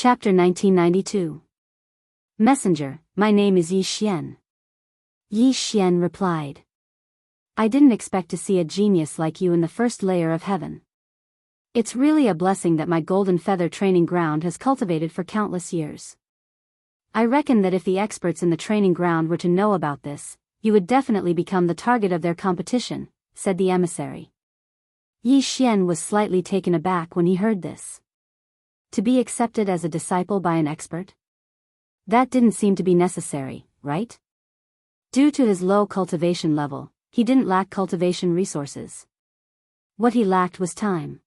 Chapter 1992. Messenger, my name is Yi Xian. Yi Xian replied. I didn't expect to see a genius like you in the first layer of heaven. It's really a blessing that my golden feather training ground has cultivated for countless years. I reckon that if the experts in the training ground were to know about this, you would definitely become the target of their competition, said the emissary. Yi Xian was slightly taken aback when he heard this. To be accepted as a disciple by an expert? That didn't seem to be necessary, right? Due to his low cultivation level, he didn't lack cultivation resources. What he lacked was time.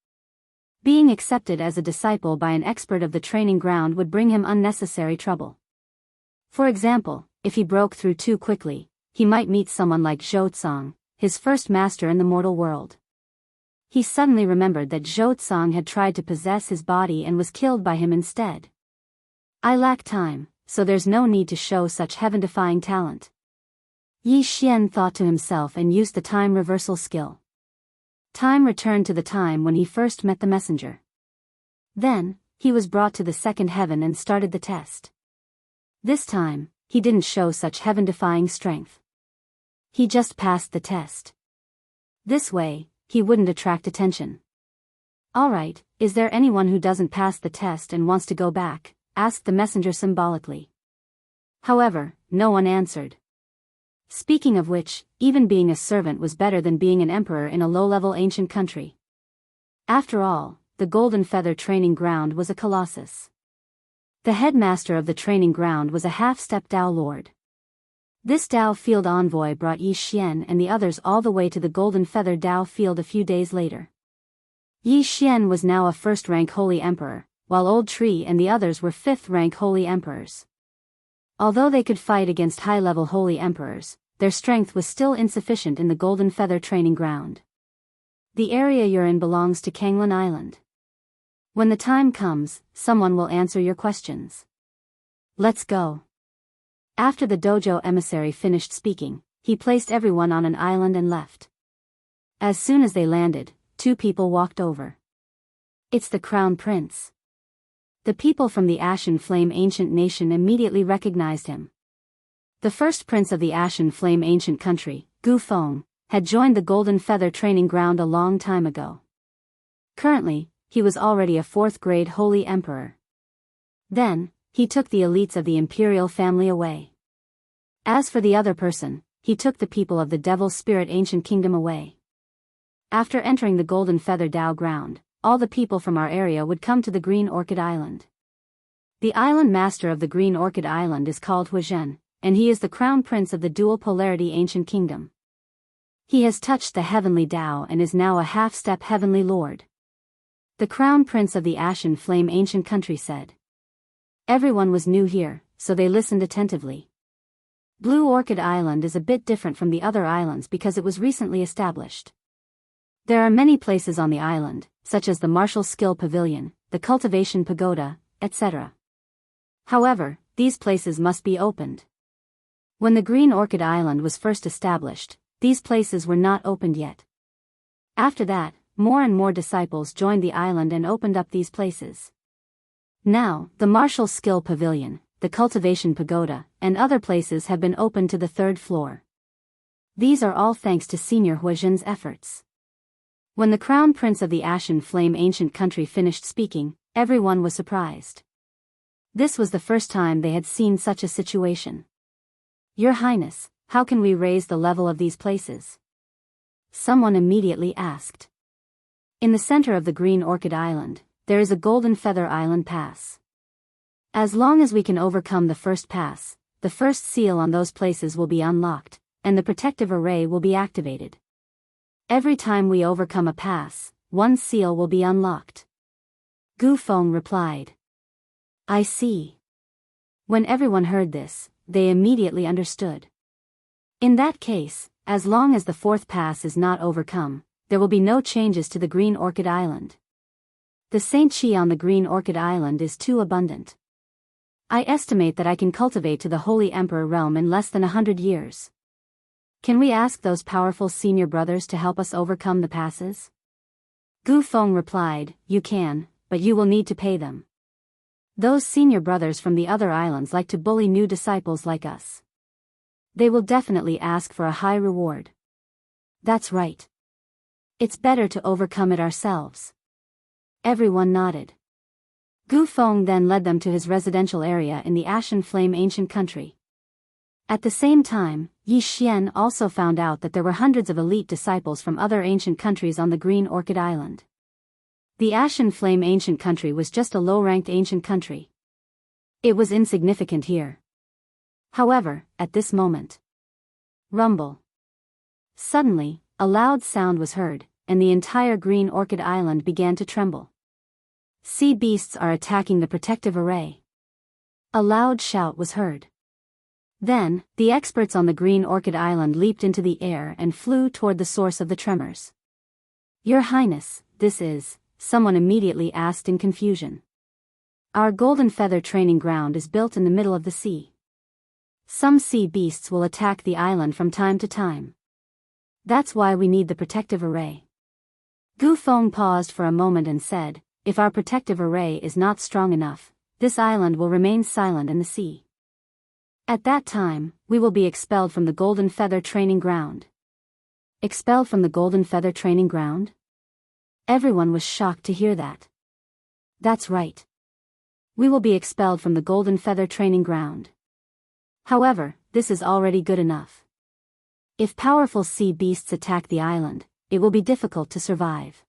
Being accepted as a disciple by an expert of the training ground would bring him unnecessary trouble. For example, if he broke through too quickly, he might meet someone like Zhou, his first master in the mortal world. He suddenly remembered that Zhou had tried to possess his body and was killed by him instead. I lack time, so there's no need to show such heaven-defying talent. Yi Xian thought to himself and used the time reversal skill. Time returned to the time when he first met the messenger. Then, he was brought to the second heaven and started the test. This time, he didn't show such heaven-defying strength. He just passed the test. This way, he wouldn't attract attention. Alright, is there anyone who doesn't pass the test and wants to go back? Asked the messenger symbolically. However, no one answered. Speaking of which, even being a servant was better than being an emperor in a low-level ancient country. After all, the Golden Feather training ground was a colossus. The headmaster of the training ground was a half-step Dao Lord. This Dao field envoy brought Yi Xian and the others all the way to the Golden Feather Dao field a few days later. Yi Xian was now a first-rank holy emperor, while Old Tree and the others were fifth-rank holy emperors. Although they could fight against high-level holy emperors, their strength was still insufficient in the Golden Feather training ground. The area you're in belongs to Kanglin Island. When the time comes, someone will answer your questions. Let's go. After the dojo emissary finished speaking, he placed everyone on an island and left. As soon as they landed, two people walked over. It's the Crown Prince. The people from the Ashen Flame Ancient Nation immediately recognized him. The first prince of the Ashen Flame Ancient Country, Gu Feng, had joined the Golden Feather training ground a long time ago. Currently, he was already a fourth-grade holy emperor. Then, he took the elites of the imperial family away. As for the other person, he took the people of the Devil Spirit Ancient Kingdom away. After entering the Golden Feather Dao ground, all the people from our area would come to the Green Orchid Island. The island master of the Green Orchid Island is called Huizhen, and he is the crown prince of the Dual Polarity Ancient Kingdom. He has touched the heavenly Dao and is now a half-step heavenly lord. The crown prince of the Ashen Flame Ancient Country said. Everyone was new here, so they listened attentively. Blue Orchid Island is a bit different from the other islands because it was recently established. There are many places on the island, such as the Martial Skill Pavilion, the Cultivation Pagoda, etc. However, these places must be opened. When the Green Orchid Island was first established, these places were not opened yet. After that, more and more disciples joined the island and opened up these places. Now, the Martial Skill Pavilion, the Cultivation Pagoda, and other places have been opened to the third floor. These are all thanks to Senior Huizhen's efforts. When the Crown Prince of the Ashen Flame Ancient Country finished speaking, everyone was surprised. This was the first time they had seen such a situation. Your Highness, how can we raise the level of these places? Someone immediately asked. In the center of the Green Orchid Island, there is a Golden Feather Island pass. As long as we can overcome the first pass, the first seal on those places will be unlocked, and the protective array will be activated. Every time we overcome a pass, one seal will be unlocked. Gu Feng replied. I see. When everyone heard this, they immediately understood. In that case, as long as the fourth pass is not overcome, there will be no changes to the Green Orchid Island. The Saint Chi on the Green Orchid Island is too abundant. I estimate that I can cultivate to the Holy Emperor realm in less than 100 years. Can we ask those powerful senior brothers to help us overcome the passes? Gu Feng replied, you can, but you will need to pay them. Those senior brothers from the other islands like to bully new disciples like us. They will definitely ask for a high reward. That's right. It's better to overcome it ourselves. Everyone nodded. Gu Feng then led them to his residential area in the Ashen Flame ancient country. At the same time, Yi Xian also found out that there were hundreds of elite disciples from other ancient countries on the Green Orchid Island. The Ashen Flame ancient country was just a low-ranked ancient country. It was insignificant here. However, at this moment, rumble. Suddenly, a loud sound was heard, and the entire Green Orchid Island began to tremble. Sea beasts are attacking the protective array. A loud shout was heard. Then, the experts on the Green Orchid Island leaped into the air and flew toward the source of the tremors. Your Highness, this is, someone immediately asked in confusion. Our Golden Feather training ground is built in the middle of the sea. Some sea beasts will attack the island from time to time. That's why we need the protective array. Gu Feng paused for a moment and said, if our protective array is not strong enough, this island will remain silent in the sea. At that time, we will be expelled from the Golden Feather training ground. Expelled from the Golden Feather training ground? Everyone was shocked to hear that. That's right. We will be expelled from the Golden Feather training ground. However, this is already good enough. If powerful sea beasts attack the island, it will be difficult to survive.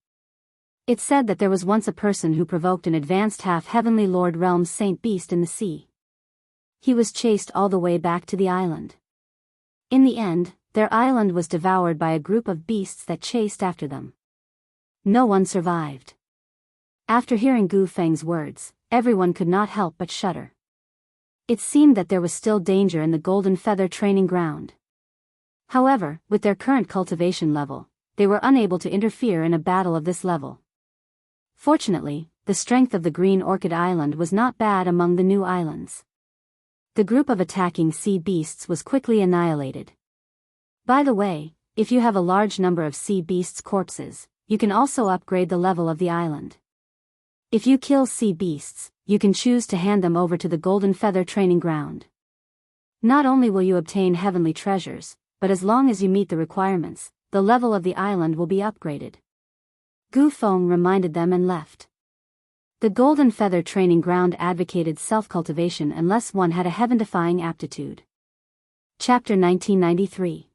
It's said that there was once a person who provoked an advanced half-heavenly Lord Realm Saint Beast in the sea. He was chased all the way back to the island. In the end, their island was devoured by a group of beasts that chased after them. No one survived. After hearing Gu Feng's words, everyone could not help but shudder. It seemed that there was still danger in the Golden Feather training ground. However, with their current cultivation level, they were unable to interfere in a battle of this level. Fortunately, the strength of the Green Orchid Island was not bad among the new islands. The group of attacking sea beasts was quickly annihilated. By the way, if you have a large number of sea beasts' corpses, you can also upgrade the level of the island. If you kill sea beasts, you can choose to hand them over to the Golden Feather training ground. Not only will you obtain heavenly treasures, but as long as you meet the requirements, the level of the island will be upgraded. Gu Feng reminded them and left. The Golden Feather training ground advocated self-cultivation unless one had a heaven-defying aptitude. Chapter 1993.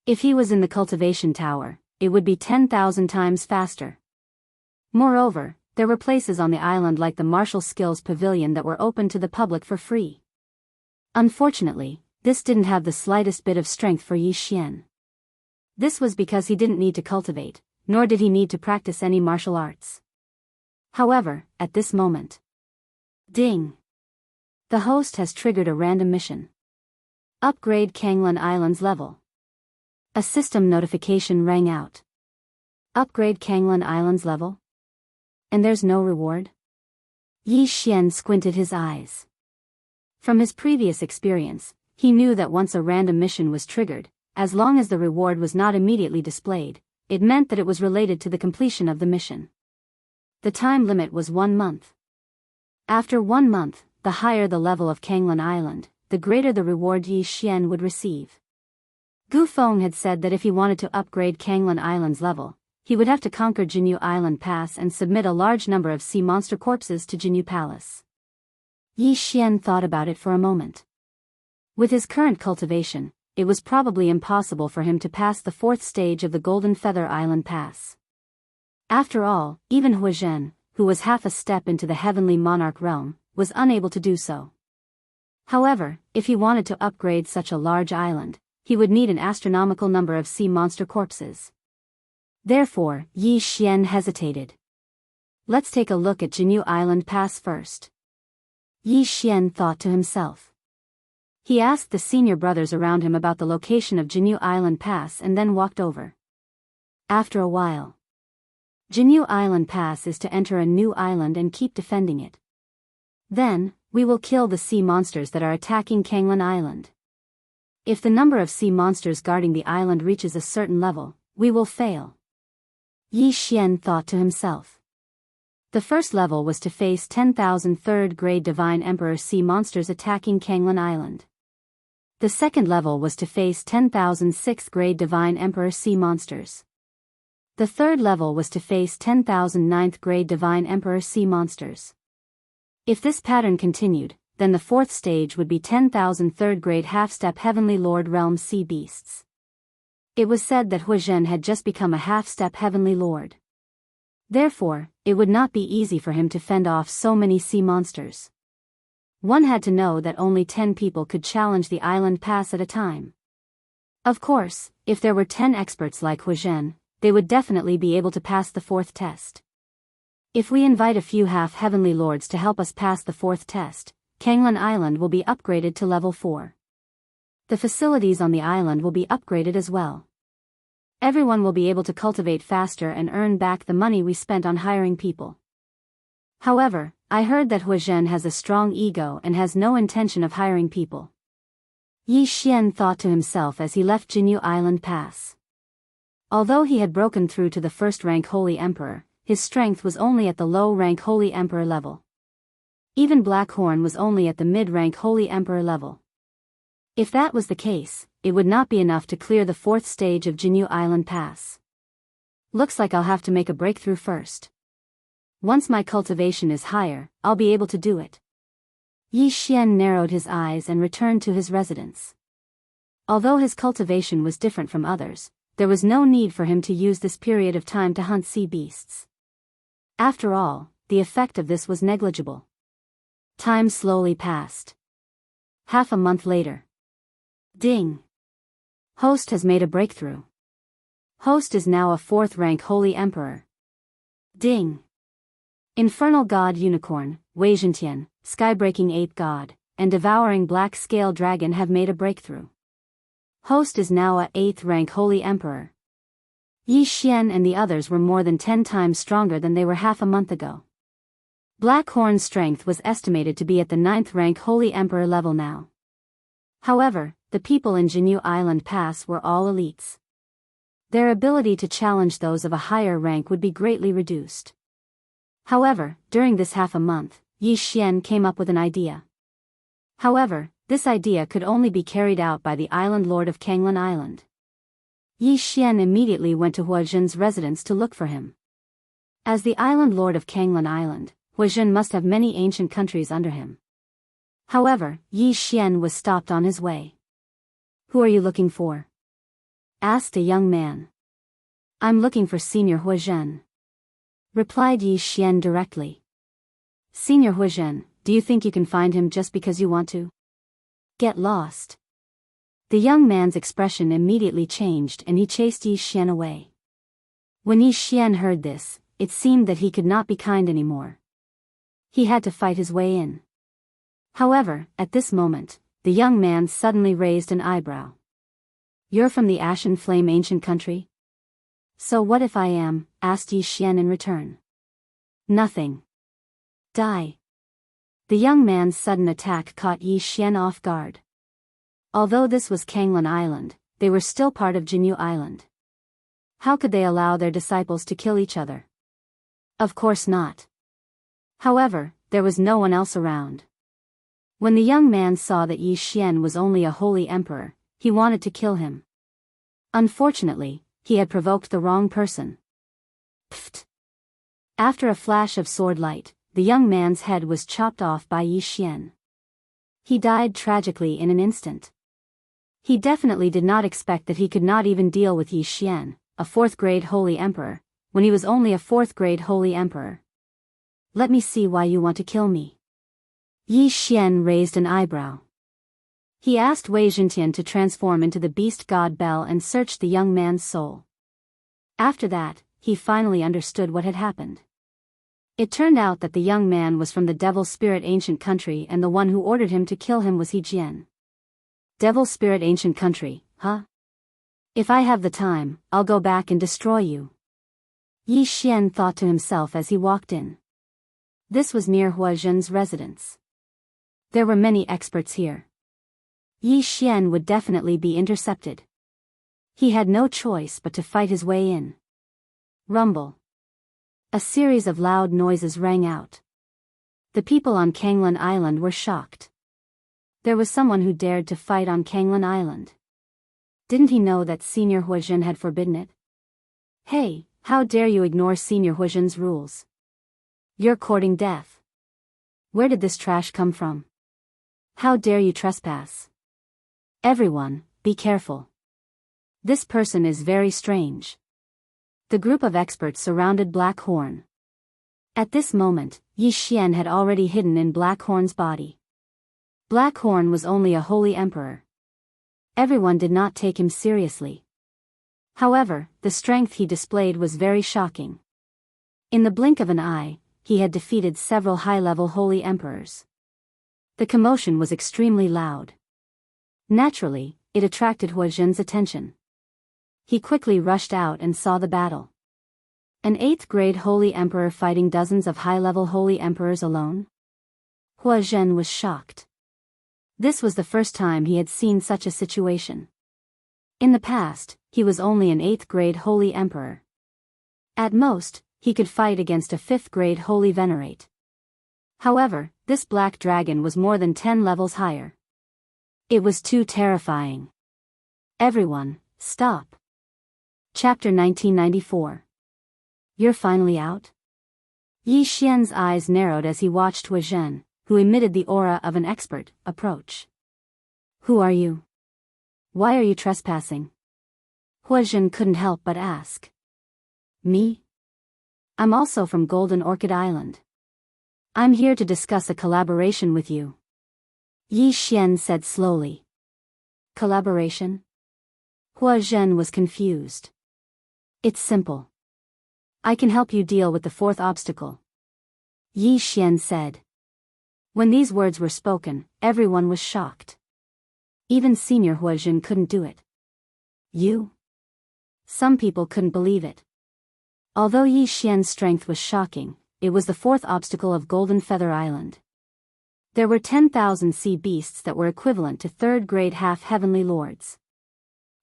If he was in the cultivation tower, it would be 10,000 times faster. Moreover, there were places on the island like the Martial Skills Pavilion that were open to the public for free. Unfortunately, this didn't have the slightest bit of strength for Yi Xian. This was because he didn't need to cultivate, nor did he need to practice any martial arts. However, at this moment, ding! The host has triggered a random mission. Upgrade Kanglan Island's level. A system notification rang out. Upgrade Kanglan Island's level? And there's no reward? Yi Xian squinted his eyes. From his previous experience, he knew that once a random mission was triggered, as long as the reward was not immediately displayed, it meant that it was related to the completion of the mission. The time limit was 1 month. After 1 month, the higher the level of Kanglan Island, the greater the reward Yi Xian would receive. Gu Feng had said that if he wanted to upgrade Kanglan Island's level, he would have to conquer Jinyu Island Pass and submit a large number of sea monster corpses to Jinyu Palace. Yi Xian thought about it for a moment. With his current cultivation, it was probably impossible for him to pass the 4th stage of the Golden Feather Island Pass. After all, even Huazhen, who was half a step into the Heavenly Monarch realm, was unable to do so. However, if he wanted to upgrade such a large island, he would need an astronomical number of sea monster corpses. Therefore, Yi Xian hesitated. Let's take a look at Jinyu Island Pass first. Yi Xian thought to himself. He asked the senior brothers around him about the location of Jinyu Island Pass and then walked over. After a while, Jinyu Island Pass is to enter a new island and keep defending it. Then, we will kill the sea monsters that are attacking Kanglan Island. If the number of sea monsters guarding the island reaches a certain level, we will fail. Yi Xian thought to himself. The first level was to face 10,000 third-grade Divine Emperor sea monsters attacking Kanglan Island. The second level was to face 10,000 6th-grade Divine Emperor sea monsters. The third level was to face 10,000 9th-grade Divine Emperor sea monsters. If this pattern continued, then the fourth stage would be 10,000 third-grade half-step Heavenly Lord Realm sea beasts. It was said that Huazhen had just become a half-step Heavenly Lord. Therefore, it would not be easy for him to fend off so many sea monsters. One had to know that only 10 people could challenge the island pass at a time. Of course, if there were 10 experts like Huazhen, they would definitely be able to pass the fourth test. If we invite a few half-heavenly lords to help us pass the fourth test, Kanglan Island will be upgraded to level 4. The facilities on the island will be upgraded as well. Everyone will be able to cultivate faster and earn back the money we spent on hiring people. However, I heard that Huazhen has a strong ego and has no intention of hiring people. Yi Xian thought to himself as he left Jinyu Island Pass. Although he had broken through to the first-rank Holy Emperor, his strength was only at the low-rank Holy Emperor level. Even Blackhorn was only at the mid-rank Holy Emperor level. If that was the case, it would not be enough to clear the fourth stage of Jinyu Island Pass. Looks like I'll have to make a breakthrough first. Once my cultivation is higher, I'll be able to do it. Yi Xian narrowed his eyes and returned to his residence. Although his cultivation was different from others, there was no need for him to use this period of time to hunt sea beasts. After all, the effect of this was negligible. Time slowly passed. Half a month later. Ding! Host has made a breakthrough. Host is now a fourth-rank Holy Emperor. Ding! Infernal God Unicorn, Wei Zhentian, Skybreaking Ape God, and Devouring Black Scale Dragon have made a breakthrough. Host is now a 8th-rank Holy Emperor. Yi Xian and the others were more than 10 times stronger than they were half a month ago. Blackhorn's strength was estimated to be at the 9th-rank Holy Emperor level now. However, the people in Jinyu Island Pass were all elites. Their ability to challenge those of a higher rank would be greatly reduced. However, during this half a month, Yi Xian came up with an idea. However, this idea could only be carried out by the Island Lord of Kanglan Island. Yi Xian immediately went to Huazhen's residence to look for him. As the Island Lord of Kanglan Island, Huazhen must have many ancient countries under him. However, Yi Xian was stopped on his way. "Who are you looking for?" asked a young man. "I'm looking for Senior Huazhen," replied Yi Xian directly. "Senior Huazhen, do you think you can find him just because you want to? Get lost." The young man's expression immediately changed and he chased Yi Xian away. When Yi Xian heard this, it seemed that he could not be kind anymore. He had to fight his way in. However, at this moment, the young man suddenly raised an eyebrow. "You're from the Ashen Flame Ancient Country?" "So what if I am?" asked Yi Xian in return. "Nothing. Die." The young man's sudden attack caught Yi Xian off guard. Although this was Kanglan Island, they were still part of Jinyu Island. How could they allow their disciples to kill each other? Of course not. However, there was no one else around. When the young man saw that Yi Xian was only a holy emperor, he wanted to kill him. Unfortunately, he had provoked the wrong person. Pfft! After a flash of sword light, the young man's head was chopped off by Yi Xian. He died tragically in an instant. He definitely did not expect that he could not even deal with Yi Xian, a 4th-grade holy emperor, when he was only a 4th-grade holy emperor. "Let me see why you want to kill me." Yi Xian raised an eyebrow. He asked Wei Zhentian to transform into the beast god Bel and searched the young man's soul. After that, he finally understood what had happened. It turned out that the young man was from the Devil Spirit Ancient Country and the one who ordered him to kill him was He Jian. Devil Spirit Ancient Country, huh? If I have the time, I'll go back and destroy you. Yi Xian thought to himself as he walked in. This was near Huazhen's residence. There were many experts here. Yi Xian would definitely be intercepted. He had no choice but to fight his way in. Rumble. A series of loud noises rang out. The people on Kanglan Island were shocked. There was someone who dared to fight on Kanglan Island. Didn't he know that Senior Huijin had forbidden it? Hey, how dare you ignore Senior Huijin's rules? You're courting death. Where did this trash come from? How dare you trespass? Everyone, be careful. This person is very strange. The group of experts surrounded Black Horn. At this moment, Yi Xian had already hidden in Black Horn's body. Black Horn was only a holy emperor. Everyone did not take him seriously. However, the strength he displayed was very shocking. In the blink of an eye, he had defeated several high-level holy emperors. The commotion was extremely loud. Naturally, it attracted Huijin's attention. He quickly rushed out and saw the battle. An 8th-grade holy emperor fighting dozens of high-level holy emperors alone? Huijin was shocked. This was the first time he had seen such a situation. In the past, he was only an 8th-grade holy emperor. At most, he could fight against a 5th-grade holy venerate. However, this black dragon was more than 10 levels higher. It was too terrifying. Everyone, stop. Chapter 1994. You're finally out? Yi Xian's eyes narrowed as he watched Huijin, who emitted the aura of an expert, approach. Who are you? Why are you trespassing? Huijin couldn't help but ask. Me? I'm also from Golden Orchid Island. I'm here to discuss a collaboration with you. Yi Xian said slowly. Collaboration? Huijin was confused. It's simple. I can help you deal with the 4th obstacle. Yi Xian said. When these words were spoken, everyone was shocked. Even Senior Huijin couldn't do it. You? Some people couldn't believe it. Although Yi Xian's strength was shocking, it was the 4th obstacle of Golden Feather Island. There were 10,000 sea beasts that were equivalent to 3rd-grade half-heavenly lords.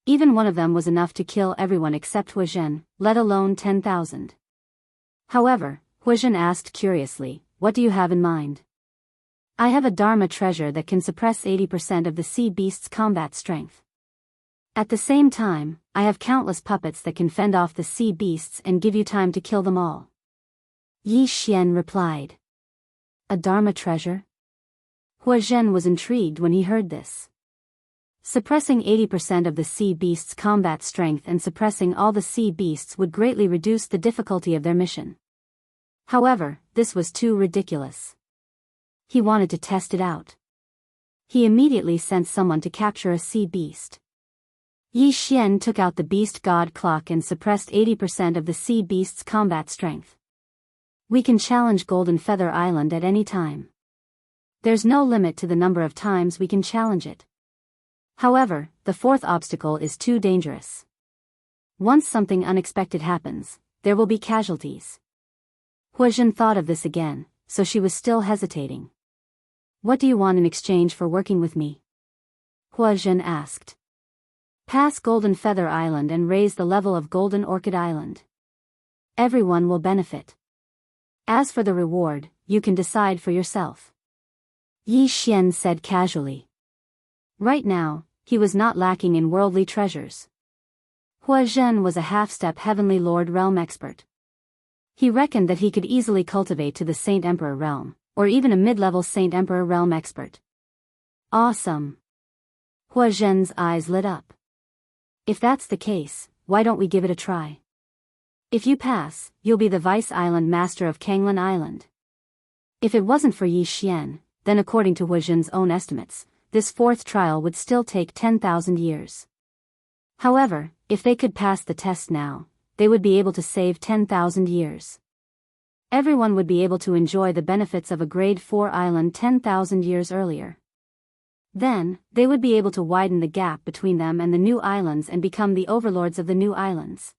Even one of them was enough to kill everyone except Huijin, let alone 10,000. However, Huijin asked curiously, what do you have in mind? I have a Dharma treasure that can suppress 80% of the sea beast's combat strength. At the same time, I have countless puppets that can fend off the sea beasts and give you time to kill them all. Yi Xian replied. A Dharma treasure? Huijin was intrigued when he heard this. Suppressing 80% of the sea beast's combat strength and suppressing all the sea beasts would greatly reduce the difficulty of their mission. However, this was too ridiculous. He wanted to test it out. He immediately sent someone to capture a sea beast. Yi Xian took out the beast god clock and suppressed 80% of the sea beast's combat strength. We can challenge Golden Feather Island at any time. There's no limit to the number of times we can challenge it. However, the 4th obstacle is too dangerous. Once something unexpected happens, there will be casualties. Huijin thought of this again, so she was still hesitating. What do you want in exchange for working with me? Huijin asked. Pass Golden Feather Island and raise the level of Golden Orchid Island. Everyone will benefit. As for the reward, you can decide for yourself. Yi Xian said casually. Right now, he was not lacking in worldly treasures. Huijin was a half-step Heavenly Lord realm expert. He reckoned that he could easily cultivate to the Saint Emperor realm, or even a mid-level Saint Emperor realm expert. Awesome. Huijin's eyes lit up. If that's the case, why don't we give it a try? If you pass, you'll be the Vice Island Master of Kanglan Island. If it wasn't for Yi Xian, then according to Huijin's own estimates, this 4th trial would still take 10,000 years. However, if they could pass the test now, they would be able to save 10,000 years. Everyone would be able to enjoy the benefits of a Grade 4 island 10,000 years earlier. Then, they would be able to widen the gap between them and the new islands and become the overlords of the new islands.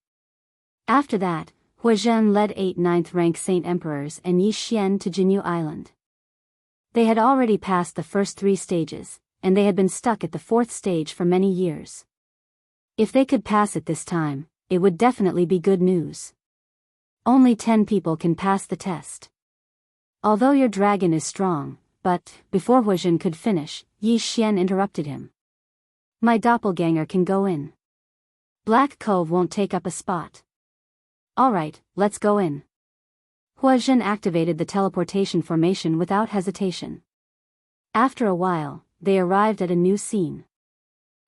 After that, Huijin led 8 9th-rank Saint Emperors and Yi Xian to Jinyu Island. They had already passed the first 3 stages, and they had been stuck at the 4th stage for many years. If they could pass it this time, it would definitely be good news. Only 10 people can pass the test. Although your dragon is strong, but, before Huazhen could finish, Yi Xian interrupted him. My doppelganger can go in. Black Cove won't take up a spot. Alright, let's go in. Huazhen activated the teleportation formation without hesitation. After a while, they arrived at a new scene.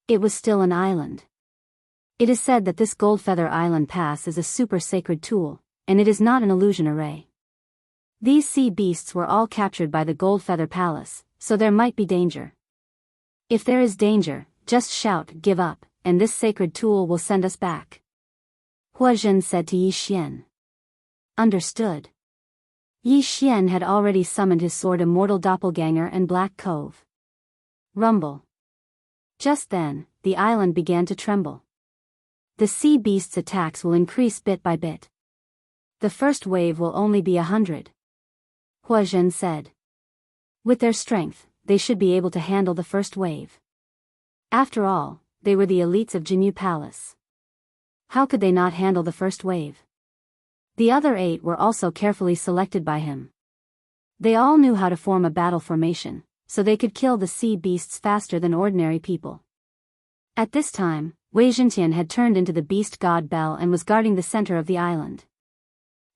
It was still an island. It is said that this Goldfeather Island Pass is a super sacred tool, and it is not an illusion array. These sea beasts were all captured by the Goldfeather Palace, so there might be danger. If there is danger, just shout, give up, and this sacred tool will send us back. Huazhen said to Yi Xian. Understood. Yi Xian had already summoned his sword Immortal Doppelganger and Black Cove. Rumble. Just then, the island began to tremble. The sea beast's attacks will increase bit by bit. The first wave will only be 100. Huazhen said. With their strength, they should be able to handle the first wave. After all, they were the elites of Jinyu Palace. How could they not handle the first wave? The other 8 were also carefully selected by him. They all knew how to form a battle formation, so they could kill the sea beasts faster than ordinary people. At this time, Wei Zhentian had turned into the beast god Bel and was guarding the center of the island.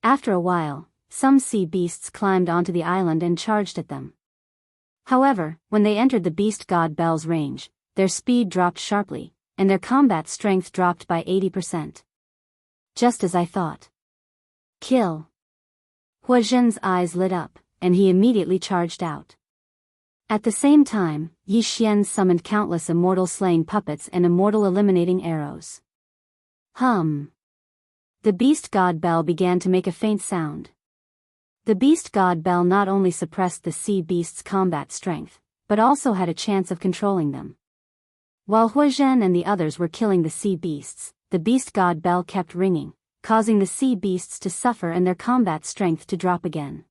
After a while, some sea beasts climbed onto the island and charged at them. However, when they entered the beast god Bel's range, their speed dropped sharply, and their combat strength dropped by 80%. Just as I thought. Kill. Huazhen's eyes lit up, and he immediately charged out. At the same time, Yi Xian summoned countless immortal slaying puppets and immortal eliminating arrows. Hum. The beast god Bel began to make a faint sound. The beast god Bel not only suppressed the sea beast's combat strength, but also had a chance of controlling them. While Huazhen and the others were killing the sea beasts, the beast god Bel kept ringing, causing the sea beasts to suffer and their combat strength to drop again.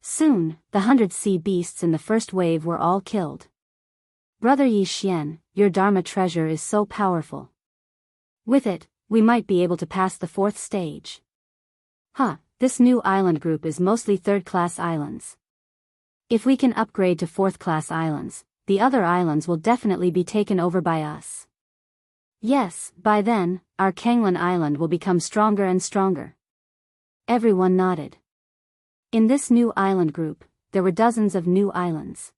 Soon, the 100 sea beasts in the first wave were all killed. Brother Yi Xian, your Dharma treasure is so powerful. With it, we might be able to pass the 4th stage. This new island group is mostly 3rd-class islands. If we can upgrade to 4th-class islands, the other islands will definitely be taken over by us. Yes, by then, our Kanglan Island will become stronger and stronger. Everyone nodded. In this new island group, there were dozens of new islands.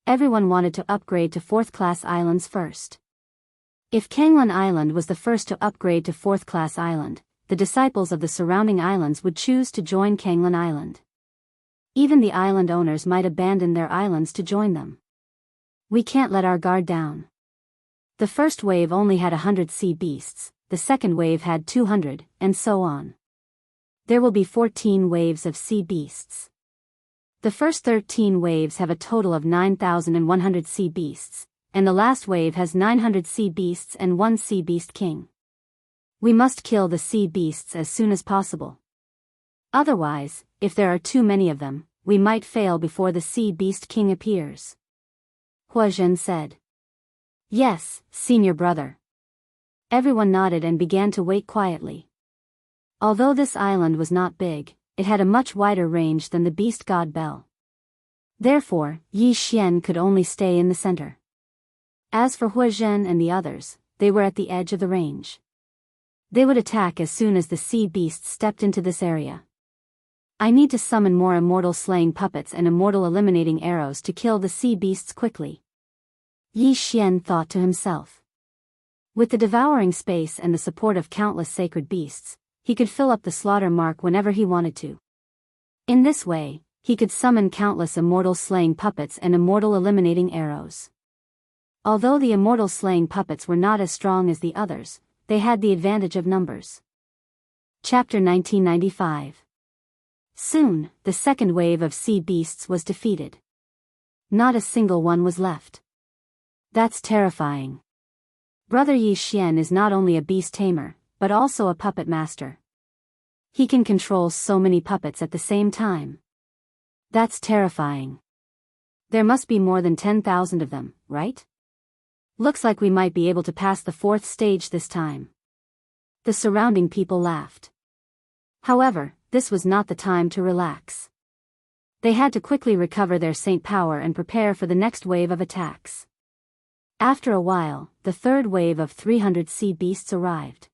Everyone wanted to upgrade to 4th-class islands first. If Kanglan Island was the first to upgrade to 4th-class island, the disciples of the surrounding islands would choose to join Kanglan Island. Even the island owners might abandon their islands to join them. We can't let our guard down. The first wave only had 100 sea beasts, the second wave had 200, and so on. There will be 14 waves of sea beasts. The first 13 waves have a total of 9,100 sea beasts, and the last wave has 900 sea beasts and 1 sea beast king. We must kill the sea beasts as soon as possible. Otherwise, if there are too many of them, we might fail before the sea beast king appears. Huazhen said. Yes, senior brother. Everyone nodded and began to wait quietly. Although this island was not big, it had a much wider range than the beast god Bel. Therefore, Yi Xian could only stay in the center. As for Huazhen and the others, they were at the edge of the range. They would attack as soon as the sea beasts stepped into this area. I need to summon more immortal slaying puppets and immortal eliminating arrows to kill the sea beasts quickly. Yi Xian thought to himself. With the devouring space and the support of countless sacred beasts, he could fill up the slaughter mark whenever he wanted to. In this way, he could summon countless immortal slaying puppets and immortal eliminating arrows. Although the immortal slaying puppets were not as strong as the others, they had the advantage of numbers. Chapter 1995. Soon, the second wave of sea beasts was defeated. Not a single one was left. That's terrifying. Brother Yi Xian is not only a beast tamer, but also a puppet master. He can control so many puppets at the same time. That's terrifying. There must be more than 10,000 of them, right? Looks like we might be able to pass the 4th stage this time. The surrounding people laughed. However, this was not the time to relax. They had to quickly recover their saint power and prepare for the next wave of attacks. After a while, the third wave of 300 sea beasts arrived.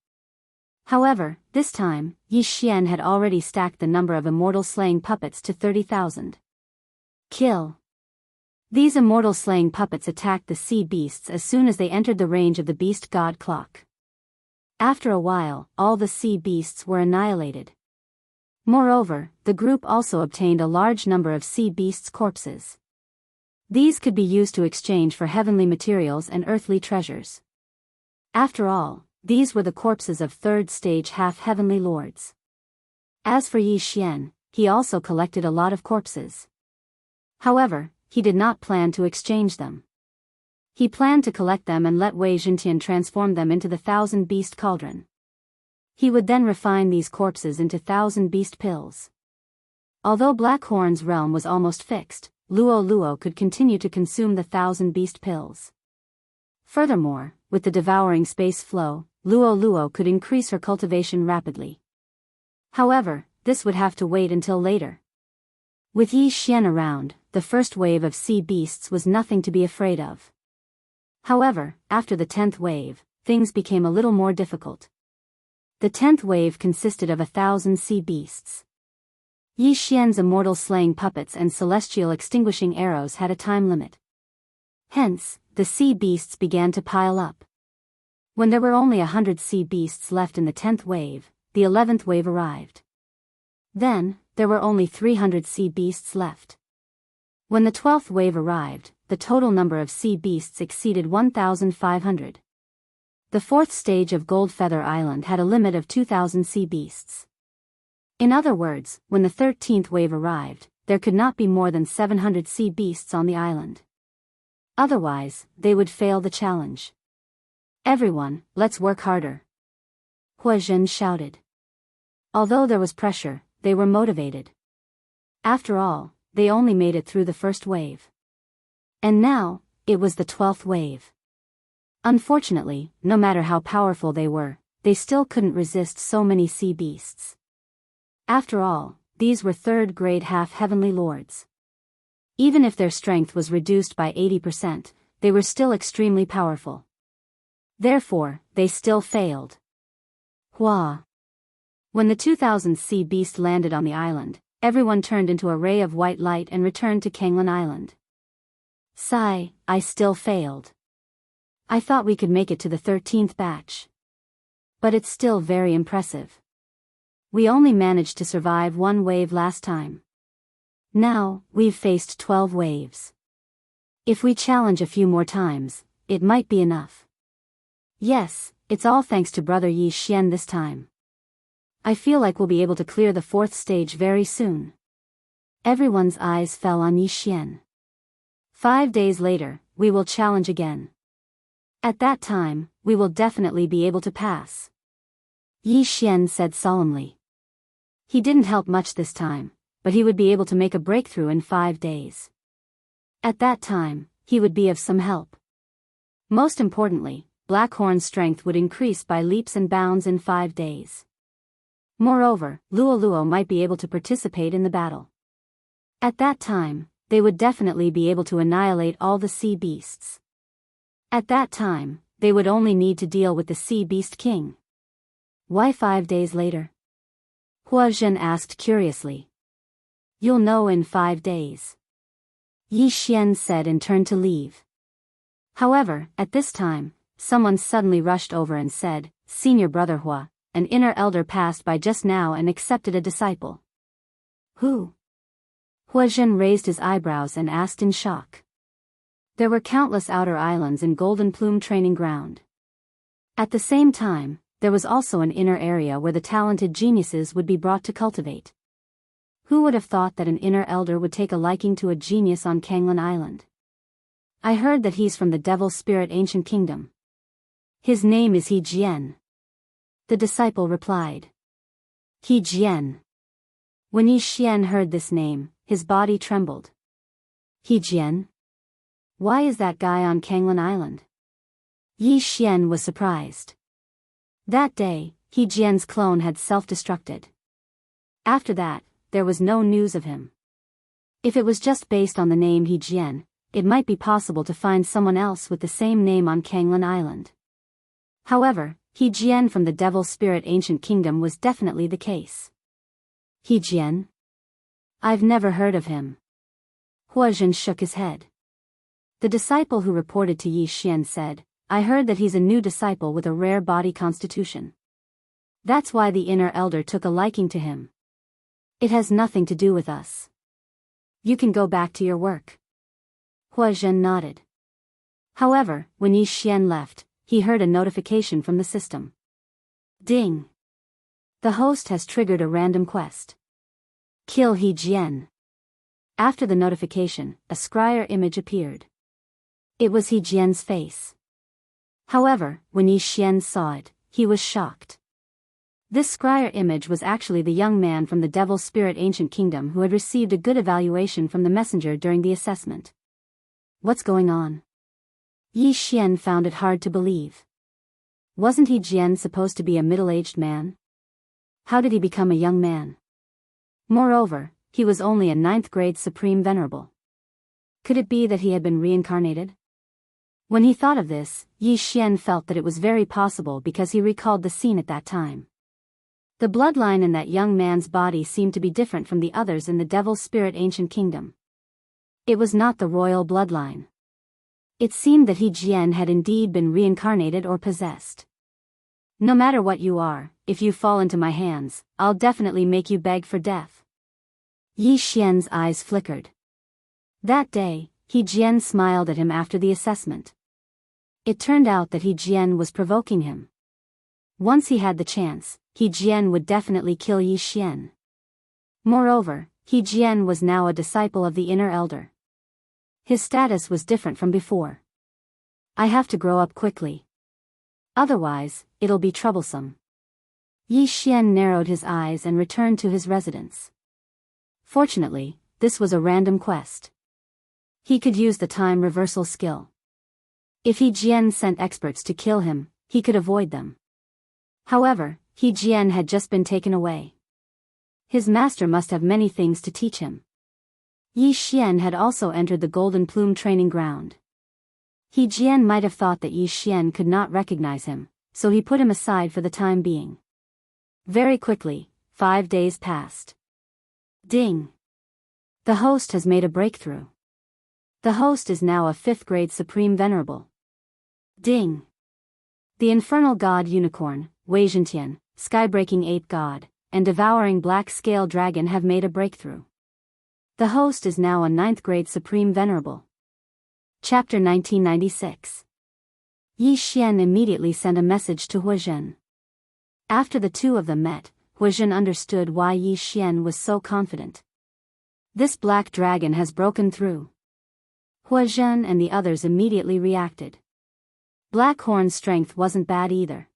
However, this time, Yi Xian had already stacked the number of immortal slaying puppets to 30,000. Kill. These immortal slaying puppets attacked the sea beasts as soon as they entered the range of the beast god clock. After a while, all the sea beasts were annihilated. Moreover, the group also obtained a large number of sea beasts' corpses. These could be used to exchange for heavenly materials and earthly treasures. After all, these were the corpses of third-stage half-heavenly lords. As for Yi Xian, he also collected a lot of corpses. However, he did not plan to exchange them. He planned to collect them and let Wei Zhentian transform them into the thousand-beast cauldron. He would then refine these corpses into thousand-beast pills. Although Blackhorn's realm was almost fixed, Luo Luo could continue to consume the thousand-beast pills. Furthermore, with the devouring space flow, Luo Luo could increase her cultivation rapidly. However, this would have to wait until later. With Yi Xian around, the first wave of sea beasts was nothing to be afraid of. However, after the 10th wave, things became a little more difficult. The 10th wave consisted of 1,000 sea beasts. Yi Xian's immortal slaying puppets and celestial extinguishing arrows had a time limit. Hence, the sea beasts began to pile up. When there were only 100 sea beasts left in the 10th wave, the 11th wave arrived. Then, there were only 300 sea beasts left. When the 12th wave arrived, the total number of sea beasts exceeded 1,500. The fourth stage of Gold Feather Island had a limit of 2,000 sea beasts. In other words, when the 13th wave arrived, there could not be more than 700 sea beasts on the island. Otherwise, they would fail the challenge. Everyone, let's work harder. Hua Zhen shouted. Although there was pressure, they were motivated. After all, they only made it through the first wave. And now, it was the 12th wave. Unfortunately, no matter how powerful they were, they still couldn't resist so many sea beasts. After all, these were third-grade half-heavenly lords. Even if their strength was reduced by 80%, they were still extremely powerful. Therefore, they still failed. Hua. When the 2,000 sea beast landed on the island, everyone turned into a ray of white light and returned to Kanglan Island. Sigh, I still failed. I thought we could make it to the 13th batch. But it's still very impressive. We only managed to survive one wave last time. Now, we've faced 12 waves. If we challenge a few more times, it might be enough. Yes, it's all thanks to Brother Yi Xian this time. I feel like we'll be able to clear the fourth stage very soon. Everyone's eyes fell on Yi Xian. 5 days later, we will challenge again. At that time, we will definitely be able to pass. Yi Xian said solemnly. He didn't help much this time, but he would be able to make a breakthrough in 5 days. At that time, he would be of some help. Most importantly, Blackhorn's strength would increase by leaps and bounds in 5 days. Moreover, Luo Luo might be able to participate in the battle. At that time, they would definitely be able to annihilate all the sea beasts. At that time, they would only need to deal with the Sea Beast King. Why 5 days later? Hua Zhen asked curiously. You'll know in 5 days. Yi Xian said and turned to leave. However, at this time, someone suddenly rushed over and said, Senior Brother Hua, an inner elder passed by just now and accepted a disciple. Who? Hua Zhen raised his eyebrows and asked in shock. There were countless outer islands in Golden Plume Training Ground. At the same time, there was also an inner area where the talented geniuses would be brought to cultivate. Who would have thought that an inner elder would take a liking to a genius on Kanglan Island? I heard that he's from the Devil Spirit Ancient Kingdom. His name is He Jian. The disciple replied. He Jian. When Yi Xian heard this name, his body trembled. He Jian? Why is that guy on Kanglan Island? Yi Xian was surprised. That day, He Jian's clone had self-destructed. After that, there was no news of him. If it was just based on the name He Jian, it might be possible to find someone else with the same name on Kanglan Island. However, He Jian from the Devil Spirit Ancient Kingdom was definitely the case. He Jian? I've never heard of him. Huazhen shook his head. The disciple who reported to Yi Xian said, I heard that he's a new disciple with a rare body constitution. That's why the inner elder took a liking to him. It has nothing to do with us. You can go back to your work. Huazhen nodded. However, when Yi Xian left, he heard a notification from the system. Ding! The host has triggered a random quest. Kill He Jian. After the notification, a scryer image appeared. It was He Jian's face. However, when Yi Xian saw it, he was shocked. This scryer image was actually the young man from the Devil Spirit Ancient Kingdom who had received a good evaluation from the messenger during the assessment. What's going on? Yi Xian found it hard to believe. Wasn't He Jian supposed to be a middle-aged man? How did he become a young man? Moreover, he was only a 9th grade Supreme Venerable. Could it be that he had been reincarnated? When he thought of this, Yi Xian felt that it was very possible because he recalled the scene at that time. The bloodline in that young man's body seemed to be different from the others in the Devil Spirit Ancient Kingdom. It was not the royal bloodline. It seemed that He Jian had indeed been reincarnated or possessed. No matter what you are, if you fall into my hands, I'll definitely make you beg for death. Yi Xian's eyes flickered. That day, He Jian smiled at him after the assessment. It turned out that He Jian was provoking him. Once he had the chance, He Jian would definitely kill Yi Xian. Moreover, He Jian was now a disciple of the inner elder. His status was different from before. I have to grow up quickly. Otherwise, it'll be troublesome. Yi Xian narrowed his eyes and returned to his residence. Fortunately, this was a random quest. He could use the time reversal skill. If He Jian sent experts to kill him, he could avoid them. However, He Jian had just been taken away. His master must have many things to teach him. Yi Xian had also entered the Golden Plume training ground. He Jian might have thought that Yi Xian could not recognize him, so he put him aside for the time being. Very quickly, 5 days passed. Ding! The host has made a breakthrough. The host is now a 5th grade Supreme Venerable. Ding! The Infernal God Unicorn, Wei Zhentian, Skybreaking Ape God, and Devouring Black Scale Dragon have made a breakthrough. The host is now a 9th grade Supreme Venerable. Chapter 1996. Yi Xian immediately sent a message to Huazhen. After the two of them met, Huazhen understood why Yi Xian was so confident. This black dragon has broken through. Huazhen and the others immediately reacted. Blackhorn's strength wasn't bad either.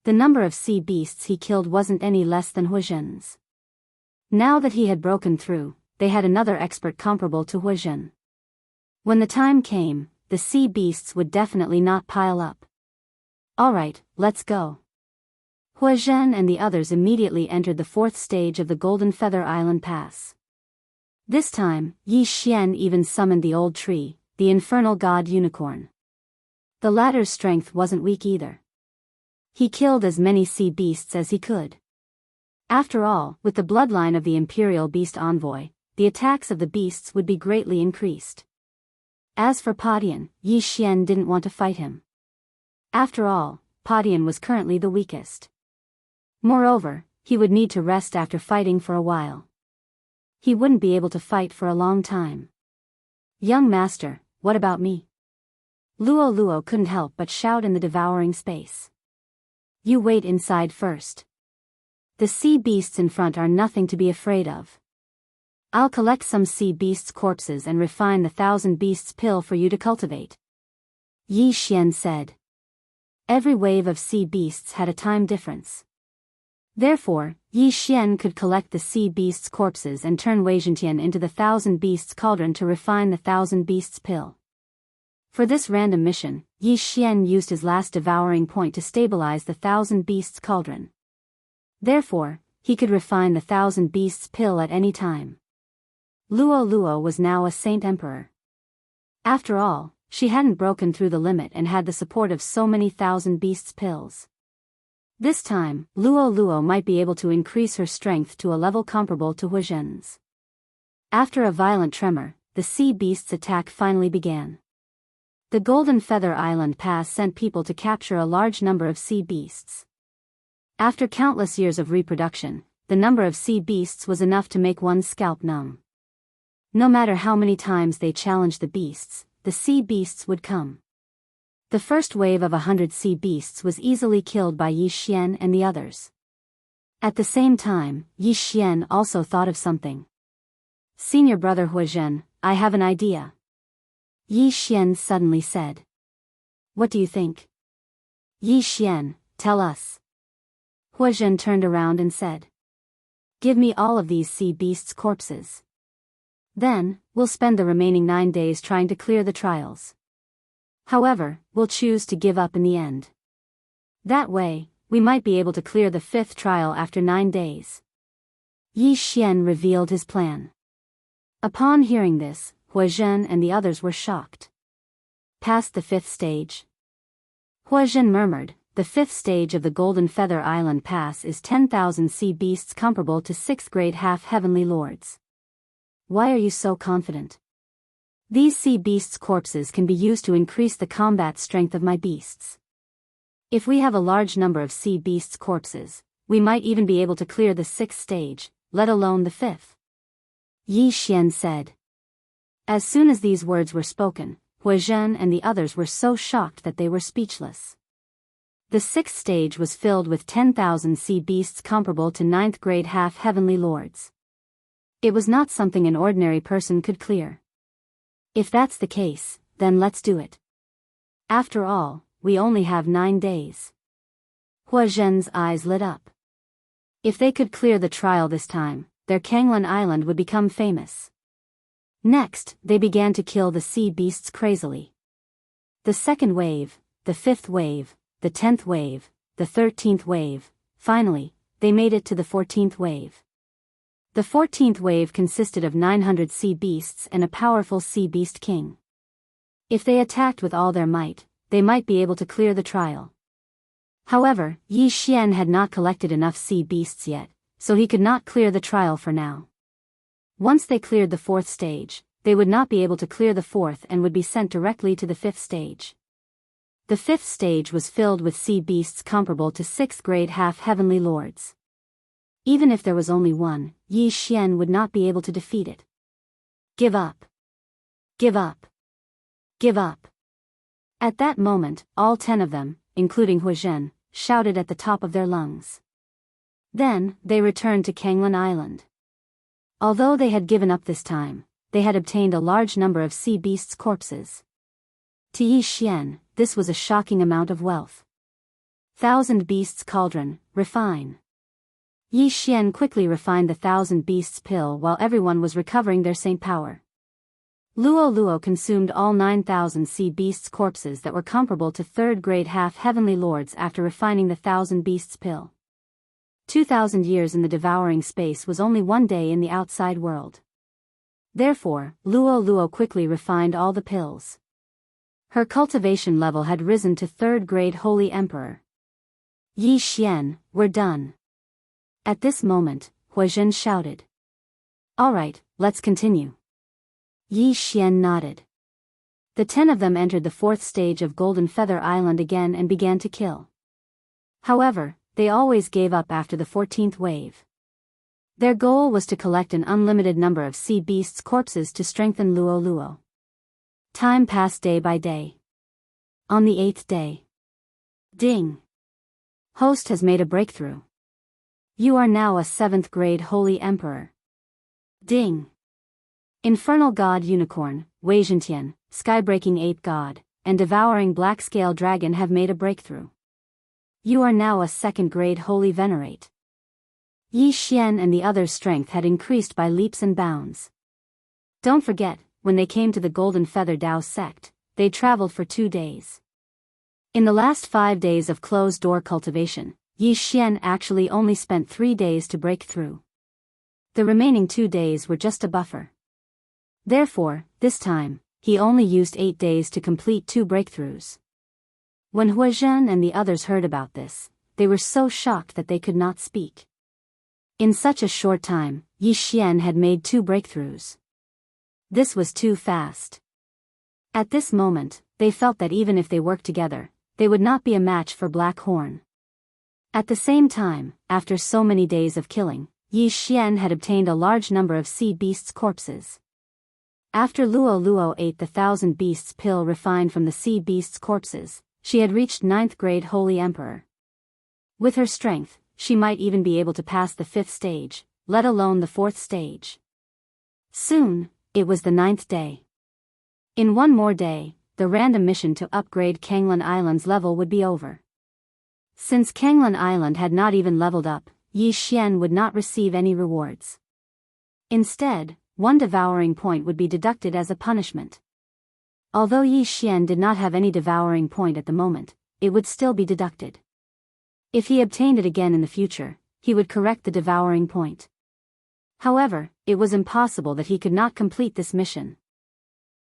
The number of sea beasts he killed wasn't any less than Huazhen's. Now that he had broken through, they had another expert comparable to Huazhen. When the time came, the sea beasts would definitely not pile up. Alright, let's go. Huazhen and the others immediately entered the 4th stage of the Golden Feather Island Pass. This time, Yi Xian even summoned the old tree, the Infernal God Unicorn. The latter's strength wasn't weak either. He killed as many sea beasts as he could. After all, with the bloodline of the Imperial Beast Envoy, the attacks of the beasts would be greatly increased. As for Padian, Yi Xian didn't want to fight him. After all, Padian was currently the weakest. Moreover, he would need to rest after fighting for a while. He wouldn't be able to fight for a long time. Young master, what about me? Luo couldn't help but shout in the devouring space. You wait inside first. The sea beasts in front are nothing to be afraid of. I'll collect some sea beasts' corpses and refine the 1,000 beasts pill for you to cultivate. Yi Xian said. Every wave of sea beasts had a time difference. Therefore, Yi Xian could collect the sea beasts' corpses and turn Wei Zhentian into the 1,000 beasts cauldron to refine the 1,000 beasts pill. For this random mission, Yi Xian used his last devouring point to stabilize the 1,000 beasts cauldron. Therefore, he could refine the thousand beasts pill at any time. Luo Luo was now a saint emperor. After all, she hadn't broken through the limit and had the support of so many thousand beasts pills. This time, Luo Luo might be able to increase her strength to a level comparable to Huizhen's. After a violent tremor, the sea beast's attack finally began. The Golden Feather Island Pass sent people to capture a large number of sea beasts. After countless years of reproduction, the number of sea beasts was enough to make one's scalp numb. No matter how many times they challenged the beasts, the sea beasts would come. The first wave of 100 sea beasts was easily killed by Yi Xian and the others. At the same time, Yi Xian also thought of something. "Senior brother Huizhen, I have an idea," Yi Xian suddenly said. "What do you think?" "Yi Xian, tell us." Huizhen turned around and said, "Give me all of these sea beasts' corpses. Then, we'll spend the remaining 9 days trying to clear the trials. However, we'll choose to give up in the end. That way, we might be able to clear the 5th trial after 9 days." Yi Xian revealed his plan. Upon hearing this, Huizhen and the others were shocked. "Past the 5th stage?" Huizhen murmured, "The 5th stage of the Golden Feather Island Pass is 10,000 sea beasts comparable to 6th grade half-heavenly lords. Why are you so confident?" "These sea beasts' corpses can be used to increase the combat strength of my beasts. If we have a large number of sea beasts' corpses, we might even be able to clear the 6th stage, let alone the 5th. Yi Xian said. As soon as these words were spoken, Huizhen and the others were so shocked that they were speechless. The 6th stage was filled with 10,000 sea beasts comparable to 9th grade half-heavenly lords. It was not something an ordinary person could clear. If that's the case, then let's do it. After all, we only have 9 days. Huizhen's eyes lit up. If they could clear the trial this time, their Kanglan Island would become famous. Next, they began to kill the sea beasts crazily. The 2nd wave, the 5th wave, the 10th wave, the 13th wave, finally, they made it to the 14th wave. The 14th wave consisted of 900 sea beasts and a powerful sea beast king. If they attacked with all their might, they might be able to clear the trial. However, Yi Xian had not collected enough sea beasts yet, so he could not clear the trial for now. Once they cleared the 4th stage, they would not be able to clear the 4th and would be sent directly to the 5th stage. The 5th stage was filled with sea beasts comparable to 6th grade half-heavenly lords. Even if there was only one, Yi Xian would not be able to defeat it. Give up. Give up. Give up. At that moment, all 10 of them, including Huizhen, shouted at the top of their lungs. Then, they returned to Kanglan Island. Although they had given up this time, they had obtained a large number of sea beasts' corpses. To Yi Xian, this was a shocking amount of wealth. 1,000 beasts cauldron, refine. Yi Xian quickly refined the 1,000 beasts pill while everyone was recovering their saint power. Luo Luo consumed all 9,000 sea beasts corpses that were comparable to 3rd grade half-heavenly lords after refining the 1,000 beasts pill. 2,000 years in the devouring space was only 1 day in the outside world. Therefore, Luo Luo quickly refined all the pills. Her cultivation level had risen to 3rd grade Holy Emperor. Yi Xian, we're done. At this moment, Huizhen shouted. Alright, let's continue. Yi Xian nodded. The 10 of them entered the 4th stage of Golden Feather Island again and began to kill. However, they always gave up after the 14th wave. Their goal was to collect an unlimited number of sea beasts' corpses to strengthen Luo Luo. Time passed day by day. On the 8th day. Ding! Host has made a breakthrough. You are now a 7th grade Holy Emperor. Ding! Infernal God Unicorn, Wei Zhentian, Skybreaking 8 God, and Devouring Black Scale Dragon have made a breakthrough. You are now a 2nd grade Holy Venerate. Yi Xian and the others' strength had increased by leaps and bounds. Don't forget, when they came to the Golden Feather Dao sect, they traveled for 2 days. In the last 5 days of closed-door cultivation, Yi Xian actually only spent 3 days to break through. The remaining 2 days were just a buffer. Therefore, this time, he only used 8 days to complete 2 breakthroughs. When Huazhen and the others heard about this, they were so shocked that they could not speak. In such a short time, Yi Xian had made 2 breakthroughs. This was too fast. At this moment, they felt that even if they worked together, they would not be a match for Black Horn. At the same time, after so many days of killing, Yi Xian had obtained a large number of sea beasts' corpses. After Luo Luo ate the 1,000 beasts pill refined from the sea beasts' corpses, she had reached 9th grade Holy Emperor. With her strength, she might even be able to pass the 5th stage, let alone the 4th stage. Soon, it was the 9th day. In one more day, the random mission to upgrade Kanglan Island's level would be over. Since Kanglan Island had not even leveled up, Yi Xian would not receive any rewards. Instead, 1 devouring point would be deducted as a punishment. Although Yi Xian did not have any devouring point at the moment, it would still be deducted. If he obtained it again in the future, he would correct the devouring point. However, it was impossible that he could not complete this mission.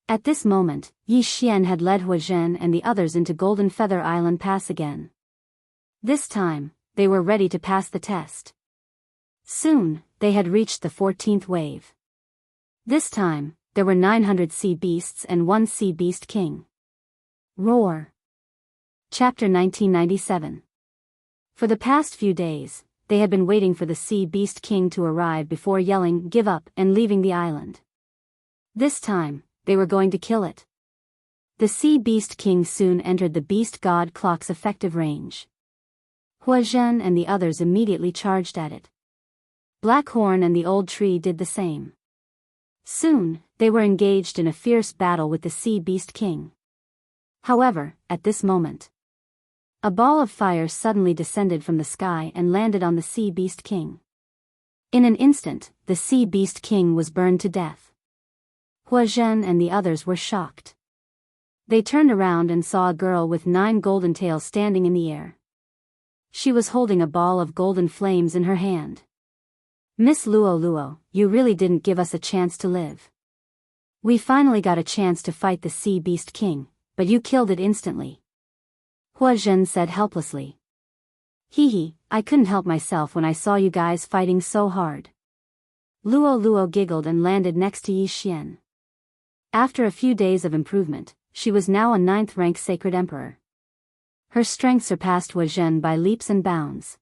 At this moment, Yi Xian had led Huazhen and the others into Golden Feather Island Pass again. This time, they were ready to pass the test. Soon, they had reached the 14th wave. This time, there were 900 sea beasts and 1 sea beast king. Roar. Chapter 1997. For the past few days, they had been waiting for the sea beast king to arrive before yelling "give up" and leaving the island. This time, they were going to kill it. The sea beast king soon entered the beast god clock's effective range. Huazhen and the others immediately charged at it. Blackhorn and the old tree did the same. Soon, they were engaged in a fierce battle with the sea beast king. However, at this moment, a ball of fire suddenly descended from the sky and landed on the sea beast king. In an instant, the sea beast king was burned to death. Huazhen and the others were shocked. They turned around and saw a girl with 9 golden tails standing in the air. She was holding a ball of golden flames in her hand. "Miss Luo Luo, you really didn't give us a chance to live. We finally got a chance to fight the Sea Beast King, but you killed it instantly," Huazhen said helplessly. "Hee, I couldn't help myself when I saw you guys fighting so hard." Luo Luo giggled and landed next to Yi Xian. After a few days of improvement, she was now a 9th rank Sacred Emperor. Her strength surpassed Huazhen by leaps and bounds.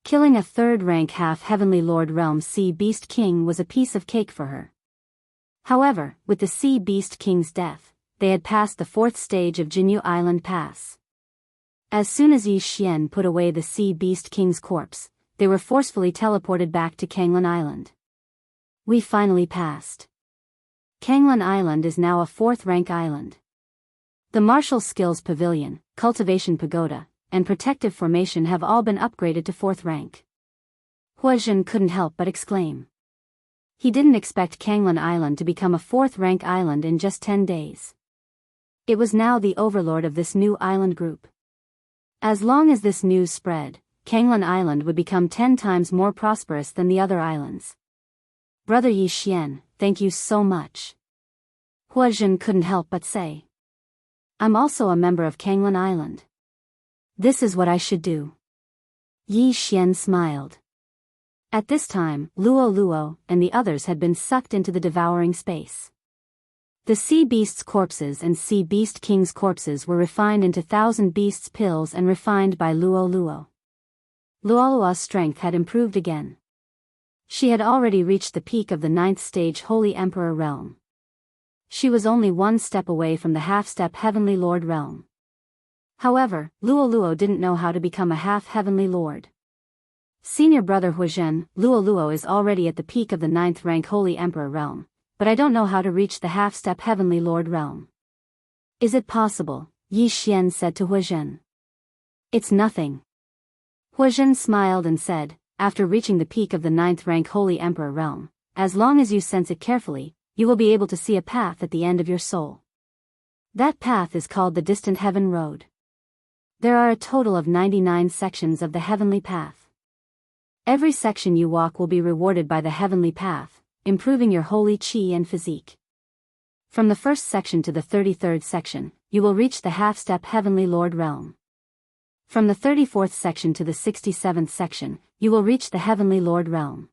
Killing a 3rd rank half-heavenly Lord Realm Sea Beast King was a piece of cake for her. However, with the Sea Beast King's death, they had passed the 4th stage of Jinyu Island Pass. As soon as Yi Xian put away the Sea Beast King's corpse, they were forcefully teleported back to Kanglan Island. We finally passed. Kanglan Island is now a 4th rank island. The Martial Skills Pavilion, Cultivation Pagoda, and Protective Formation have all been upgraded to 4th rank. Huazhen couldn't help but exclaim. He didn't expect Kanglan Island to become a 4th rank island in just 10 days. It was now the overlord of this new island group. As long as this news spread, Kanglan Island would become 10 times more prosperous than the other islands. "Brother Yi Xian, thank you so much," Huazhen couldn't help but say. "I'm also a member of Kanglan Island. This is what I should do." Yi Xian smiled. At this time, Luo Luo and the others had been sucked into the devouring space. The Sea Beast's corpses and Sea Beast King's corpses were refined into 1,000 Beasts pills and refined by Luo Luo. Luo Luo's strength had improved again. She had already reached the peak of the 9th stage Holy Emperor realm. She was only 1 step away from the half-step Heavenly Lord realm. However, Luo Luo didn't know how to become a half-heavenly lord. "Senior brother Huazhen, Luo Luo is already at the peak of the 9th rank Holy Emperor realm, but I don't know how to reach the half-step Heavenly Lord realm." "Is it possible?" Yi Xian said to Huazhen. "It's nothing." Huazhen smiled and said, "After reaching the peak of the 9th rank Holy Emperor realm, as long as you sense it carefully, you will be able to see a path at the end of your soul. That path is called the Distant Heaven Road. There are a total of 99 sections of the heavenly path. Every section you walk will be rewarded by the heavenly path, improving your holy chi and physique. From the first section to the 33rd section, you will reach the half-step heavenly Lord realm. From the 34th section to the 67th section, you will reach the heavenly Lord realm.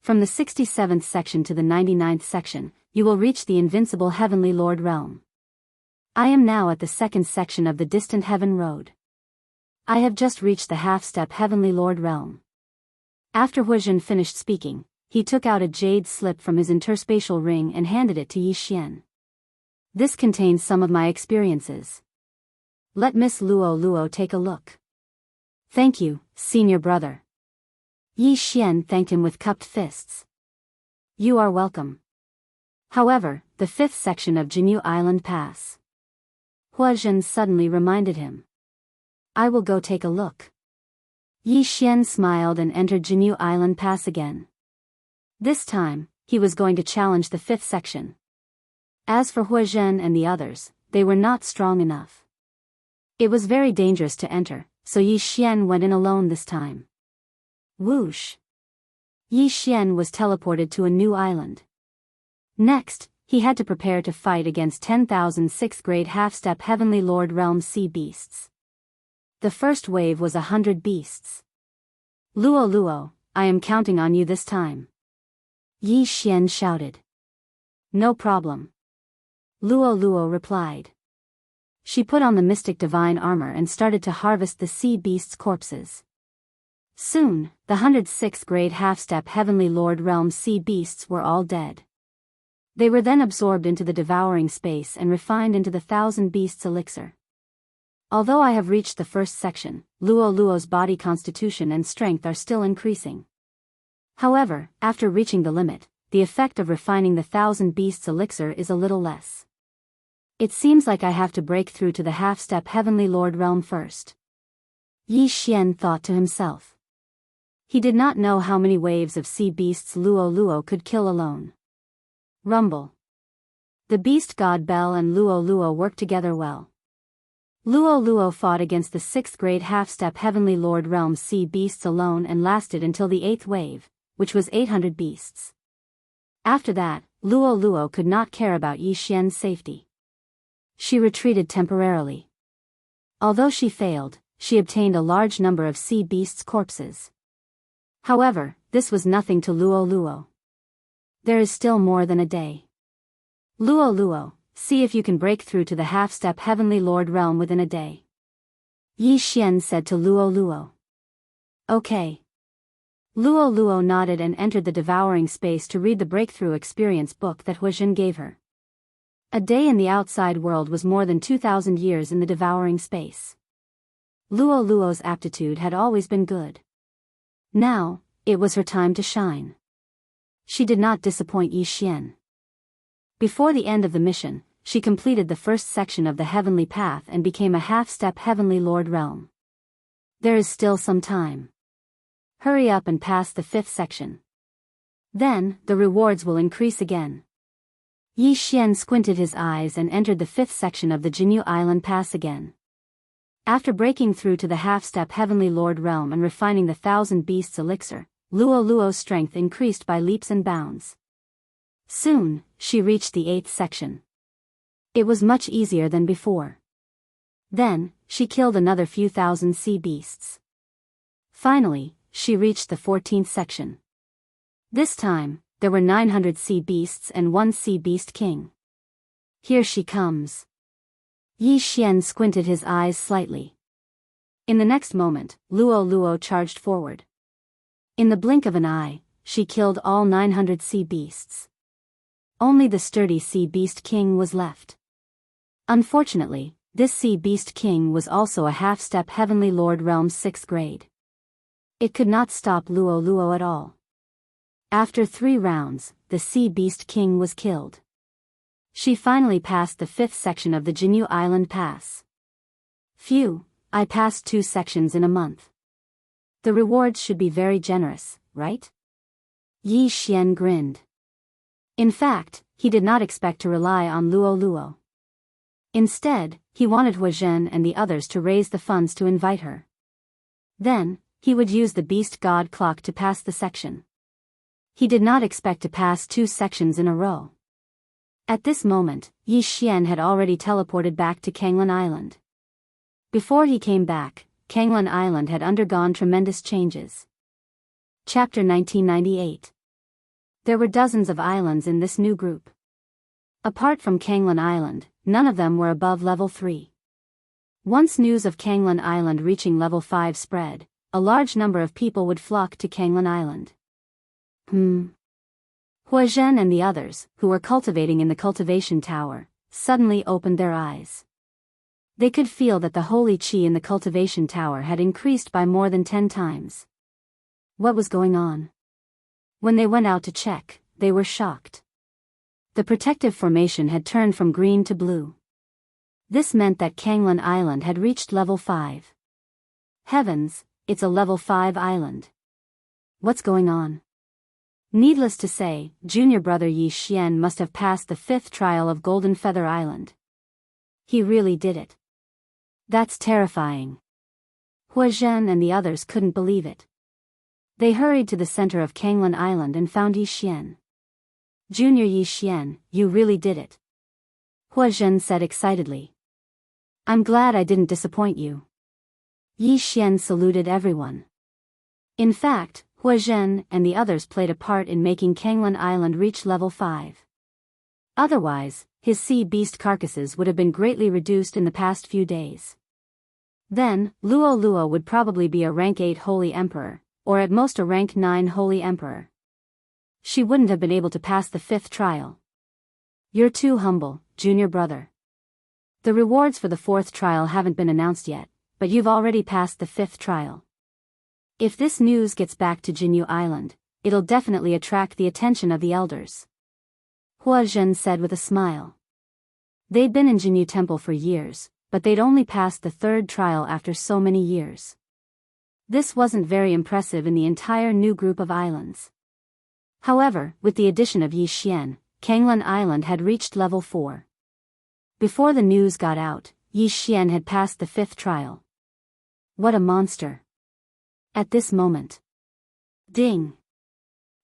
From the 67th section to the 99th section, you will reach the invincible heavenly Lord realm. I am now at the second section of the distant heaven road. I have just reached the half-step heavenly Lord realm. After Huizhen finished speaking, he took out a jade slip from his interspatial ring and handed it to Yi Xian. This contains some of my experiences. Let Miss Luo take a look. Thank you, senior brother. Yi Xian thanked him with cupped fists. You are welcome. However, the fifth section of Jinyu Island Pass. Huizhen suddenly reminded him. I will go take a look. Yi Xian smiled and entered Jinyu Island Pass again. This time, he was going to challenge the fifth section. As for Huizhen and the others, they were not strong enough. It was very dangerous to enter, so Yi Xian went in alone this time. Whoosh! Yi Xian was teleported to a new island. Next, he had to prepare to fight against 10,000 6th-grade half-step Heavenly Lord Realm sea beasts. The first wave was 100 beasts. Luo, I am counting on you this time. Yi Xian shouted. No problem. Luo replied. She put on the mystic divine armor and started to harvest the sea beasts' corpses. Soon, the 106th-grade half-step Heavenly Lord Realm sea beasts were all dead. They were then absorbed into the devouring space and refined into the 1,000 beasts elixir. Although I have reached the first section, Luo's body constitution and strength are still increasing. However, after reaching the limit, the effect of refining the 1,000 beasts elixir is a little less. It seems like I have to break through to the half-step Heavenly Lord realm first. Yi Xian thought to himself. He did not know how many waves of sea beasts Luo could kill alone. Rumble. The beast god Bell and Luo worked together well. Luo fought against the 6th-grade half-step Heavenly Lord realm sea beasts alone and lasted until the 8th wave, which was 800 beasts. After that, Luo could not care about Yi Xian's safety. She retreated temporarily. Although she failed, she obtained a large number of sea beasts' corpses. However, this was nothing to Luo. There is still more than a day. Luo, see if you can break through to the half-step Heavenly Lord realm within a day. Yi Xian said to Luo. Okay. Luo nodded and entered the devouring space to read the breakthrough experience book that Huizhen gave her. A day in the outside world was more than 2,000 years in the devouring space. Luo's aptitude had always been good. Now, it was her time to shine. She did not disappoint Yi Xian. Before the end of the mission, she completed the first section of the heavenly path and became a half-step Heavenly Lord realm. There is still some time. Hurry up and pass the 5th section. Then, the rewards will increase again. Yi Xian squinted his eyes and entered the 5th section of the Jinyu Island Pass again. After breaking through to the half-step Heavenly Lord realm and refining the 1,000 beasts elixir, Luo's strength increased by leaps and bounds. Soon, she reached the 8th section. It was much easier than before. Then, she killed another few thousand sea beasts. Finally, she reached the 14th section. This time, there were 900 sea beasts and 1 sea beast king. Here she comes. Yi Xian squinted his eyes slightly. In the next moment, Luo charged forward. In the blink of an eye, she killed all 900 sea beasts. Only the sturdy sea beast king was left. Unfortunately, this sea beast king was also a half-step Heavenly Lord realm 6th grade. It could not stop Luo at all. After 3 rounds, the sea beast king was killed. She finally passed the 5th section of the Jinyu Island Pass. Phew, I passed 2 sections in a month. The rewards should be very generous, right? Yi Xian grinned. In fact, he did not expect to rely on Luo. Instead, he wanted Huazhen and the others to raise the funds to invite her. Then, he would use the beast god clock to pass the section. He did not expect to pass 2 sections in a row. At this moment, Yi Xian had already teleported back to Kanglan Island. Before he came back, Kanglan Island had undergone tremendous changes. Chapter 1998. There were dozens of islands in this new group. Apart from Kanglan Island, none of them were above level 3. Once news of Kanglan Island reaching level 5 spread, a large number of people would flock to Kanglan Island. Huazhen and the others, who were cultivating in the cultivation tower, suddenly opened their eyes. They could feel that the holy qi in the cultivation tower had increased by more than 10 times. What was going on? When they went out to check, they were shocked. The protective formation had turned from green to blue. This meant that Kanglan Island had reached level 5. Heavens, it's a level 5 island. What's going on? Needless to say, junior brother Yi Xian must have passed the 5th trial of Golden Feather Island. He really did it. That's terrifying. Huazhen and the others couldn't believe it. They hurried to the center of Kanglan Island and found Yi Xian. Junior Yi Xian, you really did it. Huazhen said excitedly. I'm glad I didn't disappoint you. Yi Xian saluted everyone. In fact, Huazhen and the others played a part in making Kanglan Island reach level 5. Otherwise, his sea beast carcasses would have been greatly reduced in the past few days. Then, Luo Luo would probably be a rank 8 Holy Emperor, or at most a rank 9 Holy Emperor. She wouldn't have been able to pass the 5th trial. You're too humble, junior brother. The rewards for the 4th trial haven't been announced yet, but you've already passed the 5th trial. If this news gets back to Jinyu Island, it'll definitely attract the attention of the elders. Huazhen said with a smile. They'd been in Jinyu Temple for years, but they'd only passed the 3rd trial after so many years. This wasn't very impressive in the entire new group of islands. However, with the addition of Yi Xian, Kanglan Island had reached level 4. Before the news got out, Yi Xian had passed the 5th trial. What a monster. At this moment. Ding.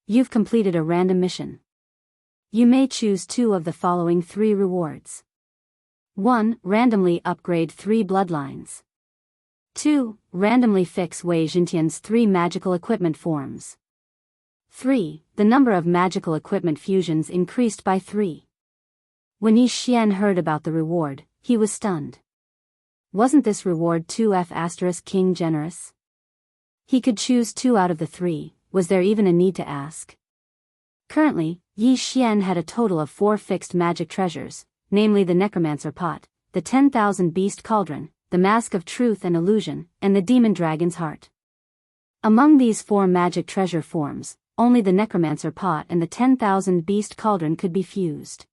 You've completed a random mission. You may choose 2 of the following 3 rewards. 1. Randomly upgrade 3 bloodlines. 2. Randomly fix Wei Jintian's 3 magical equipment forms. 3. The number of magical equipment fusions increased by 3. When Yi Xian heard about the reward, he was stunned. Wasn't this reward 2F** King generous? He could choose 2 out of the 3, was there even a need to ask? Currently, Yi Xian had a total of 4 fixed magic treasures, namely the Necromancer Pot, the 10,000 Beast Cauldron, the Mask of Truth and Illusion, and the Demon Dragon's Heart. Among these 4 magic treasure forms, only the Necromancer Pot and the 10,000 Beast Cauldron could be fused.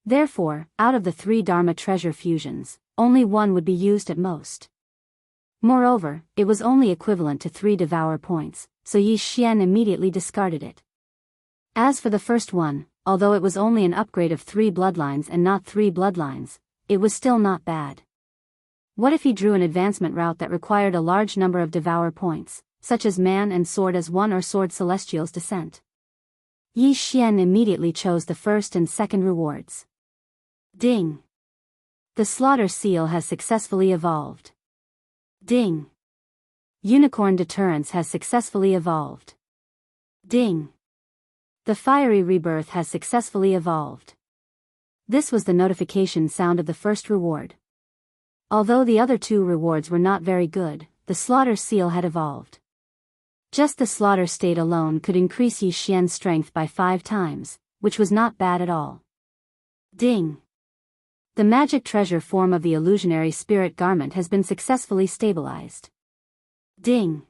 Therefore, out of the 3 Dharma treasure fusions, only 1 would be used at most. Moreover, it was only equivalent to 3 Devour points, so Yi Xian immediately discarded it. As for the first one, although it was only an upgrade of 3 bloodlines and not 3 bloodlines, it was still not bad. What if he drew an advancement route that required a large number of Devour points, such as Man and Sword as 1 or Sword Celestial's Descent? Yi Xian immediately chose the first and second rewards. Ding. The Slaughter Seal has successfully evolved. Ding. Unicorn Deterrence has successfully evolved. Ding. The Fiery Rebirth has successfully evolved. This was the notification sound of the first reward. Although the other 2 rewards were not very good, the Slaughter Seal had evolved. Just the Slaughter State alone could increase Yi Xian's strength by 5 times, which was not bad at all. Ding. The magic treasure form of the Illusionary Spirit Garment has been successfully stabilized. Ding.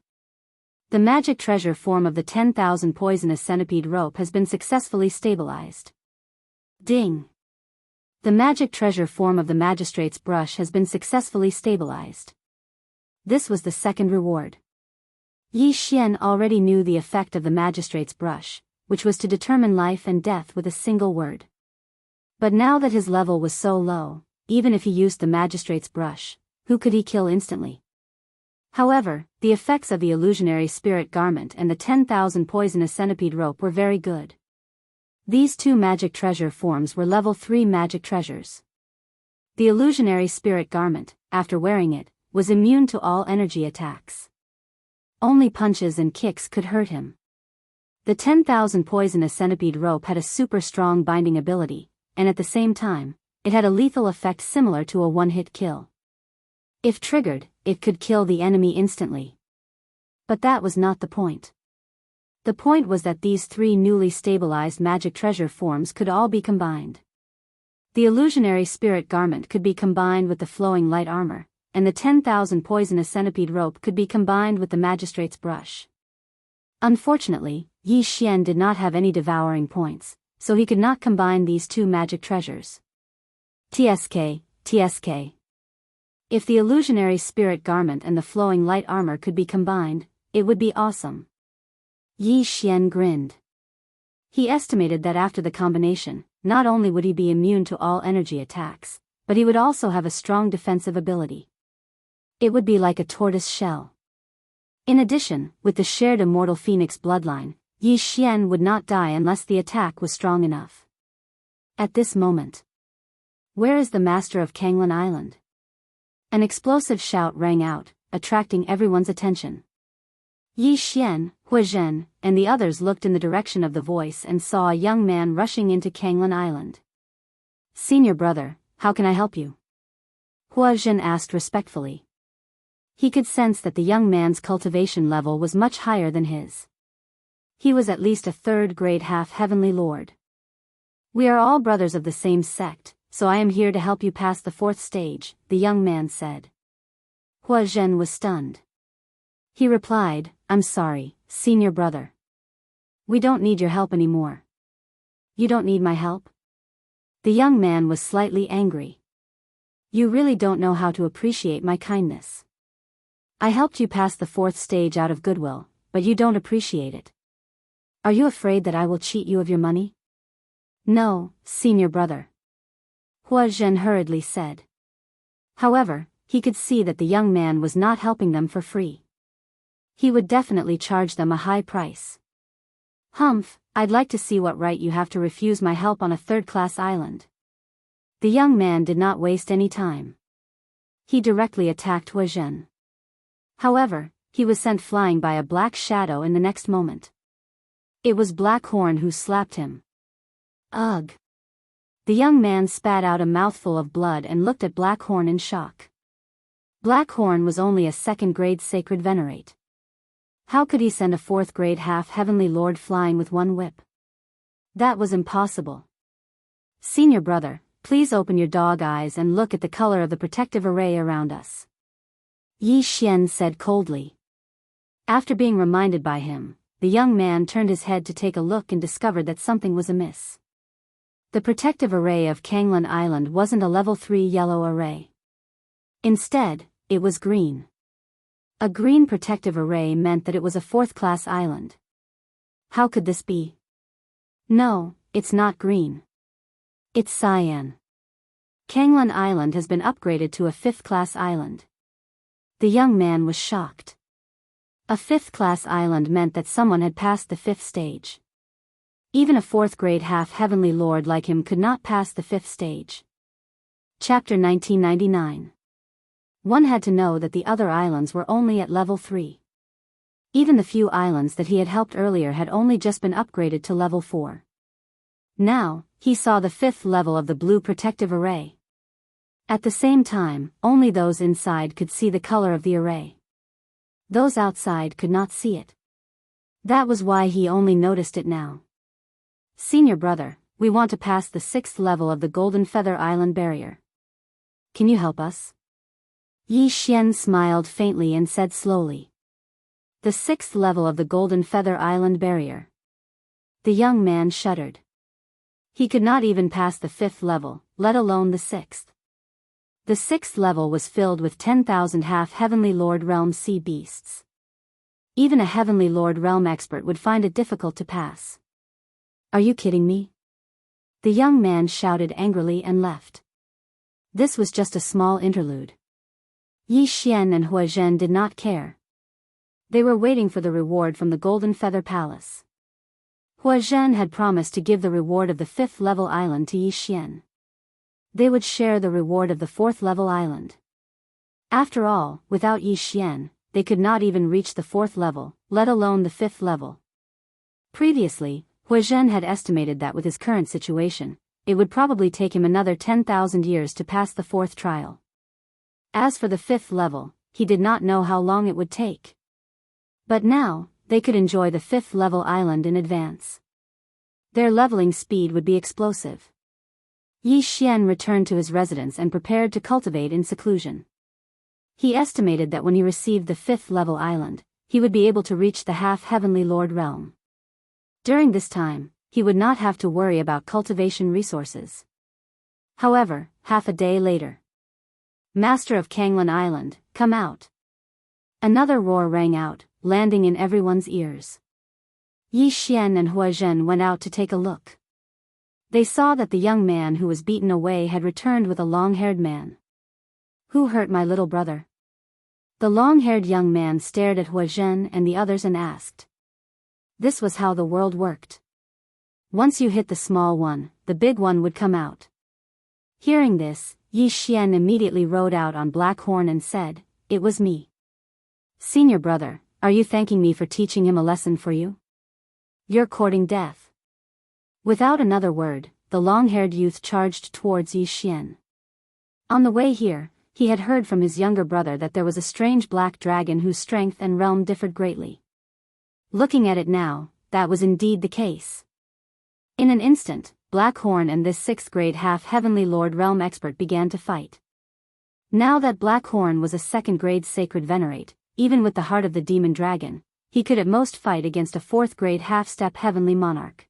The magic treasure form of the 10,000 Poisonous Centipede Rope has been successfully stabilized. Ding. The magic treasure form of the Magistrate's Brush has been successfully stabilized. This was the second reward. Yi Xian already knew the effect of the Magistrate's Brush, which was to determine life and death with a single word. But now that his level was so low, even if he used the magistrate's brush, who could he kill instantly? However, the effects of the illusionary spirit garment and the 10,000 poisonous centipede rope were very good. These two magic treasure forms were level 3 magic treasures. The illusionary spirit garment, after wearing it, was immune to all energy attacks. Only punches and kicks could hurt him. The 10,000 poisonous centipede rope had a super strong binding ability, and at the same time, it had a lethal effect similar to a one-hit kill. If triggered, it could kill the enemy instantly. But that was not the point. The point was that these three newly stabilized magic treasure forms could all be combined. The illusionary spirit garment could be combined with the flowing light armor, and the 10,000 poisonous centipede rope could be combined with the magistrate's brush. Unfortunately, Yi Xian did not have any devouring points, so he could not combine these two magic treasures. TSK. If the illusionary spirit garment and the flowing light armor could be combined, it would be awesome. Yi Xian grinned. He estimated that after the combination, not only would he be immune to all energy attacks, but he would also have a strong defensive ability. It would be like a tortoise shell. In addition, with the shared immortal phoenix bloodline, Yi Xian would not die unless the attack was strong enough. At this moment, where is the master of Kanglan Island? An explosive shout rang out, attracting everyone's attention. Yi Xian, Huazhen, and the others looked in the direction of the voice and saw a young man rushing into Kanglan Island. "Senior brother, how can I help you?" Huazhen asked respectfully. He could sense that the young man's cultivation level was much higher than his. He was at least a third-grade half-heavenly lord. "We are all brothers of the same sect, so I am here to help you pass the 4th stage," the young man said. Huazhen was stunned. He replied, "I'm sorry, senior brother. We don't need your help anymore." "You don't need my help?" The young man was slightly angry. "You really don't know how to appreciate my kindness. I helped you pass the 4th stage out of goodwill, but you don't appreciate it. Are you afraid that I will cheat you of your money?" "No, senior brother," Huazhen hurriedly said. However, he could see that the young man was not helping them for free. He would definitely charge them a high price. "Humph, I'd like to see what right you have to refuse my help on a third-class island." The young man did not waste any time. He directly attacked Huazhen. However, he was sent flying by a black shadow in the next moment. It was Blackhorn who slapped him. "Ugh." The young man spat out a mouthful of blood and looked at Blackhorn in shock. Blackhorn was only a 2nd-grade sacred venerate. How could he send a 4th-grade half-heavenly lord flying with one whip? That was impossible. "Senior brother, please open your dog eyes and look at the color of the protective array around us," Yi Xian said coldly. After being reminded by him, the young man turned his head to take a look and discovered that something was amiss. The protective array of Kanglan Island wasn't a level 3 yellow array. Instead, it was green. A green protective array meant that it was a 4th-class island. How could this be? No, it's not green. It's cyan. Kanglan Island has been upgraded to a 5th-class island. The young man was shocked. A 5th-class island meant that someone had passed the 5th stage. Even a 4th-grade half-heavenly lord like him could not pass the 5th stage. Chapter 1999. One had to know that the other islands were only at level 3. Even the few islands that he had helped earlier had only just been upgraded to level 4. Now, he saw the 5th level of the blue protective array. At the same time, only those inside could see the color of the array. Those outside could not see it. That was why he only noticed it now. "Senior brother, we want to pass the 6th level of the Golden Feather Island barrier. Can you help us?" Yi Xian smiled faintly and said slowly. "The 6th level of the Golden Feather Island barrier." The young man shuddered. He could not even pass the 5th level, let alone the 6th. The 6th level was filled with 10,000 half-heavenly Lord Realm sea beasts. Even a heavenly Lord Realm expert would find it difficult to pass. "Are you kidding me?" The young man shouted angrily and left. This was just a small interlude. Yi Xian and Hua Zhen did not care. They were waiting for the reward from the Golden Feather Palace. Hua Zhen had promised to give the reward of the 5th level island to Yi Xian. They would share the reward of the 4th level island. After all, without Yi Xian, they could not even reach the 4th level, let alone the 5th level. Previously, Hua Zhen had estimated that with his current situation, it would probably take him another 10,000 years to pass the 4th trial. As for the 5th level, he did not know how long it would take. But now, they could enjoy the 5th level island in advance. Their leveling speed would be explosive. Yi Xian returned to his residence and prepared to cultivate in seclusion. He estimated that when he received the 5th level island, he would be able to reach the half-heavenly Lord realm. During this time, he would not have to worry about cultivation resources. However, half a day later, Master of Kanglan Island, come out. Another roar rang out, landing in everyone's ears. Yi Xian and Hua Zhen went out to take a look. They saw that the young man who was beaten away had returned with a long-haired man. Who hurt my little brother? The long-haired young man stared at Hua Zhen and the others and asked. This was how the world worked. Once you hit the small one, the big one would come out. Hearing this, Yi Xian immediately rode out on Black Horn and said, "It was me. Senior brother, are you thanking me for teaching him a lesson for you? You're courting death." Without another word, the long-haired youth charged towards Yi Xian. On the way here, he had heard from his younger brother that there was a strange black dragon whose strength and realm differed greatly. Looking at it now, that was indeed the case. In an instant, Black Horn and this 6th grade half-heavenly Lord realm expert began to fight. Now that Black Horn was a 2nd grade sacred venerate, even with the heart of the demon dragon, he could at most fight against a 4th grade half-step heavenly monarch.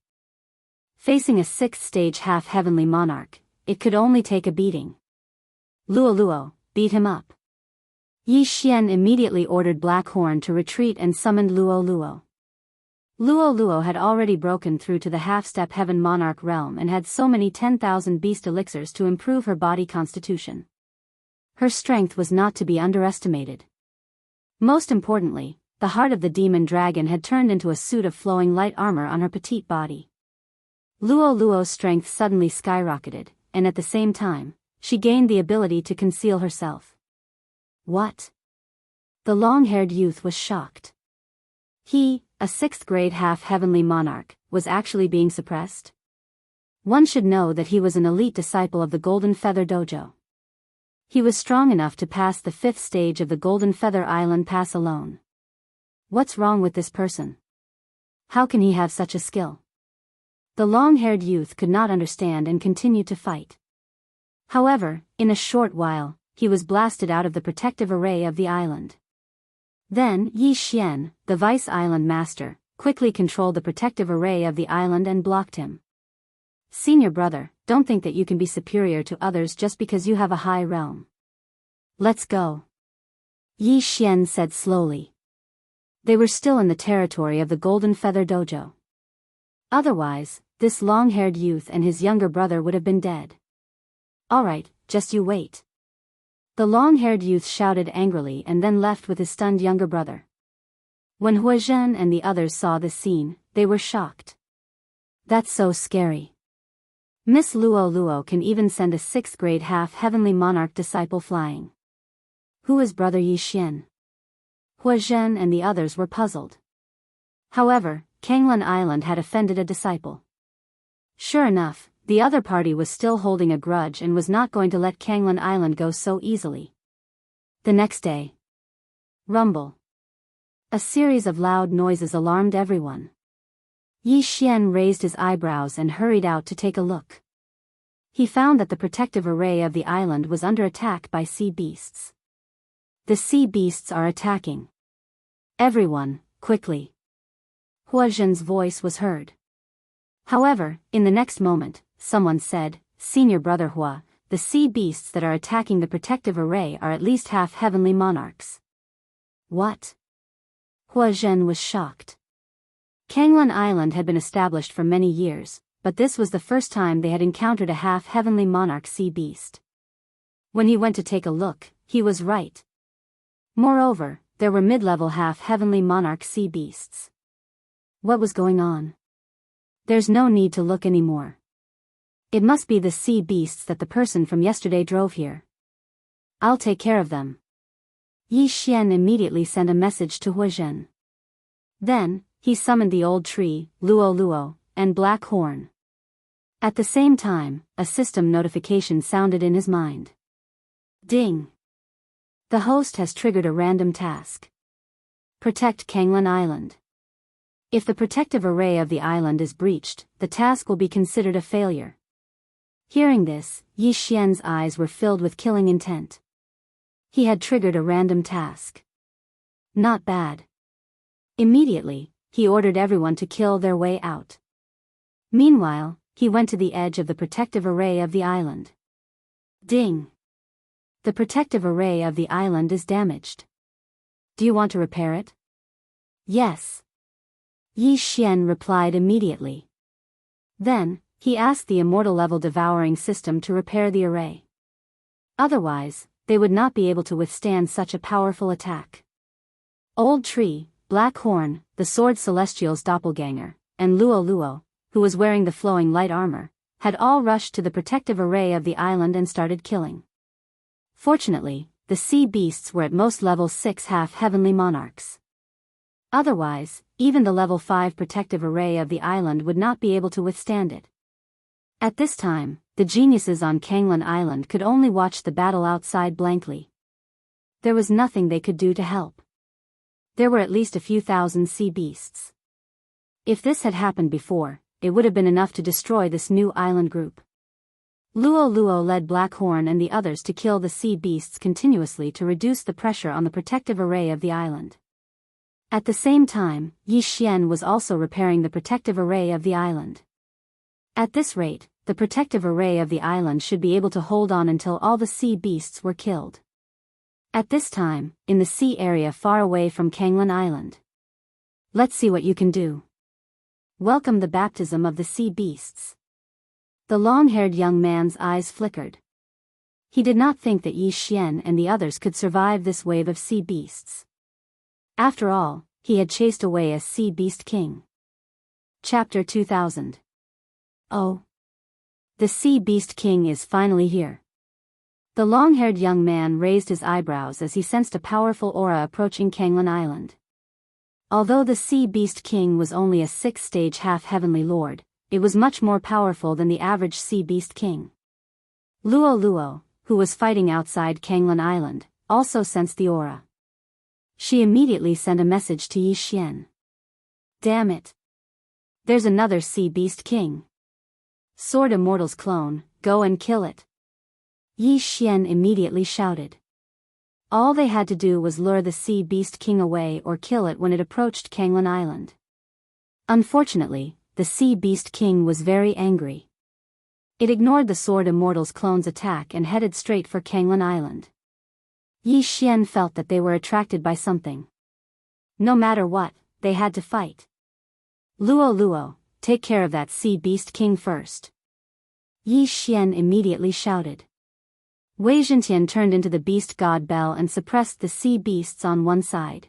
Facing a 6th stage half-heavenly monarch, it could only take a beating. Luo Luo, beat him up. Yi Xian immediately ordered Black Horn to retreat and summoned Luo Luo. Luo Luo had already broken through to the half-step heaven monarch realm and had so many 10,000 beast elixirs to improve her body constitution. Her strength was not to be underestimated. Most importantly, the heart of the demon dragon had turned into a suit of flowing light armor on her petite body. Luo Luo's strength suddenly skyrocketed, and at the same time, she gained the ability to conceal herself. What? The long-haired youth was shocked. He, a 6th grade half-heavenly monarch, was actually being suppressed? One should know that he was an elite disciple of the Golden Feather Dojo. He was strong enough to pass the 5th stage of the Golden Feather Island pass alone. What's wrong with this person? How can he have such a skill? The long-haired youth could not understand and continued to fight. However, in a short while, he was blasted out of the protective array of the island. Then, Yi Xian, the vice island master, quickly controlled the protective array of the island and blocked him. Senior brother, don't think that you can be superior to others just because you have a high realm. Let's go. Yi Xian said slowly. They were still in the territory of the Golden Feather Dojo. Otherwise, this long-haired youth and his younger brother would have been dead. Alright, just you wait. The long-haired youth shouted angrily and then left with his stunned younger brother. When Hua Zhen and the others saw this scene, they were shocked. That's so scary. Miss Luo Luo can even send a 6th grade half-heavenly monarch disciple flying. Who is brother Yi Xian? Hua Zhen and the others were puzzled. However, Kanglan Island had offended a disciple. Sure enough, the other party was still holding a grudge and was not going to let Kanglan Island go so easily. The next day. Rumble. A series of loud noises alarmed everyone. Yi Xian raised his eyebrows and hurried out to take a look. He found that the protective array of the island was under attack by sea beasts. The sea beasts are attacking. Everyone, quickly. Hua Zhen's voice was heard. However, in the next moment, someone said, Senior brother Hua, the sea beasts that are attacking the protective array are at least half-heavenly monarchs. What? Hua Zhen was shocked. Kanglan Island had been established for many years, but this was the first time they had encountered a half-heavenly monarch sea beast. When he went to take a look, he was right. Moreover, there were mid-level half-heavenly monarch sea beasts. What was going on? There's no need to look anymore. It must be the sea beasts that the person from yesterday drove here. I'll take care of them. Yi Xian immediately sent a message to Huazhen. Then, he summoned the old tree, Luo Luo, and Black Horn. At the same time, a system notification sounded in his mind. Ding! The host has triggered a random task. Protect Kanglan Island. If the protective array of the island is breached, the task will be considered a failure. Hearing this, Yi Xian's eyes were filled with killing intent. He had triggered a random task. Not bad. Immediately, he ordered everyone to kill their way out. Meanwhile, he went to the edge of the protective array of the island. Ding! The protective array of the island is damaged. Do you want to repair it? Yes. Yi Xian replied immediately. Then, he asked the immortal-level devouring system to repair the array. Otherwise, they would not be able to withstand such a powerful attack. Old Tree, Black Horn, the Sword Celestial's doppelganger, and Luo Luo, who was wearing the flowing light armor, had all rushed to the protective array of the island and started killing. Fortunately, the sea beasts were at most level 6 half-heavenly monarchs. Otherwise, even the level 5 protective array of the island would not be able to withstand it. At this time, the geniuses on Kanglan Island could only watch the battle outside blankly. There was nothing they could do to help. There were at least a few thousand sea beasts. If this had happened before, it would have been enough to destroy this new island group. Luo Luo led Black Horn and the others to kill the sea beasts continuously to reduce the pressure on the protective array of the island. At the same time, Yi Xian was also repairing the protective array of the island. At this rate, the protective array of the island should be able to hold on until all the sea beasts were killed. At this time, in the sea area far away from Kanglan Island. Let's see what you can do. Welcome the baptism of the sea beasts. The long-haired young man's eyes flickered. He did not think that Yi Xian and the others could survive this wave of sea beasts. After all, he had chased away a sea beast king. Chapter 2000. Oh. The sea beast king is finally here. The long-haired young man raised his eyebrows as he sensed a powerful aura approaching Kanglan Island. Although the sea beast king was only a 6th-stage half-heavenly lord, it was much more powerful than the average sea beast king. Luo Luo, who was fighting outside Kanglan Island, also sensed the aura. She immediately sent a message to Yi Xian. Damn it! There's another sea beast king. Sword Immortal's clone, go and kill it. Yi Xian immediately shouted. All they had to do was lure the sea beast king away or kill it when it approached Kanglan Island. Unfortunately, the sea beast king was very angry. It ignored the Sword Immortal's clone's attack and headed straight for Kanglan Island. Yi Xian felt that they were attracted by something. No matter what, they had to fight. Luo Luo, take care of that sea beast king first. Yi Xian immediately shouted. Wei Zhentian turned into the beast god Bell and suppressed the sea beasts on one side.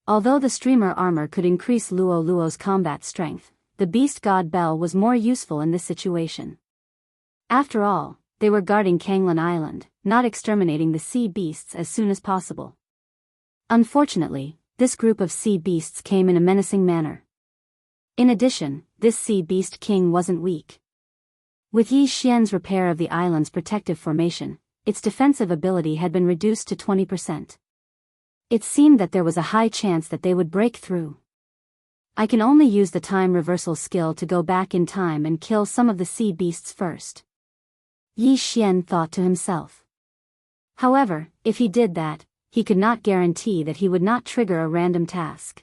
Although the streamer armor could increase Luo Luo's combat strength, the beast god Bell was more useful in this situation. After all, they were guarding Kanglan Island, not exterminating the sea beasts as soon as possible. Unfortunately, this group of sea beasts came in a menacing manner. In addition, this sea beast king wasn't weak. With Yi Xian's repair of the island's protective formation, its defensive ability had been reduced to 20%. It seemed that there was a high chance that they would break through. I can only use the time reversal skill to go back in time and kill some of the sea beasts first. Yi Xian thought to himself. However, if he did that, he could not guarantee that he would not trigger a random task.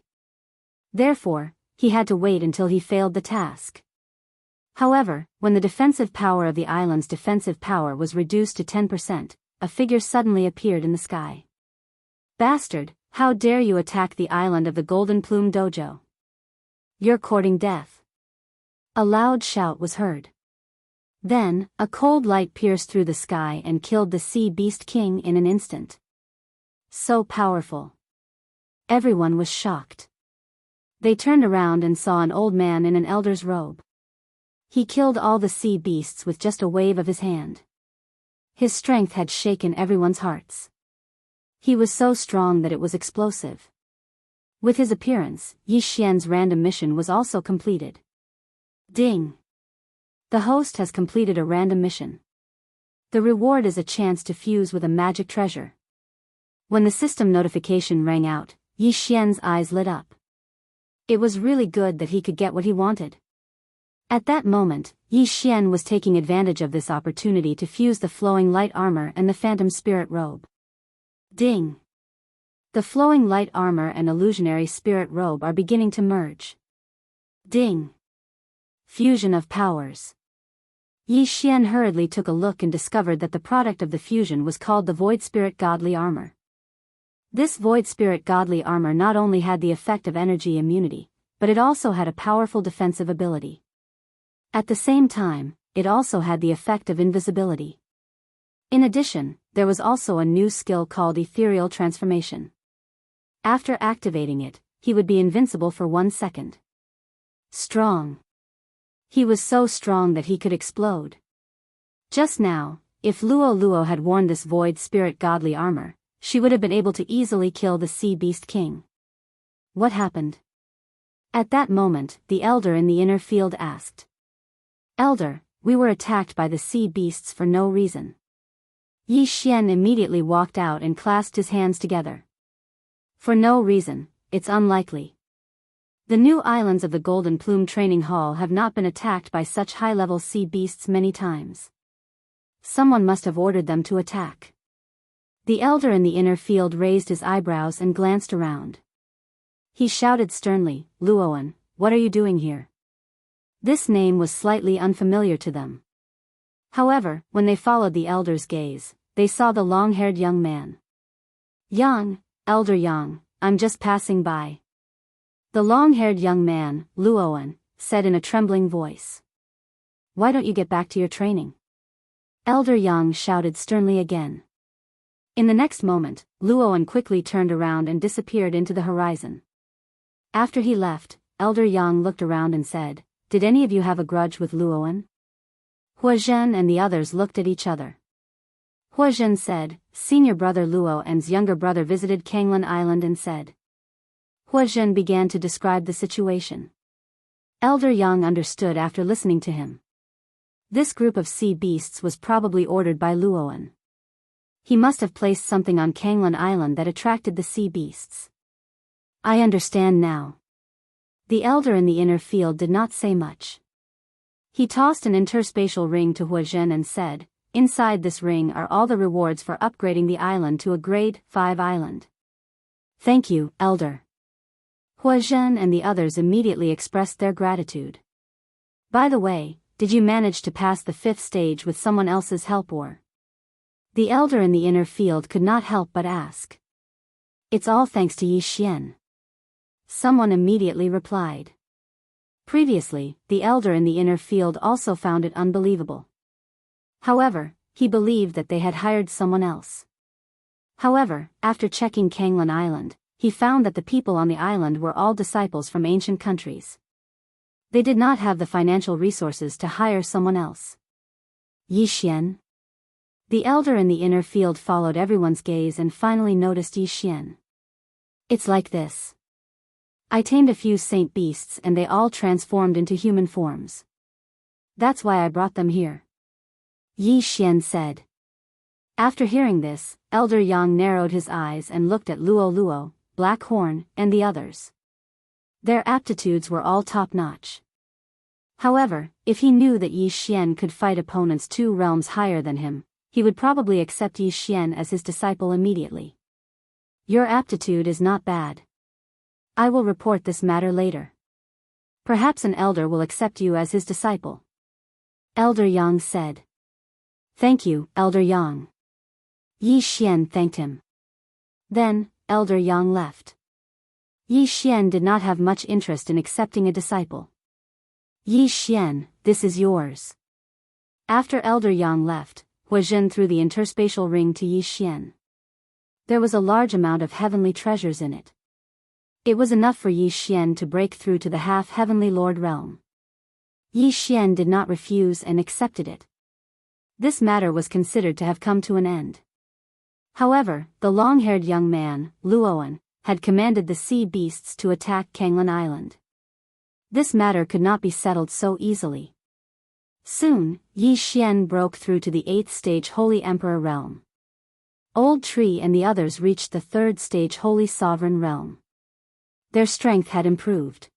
Therefore, he had to wait until he failed the task. However, when the defensive power of the island's defensive power was reduced to 10%, a figure suddenly appeared in the sky. Bastard, how dare you attack the island of the Golden Plume Dojo? You're courting death. A loud shout was heard. Then, a cold light pierced through the sky and killed the sea beast king in an instant. So powerful. Everyone was shocked. They turned around and saw an old man in an elder's robe. He killed all the sea beasts with just a wave of his hand. His strength had shaken everyone's hearts. He was so strong that it was explosive. With his appearance, Yi Xian's random mission was also completed. Ding! The host has completed a random mission. The reward is a chance to fuse with a magic treasure. When the system notification rang out, Yi Xian's eyes lit up. It was really good that he could get what he wanted. At that moment, Yi Xian was taking advantage of this opportunity to fuse the flowing light armor and the phantom spirit robe. Ding! The flowing light armor and illusionary spirit robe are beginning to merge. Ding! Fusion of powers. Yi Xian hurriedly took a look and discovered that the product of the fusion was called the Void Spirit Godly Armor. This Void Spirit Godly Armor not only had the effect of energy immunity, but it also had a powerful defensive ability. At the same time, it also had the effect of invisibility. In addition, there was also a new skill called Ethereal Transformation. After activating it, he would be invincible for 1 second. Strong. He was so strong that he could explode. Just now, if Luo Luo had worn this Void Spirit Godly Armor, she would have been able to easily kill the Sea Beast King. What happened? At that moment, the elder in the inner field asked. Elder, we were attacked by the sea beasts for no reason. Yi Xian immediately walked out and clasped his hands together. For no reason, it's unlikely. The new islands of the Golden Plume Training Hall have not been attacked by such high-level sea beasts many times. Someone must have ordered them to attack. The elder in the inner field raised his eyebrows and glanced around. He shouted sternly, Luoan, what are you doing here? This name was slightly unfamiliar to them. However, when they followed the elder's gaze, they saw the long-haired young man. Yang, Elder Yang, I'm just passing by. The long-haired young man, Luoan, said in a trembling voice. Why don't you get back to your training? Elder Yang shouted sternly again. In the next moment, Luoan quickly turned around and disappeared into the horizon. After he left, Elder Yang looked around and said, Did any of you have a grudge with Luoan? Huazhen and the others looked at each other. Huazhen said, Senior brother Luoan's younger brother visited Kanglan Island and said. Huazhen began to describe the situation. Elder Yang understood after listening to him. This group of sea beasts was probably ordered by Luoan. He must have placed something on Kanglan Island that attracted the sea beasts. I understand now. The elder in the inner field did not say much. He tossed an interspatial ring to Huazhen and said, Inside this ring are all the rewards for upgrading the island to a grade 5 island. Thank you, elder. Huazhen and the others immediately expressed their gratitude. By the way, did you manage to pass the 5th stage with someone else's help or? The elder in the inner field could not help but ask. It's all thanks to Yi Xian. Someone immediately replied. Previously, the elder in the inner field also found it unbelievable. However, he believed that they had hired someone else. However, after checking Kanglan Island, he found that the people on the island were all disciples from ancient countries. They did not have the financial resources to hire someone else. Yi Xian? The elder in the inner field followed everyone's gaze and finally noticed Yi Xian. It's like this. I tamed a few saint beasts and they all transformed into human forms. That's why I brought them here. Yi Xian said. After hearing this, Elder Yang narrowed his eyes and looked at Luo Luo, Black Horn, and the others. Their aptitudes were all top-notch. However, if he knew that Yi Xian could fight opponents 2 realms higher than him, he would probably accept Yi Xian as his disciple immediately. Your aptitude is not bad. I will report this matter later. Perhaps an elder will accept you as his disciple. Elder Yang said. Thank you, Elder Yang. Yi Xian thanked him. Then, Elder Yang left. Yi Xian did not have much interest in accepting a disciple. Yi Xian, this is yours. After Elder Yang left, Huazhen threw the interspatial ring to Yi Xian. There was a large amount of heavenly treasures in it. It was enough for Yi Xian to break through to the half-heavenly Lord realm. Yi Xian did not refuse and accepted it. This matter was considered to have come to an end. However, the long-haired young man, Luoan, had commanded the sea beasts to attack Kanglan Island. This matter could not be settled so easily. Soon, Yi Xian broke through to the 8th stage Holy Emperor realm. Old Tree and the others reached the 3rd stage Holy Sovereign realm. Their strength had improved.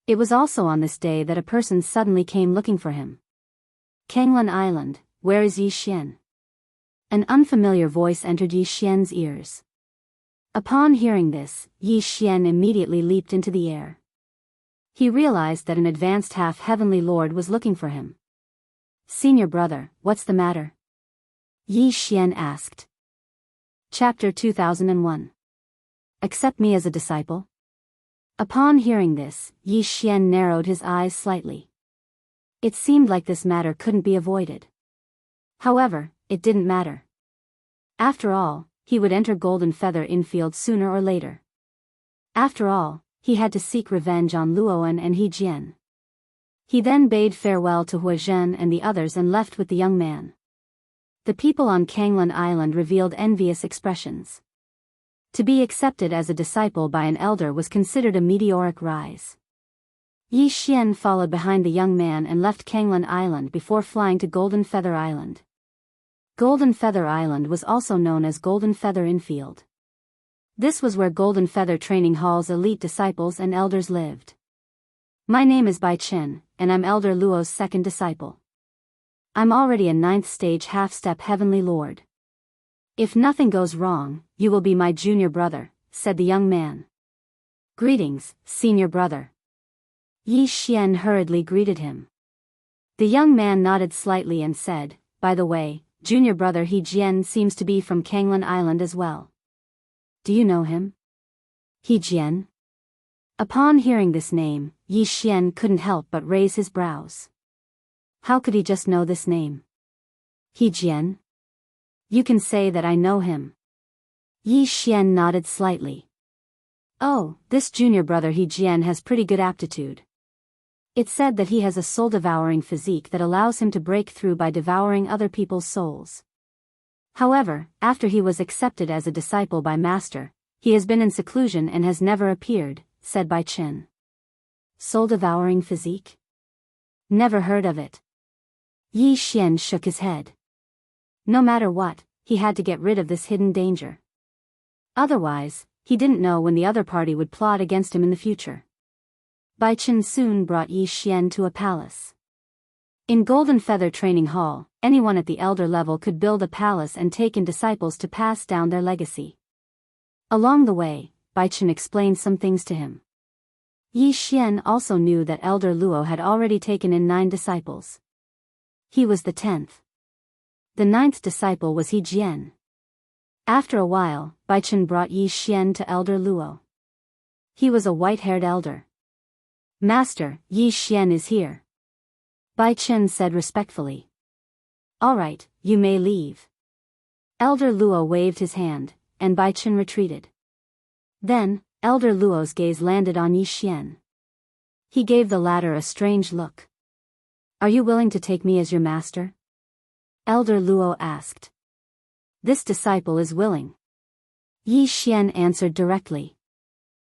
It was also on this day that a person suddenly came looking for him. Kanglan Island, where is Yi Xian? An unfamiliar voice entered Yi Xian's ears. Upon hearing this, Yi Xian immediately leaped into the air. He realized that an advanced half-heavenly lord was looking for him. Senior brother, what's the matter? Yi Xian asked. Chapter 2001. Accept me as a disciple? Upon hearing this, Yi Xian narrowed his eyes slightly. It seemed like this matter couldn't be avoided. However, it didn't matter. After all, he would enter Golden Feather Infield sooner or later. After all, he had to seek revenge on Luoan and He Jian. He then bade farewell to Huazhen and the others and left with the young man. The people on Kanglan Island revealed envious expressions. To be accepted as a disciple by an elder was considered a meteoric rise. Yi Xian followed behind the young man and left Kanglan Island before flying to Golden Feather Island. Golden Feather Island was also known as Golden Feather Infield. This was where Golden Feather Training Hall's elite disciples and elders lived. My name is Bai Chen, and I'm Elder Luo's second disciple. I'm already a 9th stage half-step heavenly lord. If nothing goes wrong, you will be my junior brother, said the young man. Greetings, senior brother. Yi Xian hurriedly greeted him. The young man nodded slightly and said, by the way, junior brother He Jian seems to be from Kanglan Island as well. Do you know him? He Jian? Upon hearing this name, Yi Xian couldn't help but raise his brows. How could he just know this name? He Jian? You can say that I know him. Yi Xian nodded slightly. Oh, this junior brother He Jian has pretty good aptitude. It's said that he has a soul-devouring physique that allows him to break through by devouring other people's souls. However, after he was accepted as a disciple by Master, he has been in seclusion and has never appeared, said Bai Chen. Soul-devouring physique? Never heard of it. Yi Xian shook his head. No matter what, he had to get rid of this hidden danger. Otherwise, he didn't know when the other party would plot against him in the future. Bai Chen soon brought Yi Xian to a palace. In Golden Feather Training Hall, anyone at the elder level could build a palace and take in disciples to pass down their legacy. Along the way, Bai Chen explained some things to him. Yi Xian also knew that Elder Luo had already taken in 9 disciples. He was the 10th. The 9th disciple was He Jian. After a while, Bai Chen brought Yi Xian to Elder Luo. He was a white-haired elder. Master, Yi Xian is here. Bai Chen said respectfully. All right, you may leave. Elder Luo waved his hand, and Bai Chen retreated. Then, Elder Luo's gaze landed on Yi Xian. He gave the latter a strange look. Are you willing to take me as your master? Elder Luo asked. This disciple is willing. Yi Xian answered directly.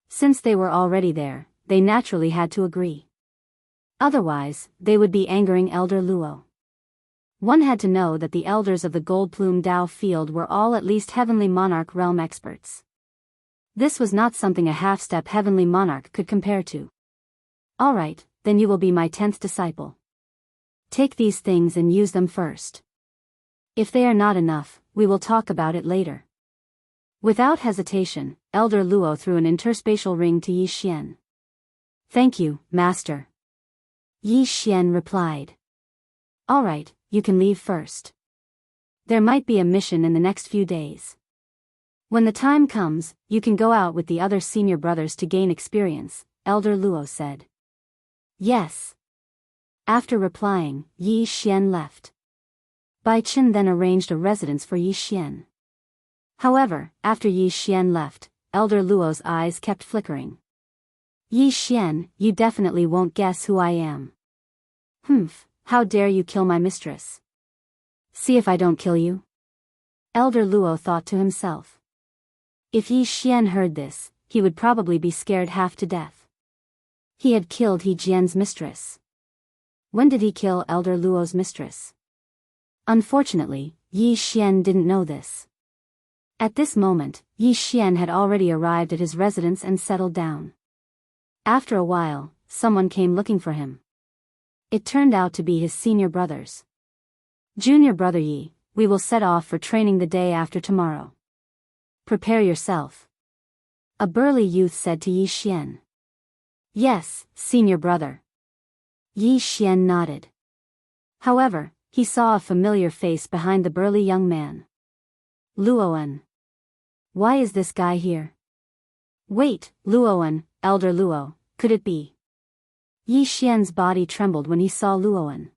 Since they were already there, they naturally had to agree. Otherwise, they would be angering Elder Luo. One had to know that the elders of the Gold Plume Dao field were all at least Heavenly Monarch realm experts. This was not something a half-step Heavenly Monarch could compare to. All right, then you will be my 10th disciple. Take these things and use them first. If they are not enough, we will talk about it later. Without hesitation, Elder Luo threw an interspatial ring to Yi Xian. Thank you, Master. Yi Xian replied. All right, you can leave first. There might be a mission in the next few days. When the time comes, you can go out with the other senior brothers to gain experience, Elder Luo said. Yes. After replying, Yi Xian left. Bai Chen then arranged a residence for Yi Xian. However, after Yi Xian left, Elder Luo's eyes kept flickering. Yi Xian, you definitely won't guess who I am. Humph, how dare you kill my mistress? See if I don't kill you. Elder Luo thought to himself. If Yi Xian heard this, he would probably be scared half to death. He had killed He Jian's mistress. When did he kill Elder Luo's mistress? Unfortunately, Yi Xian didn't know this. At this moment, Yi Xian had already arrived at his residence and settled down. After a while, someone came looking for him. It turned out to be his senior brothers. Junior brother Yi, we will set off for training the day after tomorrow. Prepare yourself. A burly youth said to Yi Xian. Yes, senior brother. Yi Xian nodded. However, he saw a familiar face behind the burly young man. Luoan. Why is this guy here? Wait, Luoan, Elder Luo, could it be? Yi Xian's body trembled when he saw Luoan.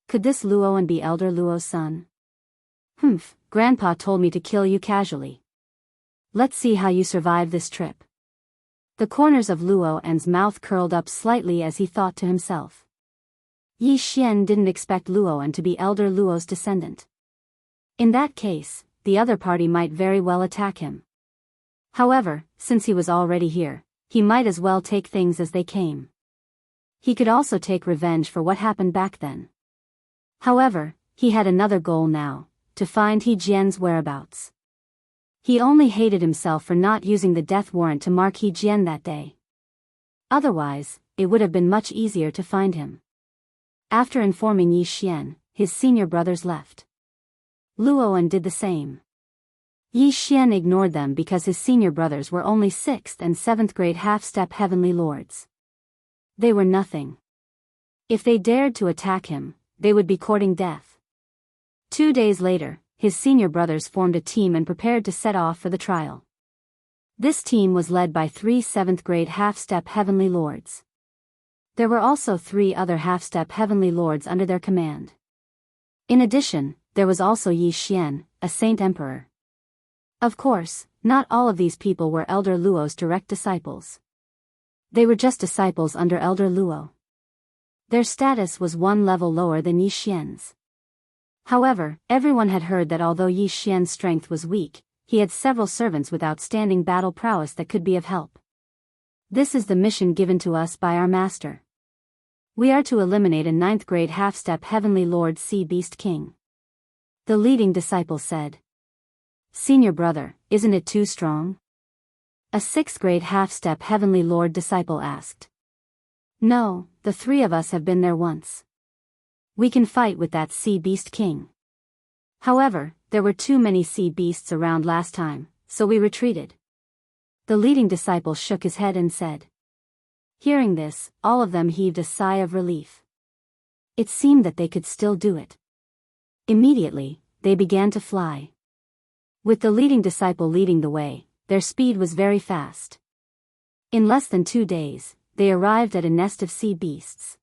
Could this Luoan be Elder Luo's son? Humph, Grandpa told me to kill you casually. Let's see how you survive this trip. The corners of Luoan's mouth curled up slightly as he thought to himself. Yi Xian didn't expect Luoan to be Elder Luo's descendant. In that case, the other party might very well attack him. However, since he was already here, he might as well take things as they came. He could also take revenge for what happened back then. However, he had another goal now, to find He Jian's whereabouts. He only hated himself for not using the death warrant to mark He Jian that day. Otherwise, it would have been much easier to find him. After informing Yi Xian, his senior brothers left. Luoan did the same. Yi Xian ignored them because his senior brothers were only 6th and 7th grade half-step heavenly lords. They were nothing. If they dared to attack him, they would be courting death. 2 days later, his senior brothers formed a team and prepared to set off for the trial. This team was led by 3 7th grade half-step heavenly lords. There were also 3 other half-step heavenly lords under their command. In addition, there was also Yi Xian, a saint emperor. Of course, not all of these people were Elder Luo's direct disciples. They were just disciples under Elder Luo. Their status was 1 level lower than Yi Xian's. However, everyone had heard that although Yi Xian's strength was weak, he had several servants with outstanding battle prowess that could be of help. This is the mission given to us by our master. We are to eliminate a 9th grade half-step heavenly lord Sea Beast King. The leading disciple said. Senior brother, isn't it too strong? A 6th grade half-step heavenly lord disciple asked. No, the 3 of us have been there once. We can fight with that Sea Beast King. However, there were too many sea beasts around last time, so we retreated. The leading disciple shook his head and said. Hearing this, all of them heaved a sigh of relief. It seemed that they could still do it. Immediately, they began to fly. With the leading disciple leading the way, their speed was very fast. In less than 2 days, they arrived at a nest of sea beasts.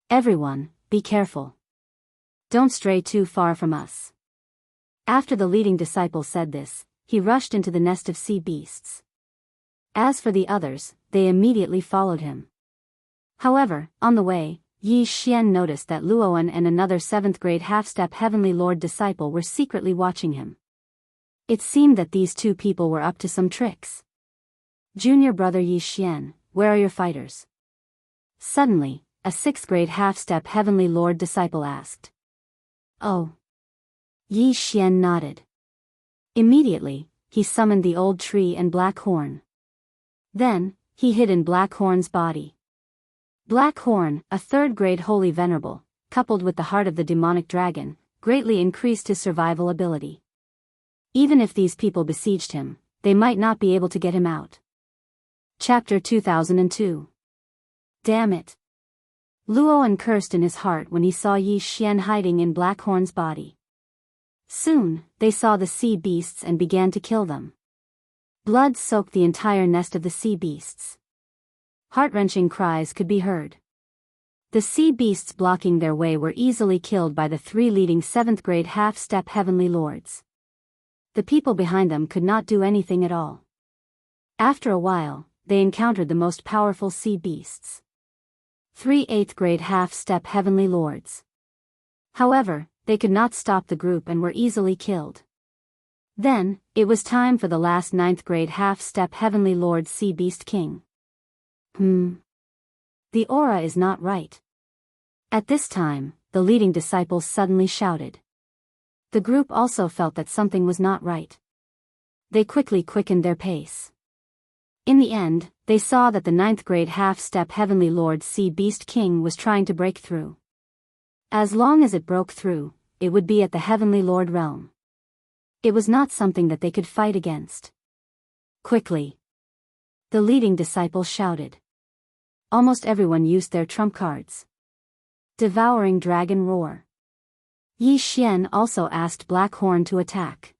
Everyone, be careful. Don't stray too far from us. After the leading disciple said this, he rushed into the nest of sea beasts. As for the others, they immediately followed him. However, on the way, Yi Xian noticed that Luoan and another 7th grade half-step heavenly lord disciple were secretly watching him. It seemed that these 2 people were up to some tricks. Junior brother Yi Xian, where are your fighters? Suddenly, a 6th grade half-step heavenly lord disciple asked. Oh. Yi Xian nodded. Immediately, he summoned the old tree and Black Horn. Then, he hid in Black Horn's body. Black Horn, a 3rd grade holy venerable, coupled with the heart of the demonic dragon, greatly increased his survival ability. Even if these people besieged him, they might not be able to get him out. Chapter 2002. Damn it. Luoan cursed in his heart when he saw Yi Xian hiding in Black Horn's body. Soon, they saw the sea beasts and began to kill them. Blood soaked the entire nest of the sea beasts. Heart-wrenching cries could be heard. The sea beasts blocking their way were easily killed by the three leading 7th grade half-step heavenly lords. The people behind them could not do anything at all. After a while, they encountered the most powerful sea beasts. 3 8th grade half-step heavenly lords. However, they could not stop the group and were easily killed. Then, it was time for the last 9th grade half-step heavenly lord sea beast king. The aura is not right. At this time, the leading disciples suddenly shouted. The group also felt that something was not right. They quickly quickened their pace. In the end, they saw that the 9th grade half-step heavenly lord sea beast king was trying to break through. As long as it broke through, it would be at the heavenly lord realm. It was not something that they could fight against. Quickly! The leading disciple shouted. Almost everyone used their trump cards. Devouring Dragon Roar. Yi Xian also asked Black Horn to attack.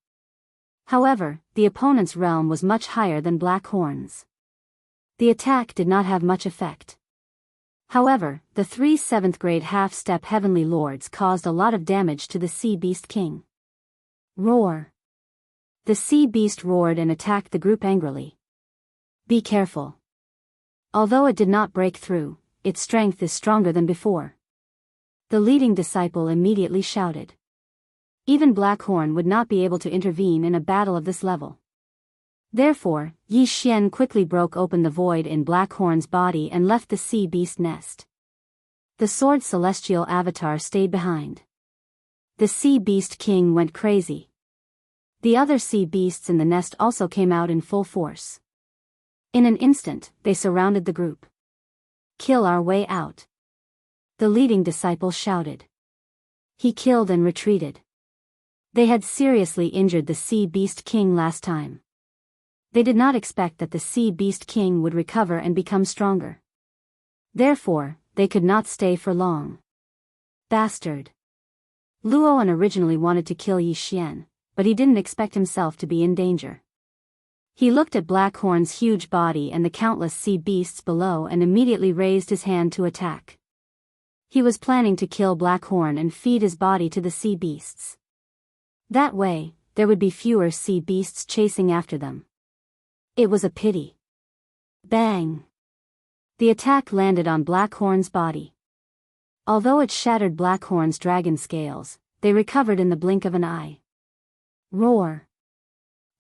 However, the opponent's realm was much higher than Black Horn's. The attack did not have much effect. However, the 3 7th grade half-step heavenly lords caused a lot of damage to the sea beast king. Roar! The sea beast roared and attacked the group angrily. Be careful. Although it did not break through, its strength is stronger than before. The leading disciple immediately shouted. Even Black Horn would not be able to intervene in a battle of this level. Therefore, Yi Xian quickly broke open the void in Black Horn's body and left the sea beast nest. The sword celestial avatar stayed behind. The sea beast king went crazy. The other sea beasts in the nest also came out in full force. In an instant, they surrounded the group. Kill our way out. The leading disciple shouted. He killed and retreated. They had seriously injured the sea beast king last time. They did not expect that the sea beast king would recover and become stronger. Therefore, they could not stay for long. Bastard. Luoan originally wanted to kill Yi Xian, but he didn't expect himself to be in danger. He looked at Black Horn's huge body and the countless sea beasts below and immediately raised his hand to attack. He was planning to kill Black Horn and feed his body to the sea beasts. That way, there would be fewer sea beasts chasing after them. It was a pity. Bang! The attack landed on Black Horn's body. Although it shattered Black Horn's dragon scales, they recovered in the blink of an eye. Roar!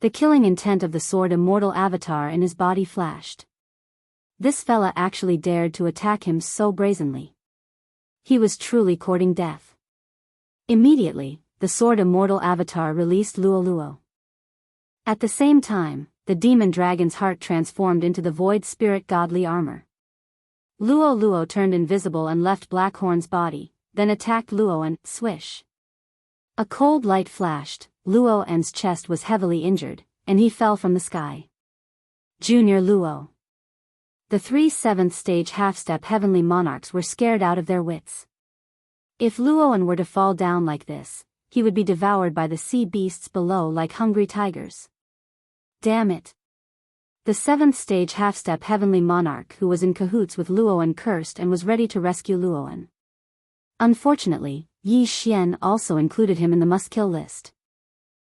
The killing intent of the sword immortal avatar in his body flashed. This fella actually dared to attack him so brazenly. He was truly courting death. Immediately, the sword immortal avatar released Luo Luo. At the same time, the demon dragon's heart transformed into the void spirit godly armor. Luo Luo turned invisible and left Black Horn's body, then attacked Luo and swish. A cold light flashed, Luoan's chest was heavily injured, and he fell from the sky. Junior Luo. The 3 7th stage half-step heavenly monarchs were scared out of their wits. If Luoan were to fall down like this, he would be devoured by the sea beasts below like hungry tigers. Damn it. The 7th stage half-step heavenly monarch who was in cahoots with Luoan cursed and was ready to rescue Luoan. Unfortunately, Yi Xian also included him in the must-kill list.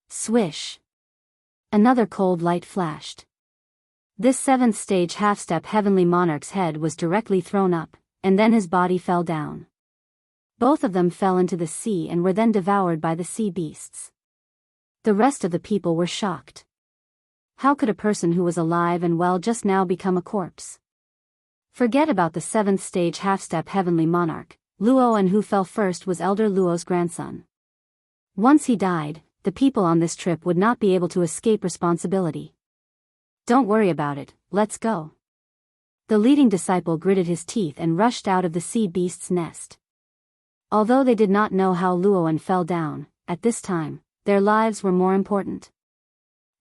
Swish. Another cold light flashed. This 7th stage half-step heavenly monarch's head was directly thrown up, and then his body fell down. Both of them fell into the sea and were then devoured by the sea beasts. The rest of the people were shocked. How could a person who was alive and well just now become a corpse? Forget about the 7th stage half-step heavenly monarch. Luoan who fell first was Elder Luo's grandson. Once he died, the people on this trip would not be able to escape responsibility. Don't worry about it, let's go. The leading disciple gritted his teeth and rushed out of the sea beast's nest. Although they did not know how Luoan fell down, at this time, their lives were more important.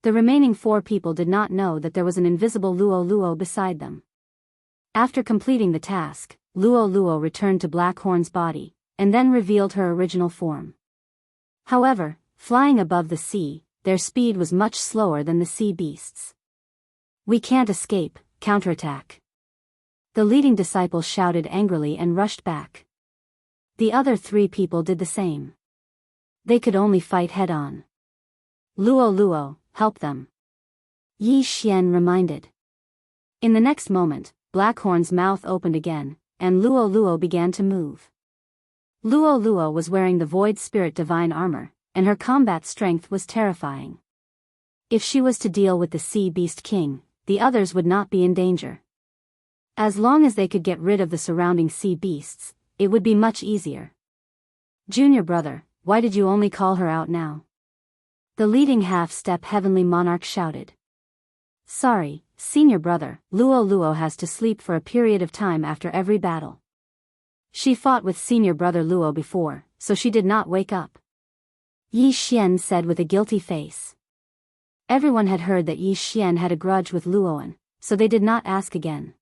The remaining 4 people did not know that there was an invisible Luo Luo beside them. After completing the task, Luo Luo returned to Black Horn's body, and then revealed her original form. However, flying above the sea, their speed was much slower than the sea beasts. We can't escape, counterattack. The leading disciple shouted angrily and rushed back. The other 3 people did the same. They could only fight head-on. Luo Luo, help them. Yi Xian reminded. In the next moment, Blackhorn's mouth opened again, and Luo Luo began to move. Luo Luo was wearing the Void Spirit Divine armor, and her combat strength was terrifying. If she was to deal with the Sea Beast King, the others would not be in danger. As long as they could get rid of the surrounding sea beasts, it would be much easier. Junior brother, why did you only call her out now? The leading half-step heavenly monarch shouted. Sorry, senior brother, Luo Luo has to sleep for a period of time after every battle. She fought with senior brother Luo before, so she did not wake up. Yi Xian said with a guilty face. Everyone had heard that Yi Xian had a grudge with Luoan, so they did not ask again.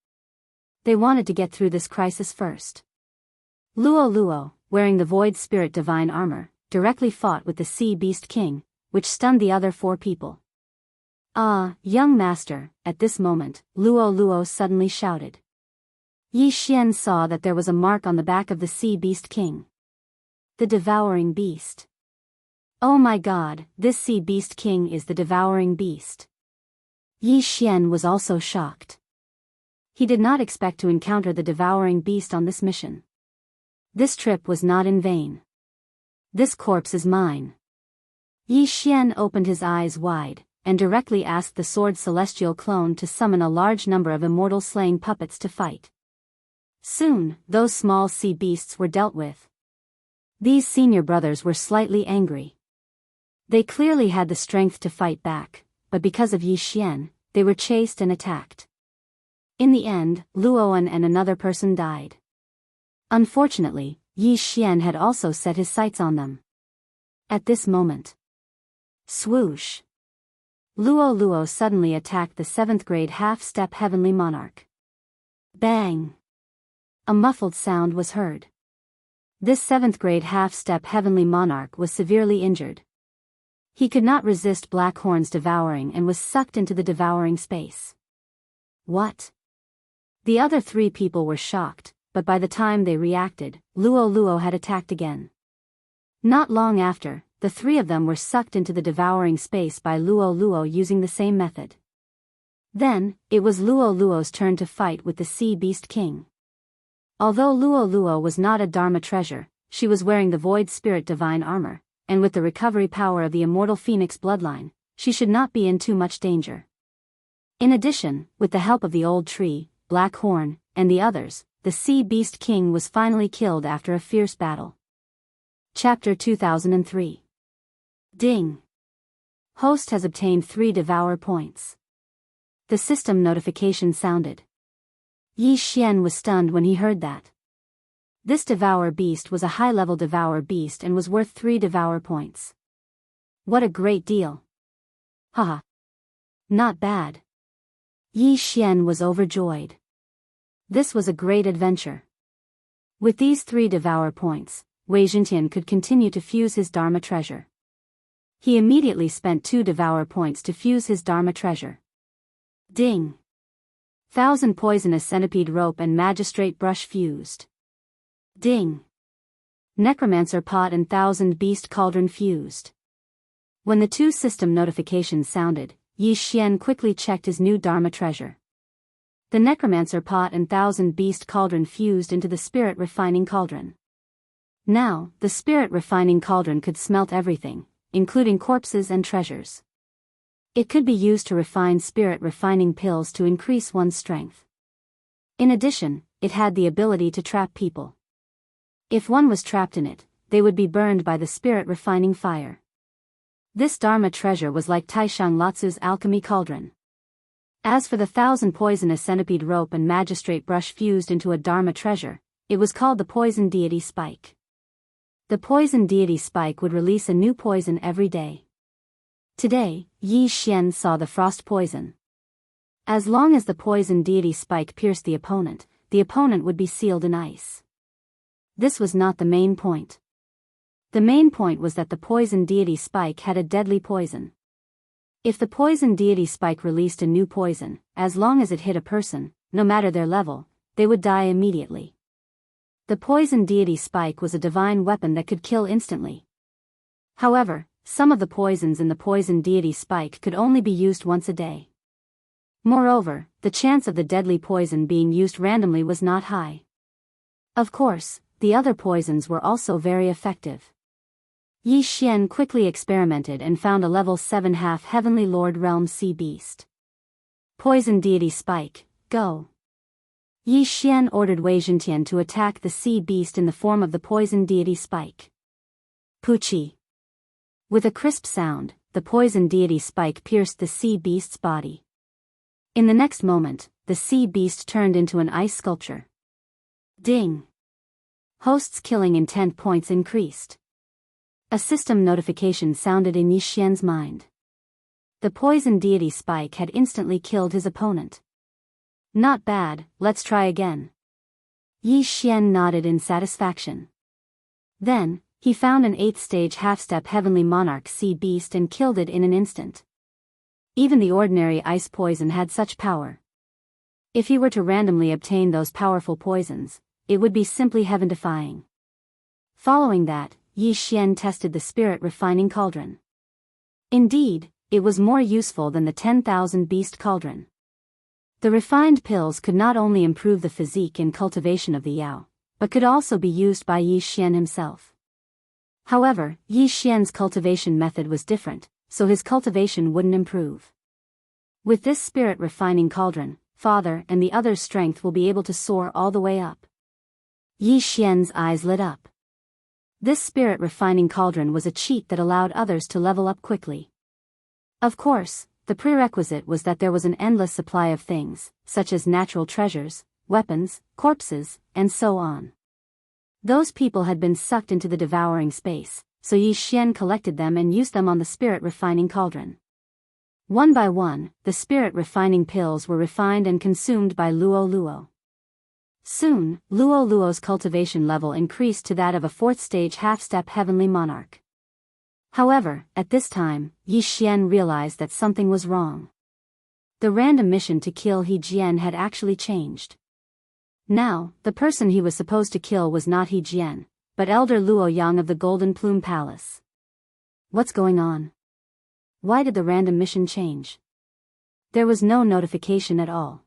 They wanted to get through this crisis first. Luo Luo, wearing the Void Spirit Divine armor, directly fought with the Sea Beast King, which stunned the other 4 people. Ah, young master, at this moment, Luo Luo suddenly shouted. Yi Xian saw that there was a mark on the back of the Sea Beast King. The Devouring Beast. Oh my god, this Sea Beast King is the Devouring Beast. Yi Xian was also shocked. He did not expect to encounter the Devouring Beast on this mission. This trip was not in vain. This corpse is mine. Yi Xian opened his eyes wide, and directly asked the Sword Celestial clone to summon a large number of immortal slaying puppets to fight. Soon, those small sea beasts were dealt with. These senior brothers were slightly angry. They clearly had the strength to fight back, but because of Yi Xian, they were chased and attacked. In the end, Luoan and another person died. Unfortunately, Yi Xian had also set his sights on them. At this moment, swoosh! Luo Luo suddenly attacked the 7th grade half-step heavenly monarch. Bang! A muffled sound was heard. This 7th grade half-step heavenly monarch was severely injured. He could not resist Blackhorn's devouring and was sucked into the devouring space. What? The other 3 people were shocked, but by the time they reacted, Luo Luo had attacked again. Not long after, the 3 of them were sucked into the devouring space by Luo Luo using the same method. Then, it was Luo Luo's turn to fight with the Sea Beast King. Although Luo Luo was not a Dharma treasure, she was wearing the Void Spirit Divine armor, and with the recovery power of the immortal Phoenix bloodline, she should not be in too much danger. In addition, with the help of the old tree, Black Horn, and the others, the Sea Beast King was finally killed after a fierce battle. Chapter 2003. Ding! Host has obtained 3 Devour points. The system notification sounded. Yi Xian was stunned when he heard that. This Devour Beast was a high-level Devour Beast and was worth 3 Devour points. What a great deal! Haha! Not bad. Yi Xian was overjoyed. This was a great adventure. With these 3 Devour points, Wei Zhentian could continue to fuse his Dharma treasure. He immediately spent 2 Devour points to fuse his Dharma treasure. Ding! 1,000 poisonous centipede rope and magistrate brush fused. Ding! Necromancer pot and 1,000 beast cauldron fused. When the 2 system notifications sounded, Yi Xian quickly checked his new Dharma treasure. The Necromancer pot and 1,000 beast cauldron fused into the Spirit Refining Cauldron. Now, the Spirit Refining Cauldron could smelt everything, including corpses and treasures. It could be used to refine spirit refining pills to increase one's strength. In addition, it had the ability to trap people. If one was trapped in it, they would be burned by the spirit refining fire. This Dharma treasure was like Taishang Latsu's alchemy cauldron. As for the 1,000 poisonous centipede rope and magistrate brush fused into a Dharma treasure, it was called the Poison Deity Spike. The Poison Deity Spike would release a new poison every day. Today, Yi Xian saw the frost poison. As long as the Poison Deity Spike pierced the opponent would be sealed in ice. This was not the main point. The main point was that the Poison Deity Spike had a deadly poison. If the Poison Deity Spike released a new poison, as long as it hit a person, no matter their level, they would die immediately. The poison deity spike was a divine weapon that could kill instantly. However, some of the poisons in the poison deity spike could only be used once a day. Moreover, the chance of the deadly poison being used randomly was not high. Of course, the other poisons were also very effective. Yi Xian quickly experimented and found a level 7 half-heavenly lord realm sea beast. Poison deity spike, go. Yi Xian ordered Wei Zhentian to attack the sea beast in the form of the poison deity spike. Puchi. With a crisp sound, the poison deity spike pierced the sea beast's body. In the next moment, the sea beast turned into an ice sculpture. Ding! Host's killing intent points increased. A system notification sounded in Yi Xian's mind. The poison deity spike had instantly killed his opponent. Not bad, let's try again. Yi Xian nodded in satisfaction. Then, he found an 8th stage half-step heavenly monarch sea beast and killed it in an instant. Even the ordinary ice poison had such power. If he were to randomly obtain those powerful poisons, it would be simply heaven-defying. Following that, Yi Xian tested the spirit refining cauldron. Indeed, it was more useful than the 10,000 beast cauldron. The refined pills could not only improve the physique and cultivation of the Yao, but could also be used by Yi Xian himself. However, Yi Xian's cultivation method was different, so his cultivation wouldn't improve. With this spirit refining cauldron, father and the other's strength will be able to soar all the way up. Yi Xian's eyes lit up. This spirit refining cauldron was a cheat that allowed others to level up quickly. Of course, the prerequisite was that there was an endless supply of things, such as natural treasures, weapons, corpses, and so on. Those people had been sucked into the devouring space, so Yi Xian collected them and used them on the spirit refining cauldron. One by one, the spirit refining pills were refined and consumed by Luo Luo. Soon, Luo Luo's cultivation level increased to that of a 4th stage half-step heavenly monarch. However, at this time, Yi Xian realized that something was wrong. The random mission to kill He Jian had actually changed. Now, the person he was supposed to kill was not He Jian, but Elder Luo Yang of the Golden Plume Palace. What's going on? Why did the random mission change? There was no notification at all.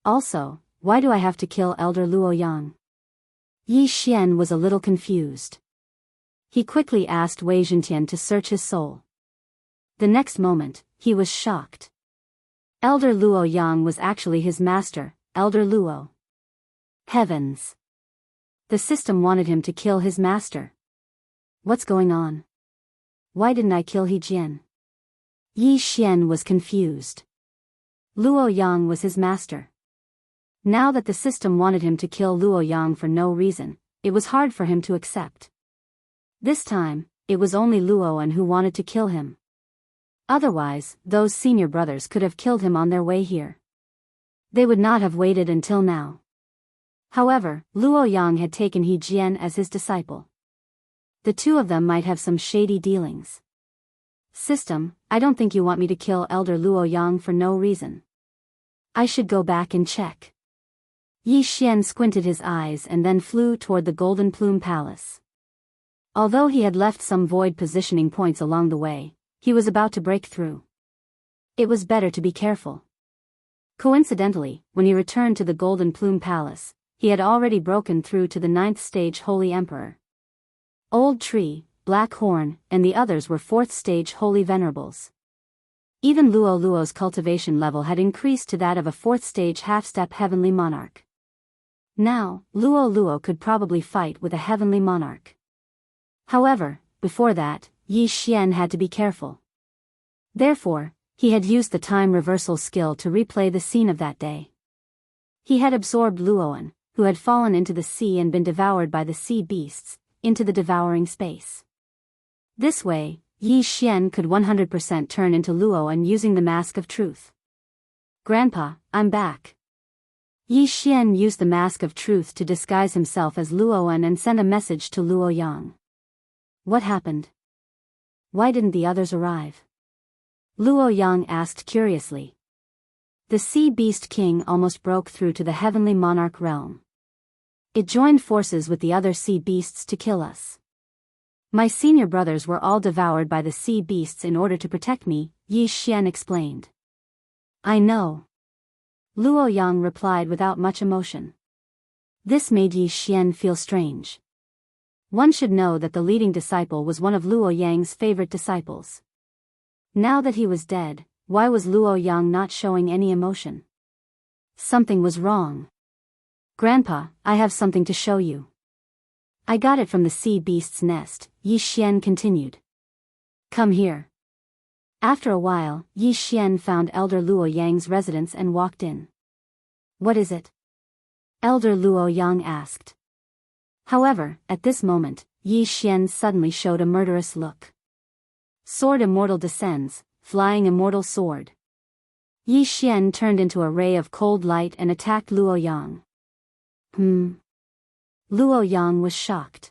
Also, why do I have to kill Elder Luo Yang? Yi Xian was a little confused. He quickly asked Wei Zhentian to search his soul. The next moment, he was shocked. Elder Luo Yang was actually his master, Elder Luo. Heavens! The system wanted him to kill his master. What's going on? Why didn't I kill He Jian? Yi Xian was confused. Luo Yang was his master. Now that the system wanted him to kill Luo Yang for no reason, it was hard for him to accept. This time, it was only Luoan who wanted to kill him. Otherwise, those senior brothers could have killed him on their way here. They would not have waited until now. However, Luo Yang had taken He Jian as his disciple. The two of them might have some shady dealings. System, I don't think you want me to kill Elder Luo Yang for no reason. I should go back and check. Yi Xian squinted his eyes and then flew toward the Golden Plume Palace. Although he had left some void positioning points along the way, he was about to break through. It was better to be careful. Coincidentally, when he returned to the Golden Plume Palace, he had already broken through to the 9th stage Holy Emperor. Old Tree, Black Horn, and the others were 4th stage Holy Venerables. Even Luo Luo's cultivation level had increased to that of a 4th stage half-step heavenly monarch. Now, Luo Luo could probably fight with a heavenly monarch. However, before that, Yi Xian had to be careful. Therefore, he had used the time reversal skill to replay the scene of that day. He had absorbed Luoan, who had fallen into the sea and been devoured by the sea beasts, into the devouring space. This way, Yi Xian could 100% turn into Luoan using the Mask of Truth. Grandpa, I'm back. Yi Xian used the Mask of Truth to disguise himself as Luoan and send a message to Luo Yang. What happened? Why didn't the others arrive? Luo Yang asked curiously. The sea beast king almost broke through to the heavenly monarch realm. It joined forces with the other sea beasts to kill us. My senior brothers were all devoured by the sea beasts in order to protect me, Yi Xian explained. I know. Luo Yang replied without much emotion. This made Yi Xian feel strange. One should know that the leading disciple was one of Luo Yang's favorite disciples. Now that he was dead, why was Luo Yang not showing any emotion? Something was wrong. Grandpa, I have something to show you. I got it from the sea beast's nest, Yi Xian continued. Come here. After a while, Yi Xian found Elder Luo Yang's residence and walked in. What is it? Elder Luo Yang asked. However, at this moment, Yi Xian suddenly showed a murderous look. Sword immortal descends, flying immortal sword. Yi Xian turned into a ray of cold light and attacked Luo Yang. Luo Yang was shocked.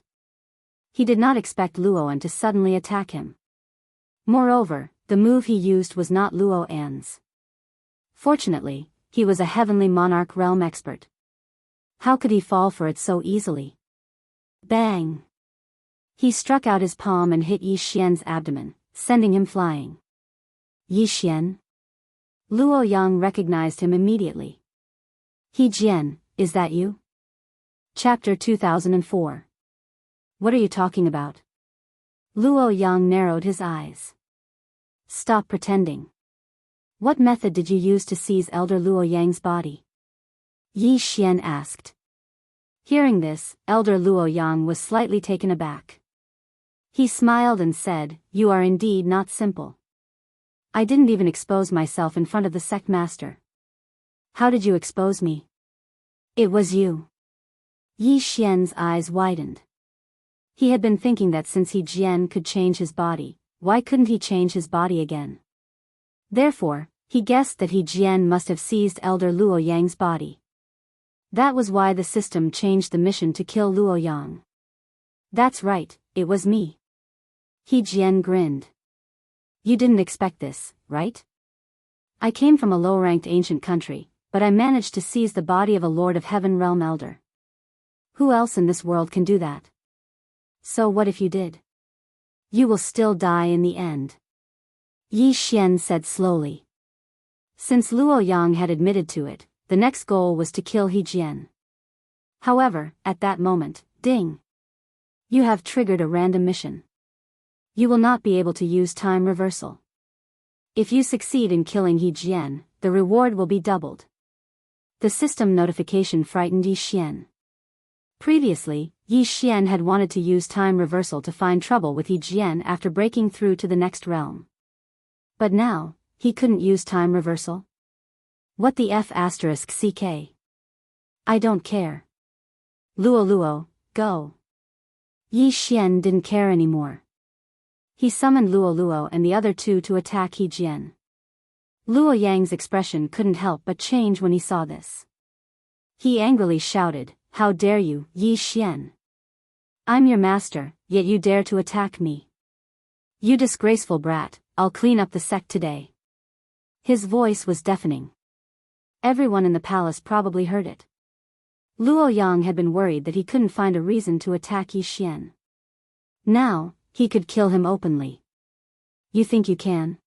He did not expect Luoan to suddenly attack him. Moreover, the move he used was not Luo An's. Fortunately, he was a heavenly monarch realm expert. How could he fall for it so easily? Bang! He struck out his palm and hit Yi Xian's abdomen, sending him flying. Yi Xian? Luo Yang recognized him immediately. He Jian, is that you? Chapter 2004. What are you talking about? Luo Yang narrowed his eyes. Stop pretending. What method did you use to seize Elder Luo Yang's body? Yi Xian asked. Hearing this, Elder Luo Yang was slightly taken aback. He smiled and said, You are indeed not simple. I didn't even expose myself in front of the sect master. How did you expose me? It was you. Yi Xian's eyes widened. He had been thinking that since He Jian could change his body, why couldn't he change his body again? Therefore, he guessed that He Jian must have seized Elder Luo Yang's body. That was why the system changed the mission to kill Luo Yang. That's right, it was me. He Jian grinned. You didn't expect this, right? I came from a low-ranked ancient country, but I managed to seize the body of a Lord of Heaven Realm Elder. Who else in this world can do that? So what if you did? You will still die in the end. Yi Xian said slowly. Since Luo Yang had admitted to it, the next goal was to kill He Jian. However, at that moment, ding! You have triggered a random mission. You will not be able to use time reversal. If you succeed in killing He Jian, the reward will be doubled. The system notification frightened Yi Xian. Previously, Yi Xian had wanted to use time reversal to find trouble with He Jian after breaking through to the next realm. But now, he couldn't use time reversal? What the F***ck? I don't care. Luo, go. Yi Xian didn't care anymore. He summoned Luo and the other two to attack He Jian. Luo Yang's expression couldn't help but change when he saw this. He angrily shouted, How dare you, Yi Xian? I'm your master, yet you dare to attack me. You disgraceful brat, I'll clean up the sect today. His voice was deafening. Everyone in the palace probably heard it. Luo Yang had been worried that he couldn't find a reason to attack Yi Xian. Now, he could kill him openly. You think you can?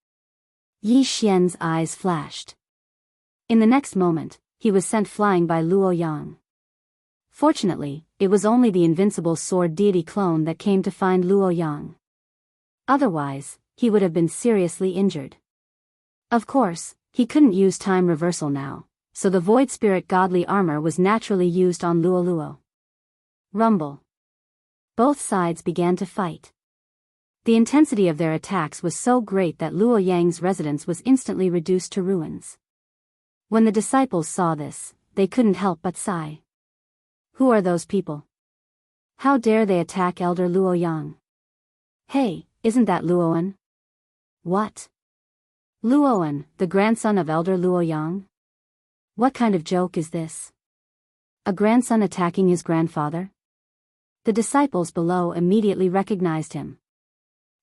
Yi Xian's eyes flashed. In the next moment, he was sent flying by Luo Yang. Fortunately, it was only the invincible sword deity clone that came to find Luo Yang. Otherwise, he would have been seriously injured. Of course, he couldn't use time reversal now, so the void spirit godly armor was naturally used on Luo. Rumble. Both sides began to fight. The intensity of their attacks was so great that Luo Yang's residence was instantly reduced to ruins. When the disciples saw this, they couldn't help but sigh. Who are those people? How dare they attack Elder Luo Yang? Hey, isn't that Luoan? What? Luoan, the grandson of Elder Luo Yang? What kind of joke is this? A grandson attacking his grandfather? The disciples below immediately recognized him.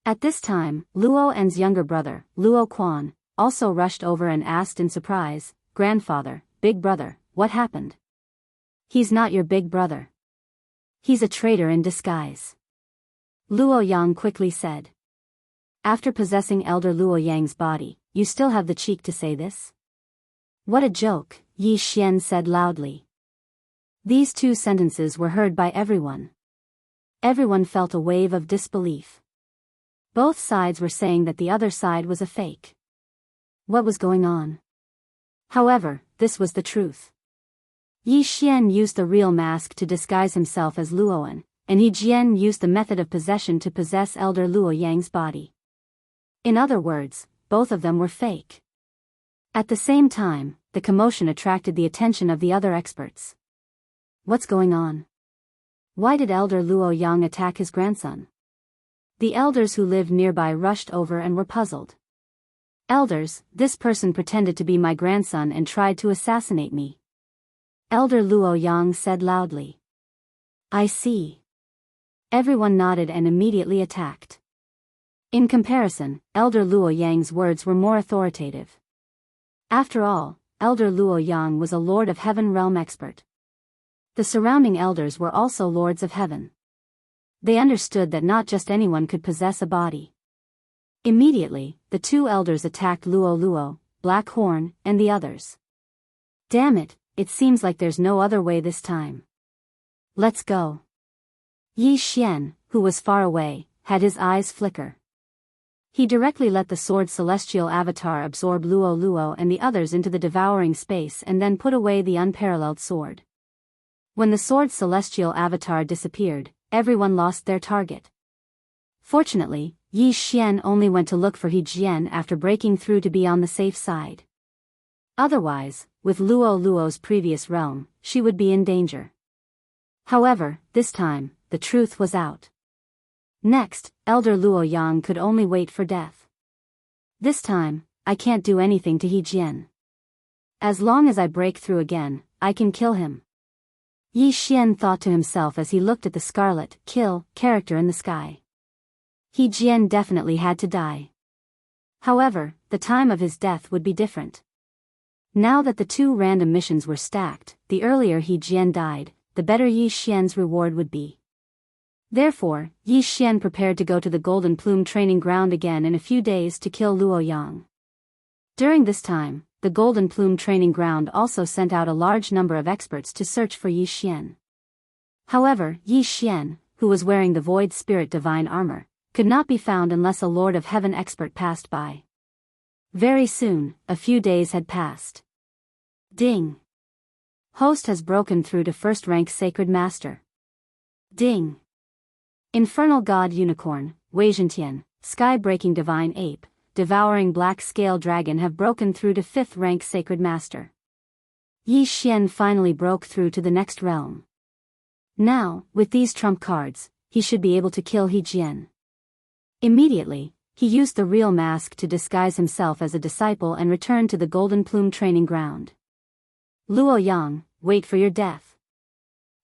At this time, Luo An's younger brother, Luo Quan, also rushed over and asked in surprise, grandfather, big brother, what happened? He's not your big brother. He's a traitor in disguise. Luo Yang quickly said. After possessing Elder Luo Yang's body, you still have the cheek to say this? What a joke, Yi Xian said loudly. These two sentences were heard by everyone. Everyone felt a wave of disbelief. Both sides were saying that the other side was a fake. What was going on? However, this was the truth. Yi Xian used the real mask to disguise himself as Luoan, and He Jian used the method of possession to possess Elder Luo Yang's body. In other words, both of them were fake. At the same time, the commotion attracted the attention of the other experts. What's going on? Why did Elder Luo Yang attack his grandson? The elders who lived nearby rushed over and were puzzled. Elders, this person pretended to be my grandson and tried to assassinate me. Elder Luo Yang said loudly. I see. Everyone nodded and immediately attacked. In comparison, Elder Luo Yang's words were more authoritative. After all, Elder Luo Yang was a Lord of Heaven realm expert. The surrounding elders were also Lords of Heaven. They understood that not just anyone could possess a body. Immediately, the two elders attacked Luo Luo, Black Horn, and the others. Damn it, it seems like there's no other way this time. Let's go. Yi Xian, who was far away, had his eyes flicker. He directly let the sword celestial avatar absorb Luo Luo and the others into the devouring space and then put away the unparalleled sword. When the sword celestial avatar disappeared, everyone lost their target. Fortunately, Yi Xian only went to look for He Jian after breaking through to be on the safe side. Otherwise, with Luo Luo's previous realm, she would be in danger. However, this time, the truth was out. Next, Elder Luo Yang could only wait for death. This time, I can't do anything to He Jian. As long as I break through again, I can kill him. Yi Xian thought to himself as he looked at the scarlet kill character in the sky. He Jian definitely had to die. However, the time of his death would be different. Now that the two random missions were stacked, the earlier He Jian died, the better Yi Xian's reward would be. Therefore, Yi Xian prepared to go to the Golden Plume training ground again in a few days to kill Luo Yang. During this time, the Golden Plume training ground also sent out a large number of experts to search for Yi Xian. However, Yi Xian, who was wearing the Void Spirit Divine armor, could not be found unless a Lord of Heaven expert passed by. Very soon, a few days had passed. Ding! Host has broken through to first rank Sacred Master. Ding! Infernal God Unicorn, Wei Zhentian, Sky-breaking Divine Ape, Devouring Black Scale Dragon have broken through to 5th rank Sacred Master. Yi Xian finally broke through to the next realm. Now, with these trump cards, he should be able to kill He Jian. Immediately, he used the real mask to disguise himself as a disciple and returned to the Golden Plume training ground. Luo Yang, wait for your death.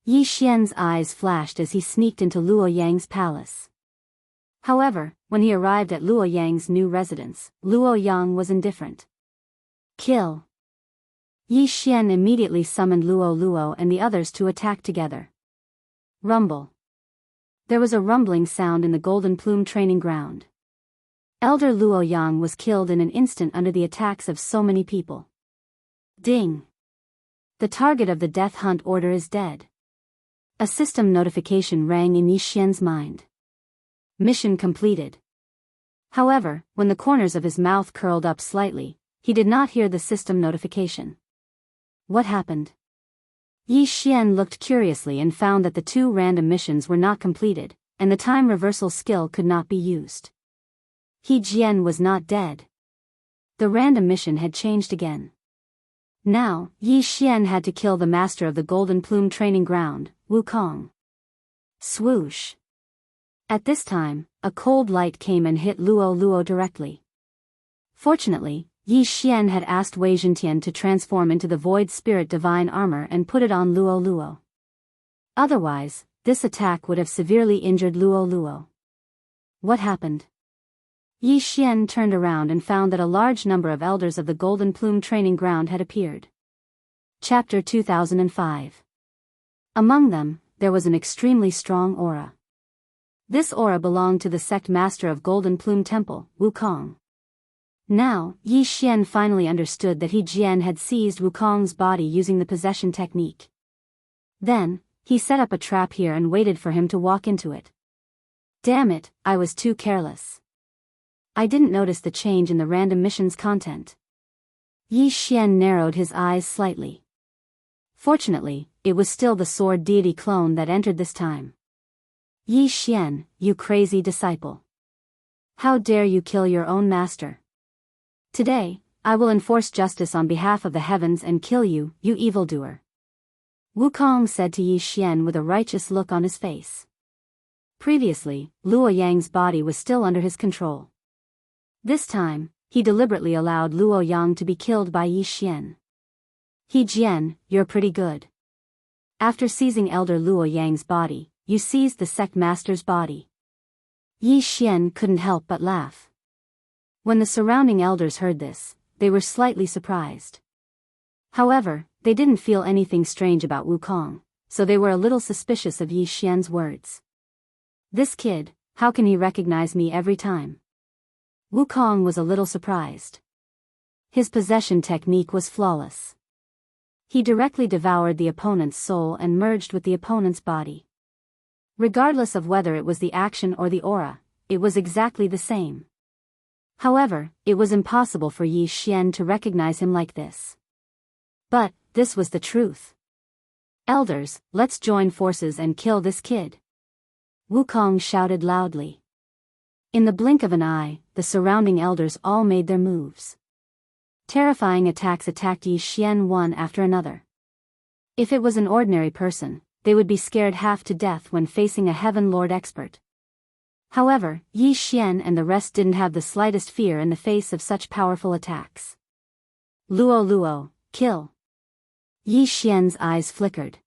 Yi Xian's eyes flashed as he sneaked into Luo Yang's palace. However, when he arrived at Luo Yang's new residence, Luo Yang was indifferent. Kill! Yi Xian immediately summoned Luo Luo and the others to attack together. Rumble. There was a rumbling sound in the Golden Plume training ground. Elder Luo Yang was killed in an instant under the attacks of so many people. Ding! The target of the death hunt order is dead. A system notification rang in Yi Xian's mind. Mission completed. However, when the corners of his mouth curled up slightly, he did not hear the system notification. What happened? Yi Xian looked curiously and found that the two random missions were not completed, and the time reversal skill could not be used. He Jian was not dead. The random mission had changed again. Now, Yi Xian had to kill the master of the Golden Plume training ground, Wukong. Swoosh. At this time, a cold light came and hit Luo Luo directly. Fortunately, Yi Xian had asked Wei Zhentian to transform into the Void Spirit Divine armor and put it on Luo Luo. Otherwise, this attack would have severely injured Luo Luo. What happened? Yi Xian turned around and found that a large number of elders of the Golden Plume training ground had appeared. Chapter 2005. Among them, there was an extremely strong aura. This aura belonged to the sect master of Golden Plume Temple, Wukong. Now, Yi Xian finally understood that He Jian had seized Wukong's body using the possession technique. Then, he set up a trap here and waited for him to walk into it. Damn it, I was too careless. I didn't notice the change in the random mission's content. Yi Xian narrowed his eyes slightly. Fortunately, it was still the sword deity clone that entered this time. Yi Xian, you crazy disciple. How dare you kill your own master? Today, I will enforce justice on behalf of the heavens and kill you, you evildoer. Wukong said to Yi Xian with a righteous look on his face. Previously, Luo Yang's body was still under his control. This time, he deliberately allowed Luo Yang to be killed by Yi Xian. He Jian, you're pretty good. After seizing Elder Luo Yang's body, you seized the sect master's body. Yi Xian couldn't help but laugh. When the surrounding elders heard this, they were slightly surprised. However, they didn't feel anything strange about Wukong, so they were a little suspicious of Yi Xian's words. This kid, how can he recognize me every time? Wukong was a little surprised. His possession technique was flawless. He directly devoured the opponent's soul and merged with the opponent's body. Regardless of whether it was the action or the aura, it was exactly the same. However, it was impossible for Yi Xian to recognize him like this. But, this was the truth. Elders, let's join forces and kill this kid. Wukong shouted loudly. In the blink of an eye, the surrounding elders all made their moves. Terrifying attacks attacked Yi Xian one after another. If it was an ordinary person, they would be scared half to death when facing a Heaven Lord expert. However, Yi Xian and the rest didn't have the slightest fear in the face of such powerful attacks. Luo Luo, kill. Yi Xian's eyes flickered.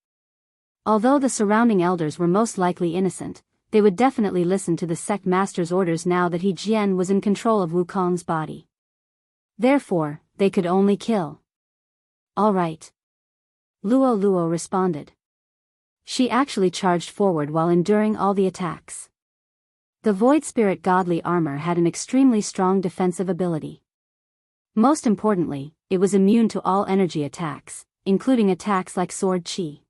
Although the surrounding elders were most likely innocent, they would definitely listen to the sect master's orders now that He Jian was in control of Wukong's body. Therefore, they could only kill. All right. Luo Luo responded. She actually charged forward while enduring all the attacks. The Void Spirit godly armor had an extremely strong defensive ability. Most importantly, it was immune to all energy attacks, including attacks like sword chi.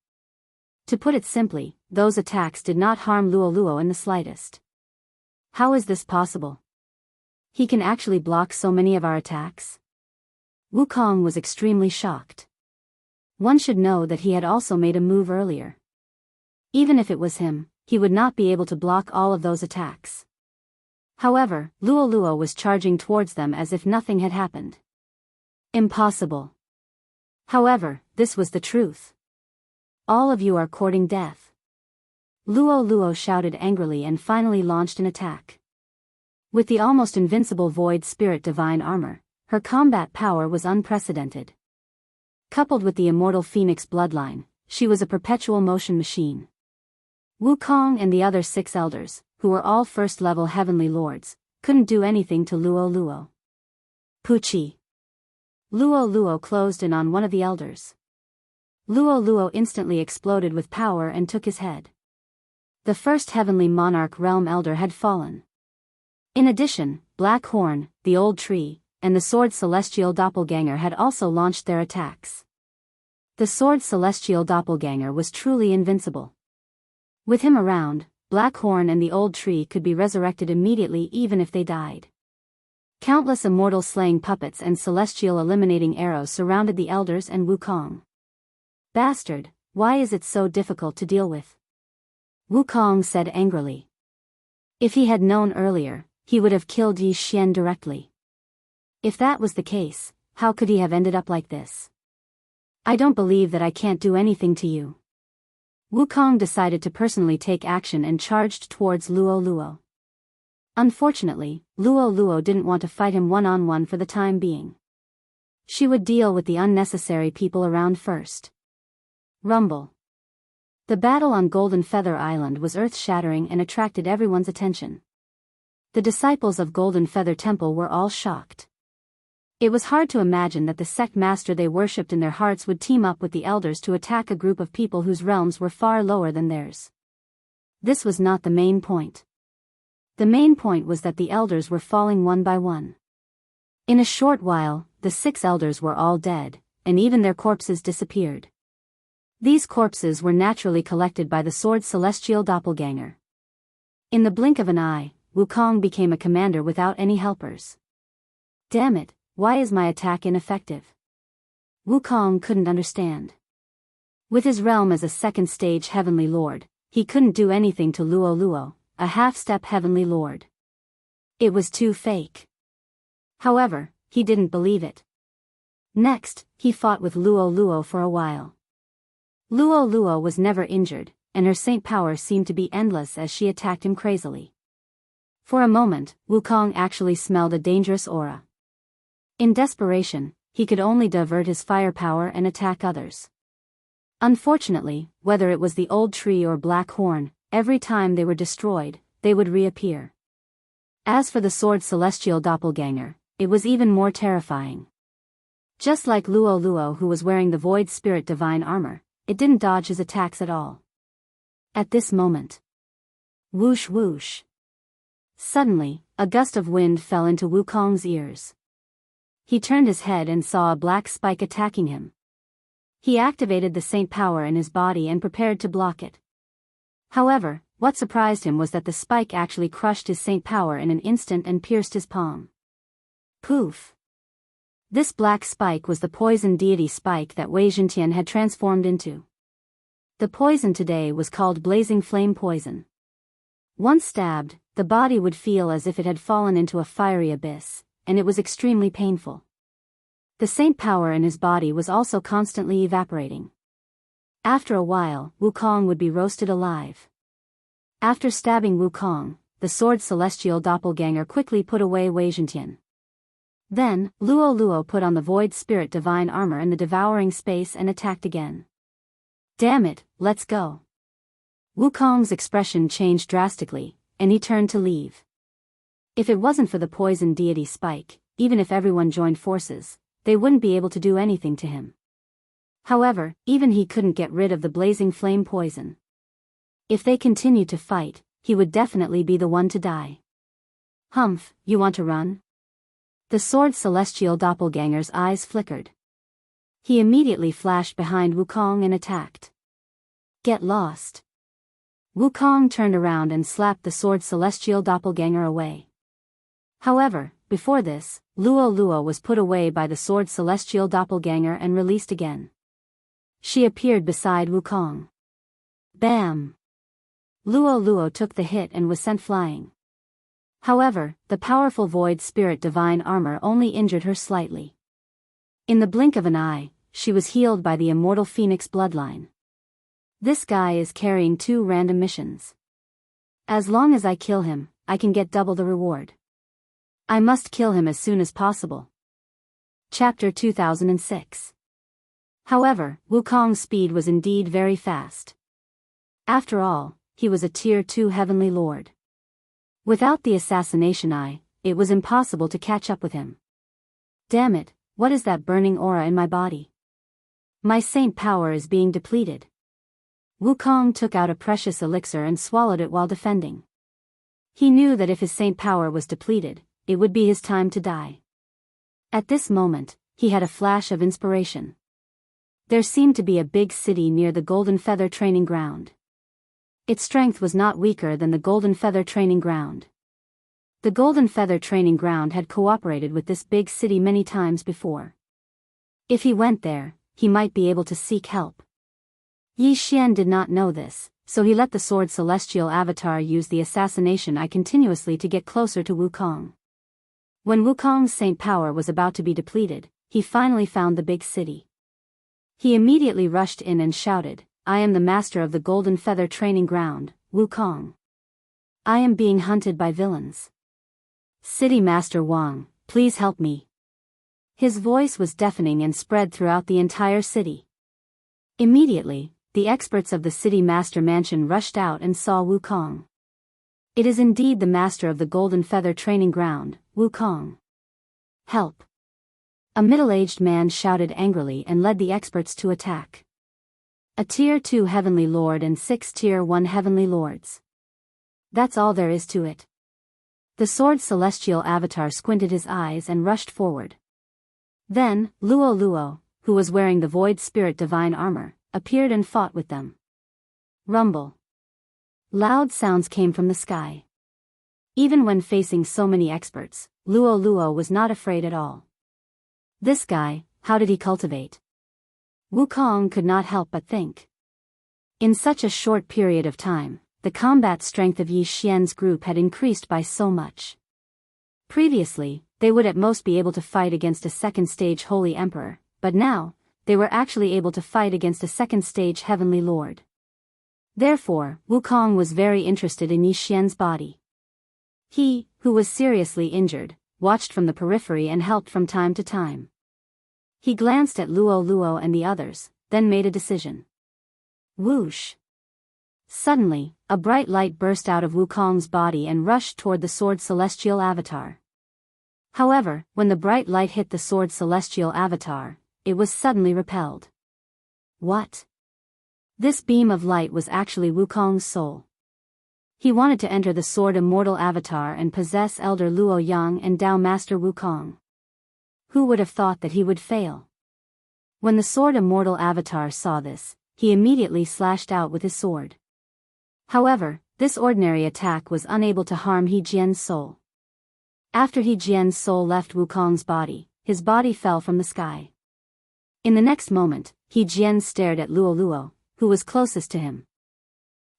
To put it simply, those attacks did not harm Luo Luo in the slightest. How is this possible? He can actually block so many of our attacks? Wukong was extremely shocked. One should know that he had also made a move earlier. Even if it was him, he would not be able to block all of those attacks. However, Luo Luo was charging towards them as if nothing had happened. Impossible. However, this was the truth. All of you are courting death. Luo Luo shouted angrily and finally launched an attack. With the almost invincible Void Spirit Divine Armor, her combat power was unprecedented. Coupled with the immortal Phoenix bloodline, she was a perpetual motion machine. Wukong and the other 6 elders, who were all first-level heavenly lords, couldn't do anything to Luo Luo. Puchi. Luo Luo closed in on one of the elders. Luo Luo instantly exploded with power and took his head. The first heavenly monarch realm elder had fallen. In addition, Black Horn, the old tree, and the sword celestial doppelganger had also launched their attacks. The sword celestial doppelganger was truly invincible. With him around, Black Horn and the old tree could be resurrected immediately even if they died. Countless immortal slaying puppets and celestial eliminating arrows surrounded the elders and Wukong. Bastard, why is it so difficult to deal with? Wukong said angrily. If he had known earlier, he would have killed Yi Xian directly. If that was the case, how could he have ended up like this? I don't believe that I can't do anything to you. Wukong decided to personally take action and charged towards Luo Luo. Unfortunately, Luo Luo didn't want to fight him one-on-one for the time being. She would deal with the unnecessary people around first. Rumble. The battle on Golden Feather Island was earth-shattering and attracted everyone's attention. The disciples of Golden Feather Temple were all shocked. It was hard to imagine that the sect master they worshipped in their hearts would team up with the elders to attack a group of people whose realms were far lower than theirs. This was not the main point. The main point was that the elders were falling one by one. In a short while, the 6 elders were all dead, and even their corpses disappeared. These corpses were naturally collected by the sword celestial doppelganger. In the blink of an eye, Wukong became a commander without any helpers. Damn it, why is my attack ineffective? Wukong couldn't understand. With his realm as a second stage heavenly lord, he couldn't do anything to Luo Luo, a half-step heavenly lord. It was too fake. However, he didn't believe it. Next, he fought with Luo Luo for a while. Luo Luo was never injured, and her saint power seemed to be endless as she attacked him crazily. For a moment, Wukong actually smelled a dangerous aura. In desperation, he could only divert his firepower and attack others. Unfortunately, whether it was the old tree or black horn, every time they were destroyed, they would reappear. As for the sword celestial doppelganger, it was even more terrifying. Just like Luo Luo, who was wearing the void spirit divine armor, it didn't dodge his attacks at all. At this moment, whoosh whoosh. Suddenly, a gust of wind fell into Wukong's ears. He turned his head and saw a black spike attacking him. He activated the saint power in his body and prepared to block it. However, what surprised him was that the spike actually crushed his saint power in an instant and pierced his palm. Poof! This black spike was the poison deity spike that Wei Zhentian had transformed into. The poison today was called blazing flame poison. Once stabbed, the body would feel as if it had fallen into a fiery abyss, and it was extremely painful. The saint power in his body was also constantly evaporating. After a while, Wukong would be roasted alive. After stabbing Wukong, the sword celestial doppelganger quickly put away Wei Zhentian. Then, Luo Luo put on the void spirit divine armor in the devouring space and attacked again. Damn it, let's go. Wukong's expression changed drastically, and he turned to leave. If it wasn't for the poison deity spike, even if everyone joined forces, they wouldn't be able to do anything to him. However, even he couldn't get rid of the blazing flame poison. If they continued to fight, he would definitely be the one to die. Humph, you want to run? The sword celestial doppelganger's eyes flickered. He immediately flashed behind Wukong and attacked. Get lost. Wukong turned around and slapped the sword celestial doppelganger away. However, before this, Luo Luo was put away by the sword celestial doppelganger and released again. She appeared beside Wukong. Bam! Luo Luo took the hit and was sent flying. However, the powerful void spirit divine armor only injured her slightly. In the blink of an eye, she was healed by the immortal phoenix bloodline. This guy is carrying 2 random missions. As long as I kill him, I can get double the reward. I must kill him as soon as possible. Chapter 2006. However, Wukong's speed was indeed very fast. After all, he was a Tier 2 heavenly lord. Without the assassination eye, it was impossible to catch up with him. Damn it, what is that burning aura in my body? My saint power is being depleted. Wukong took out a precious elixir and swallowed it while defending. He knew that if his saint power was depleted, it would be his time to die. At this moment, he had a flash of inspiration. There seemed to be a big city near the Golden Feather training ground. Its strength was not weaker than the Golden Feather training ground. The Golden Feather training ground had cooperated with this big city many times before. If he went there, he might be able to seek help. Yi Xian did not know this, so he let the sword celestial avatar use the assassination eye continuously to get closer to Wukong. When Wukong's saint power was about to be depleted, he finally found the big city. He immediately rushed in and shouted, "I am the master of the Golden Feather training ground, Wukong. I am being hunted by villains. City Master Wang, please help me." His voice was deafening and spread throughout the entire city. Immediately, the experts of the City Master Mansion rushed out and saw Wukong. It is indeed the master of the Golden Feather Training Ground, Wukong. Help! A middle-aged man shouted angrily and led the experts to attack. A Tier 2 Heavenly Lord and 6 Tier 1 Heavenly Lords. That's all there is to it. The sword celestial avatar squinted his eyes and rushed forward. Then, Luo Luo, who was wearing the Void Spirit Divine Armor, appeared and fought with them. Rumble. Loud sounds came from the sky. Even when facing so many experts, Luo Luo was not afraid at all. This guy, how did he cultivate? Wukong could not help but think. In such a short period of time, the combat strength of Yi Xian's group had increased by so much. Previously, they would at most be able to fight against a second-stage Holy Emperor, but now, they were actually able to fight against a second-stage Heavenly Lord. Therefore, Wukong was very interested in Yi Xian's body. He, who was seriously injured, watched from the periphery and helped from time to time. He glanced at Luo Luo and the others, then made a decision. Whoosh! Suddenly, a bright light burst out of Wukong's body and rushed toward the Sword Celestial Avatar. However, when the bright light hit the Sword Celestial Avatar, it was suddenly repelled. What? This beam of light was actually Wukong's soul. He wanted to enter the Sword Immortal Avatar and possess Elder Luo Yang and Tao Master Wukong. Who would have thought that he would fail? When the Sword Immortal Avatar saw this, he immediately slashed out with his sword. However, this ordinary attack was unable to harm He Jian's soul. After He Jian's soul left Wukong's body, his body fell from the sky. In the next moment, He Jian stared at Luo Luo, who was closest to him.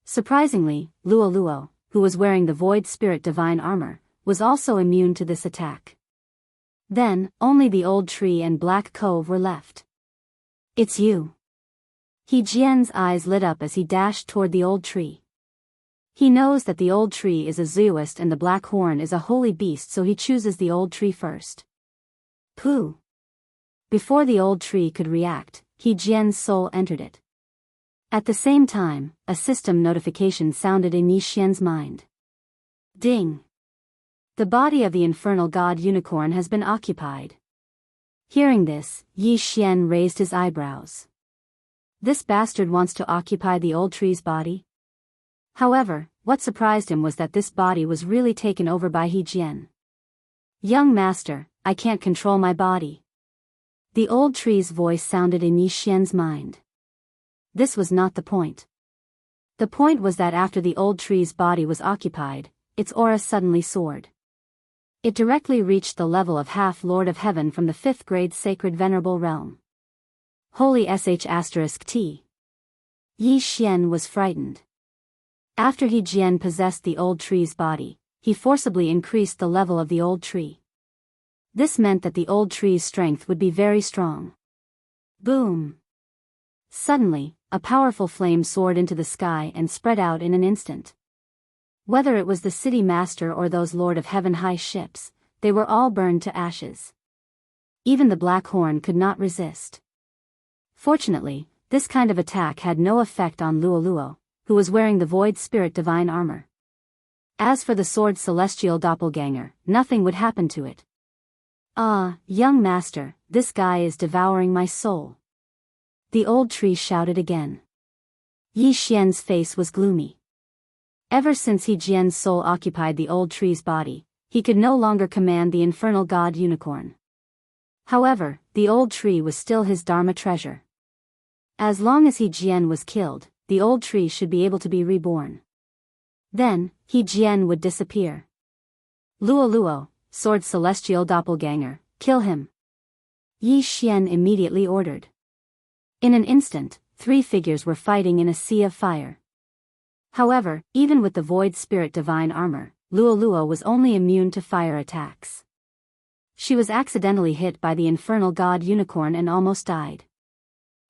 Surprisingly, Luo Luo, who was wearing the Void Spirit Divine Armor, was also immune to this attack. Then, only the old tree and Black Cove were left. It's you. He Jian's eyes lit up as he dashed toward the old tree. He knows that the old tree is a Zooist and the Black Horn is a holy beast, so he chooses the old tree first. Pooh! Before the old tree could react, He Jian's soul entered it. At the same time, a system notification sounded in Yi Xian's mind. Ding! The body of the infernal god unicorn has been occupied. Hearing this, Yi Xian raised his eyebrows. This bastard wants to occupy the old tree's body? However, what surprised him was that this body was really taken over by He Jian. Young master, I can't control my body. The old tree's voice sounded in Yi Xian's mind. This was not the point. The point was that after the old tree's body was occupied, its aura suddenly soared. It directly reached the level of half-Lord of Heaven from the 5th grade Sacred Venerable Realm. Holy **T. Yi Xian was frightened. After He Jian possessed the old tree's body, he forcibly increased the level of the old tree. This meant that the old tree's strength would be very strong. Boom! Suddenly, a powerful flame soared into the sky and spread out in an instant. Whether it was the city master or those Lord of Heaven high ships, they were all burned to ashes. Even the Black Horn could not resist. Fortunately, this kind of attack had no effect on Luo Luo, who was wearing the Void Spirit Divine Armor. As for the Sword Celestial Doppelganger, nothing would happen to it. Ah, young master, this guy is devouring my soul. The old tree shouted again. Yi Xian's face was gloomy. Ever since He Jian's soul occupied the old tree's body, he could no longer command the infernal god unicorn. However, the old tree was still his Dharma treasure. As long as He Jian was killed, the old tree should be able to be reborn. Then, He Jian would disappear. Luo Luo, Sword Celestial Doppelganger, kill him. Yi Xian immediately ordered. In an instant, 3 figures were fighting in a sea of fire. However, even with the Void Spirit Divine Armor, Luo Luo was only immune to fire attacks. She was accidentally hit by the infernal god unicorn and almost died.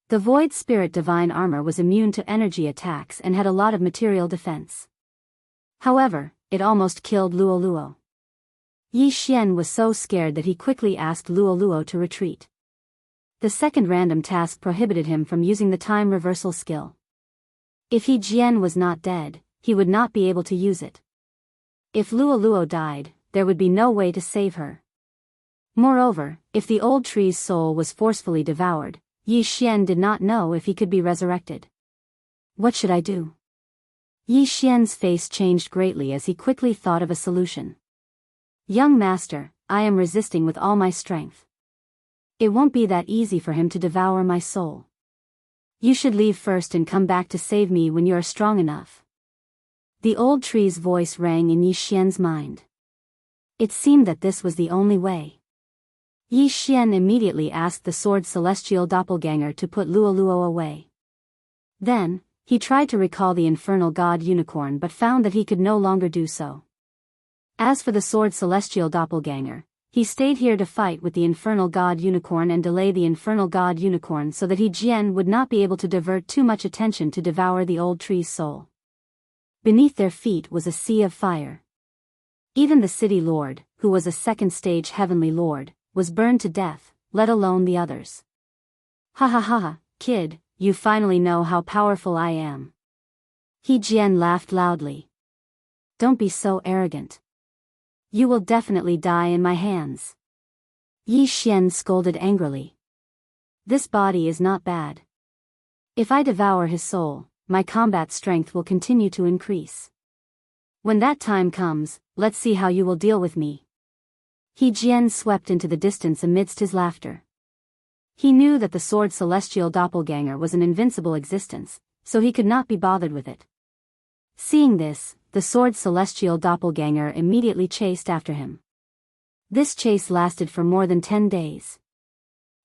The Void Spirit Divine Armor was immune to energy attacks and had a lot of material defense. However, it almost killed Luo Luo. Yi Xian was so scared that he quickly asked Luo Luo to retreat. The second random task prohibited him from using the time reversal skill. If He Jian was not dead, he would not be able to use it. If Luoluo died, there would be no way to save her. Moreover, if the old tree's soul was forcefully devoured, Yi Xian did not know if he could be resurrected. What should I do? Yi Xian's face changed greatly as he quickly thought of a solution. Young master, I am resisting with all my strength. It won't be that easy for him to devour my soul. You should leave first and come back to save me when you are strong enough. The old tree's voice rang in Yi Xian's mind. It seemed that this was the only way. Yi Xian immediately asked the sword celestial doppelganger to put Luoluo away. Then, he tried to recall the infernal god unicorn but found that he could no longer do so. As for the sword celestial doppelganger, he stayed here to fight with the infernal god unicorn and delay the infernal god unicorn so that He Jian would not be able to divert too much attention to devour the old tree's soul. Beneath their feet was a sea of fire. Even the city lord, who was a second-stage heavenly lord, was burned to death, let alone the others. Ha ha ha, kid, you finally know how powerful I am. He Jian laughed loudly. Don't be so arrogant. You will definitely die in my hands. Yi Xian scolded angrily. This body is not bad. If I devour his soul, my combat strength will continue to increase. When that time comes, let's see how you will deal with me. He Jian swept into the distance amidst his laughter. He knew that the sword celestial doppelganger was an invincible existence, so he could not be bothered with it. Seeing this, the sword celestial doppelganger immediately chased after him. This chase lasted for more than 10 days.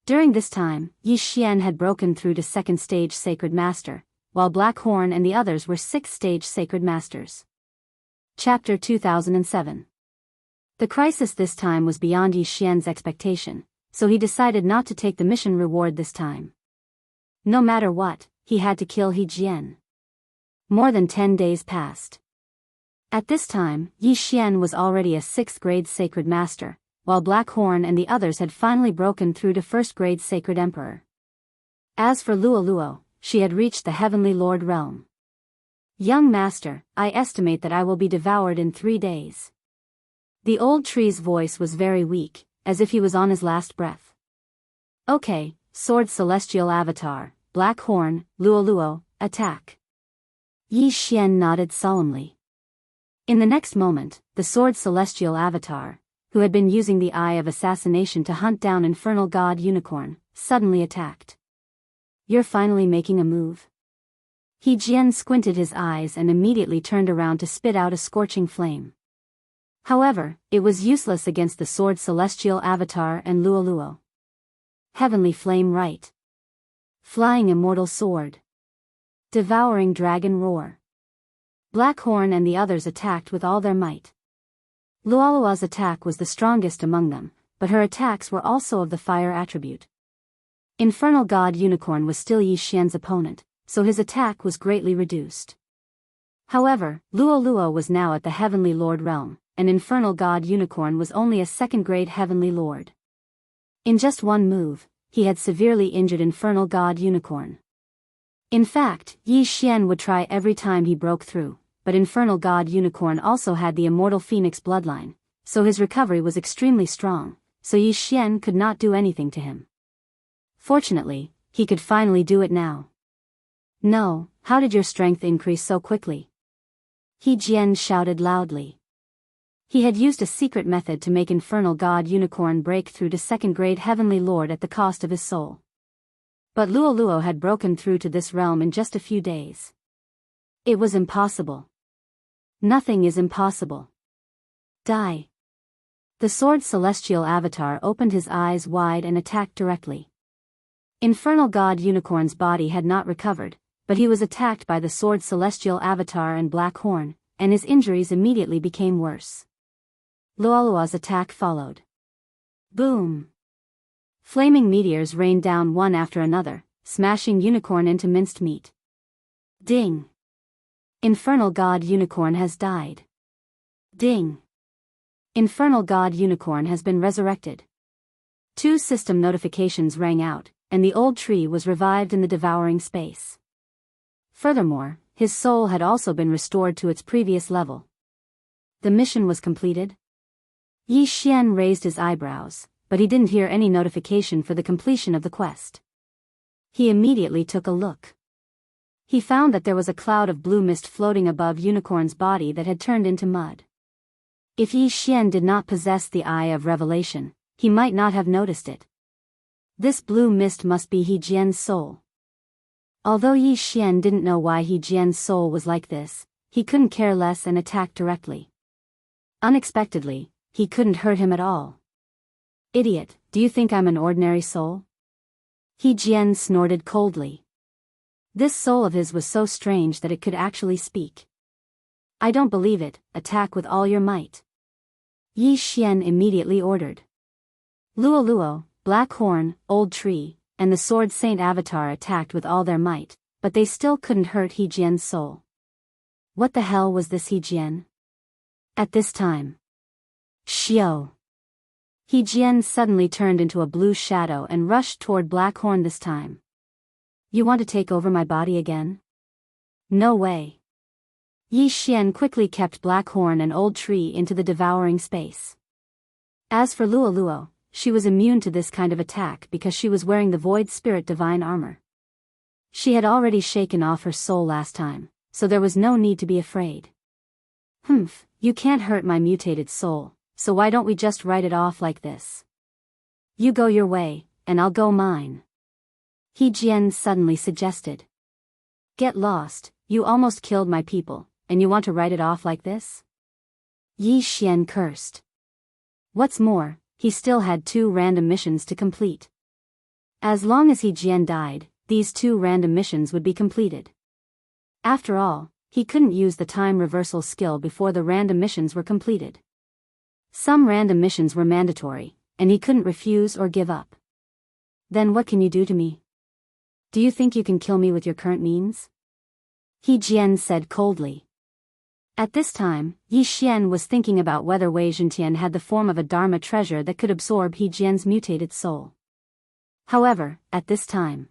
During this time, Yi Xian had broken through to second stage sacred master, while Black Horn and the others were sixth stage sacred masters. Chapter 2007. The crisis this time was beyond Yi Xian's expectation, so he decided not to take the mission reward this time. No matter what, he had to kill He Jian. More than 10 days passed. At this time, Yi Xian was already a 6th grade sacred master, while Black Horn and the others had finally broken through to 1st grade sacred emperor. As for Luoluo, she had reached the heavenly lord realm. Young master, I estimate that I will be devoured in 3 days. The old tree's voice was very weak, as if he was on his last breath. Okay, sword celestial avatar, Black Horn, Luoluo, attack. Yi Xian nodded solemnly. In the next moment, the sword celestial avatar, who had been using the eye of assassination to hunt down infernal god unicorn, suddenly attacked. You're finally making a move. He Jian squinted his eyes and immediately turned around to spit out a scorching flame. However, it was useless against the sword celestial avatar and Luoluo. Heavenly flame right. Flying immortal sword. Devouring dragon roar. Black Horn and the others attacked with all their might. Luoluo's attack was the strongest among them, but her attacks were also of the fire attribute. Infernal god unicorn was still Yi Xian's opponent, so his attack was greatly reduced. However, Luoluo was now at the heavenly lord realm, and infernal god unicorn was only a 2nd grade heavenly lord. In just one move, he had severely injured infernal god unicorn. In fact, Yi Xian would try every time he broke through, but infernal god unicorn also had the immortal phoenix bloodline, so his recovery was extremely strong, so Yi Xian could not do anything to him. Fortunately, he could finally do it now. No, how did your strength increase so quickly? He Jian shouted loudly. He had used a secret method to make infernal god unicorn break through to 2nd grade heavenly lord at the cost of his soul. But Luoluo had broken through to this realm in just a few days. It was impossible. Nothing is impossible. Die. The sword celestial avatar opened his eyes wide and attacked directly. Infernal god unicorn's body had not recovered, but he was attacked by the sword celestial avatar and Black Horn, and his injuries immediately became worse. Luoluo's attack followed. Boom! Flaming meteors rained down one after another, smashing unicorn into minced meat. Ding! Infernal god unicorn has died. Ding! Infernal god unicorn has been resurrected. 2 system notifications rang out, and the old tree was revived in the devouring space. Furthermore, his soul had also been restored to its previous level. The mission was completed? Yi Xian raised his eyebrows, but he didn't hear any notification for the completion of the quest. He immediately took a look. He found that there was a cloud of blue mist floating above Unicorn's body that had turned into mud. If Yi Xian did not possess the eye of revelation, he might not have noticed it. This blue mist must be He Jian's soul. Although Yi Xian didn't know why He Jian's soul was like this, he couldn't care less and attacked directly. Unexpectedly, he couldn't hurt him at all. Idiot, do you think I'm an ordinary soul? He Jian snorted coldly. This soul of his was so strange that it could actually speak. I don't believe it, attack with all your might. Yi Xian immediately ordered. Luo Luo, Black Horn, Old Tree, and the Sword Saint Avatar attacked with all their might, but they still couldn't hurt He Jian's soul. What the hell was this He Jian? At this time. Xiao. He Jian suddenly turned into a blue shadow and rushed toward Black Horn this time. You want to take over my body again? No way. Yi Xian quickly kept Black Horn and Old Tree into the devouring space. As for Luo Luo, she was immune to this kind of attack because she was wearing the Void Spirit Divine Armor. She had already shaken off her soul last time, so there was no need to be afraid. Humph, you can't hurt my mutated soul, so why don't we just write it off like this? You go your way, and I'll go mine. He Jian suddenly suggested. Get lost, you almost killed my people, and you want to write it off like this? Yi Xian cursed. What's more, he still had 2 random missions to complete. As long as He Jian died, these 2 random missions would be completed. After all, he couldn't use the time reversal skill before the random missions were completed. Some random missions were mandatory, and he couldn't refuse or give up. Then what can you do to me? Do you think you can kill me with your current means? He Jian said coldly. At this time, Yi Xian was thinking about whether Wei Zhentian had the form of a Dharma treasure that could absorb He Jian's mutated soul. However, at this time,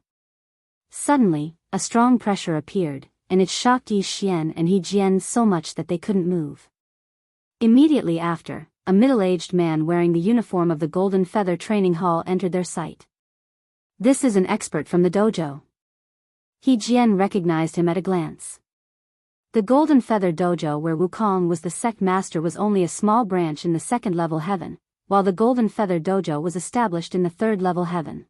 suddenly, a strong pressure appeared, and it shocked Yi Xian and He Jian so much that they couldn't move. Immediately after, a middle-aged man wearing the uniform of the Golden Feather Training Hall entered their sight. This is an expert from the dojo. He Jian recognized him at a glance. The Golden Feather Dojo where Wukong was the sect master was only a small branch in the 2nd level heaven, while the Golden Feather Dojo was established in the 3rd level heaven.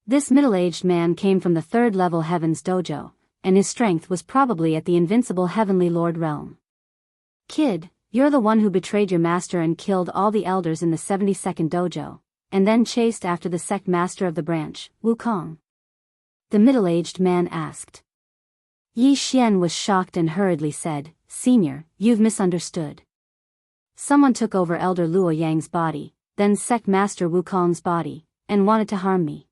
This middle-aged man came from the 3rd level heaven's dojo, and his strength was probably at the invincible Heavenly Lord realm. Kid, you're the one who betrayed your master and killed all the elders in the 72nd dojo, and then chased after the sect master of the branch, Wukong? The middle-aged man asked. Yi Xian was shocked and hurriedly said, Senior, you've misunderstood. Someone took over Elder Luo Yang's body, then sect master Wukong's body, and wanted to harm me.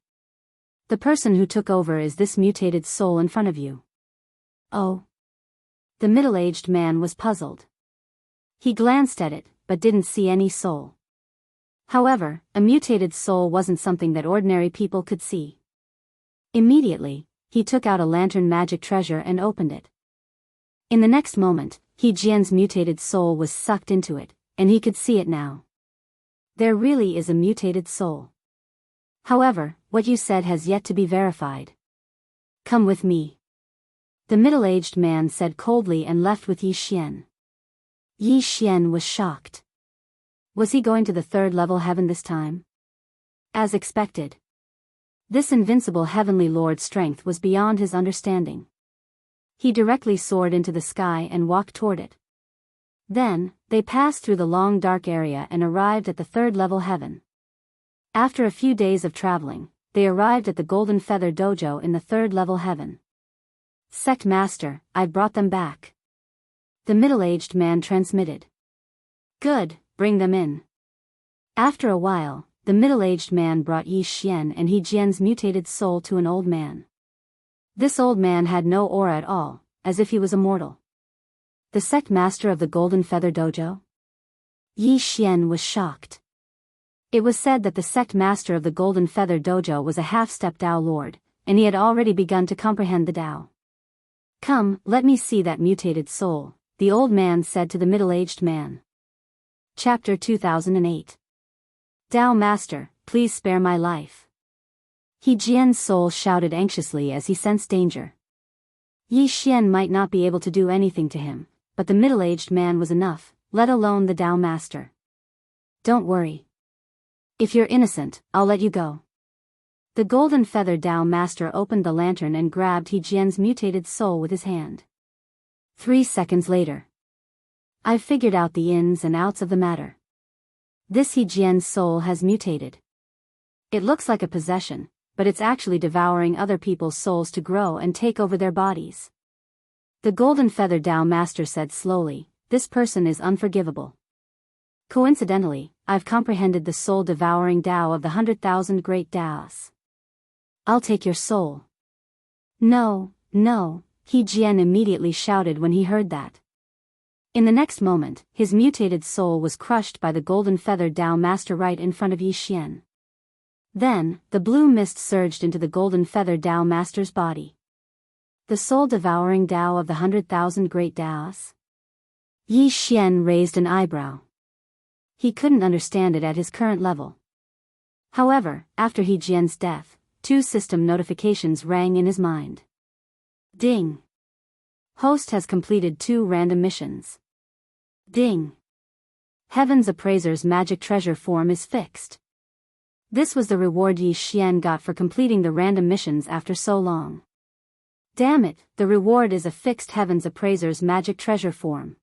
The person who took over is this mutated soul in front of you. Oh. The middle-aged man was puzzled. He glanced at it, but didn't see any soul. However, a mutated soul wasn't something that ordinary people could see. Immediately, he took out a lantern magic treasure and opened it. In the next moment, He Jian's mutated soul was sucked into it, and he could see it now. There really is a mutated soul. However, what you said has yet to be verified. Come with me. The middle-aged man said coldly and left with Yi Xian. Yi Xian was shocked. Was he going to the 3rd level heaven this time? As expected. This invincible Heavenly Lord's strength was beyond his understanding. He directly soared into the sky and walked toward it. Then, they passed through the long dark area and arrived at the 3rd level heaven. After a few days of traveling, they arrived at the Golden Feather Dojo in the 3rd level heaven. Sect Master, I've brought them back. The middle-aged man transmitted. Good, bring them in. After a while, the middle-aged man brought Yi Xian and He Jian's mutated soul to an old man. This old man had no aura at all, as if he was immortal. The sect master of the Golden Feather Dojo? Yi Xian was shocked. It was said that the sect master of the Golden Feather Dojo was a half-step Tao Lord, and he had already begun to comprehend the Tao. Come, let me see that mutated soul, the old man said to the middle-aged man. Chapter 2008. Tao Master, please spare my life. He Jian's soul shouted anxiously as he sensed danger. Yi Xian might not be able to do anything to him, but the middle-aged man was enough, let alone the Tao Master. Don't worry. If you're innocent, I'll let you go. The golden feather Tao Master opened the lantern and grabbed He Jian's mutated soul with his hand. 3 seconds later. I've figured out the ins and outs of the matter. This He Jian's soul has mutated. It looks like a possession, but it's actually devouring other people's souls to grow and take over their bodies. The golden feather Tao Master said slowly, this person is unforgivable. Coincidentally, I've comprehended the soul-devouring Tao of the 100,000 great Taos. I'll take your soul. No, no, He Jian immediately shouted when he heard that. In the next moment, his mutated soul was crushed by the golden feather Tao Master right in front of Yi Xian. Then, the blue mist surged into the golden feather Tao Master's body. The soul-devouring Tao of the 100,000 great Taos? Yi Xian raised an eyebrow. He couldn't understand it at his current level. However, after He Jian's death, 2 system notifications rang in his mind. Ding. Host has completed 2 random missions. Ding. Heaven's Appraiser's magic treasure form is fixed. This was the reward Yi Xian got for completing the random missions after so long. Damn it, the reward is a fixed Heaven's Appraiser's magic treasure form.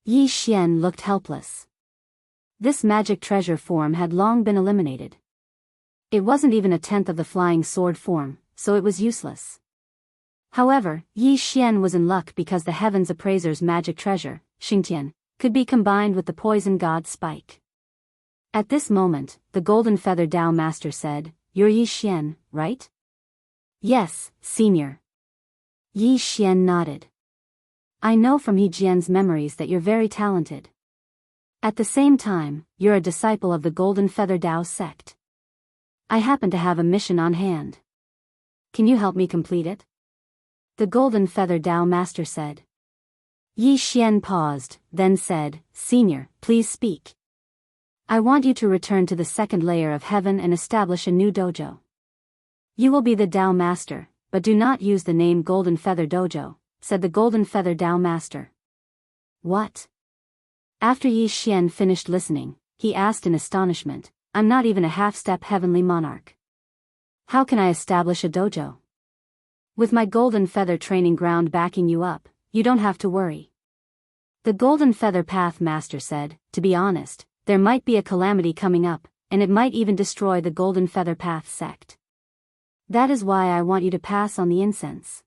Yi Xian looked helpless. This magic treasure form had long been eliminated. It wasn't even a tenth of the flying sword form, so it was useless. However, Yi Xian was in luck because the Heaven's Appraiser's magic treasure, Xingtian, could be combined with the poison god Spike. At this moment, the golden feather Tao Master said, "You're Yi Xian, right?" "Yes, senior." Yi Xian nodded. "I know from He Jian's memories that you're very talented. At the same time, you're a disciple of the golden feather Tao sect. I happen to have a mission on hand. Can you help me complete it?" The golden feather Tao Master said. Yi Xian paused, then said, "Senior, please speak. I want you to return to the second layer of heaven and establish a new dojo. You will be the Tao Master, but do not use the name Golden Feather Dojo," said the golden feather Tao Master. What? After Yi Xian finished listening, he asked in astonishment, "I'm not even a half-step heavenly monarch. How can I establish a dojo? With my golden feather training ground backing you up, you don't have to worry." The golden feather path master said, "To be honest, there might be a calamity coming up, and it might even destroy the golden feather path sect. That is why I want you to pass on the incense."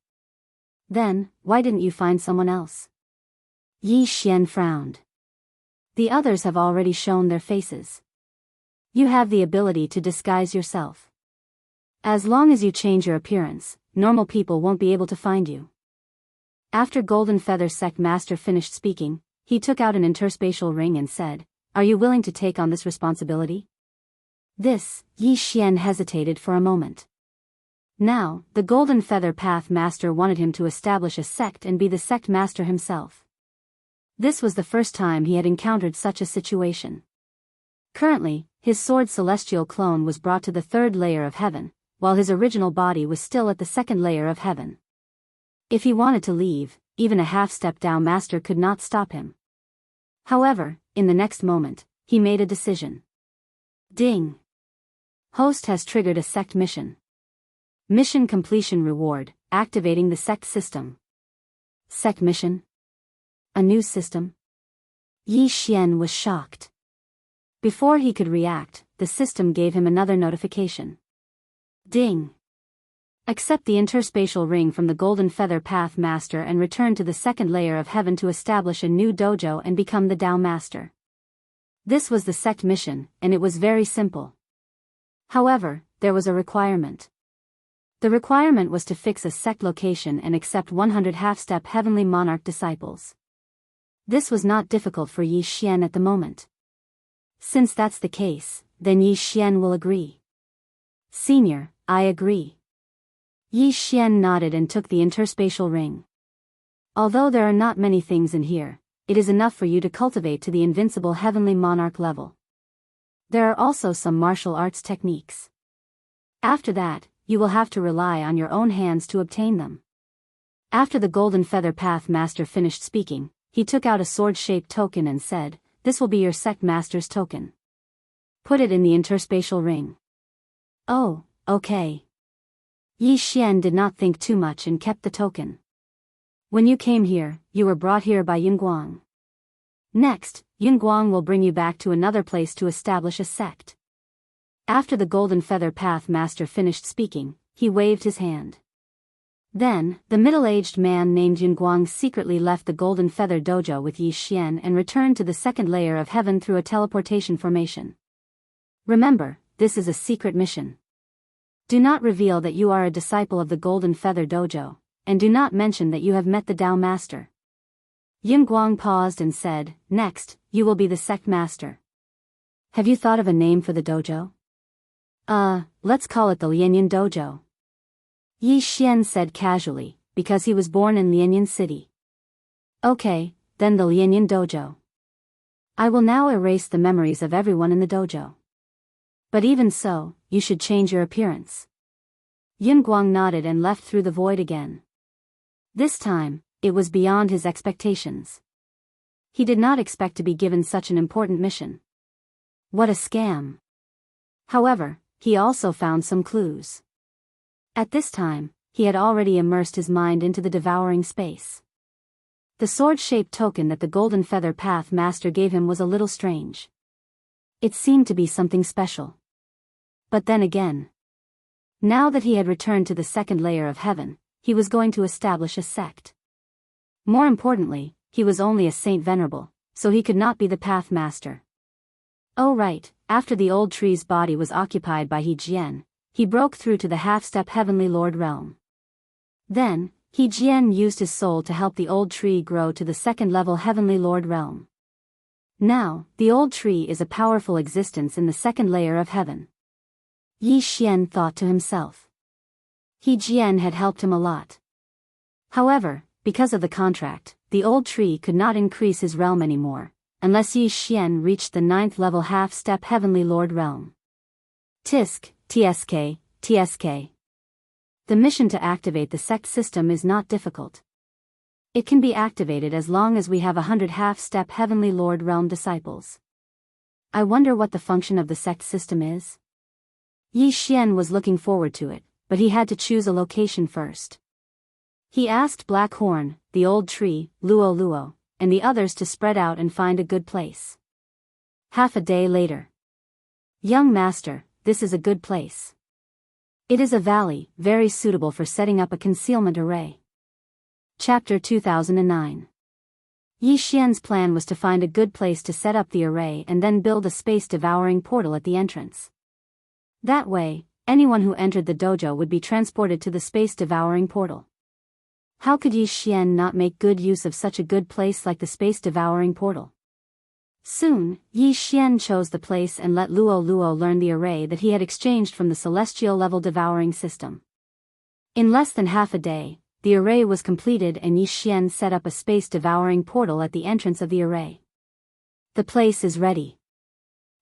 "Then, why didn't you find someone else?" Yi Xian frowned. "The others have already shown their faces. You have the ability to disguise yourself. As long as you change your appearance, normal people won't be able to find you." After Golden Feather Sect Master finished speaking, he took out an interspatial ring and said, "Are you willing to take on this responsibility?" Yi Xian hesitated for a moment. Now, the Golden Feather Path Master wanted him to establish a sect and be the sect master himself. This was the first time he had encountered such a situation. Currently, his sword celestial clone was brought to the 3rd layer of heaven, while his original body was still at the 2nd layer of heaven. If he wanted to leave, even a half-step Tao Master could not stop him. However, in the next moment, he made a decision. Ding! Host has triggered a sect mission. Mission completion reward, activating the sect system. Sect mission? A new system? Yi Xian was shocked. Before he could react, the system gave him another notification. Ding! Accept the interspatial ring from the Golden Feather Path Master and return to the 2nd layer of heaven to establish a new dojo and become the Tao Master. This was the sect mission, and it was very simple. However, there was a requirement. The requirement was to fix a sect location and accept 100 half-step heavenly monarch disciples. This was not difficult for Yi Xian at the moment. Since that's the case, then Yi Xian will agree. "Senior, I agree." Yi Xian nodded and took the interspatial ring. Although there are not many things in here, it is enough for you to cultivate to the invincible heavenly monarch level. There are also some martial arts techniques. After that, you will have to rely on your own hands to obtain them. After the Golden Feather Path Master finished speaking, he took out a sword-shaped token and said, "This will be your sect master's token. Put it in the interspatial ring." "Oh, okay." Yi Xian did not think too much and kept the token. "When you came here, you were brought here by Yunguang. Next, Yunguang will bring you back to another place to establish a sect." After the Golden Feather Path Master finished speaking, he waved his hand. Then, the middle-aged man named Yunguang secretly left the Golden Feather Dojo with Yi Xian and returned to the second layer of heaven through a teleportation formation. Remember, this is a secret mission. Do not reveal that you are a disciple of the Golden Feather Dojo, and do not mention that you have met the Tao Master. Yunguang paused and said, "Next, you will be the sect master. Have you thought of a name for the dojo?" Let's call it the Lianyan Dojo." Yi Xian said casually, because he was born in Lianyan City. "Okay, then the Lianyan Dojo. I will now erase the memories of everyone in the dojo. But even so, you should change your appearance." Yunguang nodded and left through the void again. This time, it was beyond his expectations. He did not expect to be given such an important mission. What a scam. However, he also found some clues. At this time, he had already immersed his mind into the devouring space. The sword-shaped token that the Golden Feather Path Master gave him was a little strange. It seemed to be something special. But then again, now that he had returned to the second layer of heaven, he was going to establish a sect. More importantly, he was only a Saint Venerable, so he could not be the Path Master. Oh right, after the old tree's body was occupied by He Jian, he broke through to the half-step Heavenly Lord realm. Then, He Jian used his soul to help the old tree grow to the second-level Heavenly Lord realm. Now, the old tree is a powerful existence in the second layer of heaven. Yi Xian thought to himself. He Jian had helped him a lot. However, because of the contract, the old tree could not increase his realm anymore, unless Yi Xian reached the 9th level half-step Heavenly Lord realm. Tisk, TSK, TSK. The mission to activate the sect system is not difficult. It can be activated as long as we have 100 half-step Heavenly Lord realm disciples. I wonder what the function of the sect system is? Yi Xian was looking forward to it, but he had to choose a location first. He asked Black Horn, the old tree, Luo Luo, and the others to spread out and find a good place. Half a day later. "Young master, this is a good place. It is a valley, very suitable for setting up a concealment array." Chapter 2009. Yi Xian's plan was to find a good place to set up the array and then build a space-devouring portal at the entrance. That way, anyone who entered the dojo would be transported to the space-devouring portal. How could Yi Xian not make good use of such a good place like the space-devouring portal? Soon, Yi Xian chose the place and let Luo Luo learn the array that he had exchanged from the celestial-level devouring system. In less than half a day, the array was completed and Yi Xian set up a space-devouring portal at the entrance of the array. The place is ready.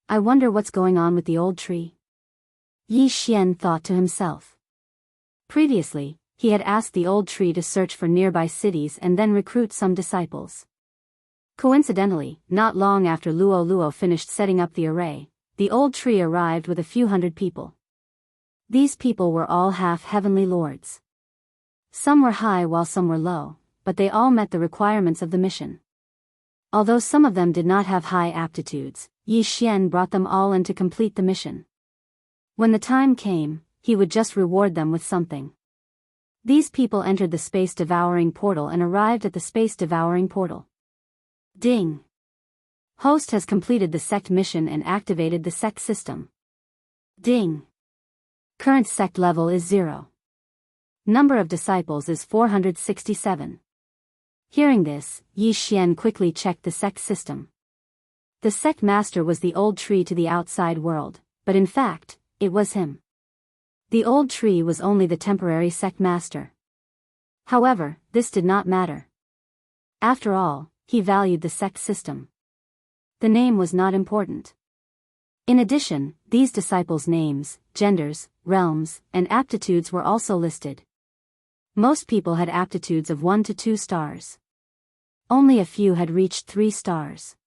I wonder what's going on with the old tree? Yi Xian thought to himself. Previously, he had asked the old tree to search for nearby cities and then recruit some disciples. Coincidentally, not long after Luo Luo finished setting up the array, the old tree arrived with a few hundred people. These people were all half-heavenly lords. Some were high while some were low, but they all met the requirements of the mission. Although some of them did not have high aptitudes, Yi Xian brought them all in to complete the mission. When the time came, he would just reward them with something. These people entered the space-devouring portal and arrived at the space-devouring portal. Ding! Host has completed the sect mission and activated the sect system. Ding! Current sect level is 0. Number of disciples is 467. Hearing this, Yi Xian quickly checked the sect system. The sect master was the old tree to the outside world, but in fact, it was him. The old tree was only the temporary sect master. However, this did not matter. After all, he valued the sect system. The name was not important. In addition, these disciples' names, genders, realms, and aptitudes were also listed. Most people had aptitudes of 1 to 2 stars. Only a few had reached 3 stars.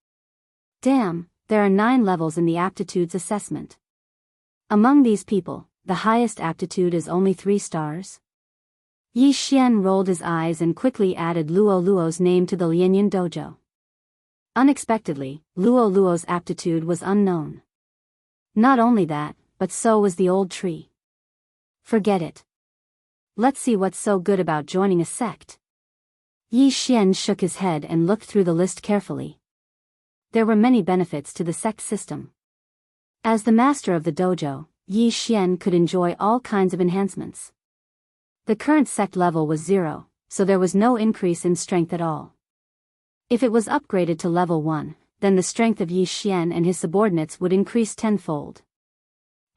Damn, there are 9 levels in the aptitudes assessment. Among these people, the highest aptitude is only 3 stars? Yi Xian rolled his eyes and quickly added Luo Luo's name to the Lianyan dojo. Unexpectedly, Luo Luo's aptitude was unknown. Not only that, but so was the old tree. Forget it. Let's see what's so good about joining a sect. Yi Xian shook his head and looked through the list carefully. There were many benefits to the sect system. As the master of the dojo, Yi Xian could enjoy all kinds of enhancements. The current sect level was 0, so there was no increase in strength at all. If it was upgraded to level 1, then the strength of Yi Xian and his subordinates would increase tenfold.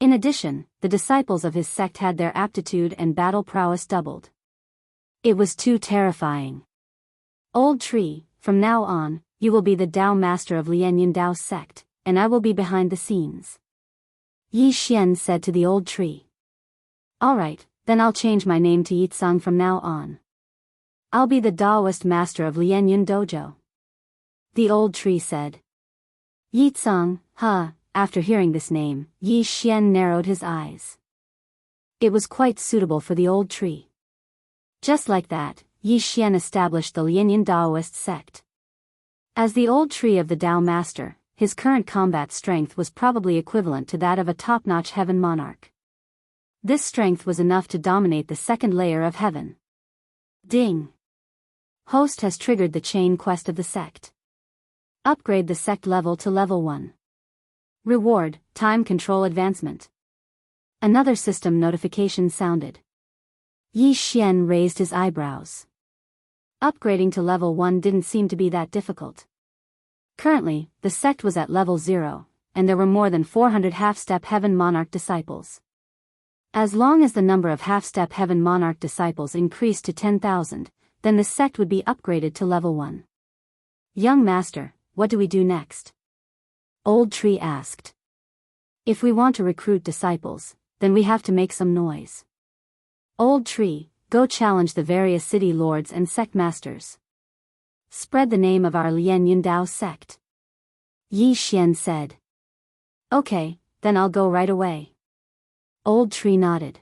In addition, the disciples of his sect had their aptitude and battle prowess doubled. It was too terrifying. Old tree, from now on, you will be the Dao master of Lianyan Dao sect, and I will be behind the scenes. Yi Xian said to the old tree. Alright, then I'll change my name to Yitsang from now on. I'll be the Daoist master of Lianyan dojo. The old tree said. Yitsang, huh? After hearing this name, Yi Xian narrowed his eyes. It was quite suitable for the old tree. Just like that, Yi Xian established the Lianyan Daoist sect. As the old tree of the Dao master, his current combat strength was probably equivalent to that of a top-notch heaven monarch. This strength was enough to dominate the second layer of heaven. Ding! Host has triggered the chain quest of the sect. Upgrade the sect level to level 1. Reward, time control advancement. Another system notification sounded. Yi Xian raised his eyebrows. Upgrading to level 1 didn't seem to be that difficult. Currently, the sect was at level 0, and there were more than 400 half-step heaven monarch disciples. As long as the number of half-step heaven monarch disciples increased to 10,000, then the sect would be upgraded to level 1. Young master, what do we do next? Old tree asked. If we want to recruit disciples, then we have to make some noise. Old tree, go challenge the various city lords and sect masters. Spread the name of our Lianyan Dao sect. Yi Xian said. Okay, then I'll go right away. Old tree nodded.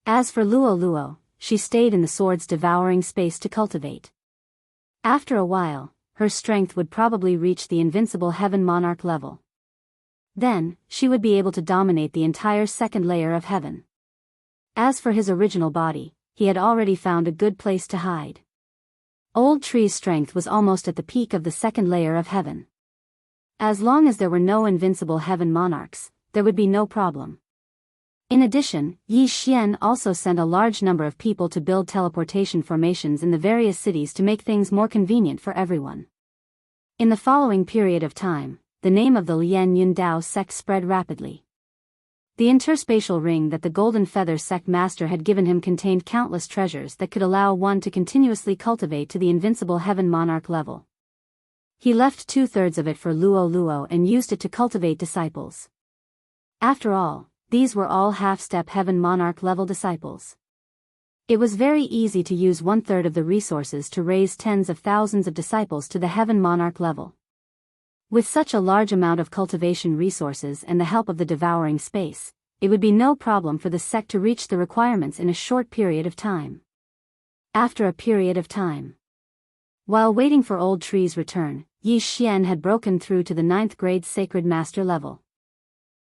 As for Luo Luo, she stayed in the sword's devouring space to cultivate. After a while, her strength would probably reach the invincible heaven monarch level. Then, she would be able to dominate the entire second layer of heaven. As for his original body, he had already found a good place to hide. Old tree's strength was almost at the peak of the second layer of heaven. As long as there were no invincible heaven monarchs, there would be no problem. In addition, Yi Xian also sent a large number of people to build teleportation formations in the various cities to make things more convenient for everyone. In the following period of time, the name of the Lianyan Dao sect spread rapidly. The interspatial ring that the Golden Feather sect master had given him contained countless treasures that could allow one to continuously cultivate to the invincible heaven monarch level. He left 2/3 of it for Luo Luo and used it to cultivate disciples. After all, these were all half-step heaven monarch level disciples. It was very easy to use 1/3 of the resources to raise tens of thousands of disciples to the heaven monarch level. With such a large amount of cultivation resources and the help of the devouring space, it would be no problem for the sect to reach the requirements in a short period of time. After a period of time. While waiting for Old Tree's return, Yi Xian had broken through to the 9th grade Sacred Master level.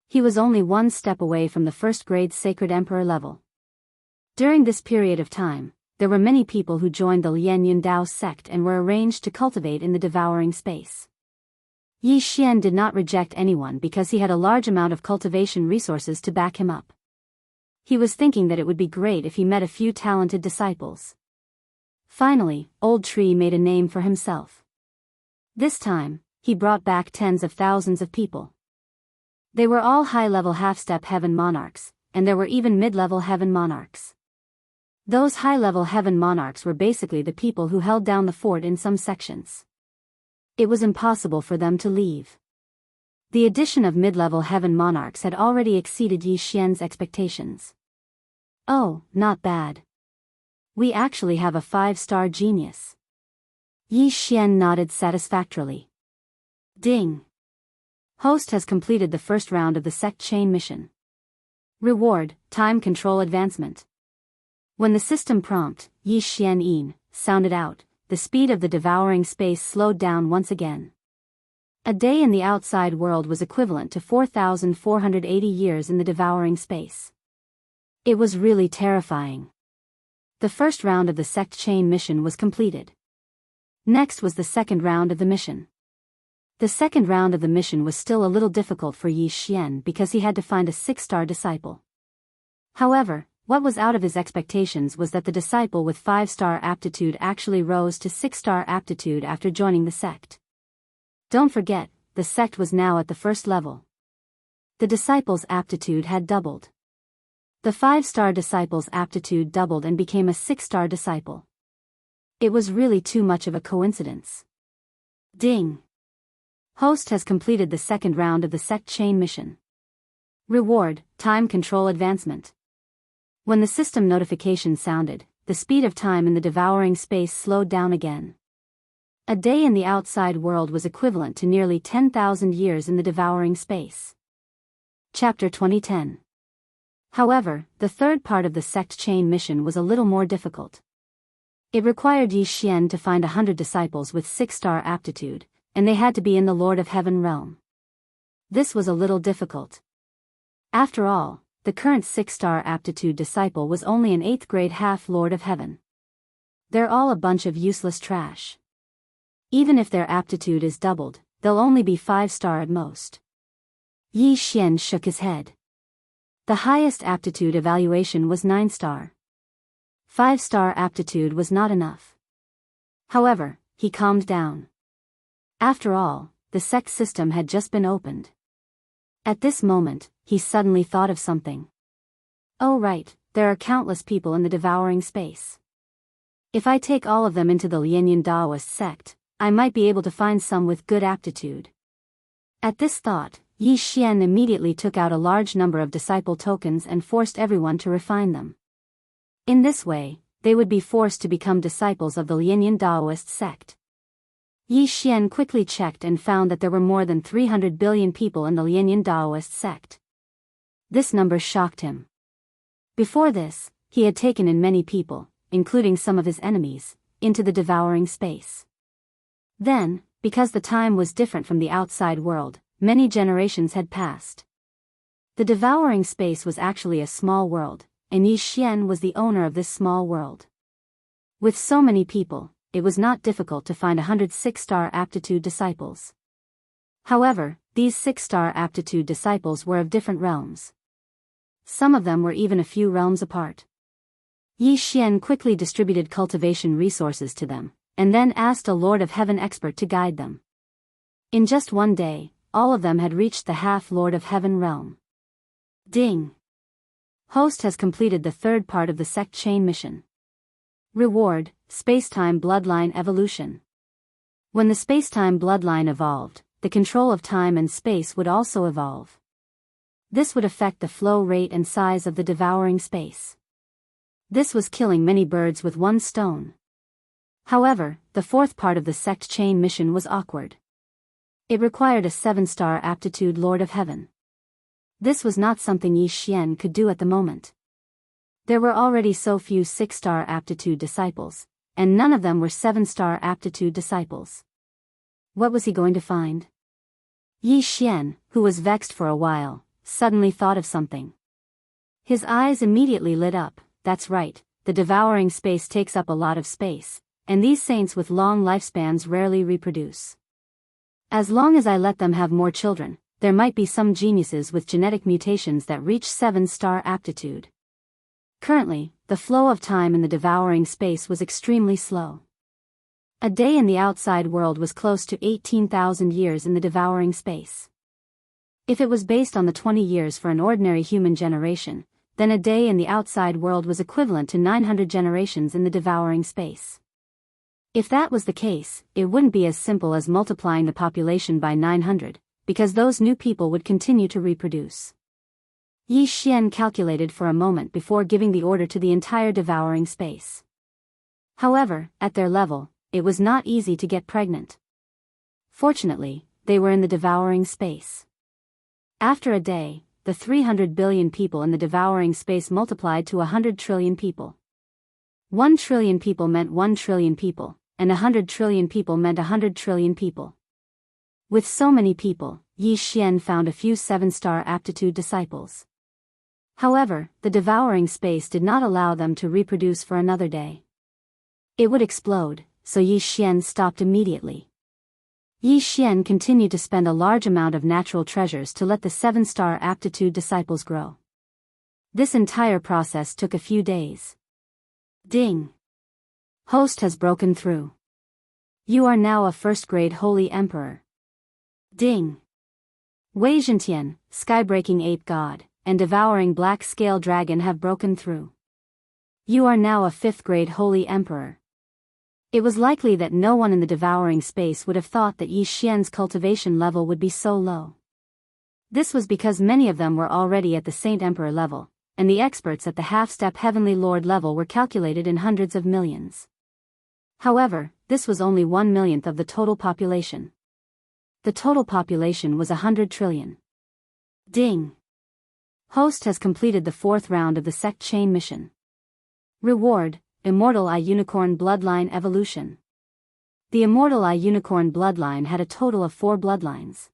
He was only one step away from the 1st grade Sacred Emperor level. During this period of time, there were many people who joined the Lianyan Dao sect and were arranged to cultivate in the devouring space. Yi Xian did not reject anyone because he had a large amount of cultivation resources to back him up. He was thinking that it would be great if he met a few talented disciples. Finally, Old Tree made a name for himself. This time, he brought back tens of thousands of people. They were all high-level half-step heaven monarchs, and there were even mid-level heaven monarchs. Those high-level heaven monarchs were basically the people who held down the fort in some sections. It was impossible for them to leave. The addition of mid-level heaven monarchs had already exceeded Yi Xian's expectations. Oh, not bad. We actually have a 5-star genius. Yi Xian nodded satisfactorily. Ding. Host has completed the first round of the sect chain mission. Reward, time control advancement. When the system prompt, Yi Xian Yin, sounded out, the speed of the devouring space slowed down once again. A day in the outside world was equivalent to 4,480 years in the devouring space. It was really terrifying. The first round of the sect chain mission was completed. Next was the second round of the mission. The second round of the mission was still a little difficult for Yi Xian because he had to find a 6-star disciple. However, what was out of his expectations was that the disciple with 5-star aptitude actually rose to 6-star aptitude after joining the sect. Don't forget, the sect was now at the first level. The disciple's aptitude had doubled. The 5-star disciple's aptitude doubled and became a 6-star disciple. It was really too much of a coincidence. Ding. Host has completed the second round of the sect chain mission. Reward, time control advancement. When the system notification sounded, the speed of time in the devouring space slowed down again. A day in the outside world was equivalent to nearly 10,000 years in the devouring space. Chapter 2010. However, the third part of the sect chain mission was a little more difficult. It required Yi Xian to find 100 disciples with 6-star aptitude, and they had to be in the Lord of Heaven realm. This was a little difficult. After all, the current 6-star aptitude disciple was only an 8th grade half Lord of Heaven. They're all a bunch of useless trash. Even if their aptitude is doubled, they'll only be 5-star at most. Yi Xian shook his head. The highest aptitude evaluation was 9-star. 5-star aptitude was not enough. However, he calmed down. After all, the sect system had just been opened. At this moment, he suddenly thought of something. Oh right, there are countless people in the devouring space. If I take all of them into the Lianyan Daoist sect, I might be able to find some with good aptitude. At this thought, Yi Xian immediately took out a large number of disciple tokens and forced everyone to refine them. In this way, they would be forced to become disciples of the Lianyan Daoist sect. Yi Xian quickly checked and found that there were more than 300 billion people in the Lianyan Daoist sect. This number shocked him. Before this, he had taken in many people, including some of his enemies, into the devouring space. Then, because the time was different from the outside world, many generations had passed. The devouring space was actually a small world, and Yi Xian was the owner of this small world. With so many people, it was not difficult to find 100 6-star aptitude disciples. However, these 6-star aptitude disciples were of different realms. Some of them were even a few realms apart. Yi Xian quickly distributed cultivation resources to them, and then asked a Lord of Heaven expert to guide them. In just one day, all of them had reached the half Lord of Heaven realm. Ding. Host has completed the third part of the sect chain mission. Reward, Spacetime Bloodline Evolution. When the spacetime bloodline evolved, the control of time and space would also evolve. This would affect the flow rate and size of the devouring space. This was killing many birds with one stone. However, the fourth part of the sect chain mission was awkward. It required a 7-star aptitude Lord of Heaven. This was not something Yi Xian could do at the moment. There were already so few 6-star aptitude disciples, and none of them were 7-star aptitude disciples. What was he going to find? Yi Xian, who was vexed for a while, suddenly thought of something. His eyes immediately lit up. That's right, the devouring space takes up a lot of space, and these saints with long lifespans rarely reproduce. As long as I let them have more children, there might be some geniuses with genetic mutations that reach 7-star aptitude. Currently, the flow of time in the devouring space was extremely slow. A day in the outside world was close to 18,000 years in the devouring space. If it was based on the 20 years for an ordinary human generation, then a day in the outside world was equivalent to 900 generations in the devouring space. If that was the case, it wouldn't be as simple as multiplying the population by 900, because those new people would continue to reproduce. Yi Xian calculated for a moment before giving the order to the entire devouring space. However, at their level, it was not easy to get pregnant. Fortunately, they were in the devouring space. After a day, the 300 billion people in the devouring space multiplied to 100 trillion people. 1 trillion people meant 1 trillion people, and 100 trillion people meant 100 trillion people. With so many people, Yi Xian found a few 7-star aptitude disciples. However, the devouring space did not allow them to reproduce for another day. It would explode, so Yi Xian stopped immediately. Yi Xian continued to spend a large amount of natural treasures to let the 7-star aptitude disciples grow. This entire process took a few days. Ding! Host has broken through. You are now a first-grade holy emperor. Ding! Wei Zhentian, sky-breaking ape god, and devouring black scale dragon have broken through. You are now a 5th-grade holy emperor. It was likely that no one in the devouring space would have thought that Yi Xian's cultivation level would be so low. This was because many of them were already at the Saint Emperor level, and the experts at the half-step Heavenly Lord level were calculated in hundreds of millions. However, this was only 1/1,000,000th of the total population. The total population was 100 trillion. Ding! Host has completed the 4th round of the sect chain mission. Reward: Immortal Eye Unicorn Bloodline Evolution. The Immortal Eye Unicorn bloodline had a total of 4 bloodlines.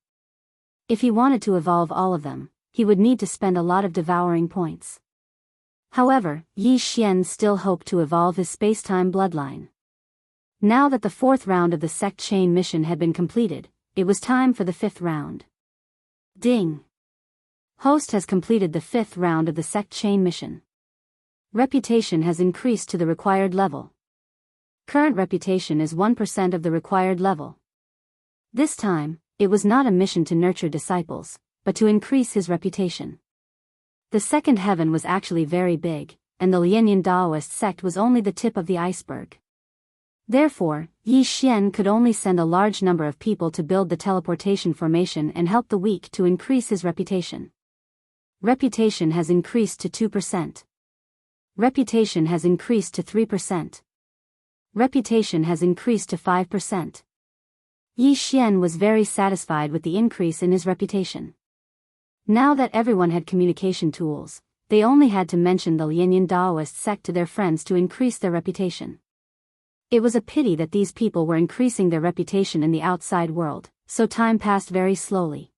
If he wanted to evolve all of them, he would need to spend a lot of devouring points. However, Yi Xian still hoped to evolve his space-time bloodline. Now that the 4th round of the sect chain mission had been completed, it was time for the 5th round. Ding! Host has completed the 5th round of the sect chain mission. Reputation has increased to the required level. Current reputation is 1% of the required level. This time, it was not a mission to nurture disciples, but to increase his reputation. The second heaven was actually very big, and the Lianyan Daoist sect was only the tip of the iceberg. Therefore, Yi Xian could only send a large number of people to build the teleportation formation and help the weak to increase his reputation. Reputation has increased to 2%. Reputation has increased to 3%. Reputation has increased to 5%. Yi Xian was very satisfied with the increase in his reputation. Now that everyone had communication tools, they only had to mention the Lianyan Daoist sect to their friends to increase their reputation. It was a pity that these people were increasing their reputation in the outside world, so time passed very slowly.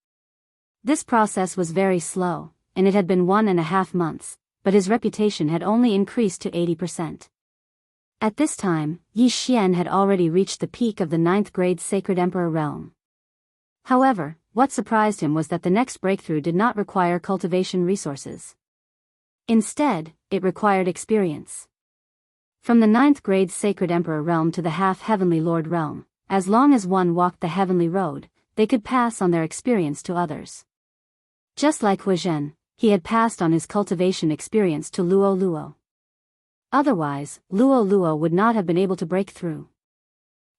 This process was very slow, and it had been 1.5 months, but his reputation had only increased to 80%. At this time, Yi Xian had already reached the peak of the 9th-grade Sacred Emperor realm. However, what surprised him was that the next breakthrough did not require cultivation resources. Instead, it required experience. From the 9th-grade Sacred Emperor realm to the half-Heavenly Lord realm, as long as one walked the heavenly road, they could pass on their experience to others. Just like Huizhen, he had passed on his cultivation experience to Luo Luo. Otherwise, Luo Luo would not have been able to break through.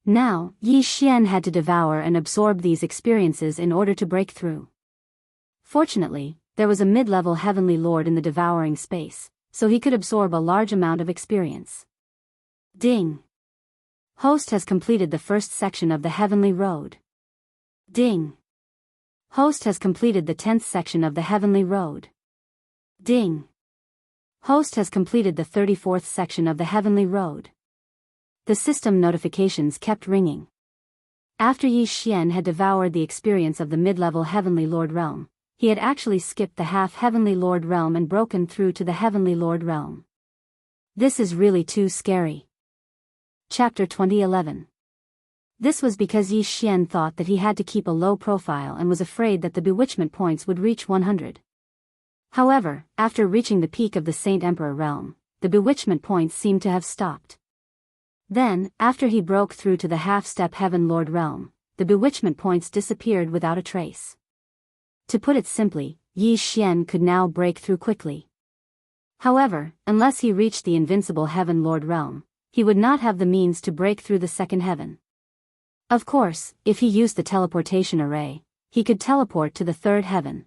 Now, Yi Xian had to devour and absorb these experiences in order to break through. Fortunately, there was a mid-level Heavenly Lord in the devouring space, so he could absorb a large amount of experience. Ding! Host has completed the 1st section of the Heavenly Road. Ding! Host has completed the 10th section of the Heavenly Road. Ding! Host has completed the 34th section of the Heavenly Road. The system notifications kept ringing. After Yi Xian had devoured the experience of the mid-level Heavenly Lord realm, he had actually skipped the half-Heavenly Lord realm and broken through to the Heavenly Lord realm. This is really too scary. Chapter 2011. This was because Yi Xian thought that he had to keep a low profile and was afraid that the bewitchment points would reach 100. However, after reaching the peak of the Saint Emperor realm, the bewitchment points seemed to have stopped. Then, after he broke through to the half-step Heaven Lord realm, the bewitchment points disappeared without a trace. To put it simply, Yi Xian could now break through quickly. However, unless he reached the invincible Heaven Lord realm, he would not have the means to break through the second heaven. Of course, if he used the teleportation array, he could teleport to the third heaven.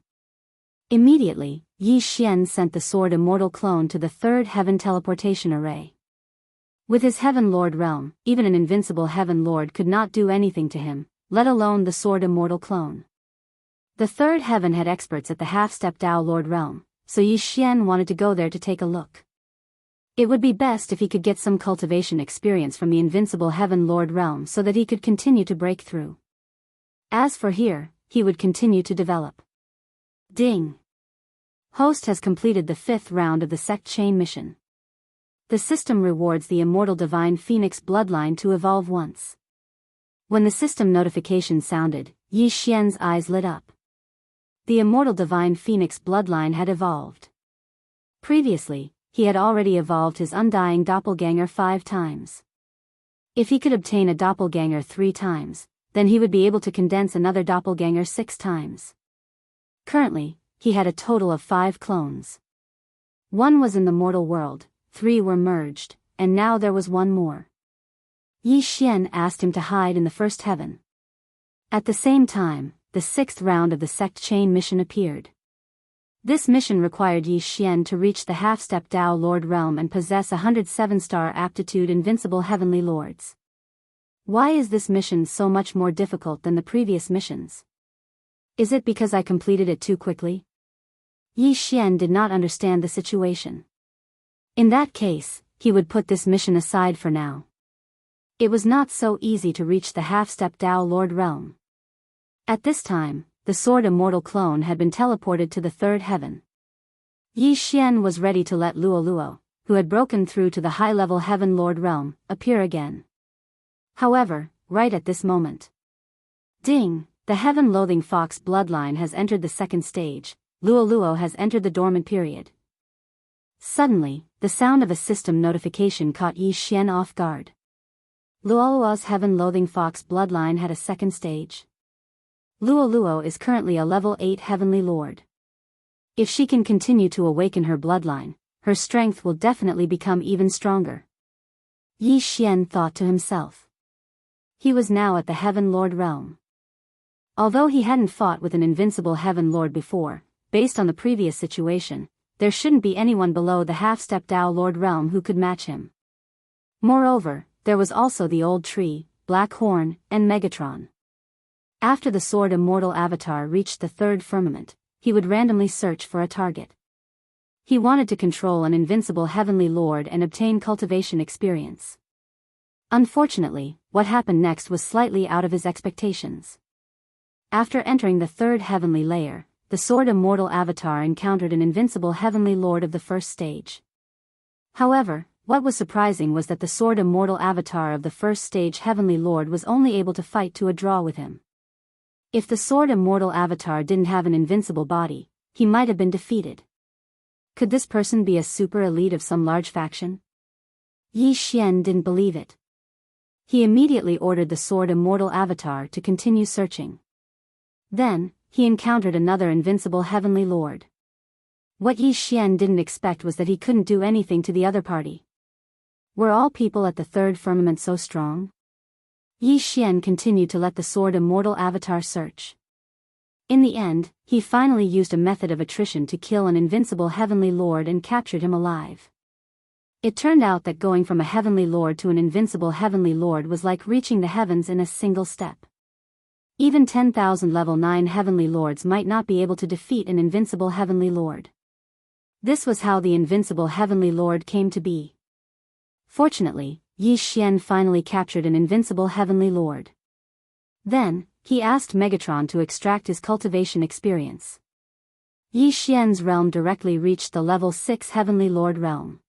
Immediately, Yi Xian sent the Sword Immortal clone to the third heaven teleportation array. With his Heaven Lord realm, even an invincible Heaven Lord could not do anything to him, let alone the Sword Immortal clone. The third heaven had experts at the half-step Tao Lord realm, so Yi Xian wanted to go there to take a look. It would be best if he could get some cultivation experience from the invincible Heaven Lord realm so that he could continue to break through. As for here, he would continue to develop. Ding! Host has completed the 5th round of the Sect Chain mission. The system rewards the immortal Divine Phoenix bloodline to evolve once. When the system notification sounded, Yi Xian's eyes lit up. The immortal Divine Phoenix bloodline had evolved. Previously, he had already evolved his undying doppelganger 5 times. If he could obtain a doppelganger 3 times, then he would be able to condense another doppelganger 6 times. Currently, he had a total of 5 clones. 1 was in the mortal world, 3 were merged, and now there was 1 more. Yi Xian asked him to hide in the first heaven. At the same time, the 6th round of the Sect Chain mission appeared. This mission required Yi Xian to reach the half-step Tao Lord realm and possess 107-star aptitude invincible heavenly lords. Why is this mission so much more difficult than the previous missions? Is it because I completed it too quickly? Yi Xian did not understand the situation. In that case, he would put this mission aside for now. It was not so easy to reach the half-step Tao Lord realm. At this time, the Sword Immortal clone had been teleported to the third heaven. Yi Xian was ready to let Luo Luo, who had broken through to the high-level Heaven Lord realm, appear again. However, right at this moment. Ding! The Heaven-loathing Fox bloodline has entered the second stage. Luo Luo has entered the dormant period. Suddenly, the sound of a system notification caught Yi Xian off guard. Luo Luo's Heaven-loathing Fox bloodline had a second stage. Luo Luo is currently a level 8 Heavenly Lord. If she can continue to awaken her bloodline, her strength will definitely become even stronger. Yi Xian thought to himself. He was now at the Heaven Lord realm. Although he hadn't fought with an invincible Heaven Lord before, based on the previous situation, there shouldn't be anyone below the half-step Tao Lord realm who could match him. Moreover, there was also the Old Tree, Black Horn, and Megatron. After the Sword Immortal avatar reached the third firmament, he would randomly search for a target. He wanted to control an invincible Heavenly Lord and obtain cultivation experience. Unfortunately, what happened next was slightly out of his expectations. After entering the third heavenly layer, the Sword Immortal avatar encountered an invincible Heavenly Lord of the first stage. However, what was surprising was that the Sword Immortal avatar of the first stage Heavenly Lord was only able to fight to a draw with him. If the Sword Immortal avatar didn't have an invincible body, he might have been defeated. Could this person be a super elite of some large faction? Yi Xian didn't believe it. He immediately ordered the Sword Immortal avatar to continue searching. Then, he encountered another invincible Heavenly Lord. What Yi Xian didn't expect was that he couldn't do anything to the other party. Were all people at the third firmament so strong? Yi Xian continued to let the Sword Immortal avatar search. In the end, he finally used a method of attrition to kill an invincible Heavenly Lord and captured him alive. It turned out that going from a Heavenly Lord to an invincible Heavenly Lord was like reaching the heavens in a single step. Even 10,000 level 9 Heavenly Lords might not be able to defeat an invincible Heavenly Lord. This was how the invincible Heavenly Lord came to be. Fortunately, Yi Xian finally captured an invincible Heavenly Lord. Then, he asked Megatron to extract his cultivation experience. Yi Xian's realm directly reached the level 6 Heavenly Lord realm.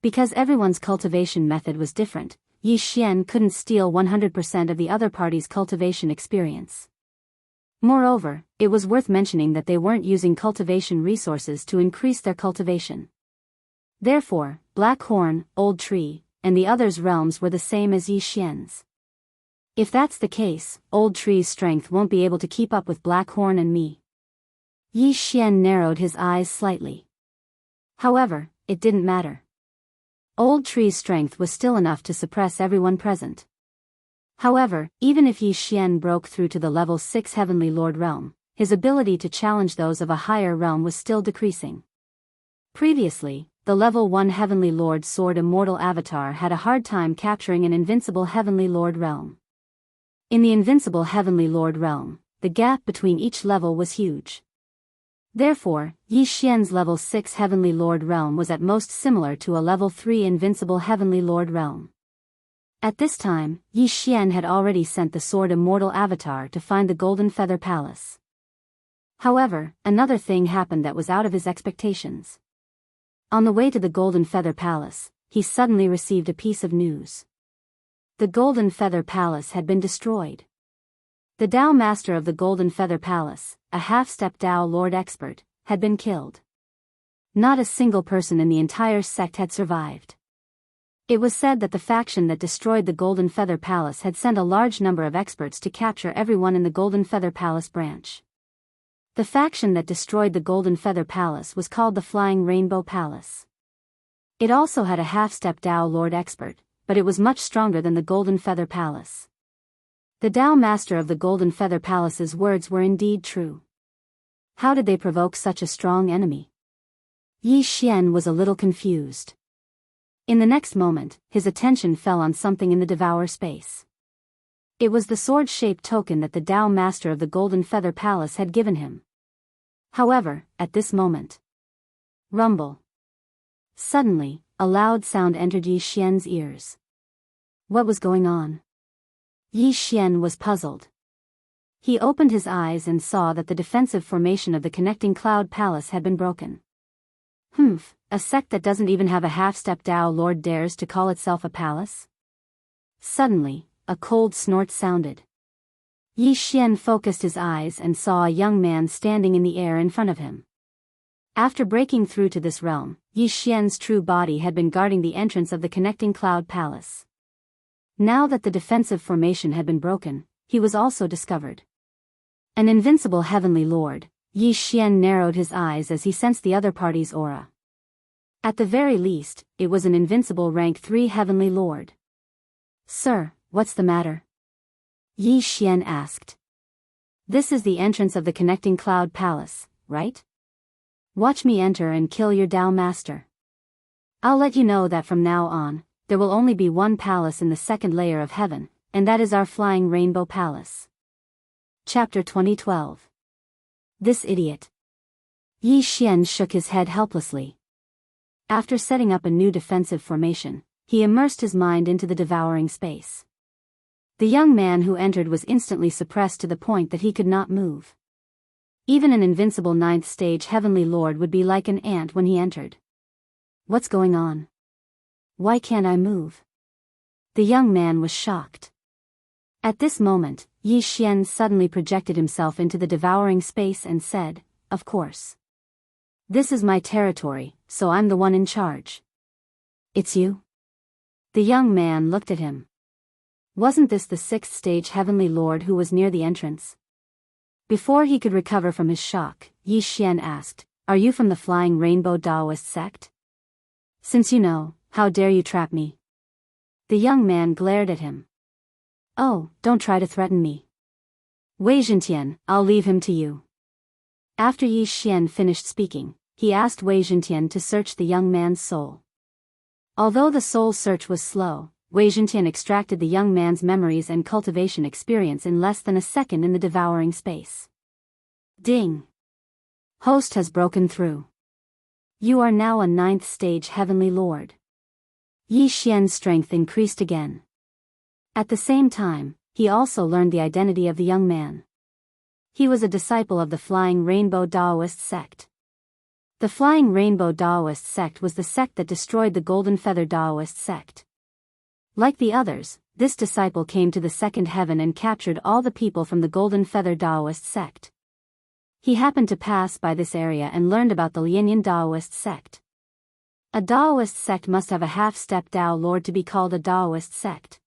Because everyone's cultivation method was different, Yi Xian couldn't steal 100% of the other party's cultivation experience. Moreover, it was worth mentioning that they weren't using cultivation resources to increase their cultivation. Therefore, Black Horn, Old Tree, and the others' realms were the same as Yi Xian's. If that's the case, Old Tree's strength won't be able to keep up with Black Horn and me. Yi Xian narrowed his eyes slightly. However, it didn't matter. Old Tree's strength was still enough to suppress everyone present. However, even if Yi Xian broke through to the level 6 Heavenly Lord realm, his ability to challenge those of a higher realm was still decreasing. Previously, the level 1 Heavenly Lord Sword Immortal Avatar had a hard time capturing an invincible Heavenly Lord realm. In the invincible Heavenly Lord realm, the gap between each level was huge. Therefore, Yi Xian's level 6 Heavenly Lord realm was at most similar to a level 3 invincible Heavenly Lord realm. At this time, Yi Xian had already sent the Sword Immortal Avatar to find the Golden Feather Palace. However, another thing happened that was out of his expectations. On the way to the Golden Feather Palace, he suddenly received a piece of news. The Golden Feather Palace had been destroyed. The Dao Master of the Golden Feather Palace, a half-step Dao Lord expert, had been killed. Not a single person in the entire sect had survived. It was said that the faction that destroyed the Golden Feather Palace had sent a large number of experts to capture everyone in the Golden Feather Palace branch. The faction that destroyed the Golden Feather Palace was called the Flying Rainbow Palace. It also had a half-step Dao Lord expert, but it was much stronger than the Golden Feather Palace. The Dao Master of the Golden Feather Palace's words were indeed true. How did they provoke such a strong enemy? Yi Xian was a little confused. In the next moment, his attention fell on something in the Devour space. It was the sword-shaped token that the Dao Master of the Golden Feather Palace had given him. However, at this moment, rumble. Suddenly, a loud sound entered Yi Xian's ears. What was going on? Yi Xian was puzzled. He opened his eyes and saw that the defensive formation of the connecting cloud palace had been broken. A sect that doesn't even have a half-step Dao Lord dares to call itself a palace? Suddenly, a cold snort sounded. Yi Xian focused his eyes and saw a young man standing in the air in front of him. After breaking through to this realm, Yi Xian's true body had been guarding the entrance of the connecting cloud palace. Now that the defensive formation had been broken, he was also discovered. An invincible Heavenly Lord, Yi Xian narrowed his eyes as he sensed the other party's aura. At the very least, it was an invincible rank 3 Heavenly Lord. Sir, what's the matter? Yi Xian asked. This is the entrance of the connecting cloud palace, right? Watch me enter and kill your Dao Master. I'll let you know that from now on, there will only be one palace in the second layer of heaven, and that is our Flying Rainbow Palace. Chapter 2012. This idiot. Yi Xian shook his head helplessly. After setting up a new defensive formation, he immersed his mind into the devouring space. The young man who entered was instantly suppressed to the point that he could not move. Even an invincible 9th stage Heavenly Lord would be like an ant when he entered. What's going on? Why can't I move? The young man was shocked. At this moment, Yi Xian suddenly projected himself into the devouring space and said, "Of course. This is my territory, so I'm the one in charge." "It's you?" The young man looked at him. Wasn't this the 6th stage Heavenly Lord who was near the entrance? Before he could recover from his shock, Yi Xian asked, "Are you from the Flying Rainbow Daoist sect? Since you know, how dare you trap me?" The young man glared at him. "Oh, don't try to threaten me. Wei Zhentian, I'll leave him to you." After Yi Xian finished speaking, he asked Wei Zhentian to search the young man's soul. Although the soul search was slow, Wei Zhentian extracted the young man's memories and cultivation experience in less than a second in the devouring space. Ding! Host has broken through. You are now a 9th stage Heavenly Lord. Yi Xian's strength increased again. At the same time, he also learned the identity of the young man. He was a disciple of the Flying Rainbow Daoist sect. The Flying Rainbow Daoist sect was the sect that destroyed the Golden Feather Daoist sect. Like the others, this disciple came to the second heaven and captured all the people from the Golden Feather Daoist sect. He happened to pass by this area and learned about the Lianyan Daoist sect. A Daoist sect must have a half-step Dao Lord to be called a Daoist sect.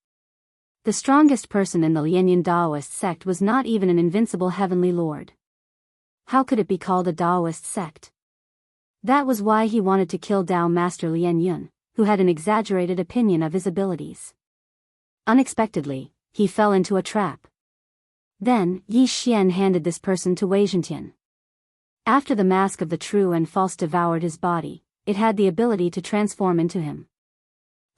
The strongest person in the Lianyan Daoist sect was not even an invincible Heavenly Lord. How could it be called a Daoist sect? That was why he wanted to kill Tao Master Lien Yun, who had an exaggerated opinion of his abilities. Unexpectedly, he fell into a trap. Then, Yi Xian handed this person to Wei Zhentian. After the mask of the true and false devoured his body, it had the ability to transform into him.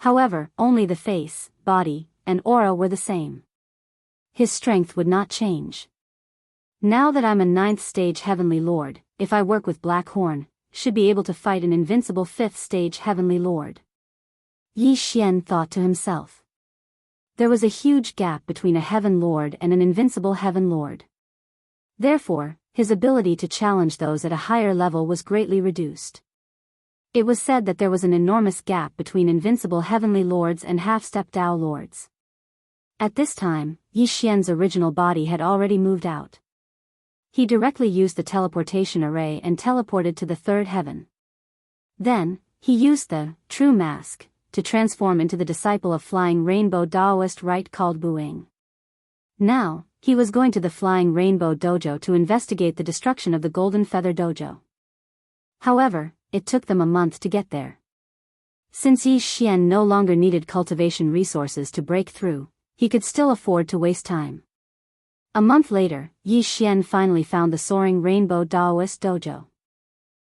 However, only the face, body, and aura were the same. His strength would not change. Now that I'm a 9th stage Heavenly Lord, if I work with Black Horn, should be able to fight an invincible 5th stage Heavenly Lord. Yi Xian thought to himself. There was a huge gap between a Heaven Lord and an invincible Heaven Lord. Therefore, his ability to challenge those at a higher level was greatly reduced. It was said that there was an enormous gap between invincible Heavenly Lords and half-step Tao Lords. At this time, Yi Xian's original body had already moved out. He directly used the teleportation array and teleported to the 3rd heaven. Then, he used the true mask to transform into the disciple of Flying Rainbow Daoist Rite called Buing. Now, he was going to the Flying Rainbow Dojo to investigate the destruction of the Golden Feather Dojo. However, it took them a month to get there. Since Yi Xian no longer needed cultivation resources to break through, he could still afford to waste time. A month later, Yi Xian finally found the Soaring Rainbow Daoist Dojo.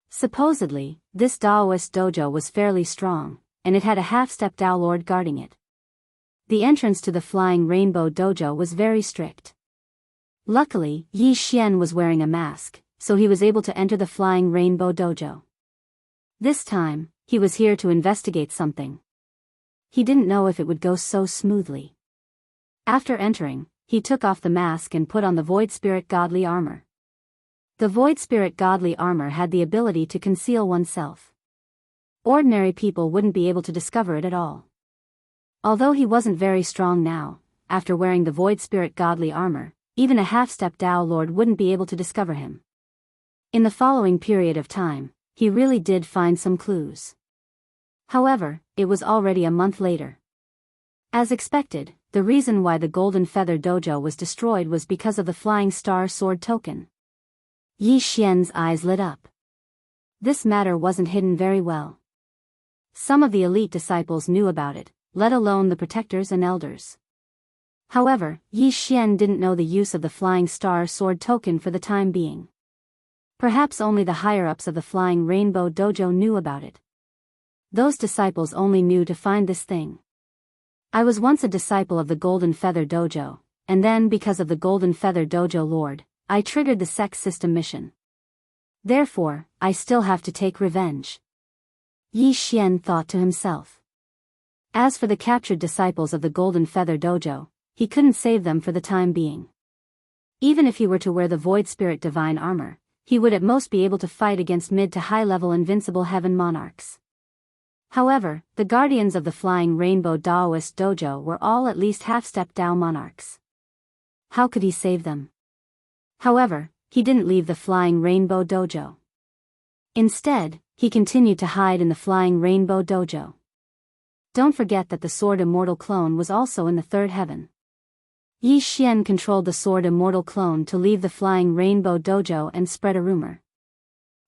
Supposedly, this Daoist dojo was fairly strong, and it had a half-step Tao Lord guarding it. The entrance to the Flying Rainbow Dojo was very strict. Luckily, Yi Xian was wearing a mask, so he was able to enter the Flying Rainbow Dojo. This time, he was here to investigate something. He didn't know if it would go so smoothly. After entering, he took off the mask and put on the Void Spirit Godly Armor. The Void Spirit Godly Armor had the ability to conceal oneself. Ordinary people wouldn't be able to discover it at all. Although he wasn't very strong now, after wearing the Void Spirit Godly Armor, even a half-step Tao Lord wouldn't be able to discover him. In the following period of time, he really did find some clues. However, it was already a month later. As expected, the reason why the Golden Feather Dojo was destroyed was because of the Flying Star Sword token. Yi Xian's eyes lit up. This matter wasn't hidden very well. Some of the elite disciples knew about it, let alone the protectors and elders. However, Yi Xian didn't know the use of the Flying Star Sword token for the time being. Perhaps only the higher-ups of the Flying Rainbow Dojo knew about it. Those disciples only knew to find this thing. I was once a disciple of the Golden Feather Dojo, and then because of the Golden Feather Dojo Lord, I triggered the sex system mission. Therefore, I still have to take revenge. Yi Xian thought to himself. As for the captured disciples of the Golden Feather Dojo, he couldn't save them for the time being. Even if he were to wear the Void Spirit Divine Armor, he would at most be able to fight against mid to high-level invincible heaven monarchs. However, the guardians of the Flying Rainbow Daoist Dojo were all at least half-step Tao monarchs. How could he save them? However, he didn't leave the Flying Rainbow Dojo. Instead, he continued to hide in the Flying Rainbow Dojo. Don't forget that the Sword Immortal clone was also in the 3rd heaven. Yi Xian controlled the Sword Immortal clone to leave the Flying Rainbow Dojo and spread a rumor.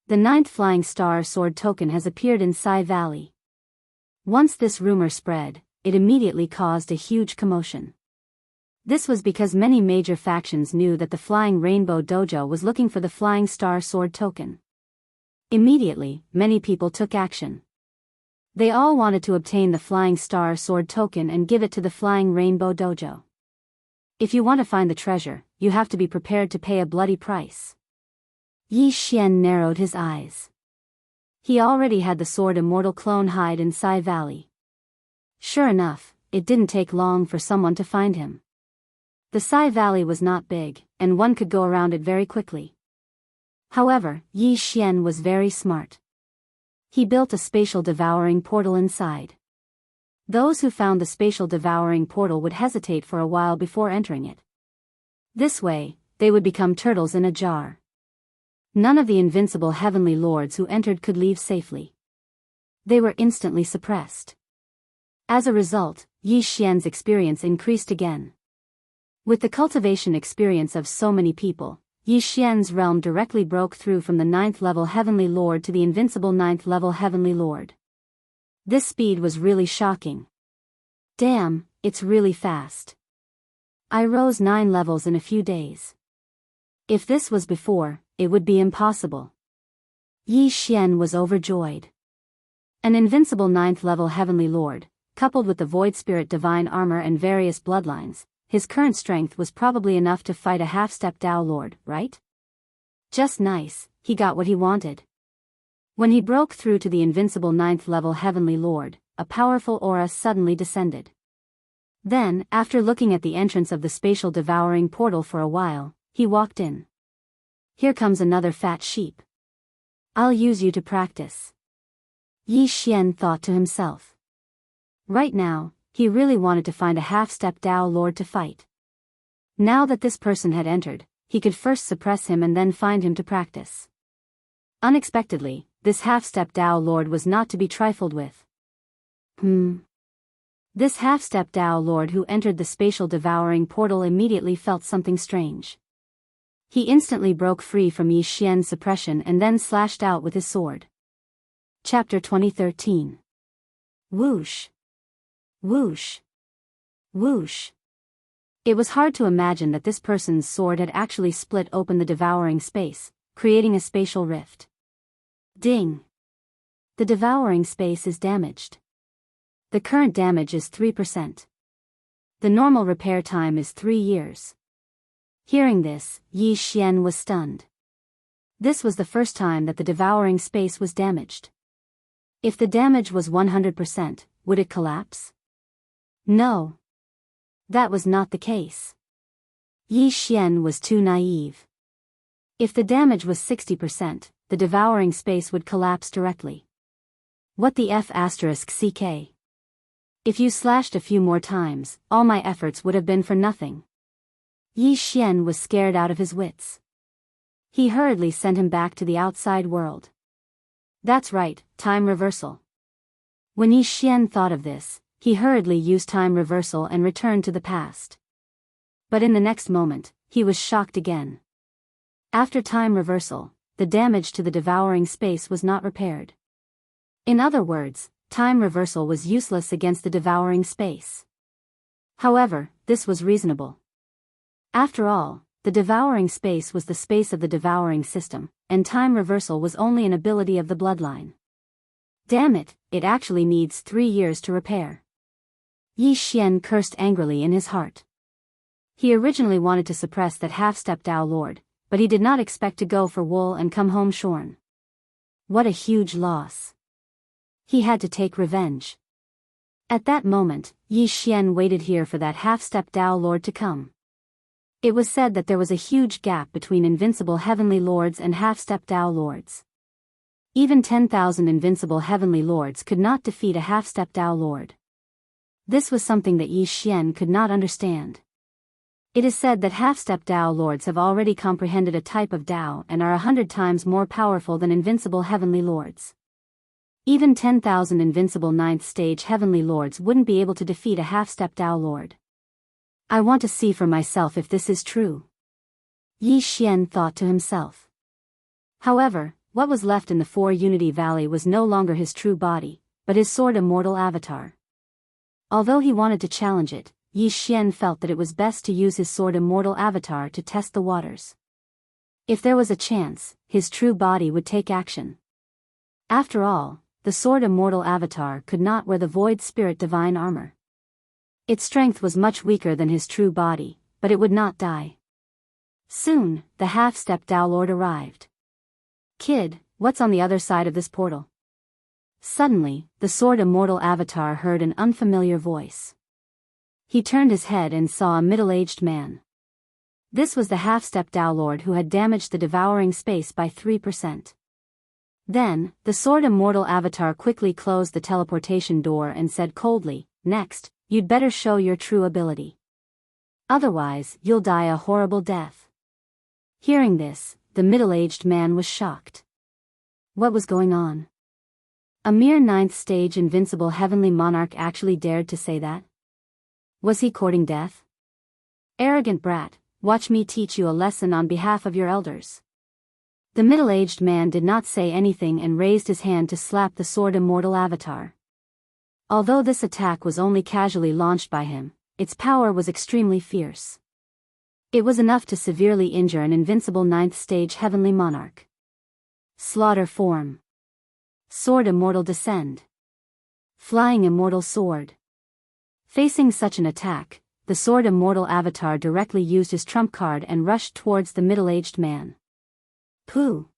The 9th Flying Star Sword token has appeared in Sai Valley. Once this rumor spread, it immediately caused a huge commotion. This was because many major factions knew that the Flying Rainbow Dojo was looking for the Flying Star Sword token. Immediately, many people took action. They all wanted to obtain the Flying Star Sword token and give it to the Flying Rainbow Dojo. If you want to find the treasure, you have to be prepared to pay a bloody price. Yi Xian narrowed his eyes. He already had the Sword Immortal clone hide in Sai Valley. Sure enough, it didn't take long for someone to find him. The Sai Valley was not big, and one could go around it very quickly. However, Yi Xian was very smart. He built a spatial devouring portal inside. Those who found the spatial devouring portal would hesitate for a while before entering it. This way, they would become turtles in a jar. None of the invincible heavenly lords who entered could leave safely. They were instantly suppressed. As a result, Yi Xian's experience increased again. With the cultivation experience of so many people, Yi Xian's realm directly broke through from the 9th level Heavenly Lord to the invincible 9th level Heavenly Lord. This speed was really shocking. Damn, it's really fast. I rose 9 levels in a few days. If this was before, it would be impossible. Yi Xian was overjoyed. An invincible 9th level Heavenly Lord, coupled with the Void Spirit divine armor and various bloodlines, his current strength was probably enough to fight a half-step Tao Lord, right? Just nice, he got what he wanted. When he broke through to the invincible 9th level Heavenly Lord, a powerful aura suddenly descended. Then, after looking at the entrance of the spatial devouring portal for a while, he walked in. Here comes another fat sheep. I'll use you to practice. Yi Xian thought to himself. Right now, he really wanted to find a half-step Tao Lord to fight. Now that this person had entered, he could first suppress him and then find him to practice. Unexpectedly, this half-step Tao Lord was not to be trifled with. This half-step Tao Lord who entered the spatial devouring portal immediately felt something strange. He instantly broke free from Yi Xian's suppression and then slashed out with his sword. Chapter 2013. Whoosh. Whoosh. Whoosh. It was hard to imagine that this person's sword had actually split open the devouring space, creating a spatial rift. Ding. The devouring space is damaged. The current damage is 3%. The normal repair time is 3 years. Hearing this, Yi Xian was stunned. This was the first time that the devouring space was damaged. If the damage was 100%, would it collapse? No. That was not the case. Yi Xian was too naive. If the damage was 60%, the devouring space would collapse directly. What the F***ck? If you slashed a few more times, all my efforts would have been for nothing. Yi Xian was scared out of his wits. He hurriedly sent him back to the outside world. That's right, time reversal. When Yi Xian thought of this, he hurriedly used time reversal and returned to the past. But in the next moment, he was shocked again. After time reversal, the damage to the devouring space was not repaired. In other words, time reversal was useless against the devouring space. However, this was reasonable. After all, the devouring space was the space of the devouring system, and time reversal was only an ability of the bloodline. Damn it, it actually needs 3 years to repair. Yi Xian cursed angrily in his heart. He originally wanted to suppress that half-step Tao Lord, but he did not expect to go for wool and come home shorn. What a huge loss. He had to take revenge. At that moment, Yi Xian waited here for that half-step Tao Lord to come. It was said that there was a huge gap between invincible heavenly lords and half-step Tao Lords. Even 10,000 invincible heavenly lords could not defeat a half-step Tao Lord. This was something that Yi Xian could not understand. It is said that half-step Tao Lords have already comprehended a type of Tao and are 100 times more powerful than invincible heavenly lords. Even 10,000 invincible 9th stage heavenly lords wouldn't be able to defeat a half-step Tao Lord. I want to see for myself if this is true. Yi Xian thought to himself. However, what was left in the 4 Unity Valley was no longer his true body, but his sword immortal avatar. Although he wanted to challenge it, Yi Xian felt that it was best to use his sword immortal avatar to test the waters. If there was a chance, his true body would take action. After all, the sword immortal avatar could not wear the void spirit divine armor. Its strength was much weaker than his true body, but it would not die. Soon, the half-step Tao Lord arrived. Kid, what's on the other side of this portal? Suddenly, the sword immortal avatar heard an unfamiliar voice. He turned his head and saw a middle-aged man. This was the half-step Tao Lord who had damaged the devouring space by 3%. Then, the sword immortal avatar quickly closed the teleportation door and said coldly, "Next, you'd better show your true ability. Otherwise, you'll die a horrible death." Hearing this, the middle-aged man was shocked. What was going on? A mere 9th stage invincible heavenly monarch actually dared to say that? Was he courting death? Arrogant brat, watch me teach you a lesson on behalf of your elders. The middle-aged man did not say anything and raised his hand to slap the sword immortal avatar. Although this attack was only casually launched by him, its power was extremely fierce. It was enough to severely injure an invincible 9th stage heavenly monarch. Slaughter form. Sword immortal descend. Flying immortal sword. Facing such an attack, the sword immortal avatar directly used his trump card and rushed towards the middle-aged man. Pooh!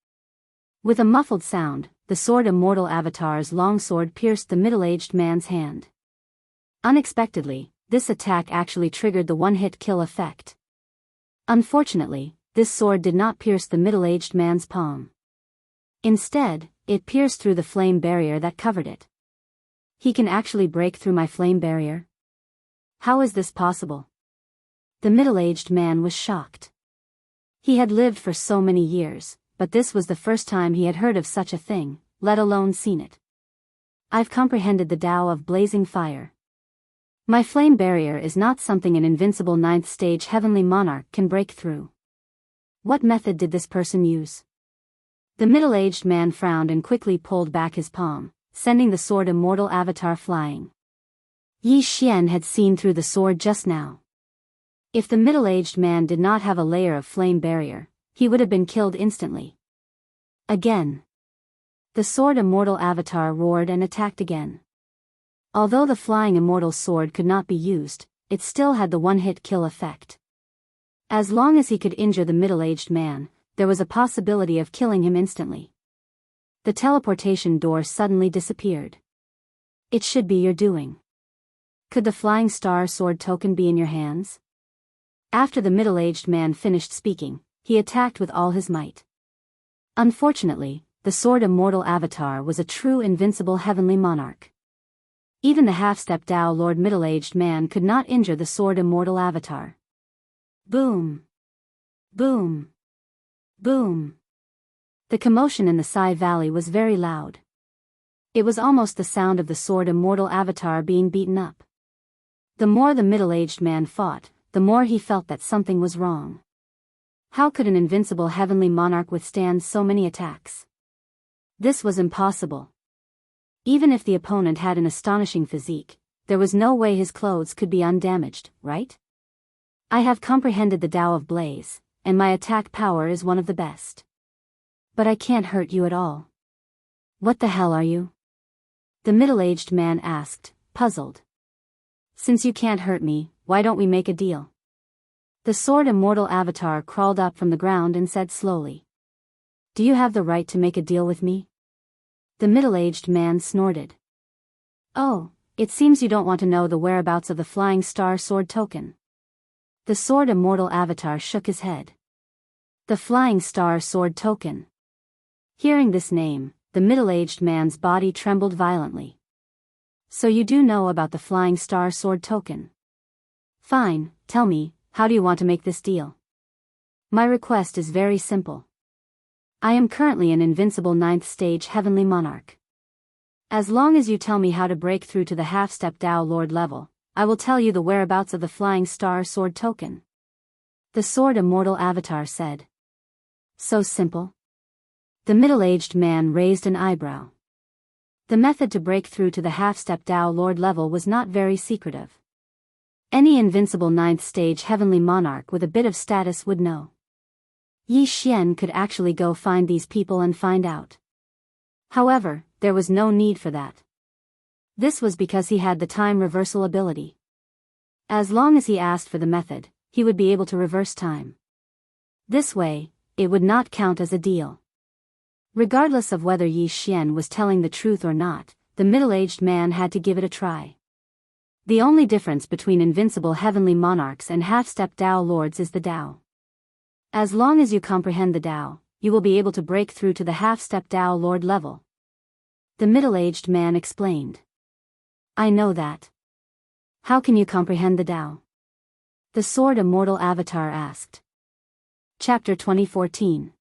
With a muffled sound, the sword immortal avatar's longsword pierced the middle-aged man's hand. Unexpectedly, this attack actually triggered the one-hit kill effect. Unfortunately, this sword did not pierce the middle-aged man's palm. Instead, it pierced through the flame barrier that covered it. He can actually break through my flame barrier? How is this possible? The middle-aged man was shocked. He had lived for so many years, but this was the first time he had heard of such a thing, let alone seen it. I've comprehended the Tao of blazing fire. My flame barrier is not something an invincible 9th stage heavenly monarch can break through. What method did this person use? The middle-aged man frowned and quickly pulled back his palm, sending the sword immortal avatar flying. Yi Xian had seen through the sword just now. If the middle-aged man did not have a layer of flame barrier, he would have been killed instantly. Again. The sword immortal avatar roared and attacked again. Although the flying immortal sword could not be used, it still had the one-hit kill effect. As long as he could injure the middle-aged man, there was a possibility of killing him instantly. The teleportation door suddenly disappeared. It should be your doing. Could the flying star sword token be in your hands? After the middle-aged man finished speaking, he attacked with all his might. Unfortunately, the sword immortal avatar was a true invincible heavenly monarch. Even the half-step Tao Lord middle-aged man could not injure the sword immortal avatar. Boom! Boom! Boom! The commotion in the Sai Valley was very loud. It was almost the sound of the sword immortal avatar being beaten up. The more the middle-aged man fought, the more he felt that something was wrong. How could an invincible heavenly monarch withstand so many attacks? This was impossible. Even if the opponent had an astonishing physique, there was no way his clothes could be undamaged, right? I have comprehended the Tao of Blaze, and my attack power is one of the best. But I can't hurt you at all. What the hell are you? The middle-aged man asked, puzzled. Since you can't hurt me, why don't we make a deal? The sword immortal avatar crawled up from the ground and said slowly. Do you have the right to make a deal with me? The middle-aged man snorted. Oh, it seems you don't want to know the whereabouts of the flying star sword token. The sword immortal avatar shook his head. The flying star sword token. Hearing this name, the middle-aged man's body trembled violently. So you do know about the flying star sword token? Fine, tell me, how do you want to make this deal? My request is very simple. I am currently an invincible 9th stage heavenly monarch. As long as you tell me how to break through to the half-step Tao Lord level, I will tell you the whereabouts of the flying star sword token. The sword immortal avatar said. So simple? The middle-aged man raised an eyebrow. The method to break through to the half-step Tao Lord level was not very secretive. Any invincible 9th stage heavenly monarch with a bit of status would know. Yi Xian could actually go find these people and find out. However, there was no need for that. This was because he had the time reversal ability. As long as he asked for the method, he would be able to reverse time. This way, it would not count as a deal. Regardless of whether Yi Xian was telling the truth or not, the middle-aged man had to give it a try. The only difference between invincible heavenly monarchs and half-step Tao lords is the Tao. As long as you comprehend the Tao, you will be able to break through to the half-step Tao lord level. The middle-aged man explained. I know that. How can you comprehend the Tao? The sword immortal avatar asked. Chapter 2014.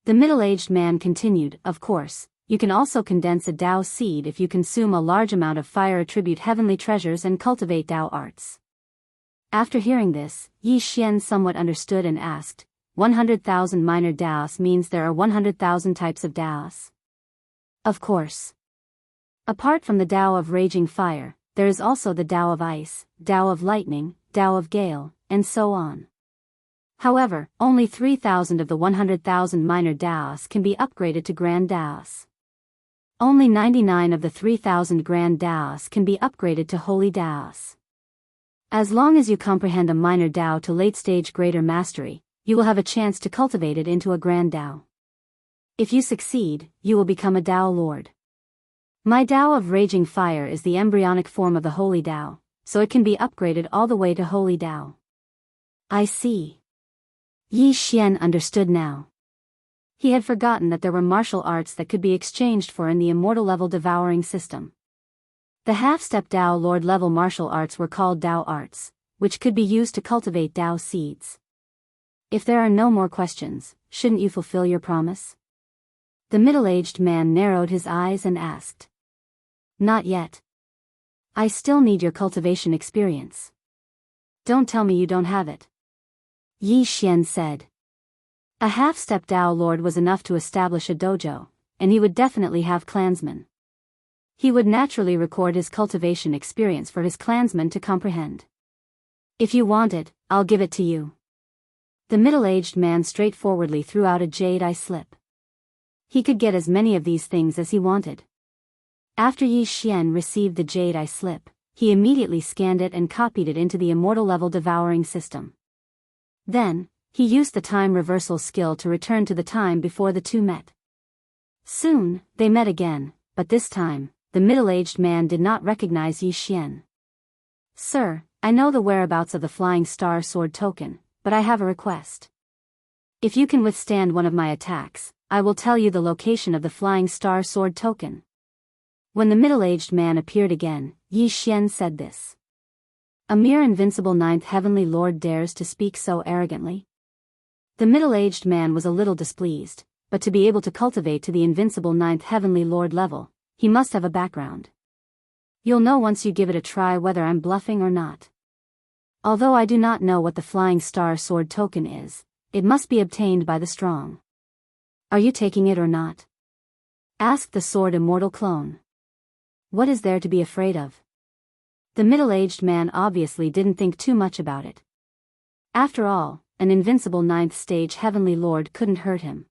The middle-aged man continued, of course, you can also condense a Tao seed if you consume a large amount of fire attribute heavenly treasures and cultivate Tao arts. After hearing this, Yi Xian somewhat understood and asked, 100,000 minor Daos means there are 100,000 types of Daos? Of course. Apart from the Tao of raging fire, there is also the Tao of ice, Tao of lightning, Tao of gale, and so on. However, only 3,000 of the 100,000 minor Daos can be upgraded to Grand Daos. Only 99 of the 3,000 Grand Daos can be upgraded to Holy Daos. As long as you comprehend a minor Tao to late-stage greater mastery, you will have a chance to cultivate it into a Grand Tao. If you succeed, you will become a Tao Lord. My Tao of raging fire is the embryonic form of the Holy Tao, so it can be upgraded all the way to Holy Tao. I see. Yi Xian understood now. He had forgotten that there were martial arts that could be exchanged for in the immortal level devouring system. The half-step Tao Lord level martial arts were called Tao arts, which could be used to cultivate Tao seeds. If there are no more questions, shouldn't you fulfill your promise? The middle-aged man narrowed his eyes and asked. Not yet. I still need your cultivation experience. Don't tell me you don't have it. Yi Xian said. A half-step Tao Lord was enough to establish a dojo, and he would definitely have clansmen. He would naturally record his cultivation experience for his clansmen to comprehend. If you want it, I'll give it to you. The middle-aged man straightforwardly threw out a jade eye slip. He could get as many of these things as he wanted. After Yi Xian received the jade eye slip, he immediately scanned it and copied it into the immortal level devouring system. Then, he used the time reversal skill to return to the time before the two met. Soon, they met again, but this time, the middle-aged man did not recognize Yi Xian. Sir, I know the whereabouts of the Flying Star Sword token, but I have a request. If you can withstand one of my attacks, I will tell you the location of the Flying Star Sword token. When the middle-aged man appeared again, Yi Xian said this. A mere invincible ninth heavenly lord dares to speak so arrogantly? The middle-aged man was a little displeased, but to be able to cultivate to the invincible ninth heavenly lord level, he must have a background. You'll know once you give it a try whether I'm bluffing or not. Although I do not know what the Flying Star Sword token is, it must be obtained by the strong. Are you taking it or not? Asked the Sword Immortal clone. What is there to be afraid of? The middle-aged man obviously didn't think too much about it. After all, an invincible ninth stage heavenly lord couldn't hurt him.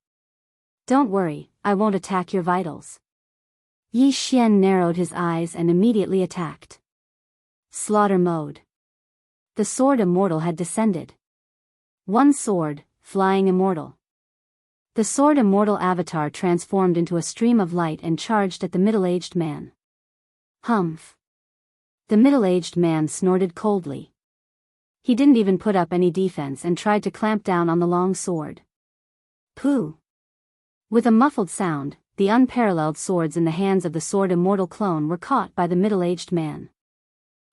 Don't worry, I won't attack your vitals. Yi Xian narrowed his eyes and immediately attacked. Slaughter mode. The Sword Immortal had descended. One sword, flying immortal. The Sword Immortal avatar transformed into a stream of light and charged at the middle-aged man. Humph. The middle-aged man snorted coldly. He didn't even put up any defense and tried to clamp down on the long sword. Pooh. With a muffled sound, the unparalleled swords in the hands of the Sword Immortal clone were caught by the middle-aged man.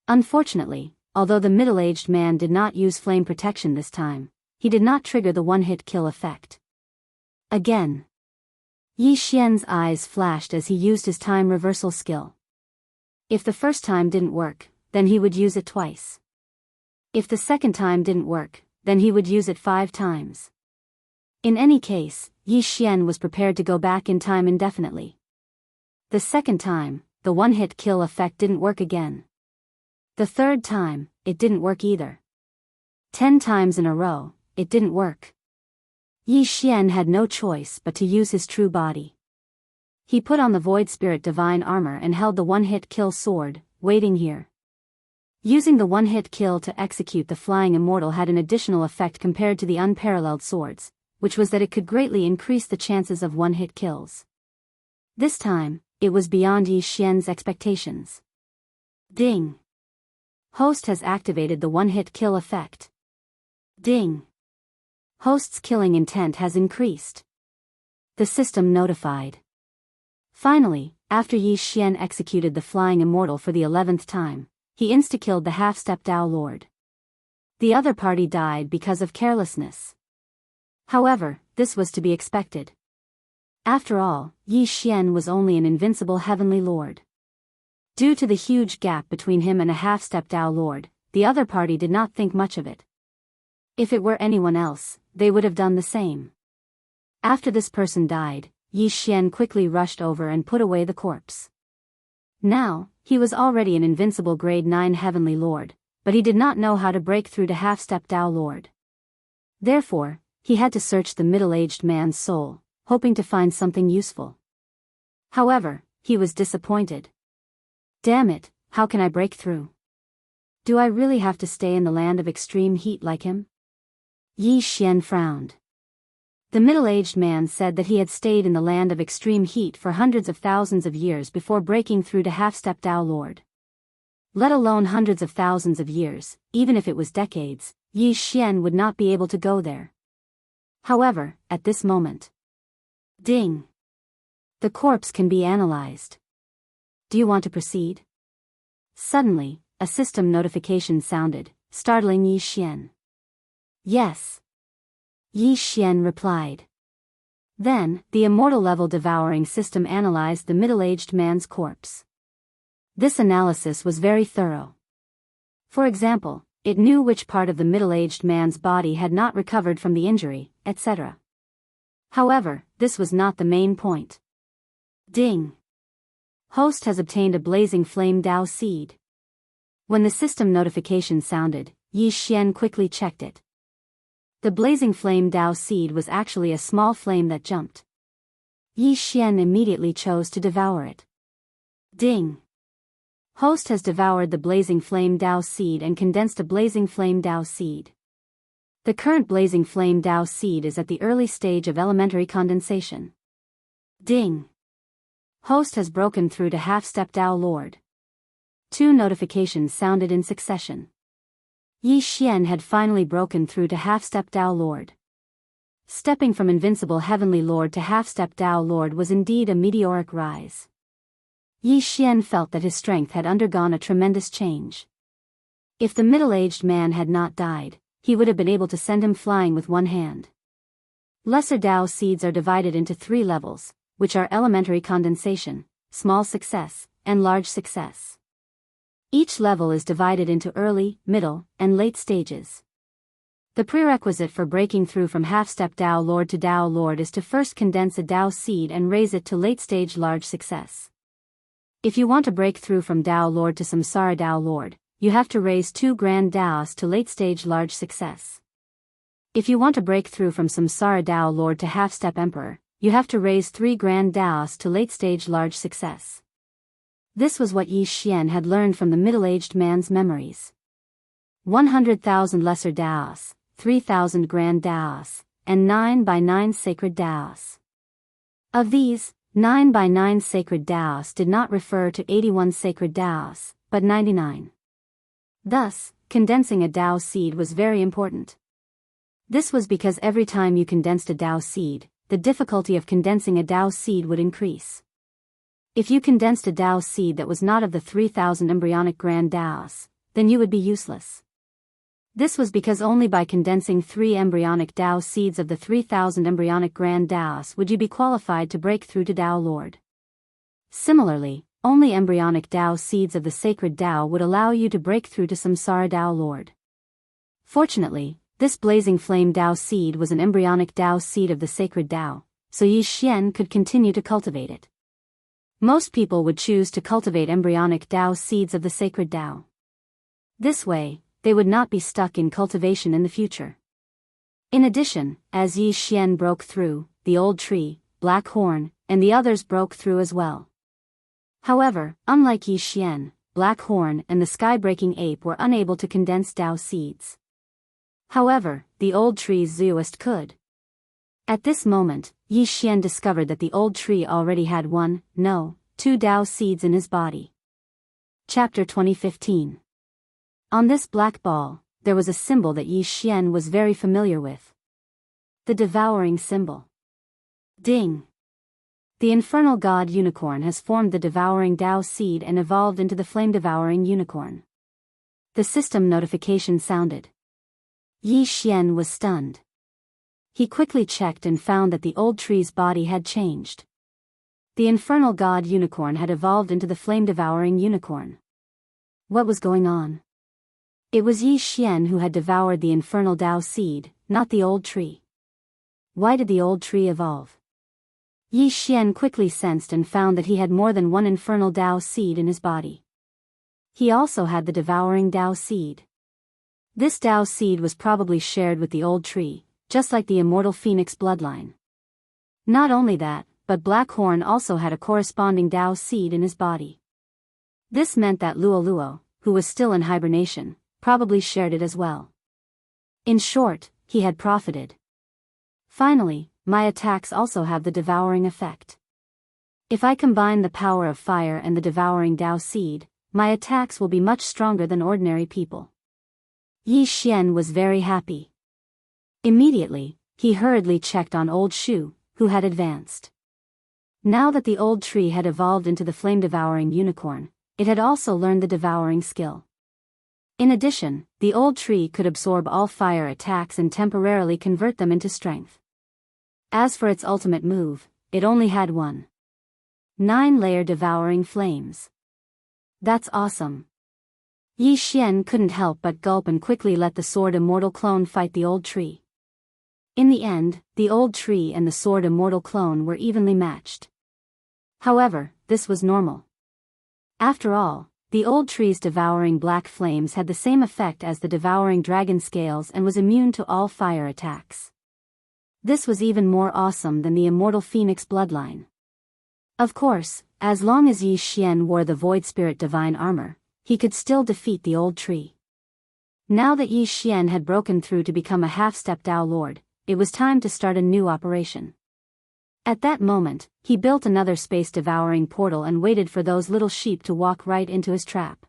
Unfortunately, although the middle-aged man did not use flame protection this time, he did not trigger the one-hit kill effect. Again. Yi Xian's eyes flashed as he used his time reversal skill. If the first time didn't work, then he would use it twice. If the second time didn't work, then he would use it 5 times. In any case, Yi Xian was prepared to go back in time indefinitely. The second time, the one-hit kill effect didn't work again. The third time, it didn't work either. 10 times in a row, it didn't work. Yi Xian had no choice but to use his true body. He put on the Void Spirit Divine Armor and held the one-hit kill sword, waiting here. Using the one-hit kill to execute the Flying Immortal had an additional effect compared to the unparalleled swords, which was that it could greatly increase the chances of one-hit kills. This time, it was beyond Yi Xian's expectations. Ding. Host has activated the one-hit kill effect. Ding. Host's killing intent has increased. The system notified. Finally, after Yi Xian executed the Flying Immortal for the 11th time, he insta-killed the half-step Tao Lord. The other party died because of carelessness. However, this was to be expected. After all, Yi Xian was only an invincible heavenly lord. Due to the huge gap between him and a half-step Tao Lord, the other party did not think much of it. If it were anyone else, they would have done the same. After this person died, Yi Xian quickly rushed over and put away the corpse. Now, he was already an invincible grade 9 heavenly lord, but he did not know how to break through to half-step Tao Lord. Therefore, he had to search the middle-aged man's soul, hoping to find something useful. However, he was disappointed. Damn it, how can I break through? Do I really have to stay in the land of extreme heat like him? Yi Xian frowned. The middle-aged man said that he had stayed in the land of extreme heat for hundreds of thousands of years before breaking through to half-step Tao Lord. Let alone hundreds of thousands of years, even if it was decades, Yi Xian would not be able to go there. However, at this moment. Ding! The corpse can be analyzed. Do you want to proceed? Suddenly, a system notification sounded, startling Yi Xian. Yes. Yi Xian replied. Then, the immortal-level devouring system analyzed the middle-aged man's corpse. This analysis was very thorough. For example, it knew which part of the middle-aged man's body had not recovered from the injury, etc. However, this was not the main point. Ding! Host has obtained a blazing flame Tao seed. When the system notification sounded, Yi Xian quickly checked it. The blazing flame Tao seed was actually a small flame that jumped. Yi Xian immediately chose to devour it. Ding! Host has devoured the blazing flame Tao seed and condensed a blazing flame Tao seed. The current blazing flame Tao seed is at the early stage of elementary condensation. Ding! Host has broken through to half-step Tao Lord. 2 notifications sounded in succession. Yi Xian had finally broken through to half-step Tao Lord. Stepping from invincible heavenly lord to half-step Tao Lord was indeed a meteoric rise. Yi Xian felt that his strength had undergone a tremendous change. If the middle-aged man had not died, he would have been able to send him flying with one hand. Lesser Tao seeds are divided into 3 levels, which are elementary condensation, small success, and large success. Each level is divided into early, middle, and late stages. The prerequisite for breaking through from half-step Tao Lord to Tao Lord is to first condense a Tao seed and raise it to late-stage large success. If you want to break through from Tao Lord to Samsara Tao Lord, you have to raise 2 grand Taos to late-stage large success. If you want to break through from Samsara Tao Lord to half-step Emperor, you have to raise 3 grand Taos to late-stage large success. This was what Yi Xian had learned from the middle-aged man's memories. 100,000 lesser Taos, 3,000 grand Taos, and 9 by 9 sacred Taos. Of these, 9 by 9 sacred Taos did not refer to 81 sacred Taos, but 99. Thus, condensing a Tao seed was very important. This was because every time you condensed a Tao seed, the difficulty of condensing a Tao seed would increase. If you condensed a Tao seed that was not of the 3,000 embryonic grand Taos, then you would be useless. This was because only by condensing 3 embryonic Tao seeds of the 3,000 embryonic grand Taos would you be qualified to break through to Tao Lord. Similarly, only embryonic Tao seeds of the sacred Tao would allow you to break through to Samsara Tao Lord. Fortunately, this blazing flame Tao seed was an embryonic Tao seed of the sacred Tao, so Yi Xian could continue to cultivate it. Most people would choose to cultivate embryonic Tao seeds of the sacred Tao. This way, they would not be stuck in cultivation in the future. In addition, as Yi Xian broke through, the old tree, Black Horn, and the others broke through as well. However, unlike Yi Xian, Black Horn and the sky-breaking ape were unable to condense Tao seeds. However, the old tree's zooist could. At this moment, Yi Xian discovered that the old tree already had 2 Tao seeds in his body. Chapter 2015. On this black ball, there was a symbol that Yi Xian was very familiar with. The devouring symbol. Ding! The infernal god unicorn has formed the devouring Tao seed and evolved into the flame-devouring unicorn. The system notification sounded. Yi Xian was stunned. He quickly checked and found that the old tree's body had changed. The infernal god unicorn had evolved into the flame-devouring unicorn. What was going on? It was Yi Xian who had devoured the infernal Tao seed, not the old tree. Why did the old tree evolve? Yi Xian quickly sensed and found that he had more than one infernal Tao seed in his body. He also had the devouring Tao seed. This Tao seed was probably shared with the old tree, just like the immortal phoenix bloodline. Not only that, but Blackhorn also had a corresponding Tao seed in his body. This meant that Luo Luo, who was still in hibernation, probably shared it as well. In short, he had profited. Finally, my attacks also have the devouring effect. If I combine the power of fire and the devouring Tao seed, my attacks will be much stronger than ordinary people. Yi Xian was very happy. Immediately, he hurriedly checked on old Shu, who had advanced. Now that the old tree had evolved into the flame-devouring unicorn, it had also learned the devouring skill. In addition, the old tree could absorb all fire attacks and temporarily convert them into strength. As for its ultimate move, it only had one. 9-layer devouring flames. That's awesome. Yi Xian couldn't help but gulp and quickly let the sword immortal clone fight the old tree. In the end, the old tree and the sword immortal clone were evenly matched. However, this was normal. After all, the old tree's devouring black flames had the same effect as the devouring dragon scales and was immune to all fire attacks. This was even more awesome than the immortal phoenix bloodline. Of course, as long as Yi Xian wore the Void Spirit divine armor, he could still defeat the old tree. Now that Yi Xian had broken through to become a half-step Tao Lord, it was time to start a new operation. At that moment, he built another space-devouring portal and waited for those little sheep to walk right into his trap.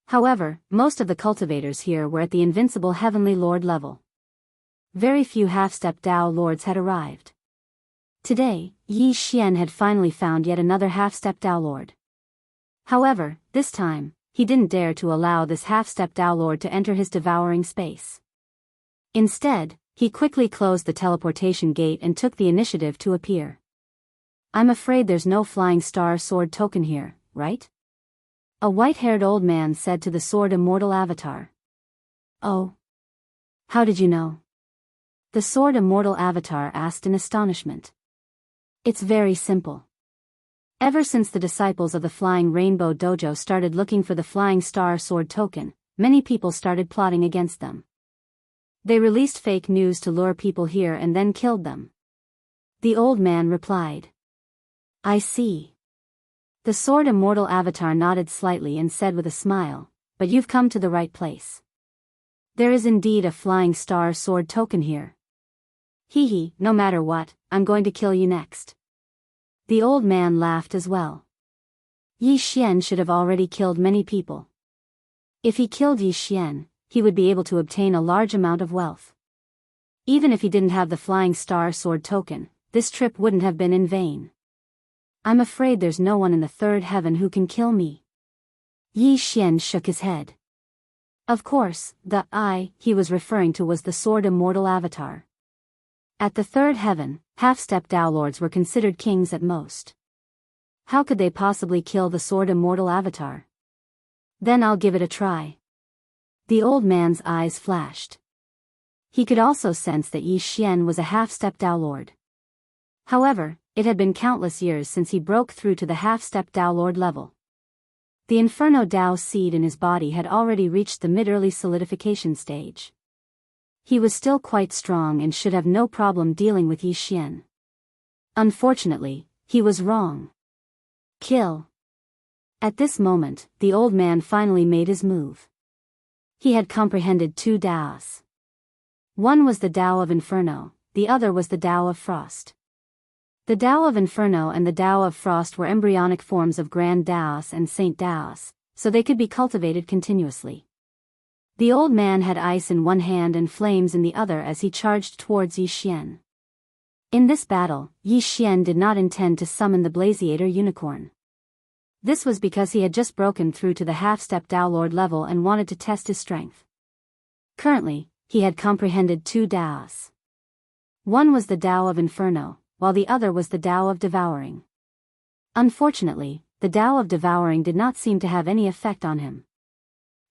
However, most of the cultivators here were at the invincible Heavenly Lord level. Very few half-step Tao Lords had arrived. Today, Yi Xian had finally found yet another half-step Tao Lord. However, this time, he didn't dare to allow this half-step Tao Lord to enter his devouring space. Instead, he quickly closed the teleportation gate and took the initiative to appear. I'm afraid there's no flying star sword token here, right? A white-haired old man said to the sword immortal avatar. Oh. How did you know? The sword immortal avatar asked in astonishment. It's very simple. Ever since the disciples of the Flying Rainbow Dojo started looking for the flying star sword token, many people started plotting against them. They released fake news to lure people here and then killed them. The old man replied. I see. The sword immortal avatar nodded slightly and said with a smile, but you've come to the right place. There is indeed a flying star sword token here. Hee hee, no matter what, I'm going to kill you next. The old man laughed as well. Yi Xian should have already killed many people. If he killed Yi Xian, he would be able to obtain a large amount of wealth. Even if he didn't have the flying star sword token, this trip wouldn't have been in vain. I'm afraid there's no one in the third heaven who can kill me. Yi Xian shook his head. Of course, the I he was referring to was the sword immortal avatar. At the third heaven, half-step Tao Lords were considered kings at most. How could they possibly kill the sword immortal avatar? Then I'll give it a try. The old man's eyes flashed. He could also sense that Yi Xian was a half-step Tao Lord. However, it had been countless years since he broke through to the half-step Tao Lord level. The Inferno Tao seed in his body had already reached the mid-early solidification stage. He was still quite strong and should have no problem dealing with Yi Xian. Unfortunately, he was wrong. Kill. At this moment, the old man finally made his move. He had comprehended two Taos. One was the Tao of Inferno, the other was the Tao of Frost. The Tao of Inferno and the Tao of Frost were embryonic forms of Grand Taos and Saint Taos, so they could be cultivated continuously. The old man had ice in one hand and flames in the other as he charged towards Yi Xian. In this battle, Yi Xian did not intend to summon the Blaziator unicorn. This was because he had just broken through to the half-step Tao Lord level and wanted to test his strength. Currently, he had comprehended two Taos. One was the Tao of Inferno, while the other was the Tao of Devouring. Unfortunately, the Tao of Devouring did not seem to have any effect on him.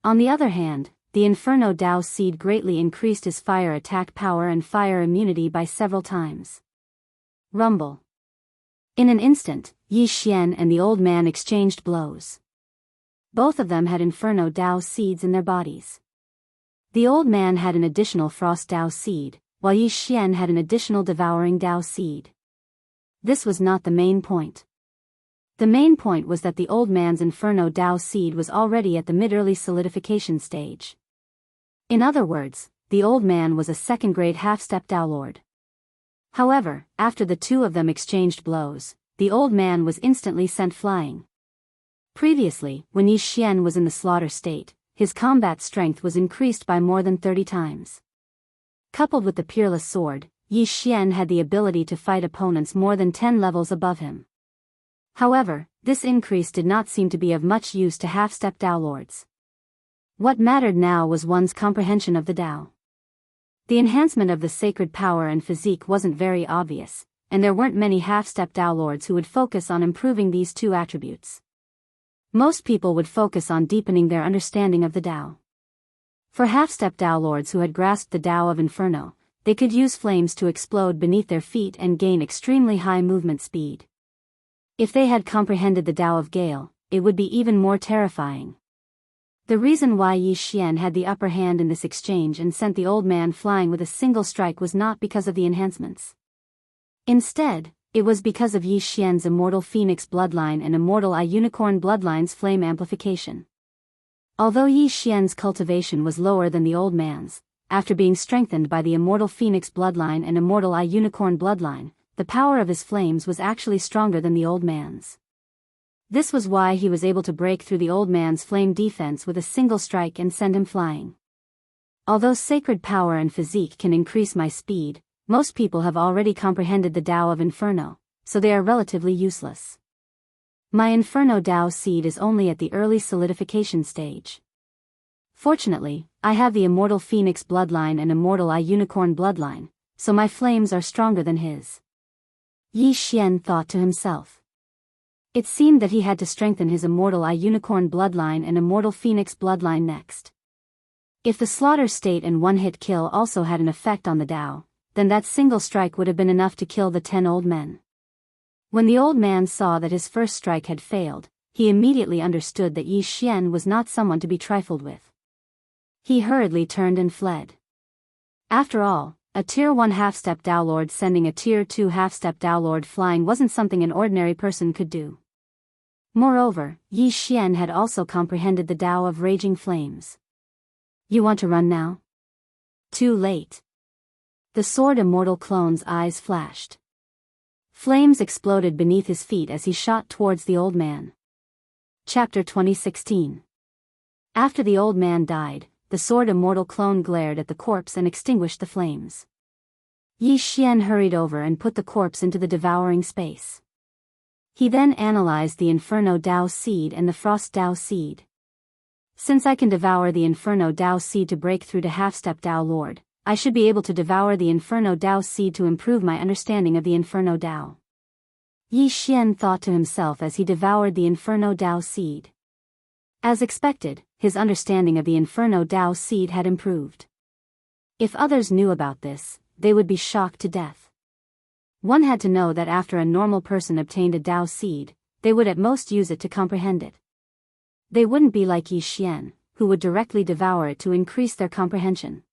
On the other hand, the Inferno Dao seed greatly increased his fire attack power and fire immunity by several times. Rumble. In an instant, Yi Xian and the old man exchanged blows. Both of them had Inferno Dao seeds in their bodies. The old man had an additional Frost Dao seed, while Yi Xian had an additional Devouring Dao seed. This was not the main point. The main point was that the old man's Inferno Dao seed was already at the mid-early solidification stage. In other words, the old man was a second-grade half-step Dao Lord. However, after the two of them exchanged blows, the old man was instantly sent flying. Previously, when Yi Xian was in the slaughter state, his combat strength was increased by more than 30 times. Coupled with the peerless sword, Yi Xian had the ability to fight opponents more than 10 levels above him. However, this increase did not seem to be of much use to half-step Dao Lords. What mattered now was one's comprehension of the Dao. The enhancement of the sacred power and physique wasn't very obvious, and there weren't many half-step Dao Lords who would focus on improving these two attributes. Most people would focus on deepening their understanding of the Dao. For half-step Dao Lords who had grasped the Dao of Inferno, they could use flames to explode beneath their feet and gain extremely high movement speed. If they had comprehended the Dao of Gale, it would be even more terrifying. The reason why Yi Xian had the upper hand in this exchange and sent the old man flying with a single strike was not because of the enhancements. Instead, it was because of Yi Xian's Immortal Phoenix bloodline and Immortal Eye Unicorn bloodline's flame amplification. Although Yi Xian's cultivation was lower than the old man's, after being strengthened by the Immortal Phoenix bloodline and Immortal Eye Unicorn bloodline, the power of his flames was actually stronger than the old man's. This was why he was able to break through the old man's flame defense with a single strike and send him flying. Although sacred power and physique can increase my speed, most people have already comprehended the Dao of Inferno, so they are relatively useless. My Inferno Dao seed is only at the early solidification stage. Fortunately, I have the Immortal Phoenix bloodline and Immortal Eye Unicorn bloodline, so my flames are stronger than his. Yi Xian thought to himself. It seemed that he had to strengthen his Immortal Eye Unicorn bloodline and Immortal Phoenix bloodline next. If the slaughter state and one-hit kill also had an effect on the Dao, then that single strike would have been enough to kill the 10 old men. When the old man saw that his first strike had failed, he immediately understood that Yi Xian was not someone to be trifled with. He hurriedly turned and fled. After all, a Tier 1 half-step Dao Lord sending a Tier 2 half-step Dao Lord flying wasn't something an ordinary person could do. Moreover, Yi Xian had also comprehended the Dao of Raging Flames. You want to run now? Too late. The sword immortal clone's eyes flashed. Flames exploded beneath his feet as he shot towards the old man. Chapter 2016. After the old man died, the sword immortal clone glared at the corpse and extinguished the flames. Yi Xian hurried over and put the corpse into the devouring space. He then analyzed the Inferno Dao seed and the Frost Dao seed. Since I can devour the Inferno Dao seed to break through to half-step Dao Lord, I should be able to devour the Inferno Dao seed to improve my understanding of the Inferno Dao. Yi Xian thought to himself as he devoured the Inferno Dao seed. As expected, his understanding of the Inferno Dao seed had improved. If others knew about this, they would be shocked to death. One had to know that after a normal person obtained a Dao seed, they would at most use it to comprehend it. They wouldn't be like Yi Xian, who would directly devour it to increase their comprehension.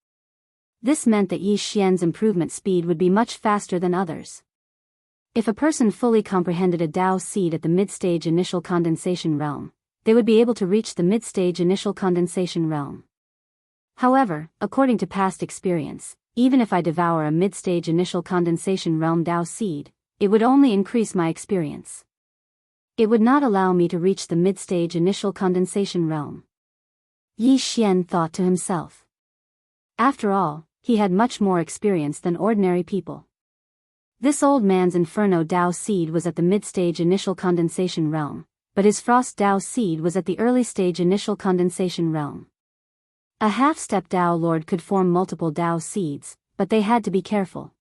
This meant that Yi Xian's improvement speed would be much faster than others. If a person fully comprehended a Dao seed at the mid-stage initial condensation realm, they would be able to reach the mid-stage initial condensation realm. However, according to past experience, even if I devour a mid-stage initial condensation realm Dao seed, it would only increase my experience. It would not allow me to reach the mid-stage initial condensation realm. Yi Xian thought to himself. After all, he had much more experience than ordinary people. This old man's Inferno Dao seed was at the mid-stage initial condensation realm, but his Frost Dao seed was at the early-stage initial condensation realm. A half-step Dao Lord could form multiple Dao seeds, but they had to be careful.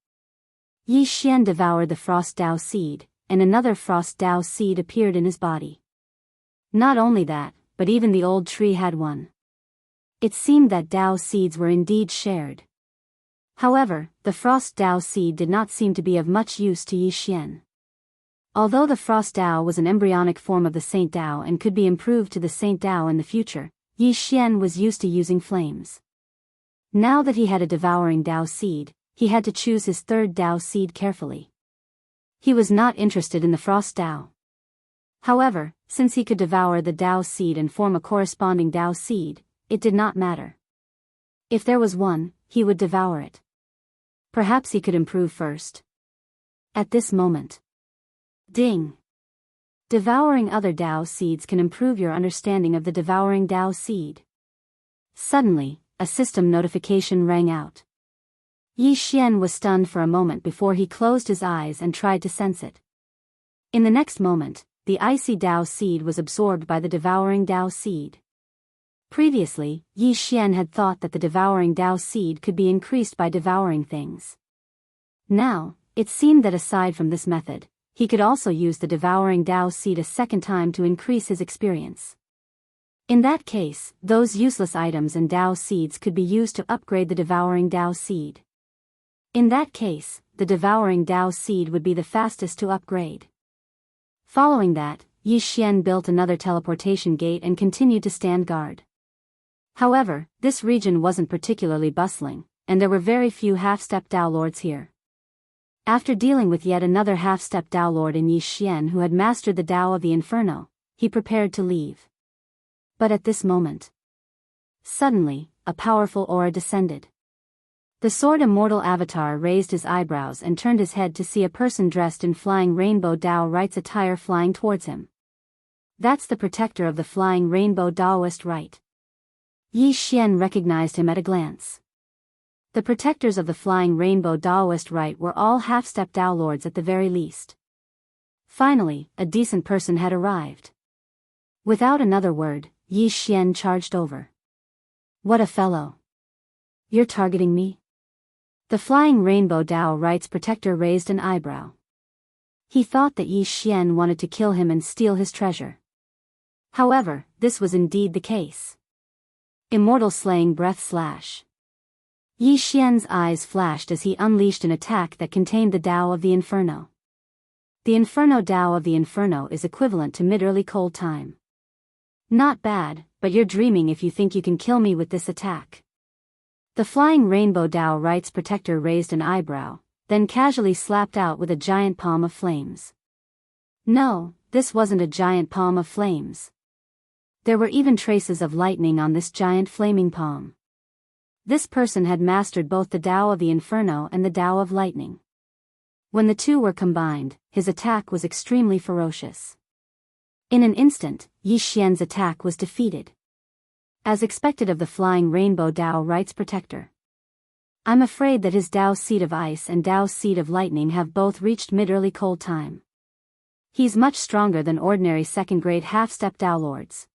Yi Xian devoured the Frost Dao seed, and another Frost Dao seed appeared in his body. Not only that, but even the old tree had one. It seemed that Dao seeds were indeed shared. However, the Frost Dao seed did not seem to be of much use to Yi Xian. Although the Frost Dao was an embryonic form of the Saint Dao and could be improved to the Saint Dao in the future, Yi Xian was used to using flames. Now that he had a devouring Dao seed, he had to choose his third Dao seed carefully. He was not interested in the Frost Dao. However, since he could devour the Dao seed and form a corresponding Dao seed, it did not matter. If there was one, he would devour it. Perhaps he could improve first. At this moment. Ding! Devouring other Dao seeds can improve your understanding of the devouring Dao seed. Suddenly, a system notification rang out. Yi Xian was stunned for a moment before he closed his eyes and tried to sense it. In the next moment, the icy Dao seed was absorbed by the devouring Dao seed. Previously, Yi Xian had thought that the devouring Dao seed could be increased by devouring things. Now, it seemed that aside from this method, he could also use the devouring Dao seed a second time to increase his experience. In that case, those useless items and Dao seeds could be used to upgrade the devouring Dao seed. In that case, the devouring Dao seed would be the fastest to upgrade. Following that, Yi Xian built another teleportation gate and continued to stand guard. However, this region wasn't particularly bustling, and there were very few half-step Dao lords here. After dealing with yet another half-step Dao lord in Yi Xian who had mastered the Dao of the Inferno, he prepared to leave. But at this moment, suddenly, a powerful aura descended. The Sword Immortal Avatar raised his eyebrows and turned his head to see a person dressed in flying rainbow Dao Right's attire flying towards him. That's the protector of the flying rainbow Daoist Right. Yi Xian recognized him at a glance. The protectors of the flying rainbow Daoist Right were all half-step Dao lords at the very least. Finally, a decent person had arrived. Without another word, Yi Xian charged over. What a fellow! You're targeting me? The flying rainbow Dao Right's protector raised an eyebrow. He thought that Yi Xian wanted to kill him and steal his treasure. However, this was indeed the case. Immortal Slaying Breath Slash. Yi Xian's eyes flashed as he unleashed an attack that contained the Dao of the Inferno. The Inferno Dao of the Inferno is equivalent to mid-early cold time. Not bad, but you're dreaming if you think you can kill me with this attack. The flying rainbow Dao Right's protector raised an eyebrow, then casually slapped out with a giant palm of flames. No, this wasn't a giant palm of flames. There were even traces of lightning on this giant flaming palm. This person had mastered both the Dao of the Inferno and the Dao of Lightning. When the two were combined, his attack was extremely ferocious. In an instant, Yi Xian's attack was defeated. As expected of the flying rainbow Dao Right's protector. I'm afraid that his Dao Seed of Ice and Dao Seed of Lightning have both reached mid-early cold time. He's much stronger than ordinary second-grade half-step Dao lords.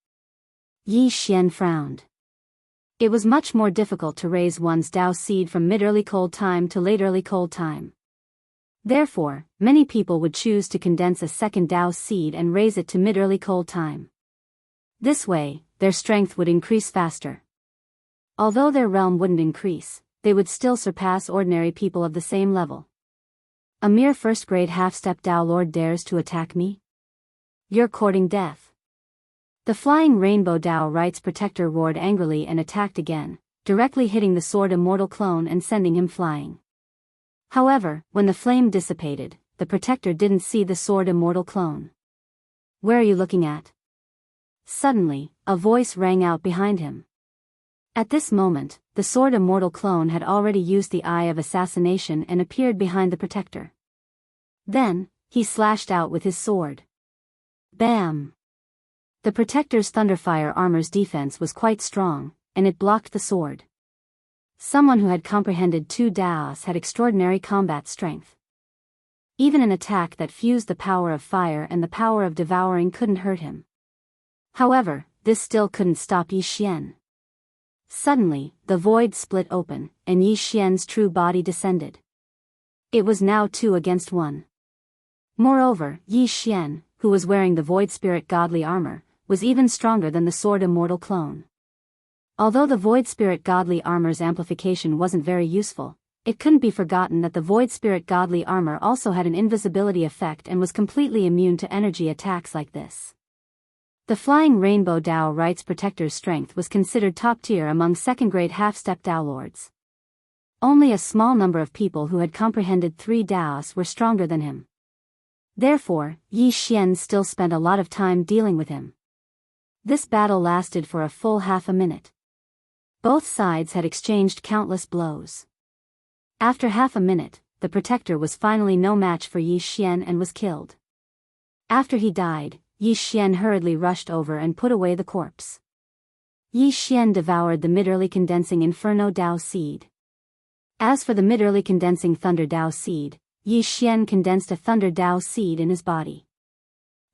Yi Xian frowned. It was much more difficult to raise one's Dao seed from mid-early cold time to late-early cold time. Therefore, many people would choose to condense a second Dao seed and raise it to mid-early cold time. This way, their strength would increase faster. Although their realm wouldn't increase, they would still surpass ordinary people of the same level. A mere first-grade half-step Dao Lord dares to attack me? You're courting death. The flying rainbow Dao Right's protector roared angrily and attacked again, directly hitting the Sword Immortal clone and sending him flying. However, when the flame dissipated, the protector didn't see the Sword Immortal clone. Where are you looking at? Suddenly, a voice rang out behind him. At this moment, the Sword Immortal clone had already used the Eye of Assassination and appeared behind the protector. Then, he slashed out with his sword. Bam! The protector's Thunderfire armor's defense was quite strong, and it blocked the sword. Someone who had comprehended two Daos had extraordinary combat strength. Even an attack that fused the power of fire and the power of devouring couldn't hurt him. However, this still couldn't stop Yi Xian. Suddenly, the void split open, and Yi Xian's true body descended. It was now 2 against 1. Moreover, Yi Xian, who was wearing the Void Spirit godly armor, was even stronger than the Sword Immortal clone. Although the Void Spirit Godly Armor's amplification wasn't very useful, it couldn't be forgotten that the Void Spirit Godly Armor also had an invisibility effect and was completely immune to energy attacks like this. The Flying Rainbow Dao Right's Protector's strength was considered top tier among second-grade half-step Dao Lords. Only a small number of people who had comprehended 3 Daos were stronger than him. Therefore, Yi Xian still spent a lot of time dealing with him. This battle lasted for a full half a minute. Both sides had exchanged countless blows. After half a minute, the Protector was finally no match for Yi Xian and was killed. After he died, Yi Xian hurriedly rushed over and put away the corpse. Yi Xian devoured the mid-early condensing Inferno Dao Seed. As for the mid-early condensing Thunder Dao Seed, Yi Xian condensed a Thunder Dao Seed in his body.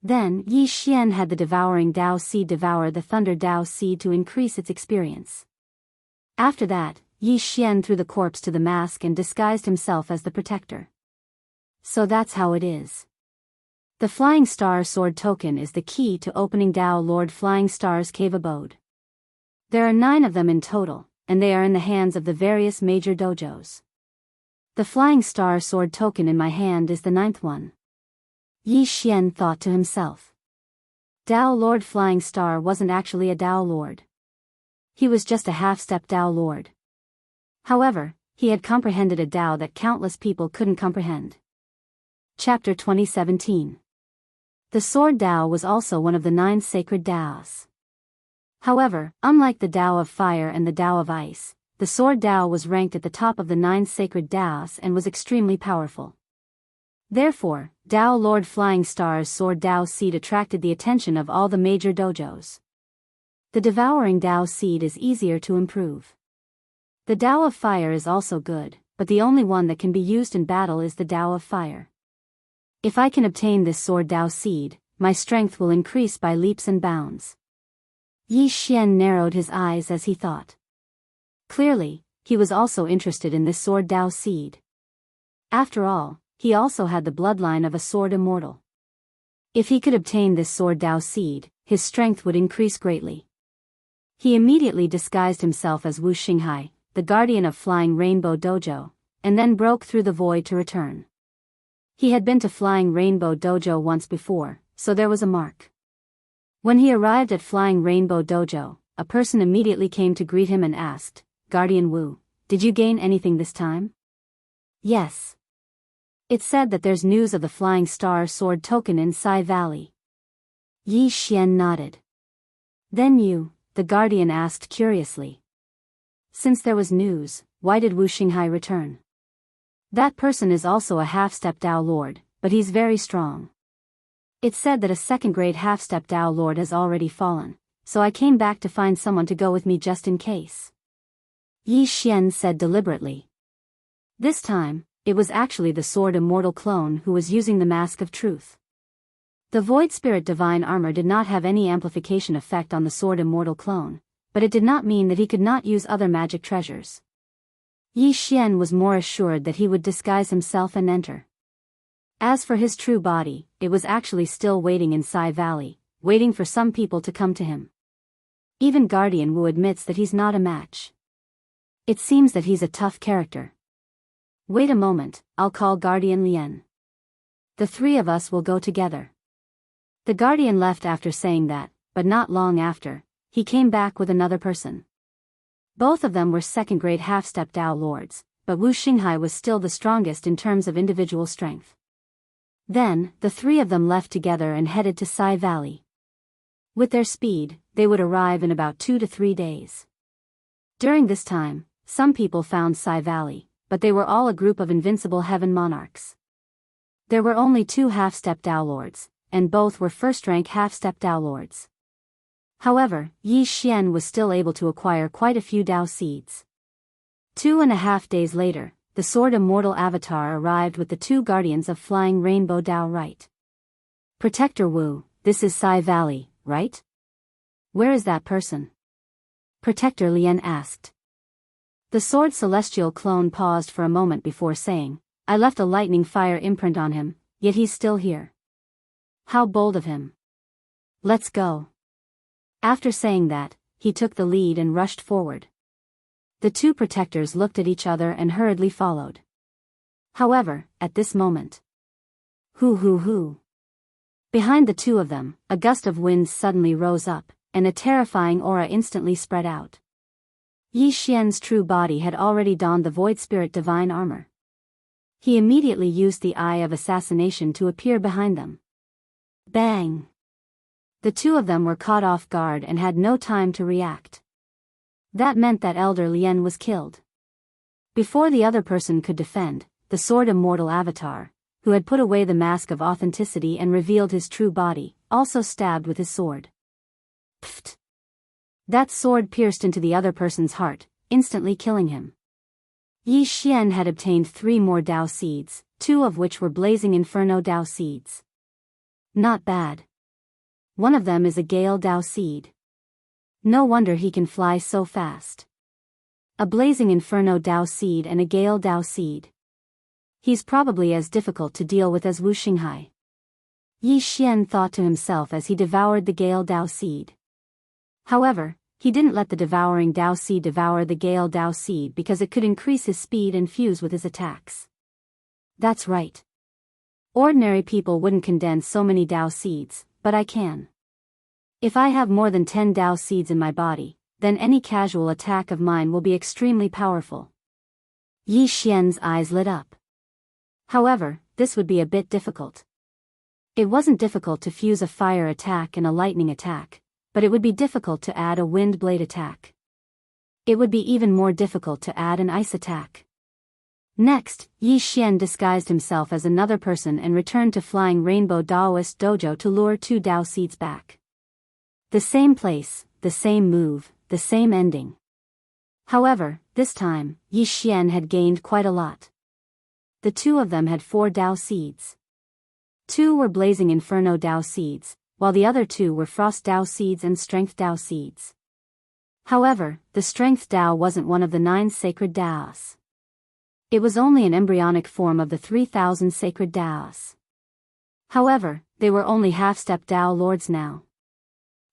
Then, Yi Xian had the devouring Dao Seed devour the Thunder Dao Seed to increase its experience. After that, Yi Xian threw the corpse to the mask and disguised himself as the Protector. So that's how it is. The Flying Star Sword token is the key to opening Dao Lord Flying Star's cave abode. There are 9 of them in total, and they are in the hands of the various major dojos. The Flying Star Sword token in my hand is the 9th one. Yi Xian thought to himself. Dao Lord Flying Star wasn't actually a Dao Lord. He was just a half-step Dao Lord. However, he had comprehended a Dao that countless people couldn't comprehend. Chapter 2017. The Sword Dao was also one of the 9 sacred Daos. However, unlike the Dao of Fire and the Dao of Ice, the Sword Dao was ranked at the top of the 9 sacred Daos and was extremely powerful. Therefore, Dao Lord Flying Star's Sword Dao Seed attracted the attention of all the major dojos. The Devouring Dao Seed is easier to improve. The Dao of Fire is also good, but the only one that can be used in battle is the Dao of Fire. If I can obtain this Sword Dao Seed, my strength will increase by leaps and bounds. Yi Xian narrowed his eyes as he thought. Clearly, he was also interested in this Sword Dao Seed. After all, he also had the bloodline of a Sword Immortal. If he could obtain this Sword Dao Seed, his strength would increase greatly. He immediately disguised himself as Wu Xinghai, the guardian of Flying Rainbow Dojo, and then broke through the void to return. He had been to Flying Rainbow Dojo once before, so there was a mark. When he arrived at Flying Rainbow Dojo, a person immediately came to greet him and asked, "Guardian Wu, did you gain anything this time?" "Yes. It's said that there's news of the Flying Star Sword token in Sai Valley." Yi Xian nodded. "Then you," the guardian asked curiously. "Since there was news, why did Wu Xinghai return?" "That person is also a half-step Dao Lord, but he's very strong. It's said that a second-grade half-step Dao Lord has already fallen, so I came back to find someone to go with me just in case." Yi Xian said deliberately. This time, it was actually the Sword Immortal clone who was using the Mask of Truth. The Void Spirit Divine Armor did not have any amplification effect on the Sword Immortal clone, but it did not mean that he could not use other magic treasures. Yi Xian was more assured that he would disguise himself and enter. As for his true body, it was actually still waiting in Sai Valley, waiting for some people to come to him. Even Guardian Wu admits that he's not a match. It seems that he's a tough character. "Wait a moment, I'll call Guardian Lian. The 3 of us will go together." The Guardian left after saying that, but not long after, he came back with another person. Both of them were second-grade half-step Dao Lords, but Wu Xinghai was still the strongest in terms of individual strength. Then, the 3 of them left together and headed to Sai Valley. With their speed, they would arrive in about 2 to 3 days. During this time, some people found Sai Valley, but they were all a group of invincible heaven monarchs. There were only 2 half-step Dao Lords, and both were first-rank half-step Dao Lords. However, Yi Xian was still able to acquire quite a few Dao Seeds. 2.5 days later, the Sword Immortal Avatar arrived with the 2 guardians of Flying Rainbow Dao Right. "Protector Wu, this is Sai Valley, right? Where is that person?" Protector Lian asked. The Sword Celestial clone paused for a moment before saying, "I left a lightning fire imprint on him, yet he's still here. How bold of him. Let's go." After saying that, he took the lead and rushed forward. The two protectors looked at each other and hurriedly followed. However, at this moment, hoo. Behind the two of them, a gust of wind suddenly rose up, and a terrifying aura instantly spread out. Yi Xian's true body had already donned the Void Spirit divine armor. He immediately used the Eye of Assassination to appear behind them. Bang! The two of them were caught off guard and had no time to react. That meant that Elder Lien was killed. Before the other person could defend, the Sword Immortal Avatar, who had put away the mask of authenticity and revealed his true body, also stabbed with his sword. Pfft! That sword pierced into the other person's heart, instantly killing him. Yi Xian had obtained 3 more Dao seeds, 2 of which were blazing inferno Dao seeds. Not bad. One of them is a Gale Dao seed. No wonder he can fly so fast. A blazing inferno Dao seed and a Gale Dao seed. He's probably as difficult to deal with as Wu Xinghai. Yi Xian thought to himself as he devoured the Gale Dao seed. However, he didn't let the devouring Dao seed devour the Gale Dao seed because it could increase his speed and fuse with his attacks. That's right. Ordinary people wouldn't condense so many Dao seeds, but I can. If I have more than 10 Dao seeds in my body, then any casual attack of mine will be extremely powerful. Yi Xian's eyes lit up. However, this would be a bit difficult. It wasn't difficult to fuse a fire attack and a lightning attack, but it would be difficult to add a wind blade attack. It would be even more difficult to add an ice attack. Next, Yi Xian disguised himself as another person and returned to Flying Rainbow Daoist Dojo to lure 2 Dao seeds back. The same place, the same move, the same ending. However, this time, Yi Xian had gained quite a lot. The two of them had 4 Dao seeds. 2 were Blazing Inferno Dao seeds, while the other 2 were Frost Dao seeds and Strength Dao seeds. However, the Strength Dao wasn't one of the 9 sacred Daos. It was only an embryonic form of the 3,000 sacred Daos. However, they were only half-step Dao lords now.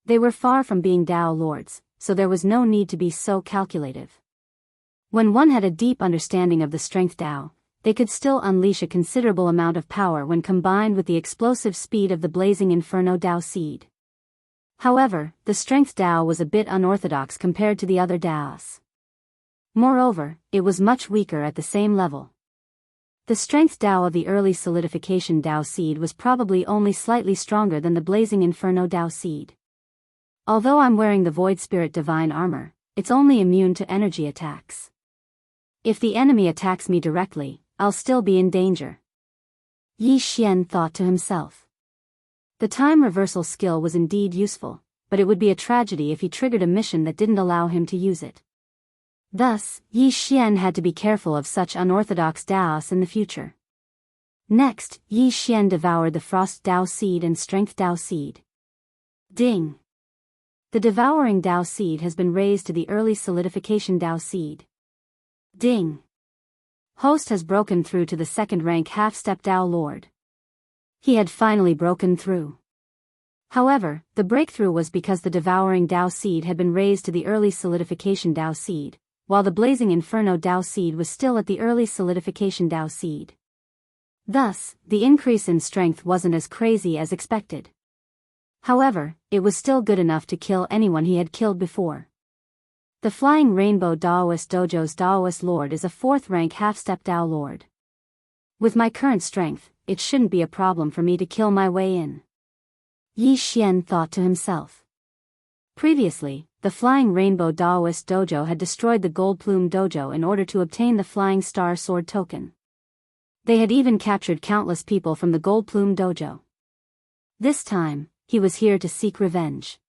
They were far from being Dao lords, so there was no need to be so calculative. When one had a deep understanding of the Strength Dao, they could still unleash a considerable amount of power when combined with the explosive speed of the Blazing Inferno Dao seed. However, the Strength Dao was a bit unorthodox compared to the other Daos. Moreover, it was much weaker at the same level. The Strength Dao of the early solidification Dao seed was probably only slightly stronger than the Blazing Inferno Dao seed. Although I'm wearing the Void Spirit Divine Armor, it's only immune to energy attacks. If the enemy attacks me directly, I'll still be in danger. Yi Xian thought to himself. The time reversal skill was indeed useful, but it would be a tragedy if he triggered a mission that didn't allow him to use it. Thus, Yi Xian had to be careful of such unorthodox Daos in the future. Next, Yi Xian devoured the Frost Dao seed and Strength Dao seed. Ding! The devouring Dao seed has been raised to the early solidification Dao seed. Ding! Host has broken through to the 2nd rank half-step Dao Lord. He had finally broken through. However, the breakthrough was because the devouring Dao seed had been raised to the early solidification Dao seed, while the Blazing Inferno Dao seed was still at the early solidification Dao seed. Thus, the increase in strength wasn't as crazy as expected. However, it was still good enough to kill anyone he had killed before. The Flying Rainbow Daoist Dojo's Daoist Lord is a 4th rank half-step Dao Lord. With my current strength, it shouldn't be a problem for me to kill my way in. Yi Xian thought to himself. Previously, the Flying Rainbow Daoist Dojo had destroyed the Gold Plume Dojo in order to obtain the Flying Star Sword token. They had even captured countless people from the Gold Plume Dojo. This time, he was here to seek revenge.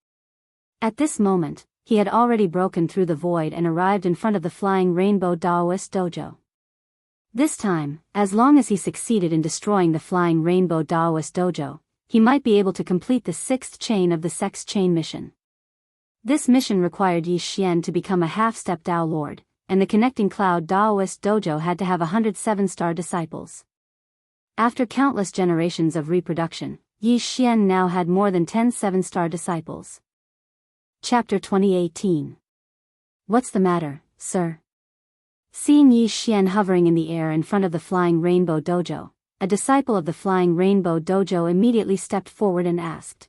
At this moment, he had already broken through the void and arrived in front of the Flying Rainbow Daoist Dojo. This time, as long as he succeeded in destroying the Flying Rainbow Daoist Dojo, he might be able to complete the 6th chain of the Sex Chain mission. This mission required Yi Xian to become a half-step Dao Lord, and the Connecting Cloud Daoist Dojo had to have 107-star disciples. After countless generations of reproduction, Yi Xian now had more than 10 7-star disciples. Chapter 2018. What's the matter, sir? Seeing Yi Xian hovering in the air in front of the Flying Rainbow Dojo, a disciple of the Flying Rainbow Dojo immediately stepped forward and asked.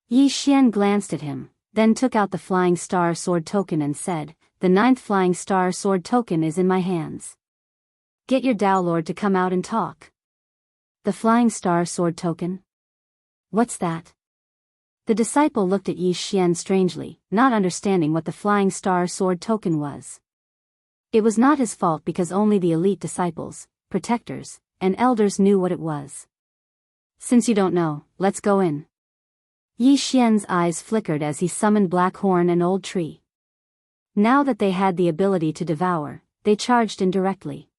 Yi Xian glanced at him, then took out the Flying Star Sword token and said, "The 9th Flying Star Sword token is in my hands. Get your Tao Lord to come out and talk." The Flying Star Sword token? What's that? The disciple looked at Yi Xian strangely, not understanding what the Flying Star Sword token was. It was not his fault because only the elite disciples, protectors, and elders knew what it was. "Since you don't know, let's go in." Yi Xian's eyes flickered as he summoned Black Horn and Old Tree. Now that they had the ability to devour, they charged in directly.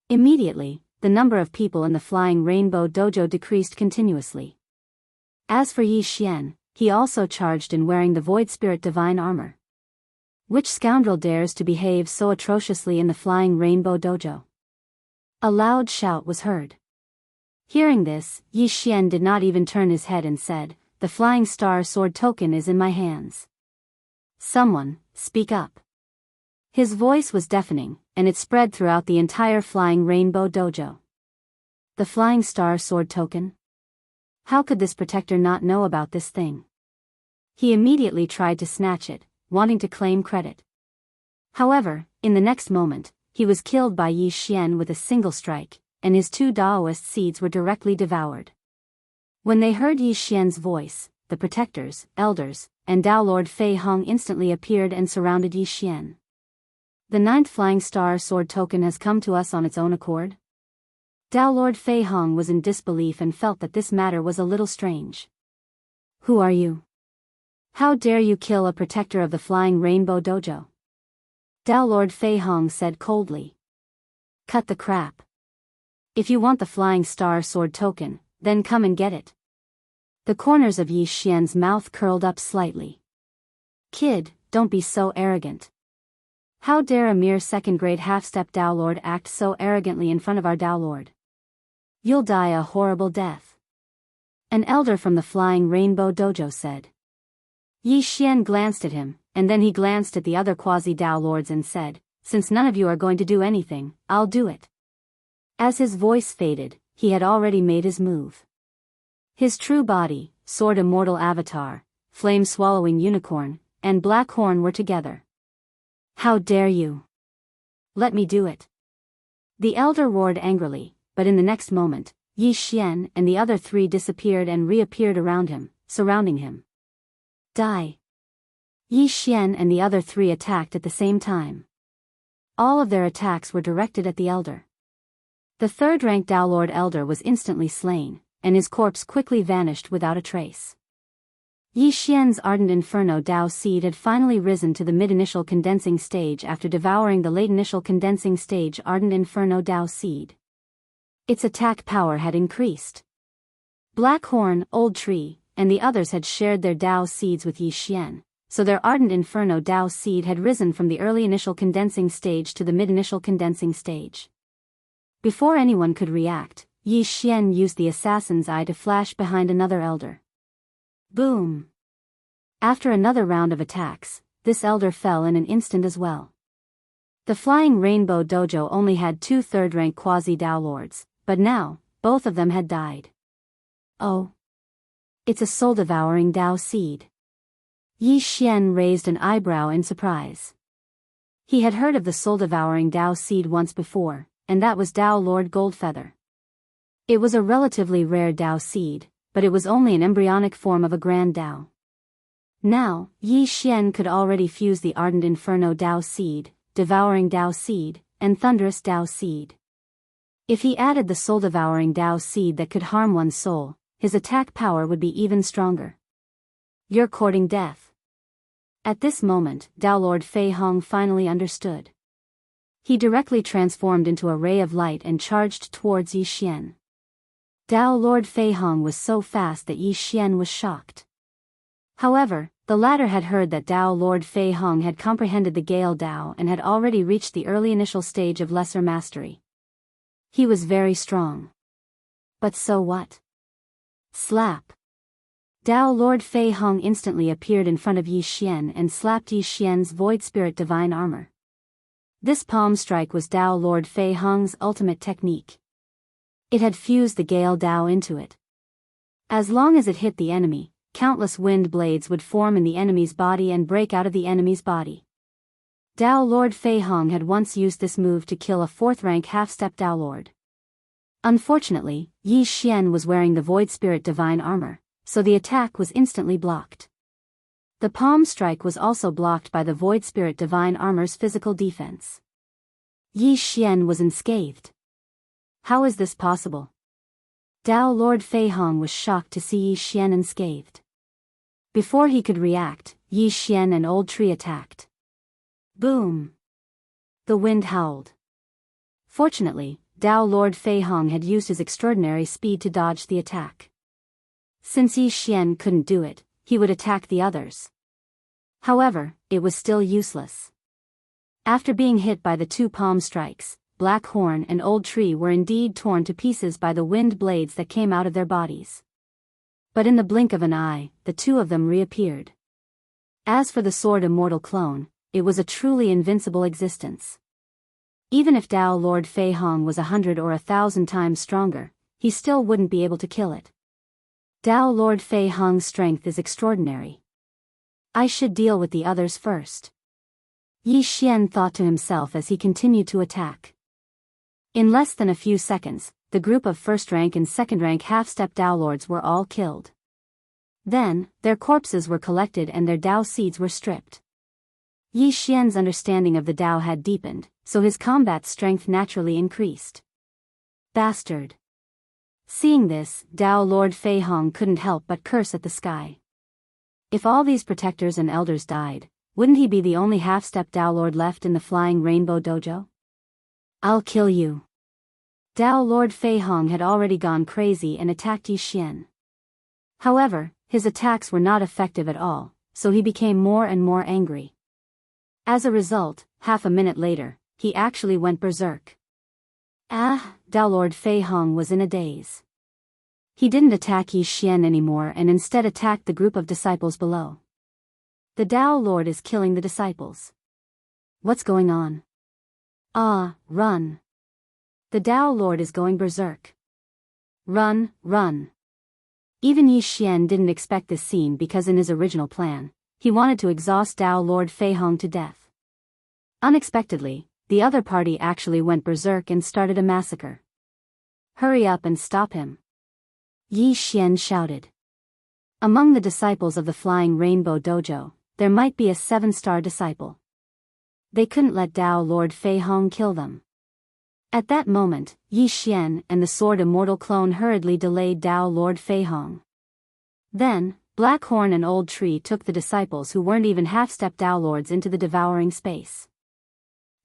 Immediately, the number of people in the Flying Rainbow Dojo decreased continuously. As for Yi Xian, he also charged in wearing the Void Spirit Divine Armor. Which scoundrel dares to behave so atrociously in the Flying Rainbow Dojo? A loud shout was heard. Hearing this, Yi Xian did not even turn his head and said, "The Flying Star Sword token is in my hands. Someone, speak up." His voice was deafening, and it spread throughout the entire Flying Rainbow Dojo. The Flying Star Sword token? How could this protector not know about this thing? He immediately tried to snatch it, wanting to claim credit. However, in the next moment, he was killed by Yi Xian with a single strike, and his 2 Daoist seeds were directly devoured. When they heard Yi Xian's voice, the protectors, elders, and Tao Lord Fei Hong instantly appeared and surrounded Yi Xian. "The 9th Flying Star Sword token has come to us on its own accord?" Tao Lord Fei Hong was in disbelief and felt that this matter was a little strange. "Who are you? How dare you kill a protector of the Flying Rainbow Dojo?" Tao Lord Fei Hong said coldly. "Cut the crap. If you want the Flying Star Sword token, then come and get it." The corners of Yi Xian's mouth curled up slightly. "Kid, don't be so arrogant. How dare a mere second-grade half-step Tao Lord act so arrogantly in front of our Tao Lord? You'll die a horrible death," an elder from the Flying Rainbow Dojo said. Yi Xian glanced at him, and then he glanced at the other quasi-Tao Lords and said, "Since none of you are going to do anything, I'll do it." As his voice faded, he had already made his move. His true body, Sword Immortal Avatar, Flame-Swallowing Unicorn, and Black Horn were together. "How dare you? Let me do it." The elder roared angrily, but in the next moment, Yi Xian and the other 3 disappeared and reappeared around him, surrounding him. "Die!" Yi Xian and the other 3 attacked at the same time. All of their attacks were directed at the elder. The 3rd-ranked Tao Lord elder was instantly slain, and his corpse quickly vanished without a trace. Yi Xian's Ardent Inferno Tao seed had finally risen to the mid-initial condensing stage after devouring the late initial condensing stage Ardent Inferno Tao seed. Its attack power had increased. Black Horn, Old Tree, and the others had shared their Tao seeds with Yi Xian, so their Ardent Inferno Tao seed had risen from the early initial condensing stage to the mid-initial condensing stage. Before anyone could react, Yi Xian used the Assassin's Eye to flash behind another elder. Boom! After another round of attacks, this elder fell in an instant as well. The Flying Rainbow Dojo only had 2 third-rank quasi-Tao Lords, but now, both of them had died. "Oh. It's a soul-devouring Tao seed." Yi Xian raised an eyebrow in surprise. He had heard of the soul-devouring Tao seed once before, and that was Tao Lord Goldfeather. It was a relatively rare Tao seed, but it was only an embryonic form of a grand Tao. Now, Yi Xian could already fuse the Ardent Inferno Tao seed, Devouring Tao seed, and Thunderous Tao seed. If he added the soul-devouring Tao seed that could harm one's soul, his attack power would be even stronger. "You're courting death." At this moment, Tao Lord Fei Hong finally understood. He directly transformed into a ray of light and charged towards Yi Xian. Tao Lord Fei Hong was so fast that Yi Xian was shocked. However, the latter had heard that Tao Lord Fei Hong had comprehended the Gale Tao and had already reached the early initial stage of lesser mastery. He was very strong. But so what? Slap. Tao Lord Fei Hong instantly appeared in front of Yi Xian and slapped Yi Xian's Void Spirit Divine Armor. This palm strike was Tao Lord Fei Hong's ultimate technique. It had fused the Gale Tao into it. As long as it hit the enemy, countless wind blades would form in the enemy's body and break out of the enemy's body. Tao Lord Fei Hong had once used this move to kill a 4th-rank half-step Tao Lord. Unfortunately, Yi Xian was wearing the Void Spirit Divine Armor, so the attack was instantly blocked. The palm strike was also blocked by the Void Spirit Divine Armor's physical defense. Yi Xian was unscathed. How is this possible? Tao Lord Fei Hong was shocked to see Yi Xian unscathed. Before he could react, Yi Xian and Old Tree attacked. Boom! The wind howled. Fortunately, Tao Lord Fei Hong had used his extraordinary speed to dodge the attack. Since Yi Xian couldn't do it, he would attack the others. However, it was still useless. After being hit by the 2 palm strikes, Black Horn and Old Tree were indeed torn to pieces by the wind blades that came out of their bodies. But in the blink of an eye, the 2 of them reappeared. As for the Sword Immortal clone, it was a truly invincible existence. Even if Tao Lord Fei Hong was 100 or 1,000 times stronger, he still wouldn't be able to kill it. Tao Lord Fei Hong's strength is extraordinary. I should deal with the others first. Yi Xian thought to himself as he continued to attack. In less than a few seconds, the group of 1st-rank and 2nd-rank half-step Tao Lords were all killed. Then, their corpses were collected and their Tao seeds were stripped. Yi Xian's understanding of the Tao had deepened, so his combat strength naturally increased. Bastard! Seeing this, Tao Lord Fei Hong couldn't help but curse at the sky. If all these protectors and elders died, wouldn't he be the only half-step Tao Lord left in the Flying Rainbow Dojo? I'll kill you! Tao Lord Fei Hong had already gone crazy and attacked Yi Xian. However, his attacks were not effective at all, so he became more and more angry. As a result, half a minute later, he actually went berserk. Tao Lord Fei Hong was in a daze. He didn't attack Yi Xian anymore and instead attacked the group of disciples below. The Tao Lord is killing the disciples. What's going on? Run! The Tao Lord is going berserk. Run, run! Even Yi Xian didn't expect this scene because in his original plan, he wanted to exhaust Tao Lord Fei Hong to death. Unexpectedly, the other party actually went berserk and started a massacre. Hurry up and stop him! Yi Xian shouted. Among the disciples of the Flying Rainbow Dojo, there might be a 7-star disciple. They couldn't let Tao Lord Fei Hong kill them. At that moment, Yi Xian and the Sword Immortal clone hurriedly delayed Tao Lord Fei Hong. Then, Black Horn and Old Tree took the disciples who weren't even half-step Tao Lords into the devouring space.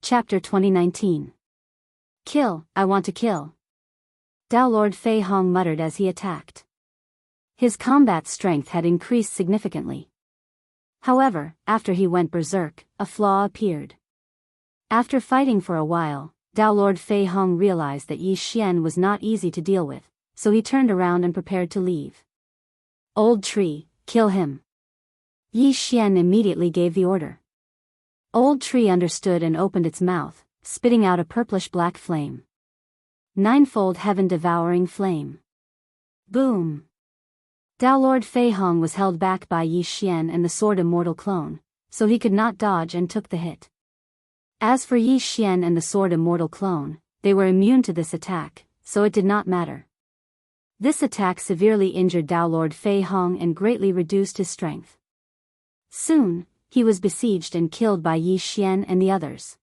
Chapter 2019. Kill, I want to kill. Tao Lord Fei Hong muttered as he attacked. His combat strength had increased significantly. However, after he went berserk, a flaw appeared. After fighting for a while, Tao Lord Fei Hong realized that Yi Xian was not easy to deal with, so he turned around and prepared to leave. Old Tree, kill him! Yi Xian immediately gave the order. Old Tree understood and opened its mouth, spitting out a purplish-black flame. Ninefold heaven-devouring flame. Boom! Tao Lord Fei Hong was held back by Yi Xian and the Sword Immortal clone, so he could not dodge and took the hit. As for Yi Xian and the Sword Immortal clone, they were immune to this attack, so it did not matter. This attack severely injured Tao Lord Fei Hong and greatly reduced his strength. Soon, he was besieged and killed by Yi Xian and the others.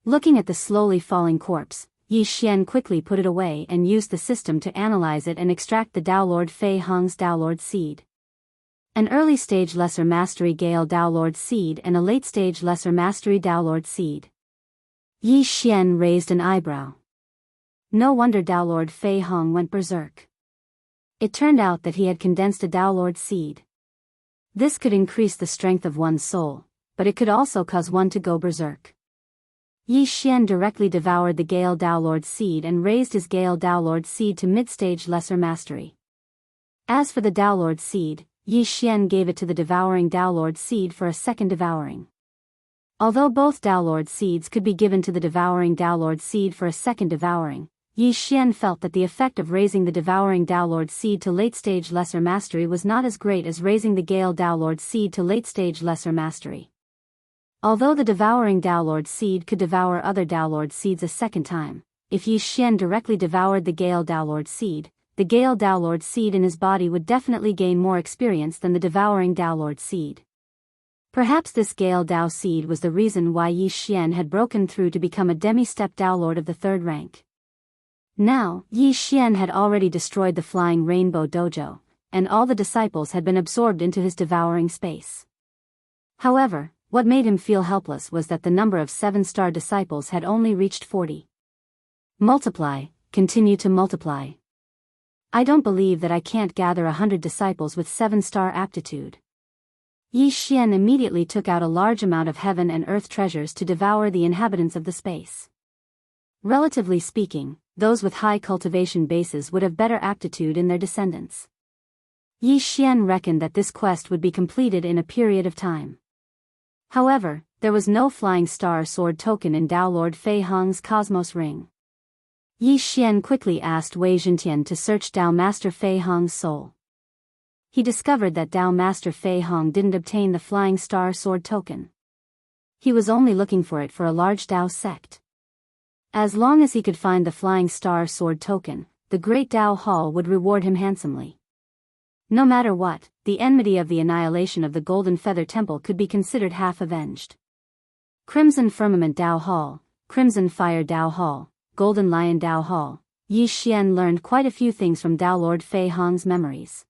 Looking at the slowly falling corpse, Yi Xian quickly put it away and used the system to analyze it and extract the Tao Lord Fei Hong's Tao Lord seed. An early-stage Lesser Mastery Gale Tao Lord seed and a late-stage Lesser Mastery Tao Lord seed. Yi Xian raised an eyebrow. No wonder Tao Lord Fei Hong went berserk. It turned out that he had condensed a Tao Lord seed. This could increase the strength of one's soul, but it could also cause one to go berserk. Yi Xian directly devoured the Gale Tao Lord seed and raised his Gale Tao Lord seed to mid-stage Lesser Mastery. As for the Downlord seed, Yi Xian gave it to the devouring Downlord seed for a second devouring. Although both Downlord seeds could be given to the devouring Downlord seed for a second devouring, Yi Xian felt that the effect of raising the devouring Downlord seed to late-stage lesser mastery was not as great as raising the Gale Downlord seed to late-stage lesser mastery. Although the devouring Downlord seed could devour other Downlord seeds a second time, if Yi Xian directly devoured the Gale Downlord seed, the Gale Downlord seed in his body would definitely gain more experience than the devouring Downlord seed. Perhaps this Gale Dao seed was the reason why Yi Xian had broken through to become a demi-step Downlord of the third rank. Now, Yi Xian had already destroyed the Flying Rainbow Dojo, and all the disciples had been absorbed into his devouring space. However, what made him feel helpless was that the number of 7-star disciples had only reached 40. Multiply, continue to multiply. I don't believe that I can't gather 100 disciples with 7-star aptitude. Yi Xian immediately took out a large amount of heaven and earth treasures to devour the inhabitants of the space. Relatively speaking, those with high cultivation bases would have better aptitude in their descendants. Yi Xian reckoned that this quest would be completed in a period of time. However, there was no Flying Star Sword token in Downlord Fei Hong's Cosmos Ring. Yi Xian quickly asked Wei Zhentian to search Dao Master Fei Hong's soul. He discovered that Dao Master Fei Hong didn't obtain the Flying Star Sword token. He was only looking for it for a large Dao sect. As long as he could find the Flying Star Sword token, the Great Dao Hall would reward him handsomely. No matter what, the enmity of the annihilation of the Golden Feather Temple could be considered half avenged. Crimson Firmament Dao Hall, Crimson Fire Dao Hall, Golden Lion Dao Hall, Yi Xian learned quite a few things from Downlord Fei Hong's memories.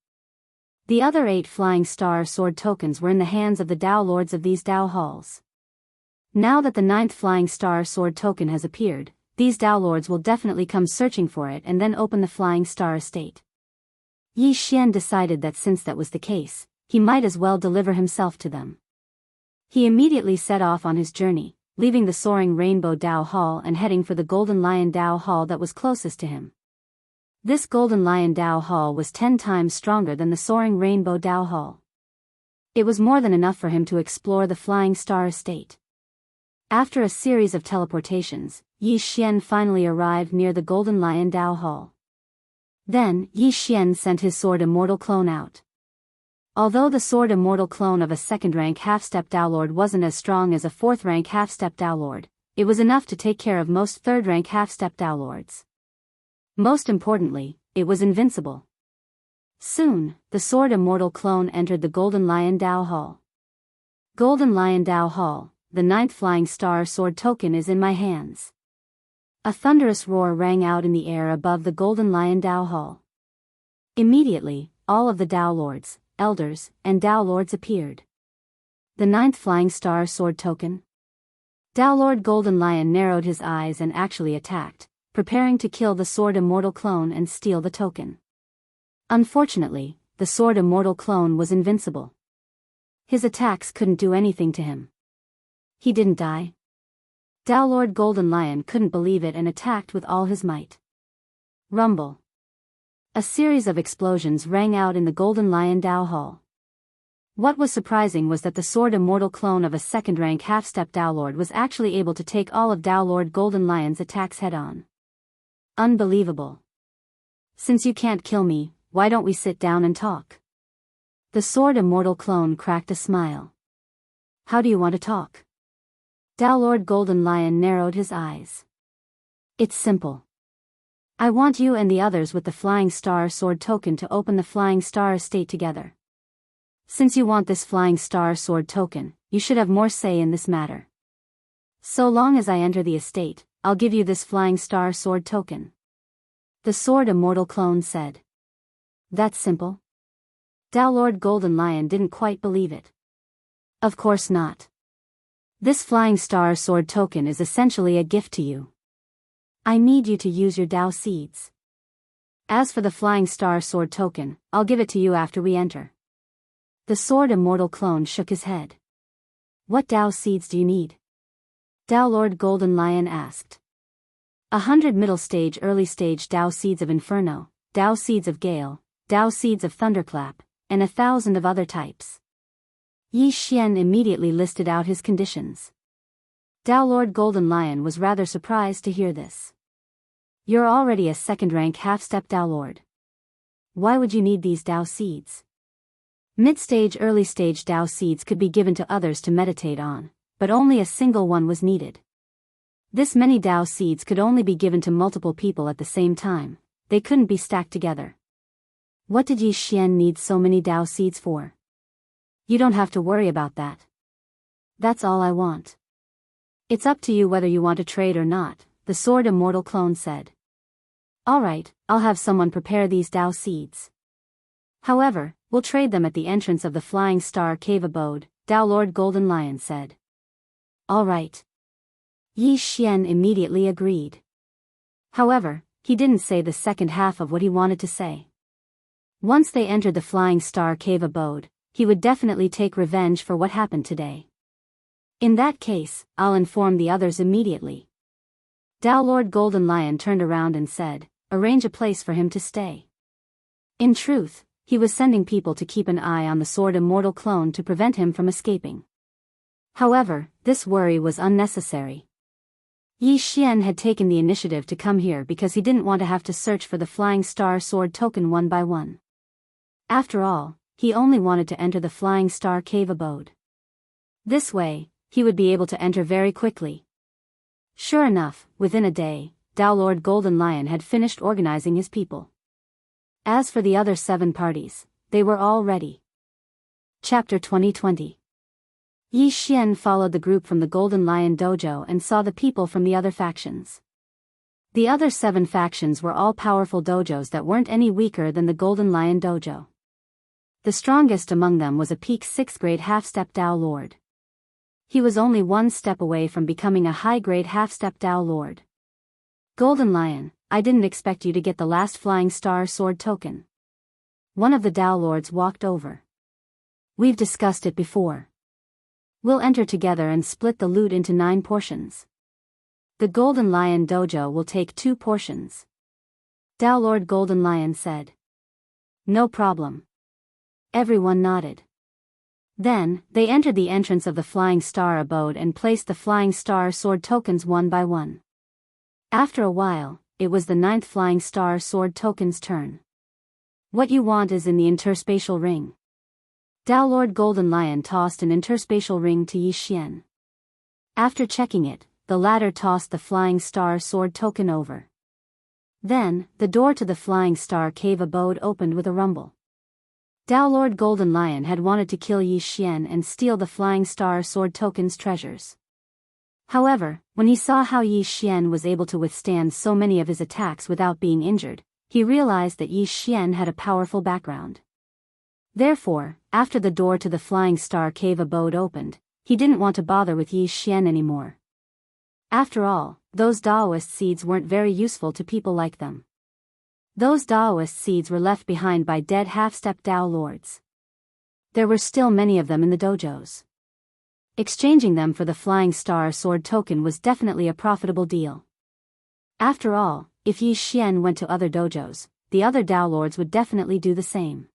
The other 8 Flying Star Sword tokens were in the hands of the Dao Lords of these Dao Halls. Now that the 9th Flying Star Sword token has appeared, these Dao Lords will definitely come searching for it and then open the Flying Star Estate. Yi Xian decided that since that was the case, he might as well deliver himself to them. He immediately set off on his journey, leaving the Soaring Rainbow Dao Hall and heading for the Golden Lion Dao Hall that was closest to him. This Golden Lion Dao Hall was 10 times stronger than the Soaring Rainbow Dao Hall. It was more than enough for him to explore the Flying Star Estate. After a series of teleportations, Yi Xian finally arrived near the Golden Lion Dao Hall. Then, Yi Xian sent his Sword Immortal clone out. Although the Sword Immortal clone of a 2nd-rank half-step Downlord wasn't as strong as a 4th-rank half-step Downlord, it was enough to take care of most 3rd-rank half-step Downlords. Most importantly, it was invincible. Soon, the Sword Immortal clone entered the Golden Lion Dao Hall. Golden Lion Dao Hall, the 9th Flying Star Sword token is in my hands. A thunderous roar rang out in the air above the Golden Lion Dao Hall. Immediately, all of the Dao Lords, Elders, and Dao Lords appeared. The 9th Flying Star Sword token? Dao Lord Golden Lion narrowed his eyes and actually attacked, preparing to kill the Sword Immortal clone and steal the token. Unfortunately, the Sword Immortal clone was invincible. His attacks couldn't do anything to him. He didn't die. Dao Lord Golden Lion couldn't believe it and attacked with all his might. Rumble. A series of explosions rang out in the Golden Lion Dao Hall. What was surprising was that the Sword Immortal clone of a 2nd-rank half-step Dao Lord was actually able to take all of Dao Lord Golden Lion's attacks head-on. Unbelievable. Since you can't kill me, why don't we sit down and talk? The Sword Immortal clone cracked a smile. How do you want to talk? Dao Lord Golden Lion narrowed his eyes. It's simple. I want you and the others with the Flying Star Sword token to open the Flying Star Estate together. Since you want this Flying Star Sword token, you should have more say in this matter. So long as I enter the estate, I'll give you this Flying Star Sword token. The Sword Immortal clone said. That's simple? Dao Lord Golden Lion didn't quite believe it. Of course not. This Flying Star Sword token is essentially a gift to you. I need you to use your Dao seeds. As for the Flying Star Sword token, I'll give it to you after we enter. The Sword Immortal clone shook his head. What Dao seeds do you need? Dao Lord Golden Lion asked. 100 middle stage early stage Dao seeds of Inferno, Dao seeds of Gale, Dao seeds of thunderclap, and 1,000 of other types. Yi Xian immediately listed out his conditions. Dao Lord Golden Lion was rather surprised to hear this. You're already a second-rank half-step Dao Lord. Why would you need these Dao seeds? Mid-stage, early-stage Dao seeds could be given to others to meditate on, but only a single one was needed. This many Dao seeds could only be given to multiple people at the same time. They couldn't be stacked together. What did Yi Xian need so many Dao seeds for? You don't have to worry about that. That's all I want. It's up to you whether you want to trade or not, the Sword Immortal clone said. Alright, I'll have someone prepare these Dao seeds. However, we'll trade them at the entrance of the Flying Star Cave Abode, Dao Lord Golden Lion said. Alright. Yi Xian immediately agreed. However, he didn't say the second half of what he wanted to say. Once they entered the Flying Star Cave Abode, he would definitely take revenge for what happened today. In that case, I'll inform the others immediately. Dao Lord Golden Lion turned around and said, arrange a place for him to stay. In truth, he was sending people to keep an eye on the Sword Immortal clone to prevent him from escaping. However, this worry was unnecessary. Yi Xian had taken the initiative to come here because he didn't want to have to search for the Flying Star Sword token one by one. After all, he only wanted to enter the Flying Star Cave Abode. This way, he would be able to enter very quickly. Sure enough, within a day, Dao Lord Golden Lion had finished organizing his people. As for the other 7 parties, they were all ready. Chapter 2020. Yi Xian followed the group from the Golden Lion Dojo and saw the people from the other factions. The other 7 factions were all powerful dojos that weren't any weaker than the Golden Lion Dojo. The strongest among them was a peak 6th grade half-step Dao Lord. He was only 1 step away from becoming a high-grade half-step Dao Lord. Golden Lion, I didn't expect you to get the last Flying Star Sword token. One of the Dao Lords walked over. We've discussed it before. We'll enter together and split the loot into 9 portions. The Golden Lion Dojo will take 2 portions. Dao Lord Golden Lion said. No problem. Everyone nodded. Then, they entered the entrance of the Flying Star Abode and placed the Flying Star Sword tokens one by one. After a while, it was the 9th Flying Star Sword token's turn. What you want is in the interspatial ring. Dao Lord Golden Lion tossed an interspatial ring to Yi Xian. After checking it, the latter tossed the Flying Star Sword token over. Then, the door to the Flying Star Cave Abode opened with a rumble. Dao Lord Golden Lion had wanted to kill Yi Xian and steal the Flying Star Sword token's treasures. However, when he saw how Yi Xian was able to withstand so many of his attacks without being injured, he realized that Yi Xian had a powerful background. Therefore, after the door to the Flying Star Cave Abode opened, he didn't want to bother with Yi Xian anymore. After all, those Daoist seeds weren't very useful to people like them. Those Daoist seeds were left behind by dead half-step Dao Lords. There were still many of them in the dojos. Exchanging them for the Flying Star Sword token was definitely a profitable deal. After all, if Yi Xian went to other dojos, the other Dao Lords would definitely do the same.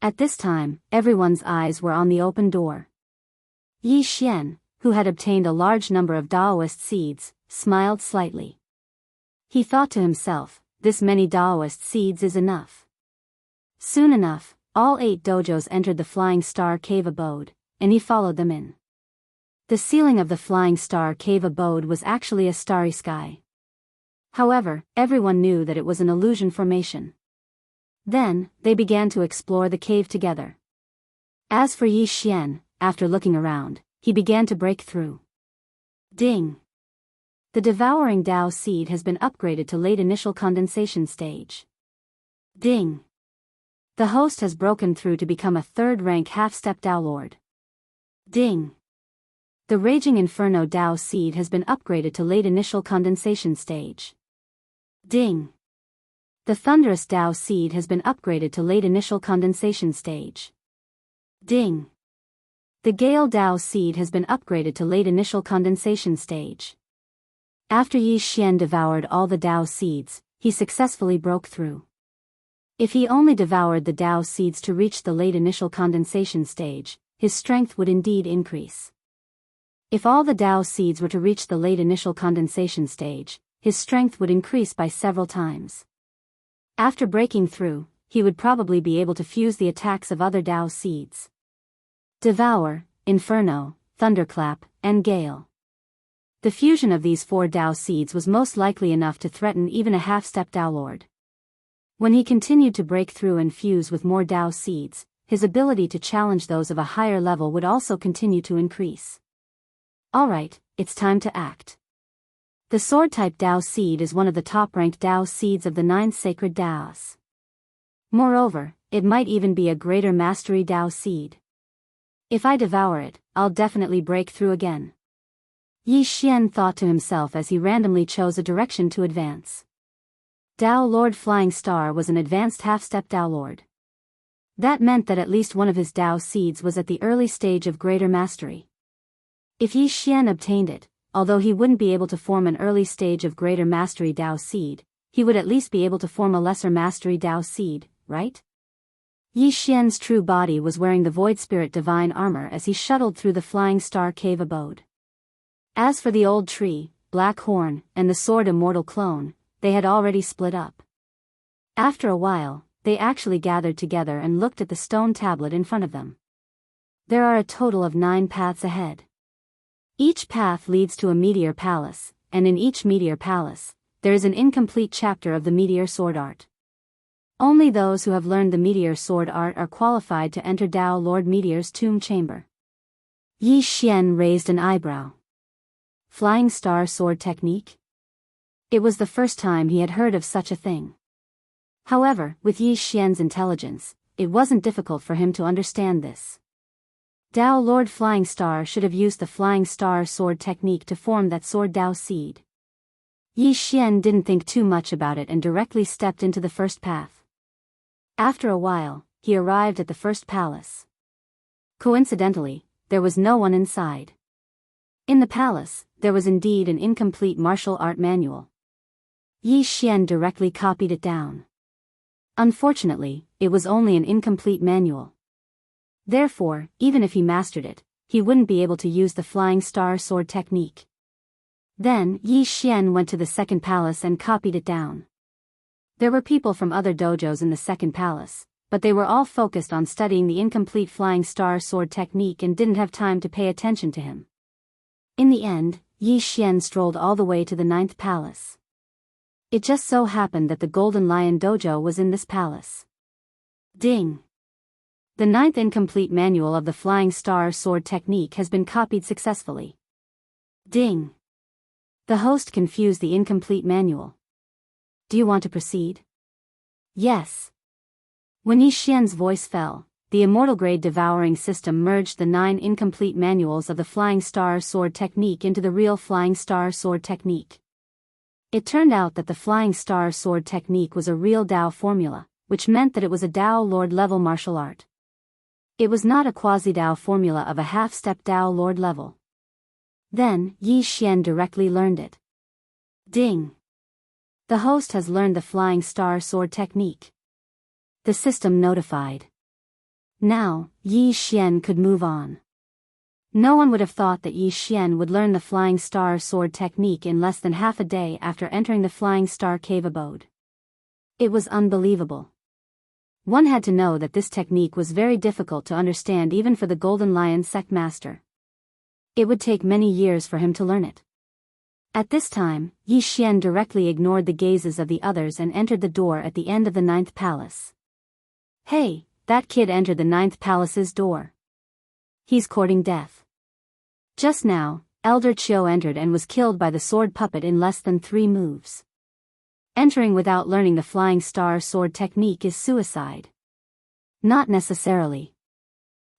At this time, everyone's eyes were on the open door. Yi Xian, who had obtained a large number of Daoist seeds, smiled slightly. He thought to himself, this many Daoist seeds is enough. Soon enough, all 8 dojos entered the Flying Star Cave Abode, and he followed them in. The ceiling of the Flying Star Cave Abode was actually a starry sky. However, everyone knew that it was an illusion formation. Then, they began to explore the cave together. As for Yi Xian, after looking around, he began to break through. Ding! The devouring Dao seed has been upgraded to late initial condensation stage. Ding! The host has broken through to become a 3rd rank half-step Dao Lord. Ding! The Raging Inferno Dao seed has been upgraded to late initial condensation stage. Ding! The Thunderous Dao seed has been upgraded to late initial condensation stage. Ding! The Gale Dao seed has been upgraded to late initial condensation stage. After Yi Xian devoured all the Dao seeds, he successfully broke through. If he only devoured the Tao seeds to reach the late initial condensation stage, his strength would indeed increase. If all the Tao seeds were to reach the late initial condensation stage, his strength would increase by several times. After breaking through, he would probably be able to fuse the attacks of other Tao seeds. Devour, Inferno, Thunderclap, and Gale. The fusion of these 4 Tao seeds was most likely enough to threaten even a half-step Tao Lord. When he continued to break through and fuse with more Tao seeds, his ability to challenge those of a higher level would also continue to increase. Alright, it's time to act. The sword-type Tao seed is one of the top-ranked Tao seeds of the 9 sacred Taos. Moreover, it might even be a greater mastery Tao seed. If I devour it, I'll definitely break through again. Yi Xian thought to himself as he randomly chose a direction to advance. Tao Lord Flying Star was an advanced half-step Tao Lord. That meant that at least one of his Tao seeds was at the early stage of greater mastery. If Yi Xian obtained it, although he wouldn't be able to form an early stage of greater mastery Tao seed, he would at least be able to form a lesser mastery Tao seed, right? Yi Xian's true body was wearing the Void Spirit divine armor as he shuttled through the Flying Star cave abode. As for the old tree, Black Horn, and the sword immortal clone, they had already split up. After a while, they actually gathered together and looked at the stone tablet in front of them. There are a total of 9 paths ahead. Each path leads to a meteor palace, and in each meteor palace, there is an incomplete chapter of the meteor sword art. Only those who have learned the meteor sword art are qualified to enter Tao Lord Meteor's tomb chamber. Yi Xian raised an eyebrow. Flying Star sword technique? It was the first time he had heard of such a thing. However, with Yi Xian's intelligence, it wasn't difficult for him to understand this. Tao Lord Flying Star should have used the Flying Star sword technique to form that sword Tao seed. Yi Xian didn't think too much about it and directly stepped into the first path. After a while, he arrived at the first palace. Coincidentally, there was no one inside. In the palace, there was indeed an incomplete martial art manual. Yi Xian directly copied it down. Unfortunately, it was only an incomplete manual. Therefore, even if he mastered it, he wouldn't be able to use the Flying Star sword technique. Then, Yi Xian went to the second palace and copied it down. There were people from other dojos in the second palace, but they were all focused on studying the incomplete Flying Star sword technique and didn't have time to pay attention to him. In the end, Yi Xian strolled all the way to the 9th palace. It just so happened that the Golden Lion Dojo was in this palace. Ding! The 9th incomplete manual of the Flying Star sword technique has been copied successfully. Ding! The host confused the incomplete manual. Do you want to proceed? Yes. When Yi Xian's voice fell, the immortal grade devouring system merged the 9 incomplete manuals of the Flying Star sword technique into the real Flying Star sword technique. It turned out that the Flying Star sword technique was a real Tao formula, which meant that it was a Tao Lord level martial art. It was not a quasi-Tao formula of a half-step Tao Lord level. Then, Yi Xian directly learned it. Ding! The host has learned the Flying Star sword technique. The system notified. Now, Yi Xian could move on. No one would have thought that Yi Xian would learn the Flying Star sword technique in less than half a day after entering the Flying Star cave abode. It was unbelievable. One had to know that this technique was very difficult to understand even for the Golden Lion sect master. It would take many years for him to learn it. At this time, Yi Xian directly ignored the gazes of the others and entered the door at the end of the 9th palace. Hey, that kid entered the 9th palace's door. He's courting death. Just now, Elder Chiu entered and was killed by the sword puppet in less than 3 moves. Entering without learning the Flying Star sword technique is suicide. Not necessarily.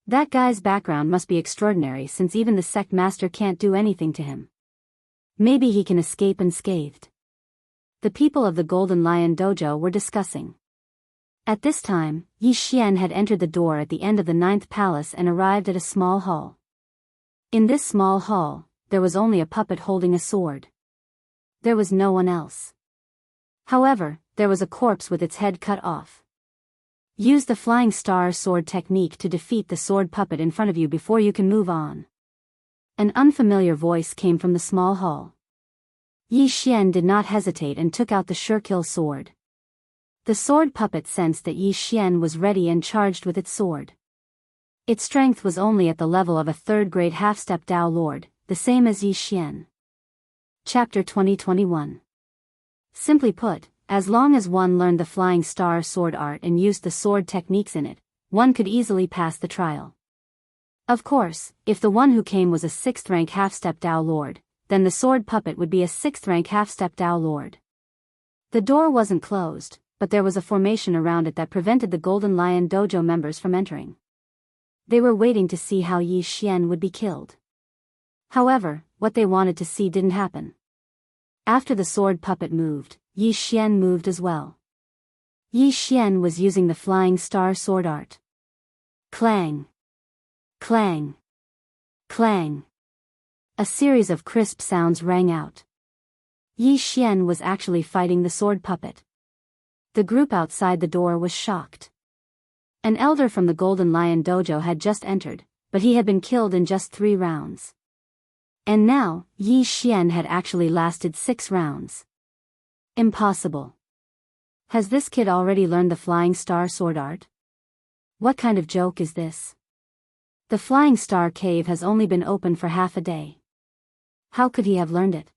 That guy's background must be extraordinary since even the sect master can't do anything to him. Maybe he can escape unscathed. The people of the Golden Lion Dojo were discussing. At this time, Yi Xian had entered the door at the end of the 9th palace and arrived at a small hall. In this small hall, there was only a puppet holding a sword. There was no one else. However, there was a corpse with its head cut off. Use the flying star sword technique to defeat the sword puppet in front of you before you can move on. An unfamiliar voice came from the small hall. Yi Xian did not hesitate and took out the sure-kill sword. The sword puppet sensed that Yi Xian was ready and charged with its sword. Its strength was only at the level of a third-grade half-step Dao Lord, the same as Yi Xian. Chapter 2021. Simply put, as long as one learned the flying star sword art and used the sword techniques in it, one could easily pass the trial. Of course, if the one who came was a 6th-rank half-step Dao Lord, then the sword puppet would be a 6th-rank half-step Dao Lord. The door wasn't closed, but there was a formation around it that prevented the Golden Lion Dojo members from entering. They were waiting to see how Yi Xian would be killed. However, what they wanted to see didn't happen. After the sword puppet moved, Yi Xian moved as well. Yi Xian was using the flying star sword art. Clang! Clang! Clang! A series of crisp sounds rang out. Yi Xian was actually fighting the sword puppet. The group outside the door was shocked. An elder from the Golden Lion Dojo had just entered, but he had been killed in just 3 rounds. And now, Yi Xian had actually lasted 6 rounds. Impossible. Has this kid already learned the flying star sword art? What kind of joke is this? The flying star cave has only been open for half a day. How could he have learned it?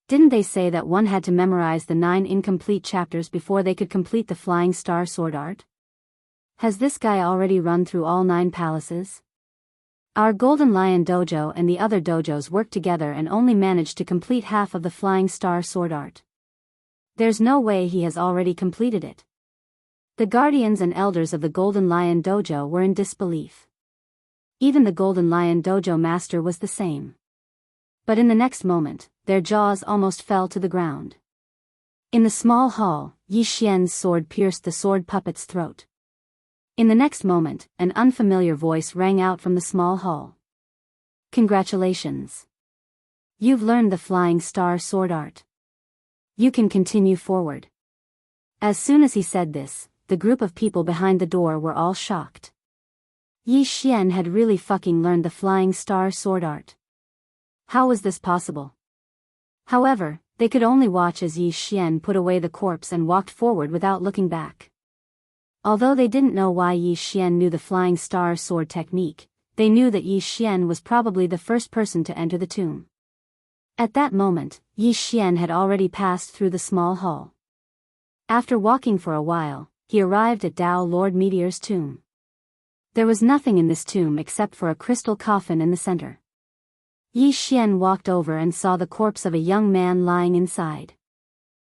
Didn't they say that one had to memorize the 9 incomplete chapters before they could complete the flying star sword art? Has this guy already run through all 9 palaces? Our Golden Lion Dojo and the other dojos worked together and only managed to complete half of the flying star sword art. There's no way he has already completed it. The guardians and elders of the Golden Lion Dojo were in disbelief. Even the Golden Lion Dojo master was the same. But in the next moment, their jaws almost fell to the ground. In the small hall, Yi Xian's sword pierced the sword puppet's throat. In the next moment, an unfamiliar voice rang out from the small hall. Congratulations. You've learned the flying star sword art. You can continue forward. As soon as he said this, the group of people behind the door were all shocked. Yi Xian had really fucking learned the flying star sword art. How was this possible? However, they could only watch as Yi Xian put away the corpse and walked forward without looking back. Although they didn't know why Yi Xian knew the flying star sword technique, they knew that Yi Xian was probably the first person to enter the tomb. At that moment, Yi Xian had already passed through the small hall. After walking for a while, he arrived at Dao Lord Meteor's tomb. There was nothing in this tomb except for a crystal coffin in the center. Yi Xian walked over and saw the corpse of a young man lying inside.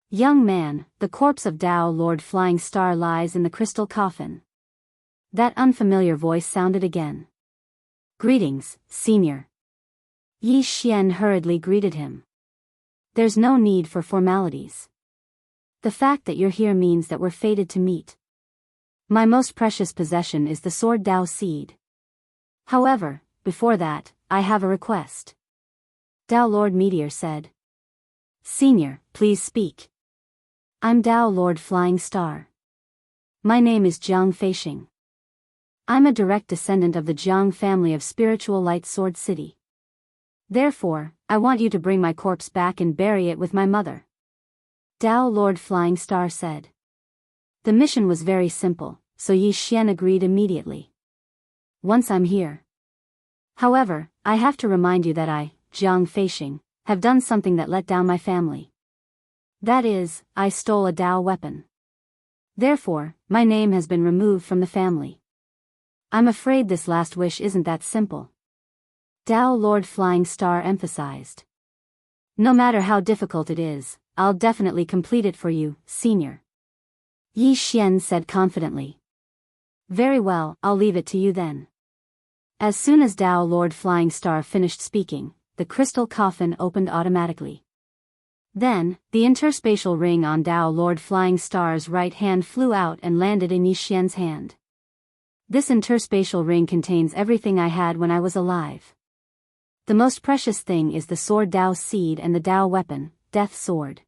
Young man, the corpse of Dao Lord Flying Star lies in the crystal coffin. That unfamiliar voice sounded again. Greetings, senior. Yi Xian hurriedly greeted him. There's no need for formalities. The fact that you're here means that we're fated to meet. My most precious possession is the sword Dao Seed. However, before that, I have a request. Dao Lord Meteor said. Senior, please speak. I'm Dao Lord Flying Star. My name is Jiang Feixing. I'm a direct descendant of the Jiang family of Spiritual Light Sword City. Therefore, I want you to bring my corpse back and bury it with my mother. Dao Lord Flying Star said. The mission was very simple, so Yi Xian agreed immediately. Once I'm here. However, I have to remind you that I, Jiang Feixing, have done something that let down my family. That is, I stole a Dao weapon. Therefore, my name has been removed from the family. I'm afraid this last wish isn't that simple. Dao Lord Flying Star emphasized. No matter how difficult it is, I'll definitely complete it for you, senior. Yi Xian said confidently. Very well, I'll leave it to you then. As soon as Dao Lord Flying Star finished speaking, the crystal coffin opened automatically. Then, the interspatial ring on Dao Lord Flying Star's right hand flew out and landed in Yi Xian's hand. This interspatial ring contains everything I had when I was alive. The most precious thing is the sword Dao Seed and the Dao weapon, Death Sword.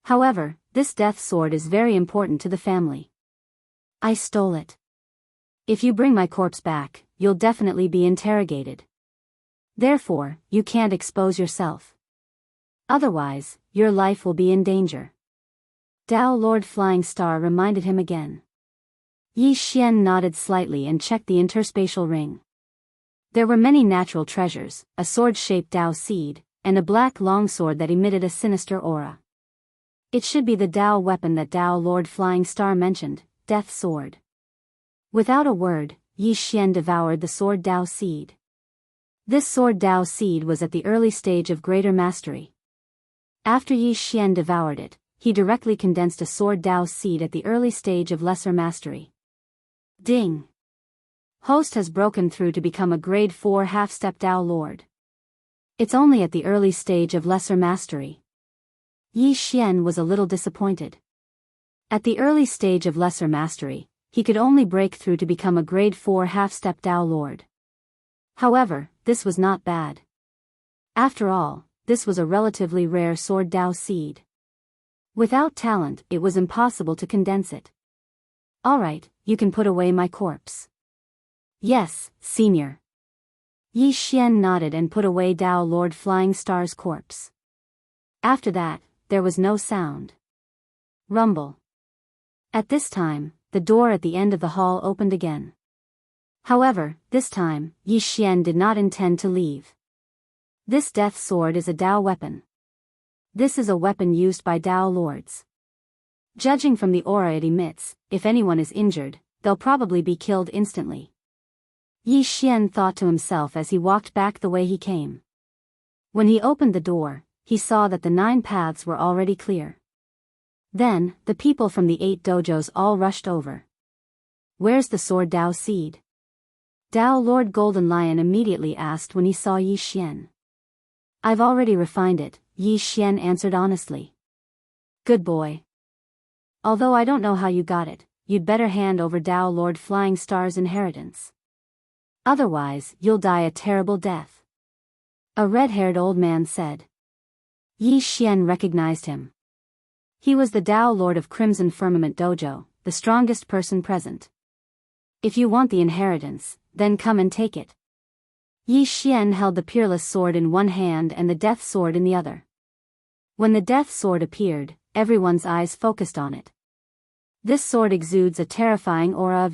However, this Death Sword is very important to the family. I stole it. If you bring my corpse back, you'll definitely be interrogated. Therefore, you can't expose yourself. Otherwise, your life will be in danger. Tao Lord Flying Star reminded him again. Yi Xian nodded slightly and checked the interspatial ring. There were many natural treasures, a sword-shaped Tao seed, and a black longsword that emitted a sinister aura. It should be the Tao weapon that Tao Lord Flying Star mentioned, Death Sword. Without a word, Yi Xian devoured the sword Tao seed. This sword Tao seed was at the early stage of greater mastery. After Yi Xian devoured it, he directly condensed a sword Tao seed at the early stage of lesser mastery. Ding! Host has broken through to become a grade 4 half-step Tao Lord. It's only at the early stage of lesser mastery. Yi Xian was a little disappointed. At the early stage of lesser mastery, he could only break through to become a grade 4 half-step Tao Lord. However, this was not bad. After all, this was a relatively rare sword Tao seed. Without talent, it was impossible to condense it. Alright, you can put away my corpse. Yes, Senior. Yi Xian nodded and put away Tao Lord Flying Star's corpse. After that, there was no sound. Rumble. At this time, the door at the end of the hall opened again. However, this time, Yi Xian did not intend to leave. This death sword is a Tao weapon. This is a weapon used by Tao Lords. Judging from the aura it emits, if anyone is injured, they'll probably be killed instantly. Yi Xian thought to himself as he walked back the way he came. When he opened the door, he saw that the 9 paths were already clear. Then, the people from the 8 dojos all rushed over. Where's the sword Tao seed? Tao Lord Golden Lion immediately asked when he saw Yi Xian. I've already refined it, Yi Xian answered honestly. Good boy. Although I don't know how you got it, you'd better hand over Tao Lord Flying Star's inheritance. Otherwise, you'll die a terrible death. A red-haired old man said. Yi Xian recognized him. He was the Tao Lord of Crimson Firmament Dojo, the strongest person present. If you want the inheritance, then come and take it. Yi Xian held the peerless sword in one hand and the death sword in the other. When the death sword appeared, everyone's eyes focused on it. This sword exudes a terrifying aura of